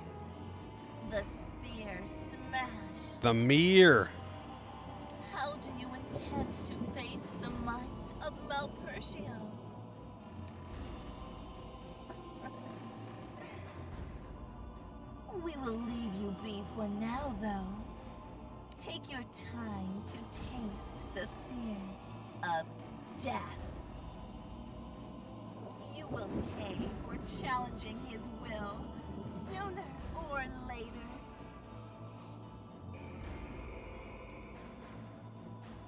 The spear smashed. The mirror. How do you intend to face the might of Malpercio? We will leave you be for now, though. Take your time to taste the fear of death. You will pay for challenging his will, sooner or later.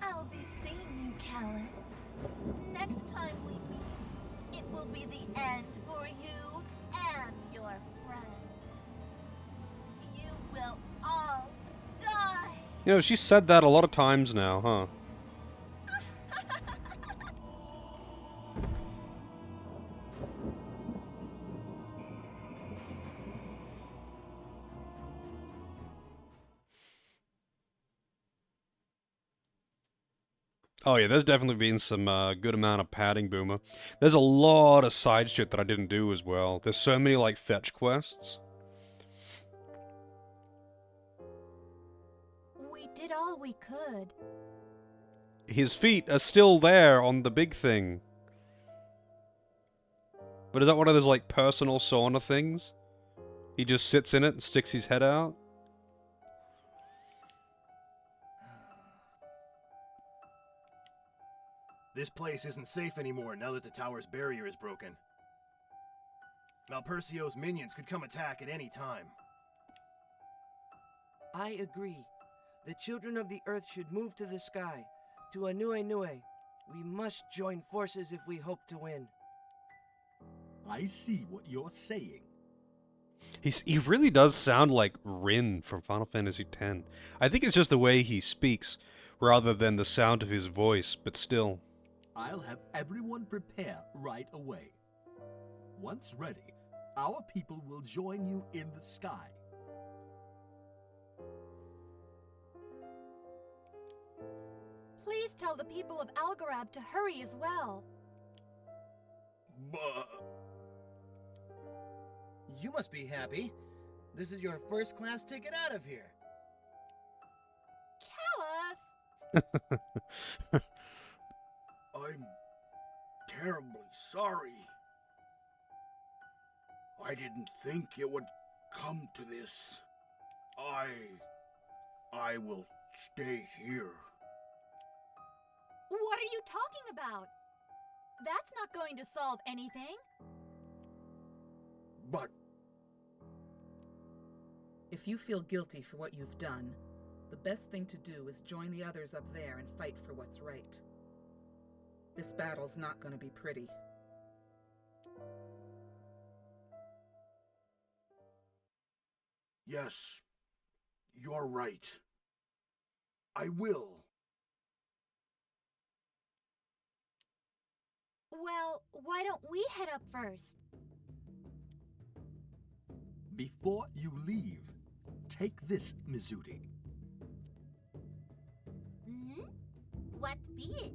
I'll be seeing you, Callus. Next time we meet, it will be the end for you and your friends. You will all die. You know, she's said that a lot of times now, huh? Oh yeah, there's definitely been some good amount of padding, Boomer. There's a lot of side shit that I didn't do as well. There's so many, like, fetch quests. We did all we could. His feet are still there on the big thing. But is that one of those, like, personal sauna things? He just sits in it and sticks his head out? This place isn't safe anymore now that the tower's barrier is broken. Malpercio's minions could come attack at any time. I agree. The children of the earth should move to the sky, to Anue Nue. We must join forces if we hope to win. I see what you're saying. He really does sound like Rin from Final Fantasy X. I think it's just the way he speaks, rather than the sound of his voice, but still. I'll have everyone prepare right away. Once ready, our people will join you in the sky. Please tell the people of Algarab to hurry as well. You must be happy. This is your first-class ticket out of here. Callus! I'm terribly sorry. I didn't think it would come to this. I will stay here. What are you talking about? That's not going to solve anything. But If you feel guilty for what you've done, the best thing to do is join the others up there and fight for what's right. This battle's not going to be pretty. yes, you're right. I will. Well, why don't we head up first? Before you leave, take this, Mizuti. What be it?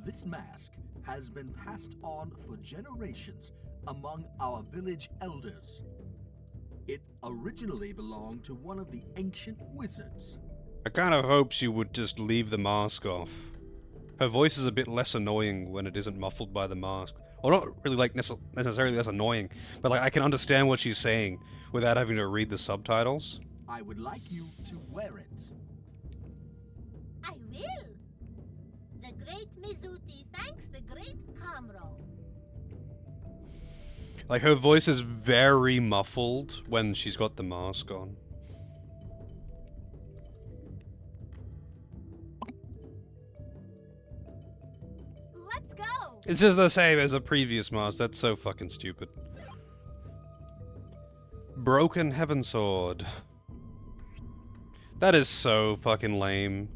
This mask has been passed on for generations among our village elders. It originally belonged to one of the ancient wizards. I kind of hope she would just leave the mask off. Her voice is a bit less annoying when it isn't muffled by the mask. Or not really like necessarily less annoying, but like I can understand what she's saying without having to read the subtitles. I would like you to wear it. I will. The great Mizuti thanks the great Kamro. Like her voice is very muffled when she's got the mask on. Let's go! It's just the same as a previous mask. That's so fucking stupid. Broken Heaven Sword. That is so fucking lame.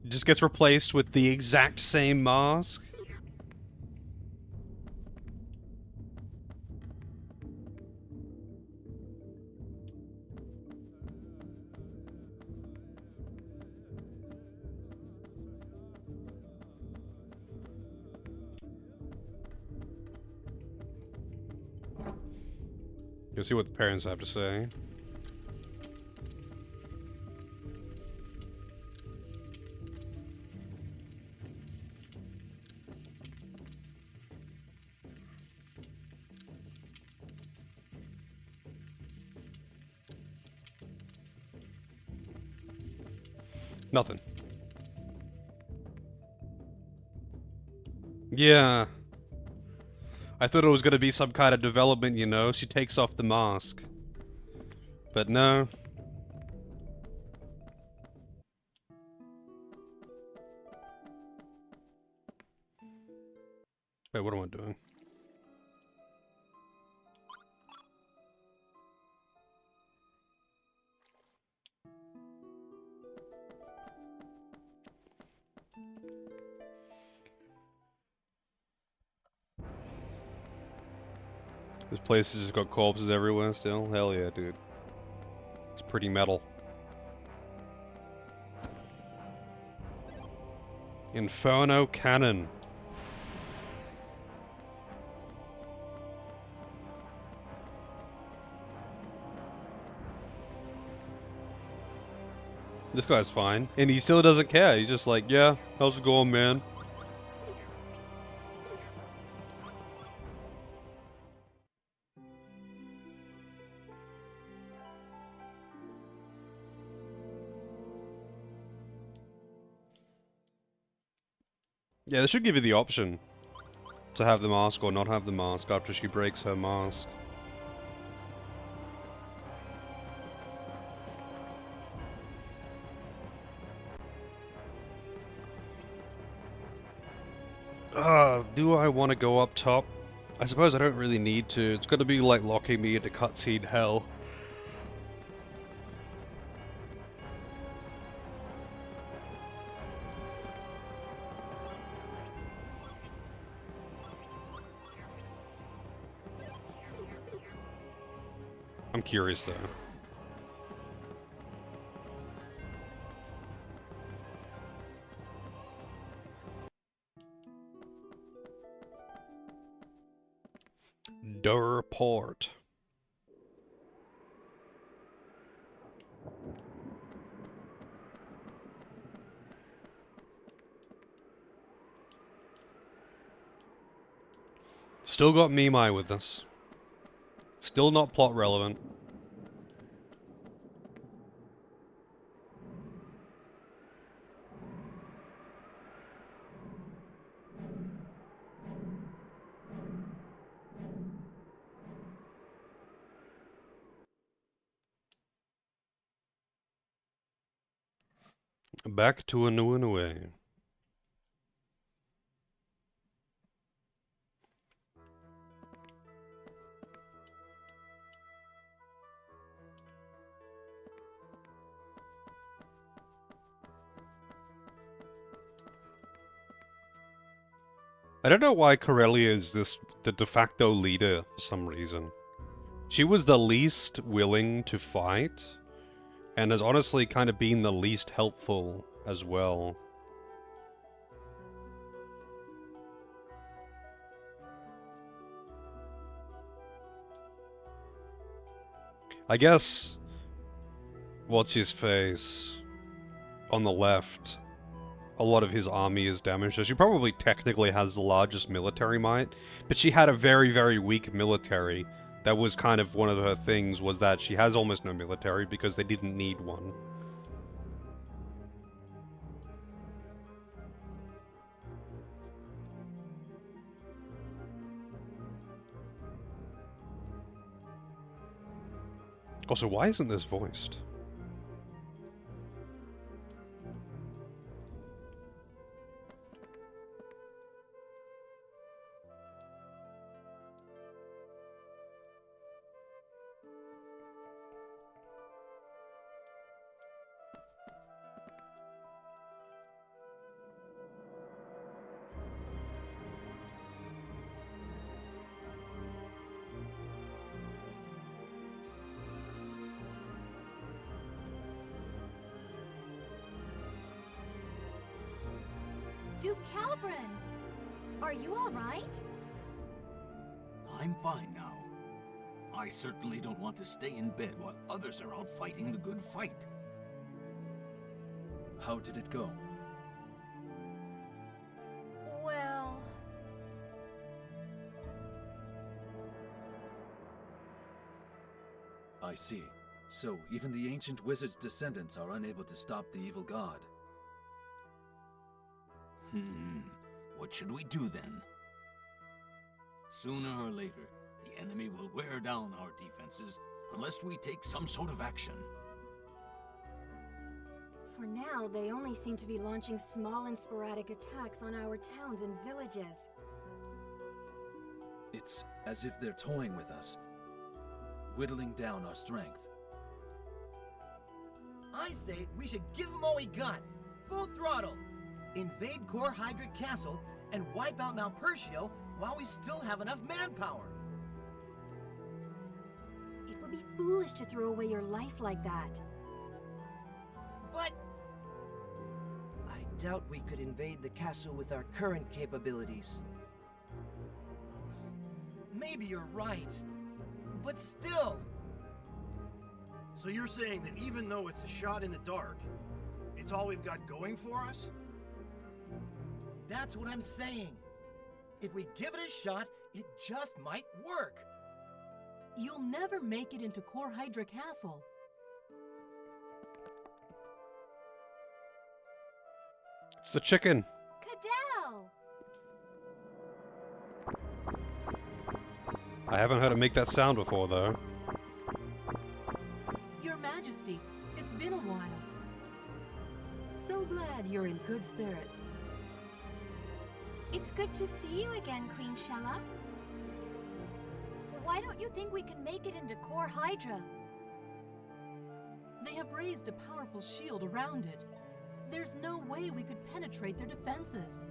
It just gets replaced with the exact same mask. You'll see what the parents have to say. Nothing. Yeah. I thought it was gonna be some kind of development, you know? She takes off the mask. But no. Wait, what am I doing? This place has just got corpses everywhere still. Hell yeah, dude. It's pretty metal. Inferno Cannon. This guy's fine. And he still doesn't care. He's just like, yeah, how's it going, man? Yeah, they should give you the option to have the mask or not have the mask after she breaks her mask. Do I want to go up top? I suppose I don't really need to. It's gonna be like locking me into cutscene hell. I'm curious though. Port. Still got Mimai with us. Still not plot relevant. Back to Anuenue. I don't know why Corellia is the de facto leader for some reason. She was the least willing to fight, and has honestly kind of been the least helpful as well. I guess, what's his face on the left, a lot of his army is damaged, so she probably technically has the largest military might, but she had a very, very weak military. That was kind of one of her things, was that she has almost no military because they didn't need one. Also, why isn't this voiced? Duke Calbrin! Are you alright? I'm fine now. I certainly don't want to stay in bed while others are out fighting the good fight. How did it go? Well... I see. So, even the ancient wizard's descendants are unable to stop the evil god. What should we do then? Sooner or later, the enemy will wear down our defenses unless we take some sort of action. For now, they only seem to be launching small and sporadic attacks on our towns and villages. It's as if they're toying with us, whittling down our strength. I say we should give them all we got. Full throttle. Invade Core Hydric Castle and wipe out Mount Pershio while we still have enough manpower. It would be foolish to throw away your life like that. But... I doubt we could invade the castle with our current capabilities. Maybe you're right. But still... So you're saying that even though it's a shot in the dark, it's all we've got going for us? That's what I'm saying. If we give it a shot, it just might work. You'll never make it into Core Hydra Castle. It's the chicken. Cadell! I haven't heard it make that sound before, though. Your Majesty, it's been a while. So glad you're in good spirits. It's good to see you again, Queen Shella. Why don't you think we can make it into Core Hydra? They have raised a powerful shield around it. There's no way we could penetrate their defenses.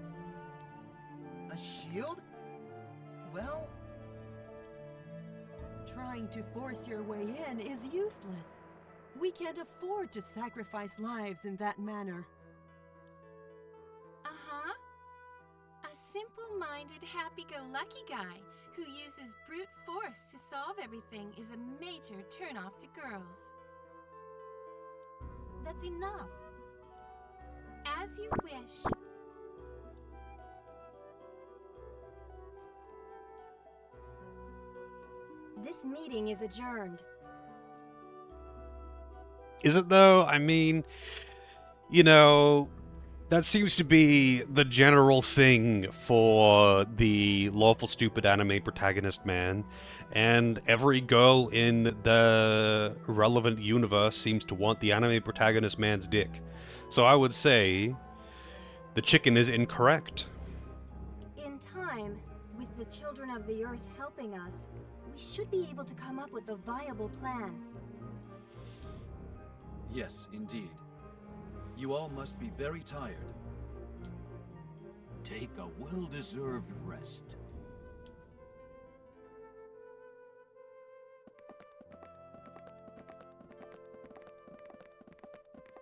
A shield? Well... Trying to force your way in is useless. We can't afford to sacrifice lives in that manner. Uh-huh. A simple-minded, happy-go-lucky guy who uses brute force to solve everything is a major turn-off to girls. That's enough. As you wish. This meeting is adjourned. Is it though? I mean, you know, That seems to be the general thing for the lawful stupid anime protagonist man, and every girl in the relevant universe seems to want the anime protagonist man's dick. So I would say the chicken is incorrect. In time, with the children of the Earth helping us, we should be able to come up with a viable plan. Yes, indeed. You all must be very tired. Take a well-deserved rest.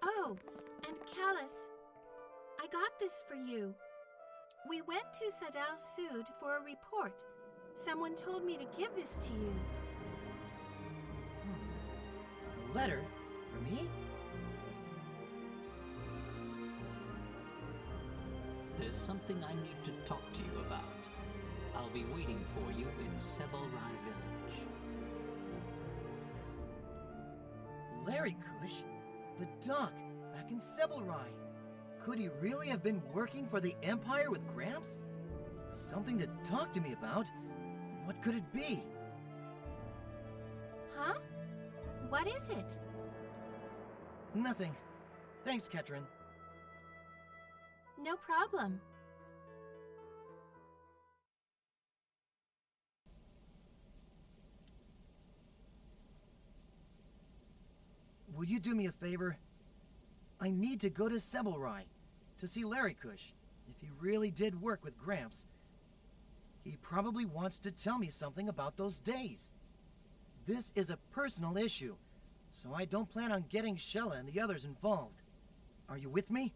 Oh, and Callus, I got this for you. We went to Sadal Sud for a report. Someone told me to give this to you. A letter? For me? There's something I need to talk to you about. I'll be waiting for you in Sebelrai village. Larry Kush? The doc, back in Sebelrai. Could he really have been working for the Empire with Gramps? Something to talk to me about? What could it be? Huh? What is it? Nothing. Thanks, Ketrin. No problem. Will you do me a favor? I need to go to Sebelrai to see Larry Kush. If he really did work with Gramps, he probably wants to tell me something about those days. This is a personal issue, so I don't plan on getting Shella and the others involved. Are you with me?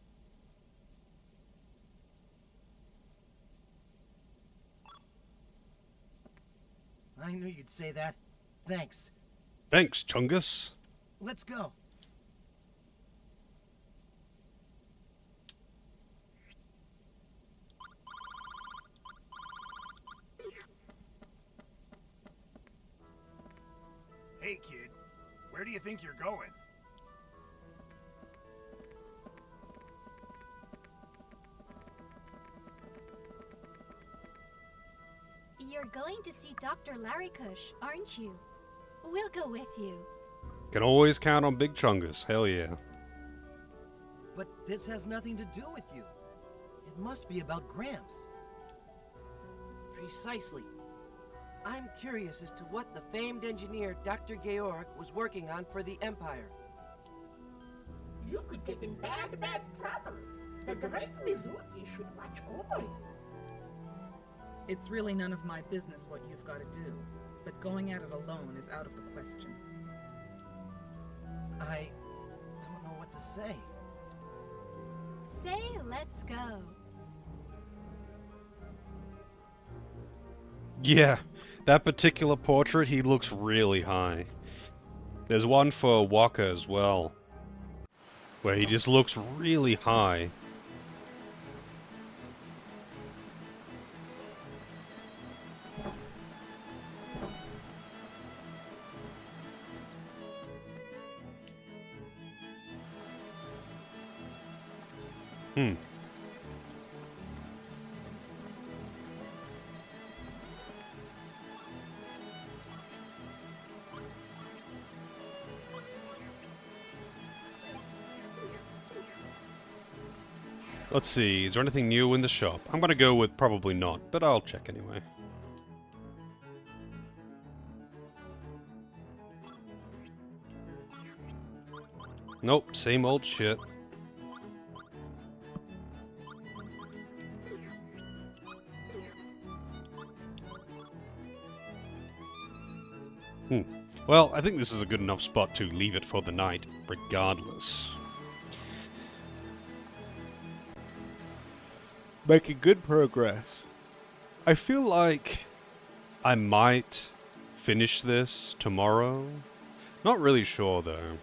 I knew you'd say that. Thanks. Thanks, Chungus. Let's go. Hey, kid. Where do you think you're going? You're going to see Dr. Larry Kush, aren't you? We'll go with you. Can always count on Big Chungus. Hell yeah. But this has nothing to do with you. It must be about Gramps. Precisely. I'm curious as to what the famed engineer Dr. Georg was working on for the Empire. You could get in bad, bad trouble. The great Mizuti should watch over you. It's really none of my business what you've got to do, but going at it alone is out of the question. I don't know what to say. Say, let's go. Yeah, that particular portrait, he looks really high. There's one for Waka as well, where he just looks really high. Let's see, is there anything new in the shop? I'm gonna go with probably not, but I'll check anyway. Nope, same old shit. Well, I think this is a good enough spot to leave it for the night, regardless. Making good progress. I feel like I might finish this tomorrow. Not really sure, though.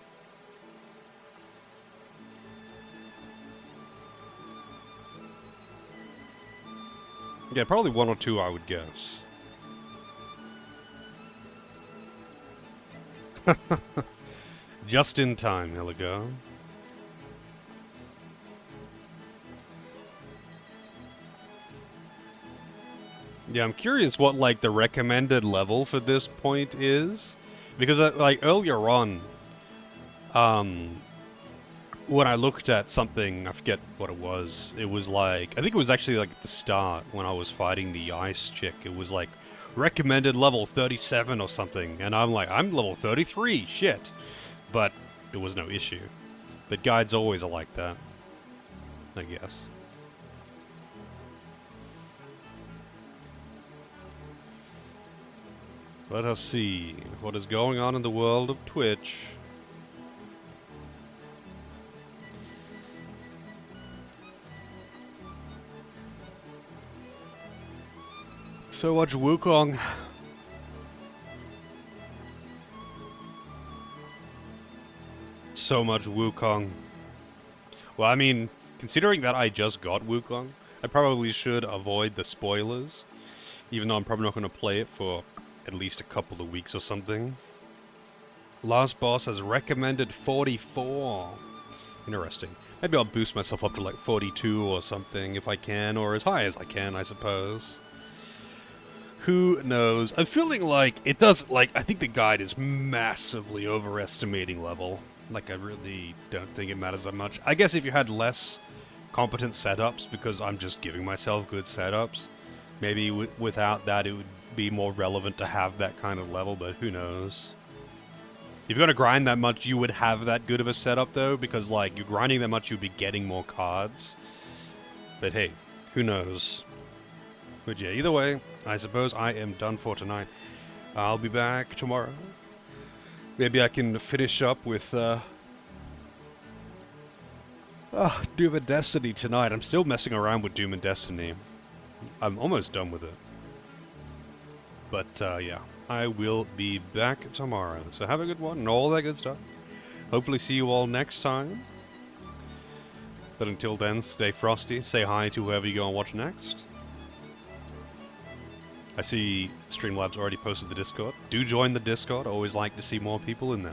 Yeah, probably one or two, I would guess. Just in time, Illigo. Yeah, I'm curious what, like, the recommended level for this point is. Because, like, earlier on, when I looked at something, I forget what it was like, I think it was actually, like, at the start, when I was fighting the ice chick, it was, like, recommended level 37 or something, and I'm like, I'm level 33, shit. But it was no issue. But guides always are like that, I guess. Let us see what is going on in the world of Twitch. So much Wukong. So much Wukong. Well, I mean, considering that I just got Wukong, I probably should avoid the spoilers. Even though I'm probably not going to play it for at least a couple of weeks or something. Last boss has recommended 44. Interesting. Maybe I'll boost myself up to like 42 or something if I can, or as high as I can, I suppose. Who knows? I'm feeling like it does, like, I think the guide is massively overestimating level. Like, I really don't think it matters that much. I guess if you had less competent setups, because I'm just giving myself good setups, maybe without that it would be more relevant to have that kind of level, but who knows? If you're going to grind that much, you would have that good of a setup, though, because, like, you're grinding that much, you'd be getting more cards. But hey, who knows? But yeah, either way, I suppose I am done for tonight. I'll be back tomorrow. Maybe I can finish up with, Doom and Destiny tonight. I'm still messing around with Doom and Destiny. I'm almost done with it. But, yeah, I will be back tomorrow. So have a good one and all that good stuff. Hopefully see you all next time. But until then, stay frosty. Say hi to whoever you go and watch next. I see Streamlabs already posted the Discord. Do join the Discord. I always like to see more people in there.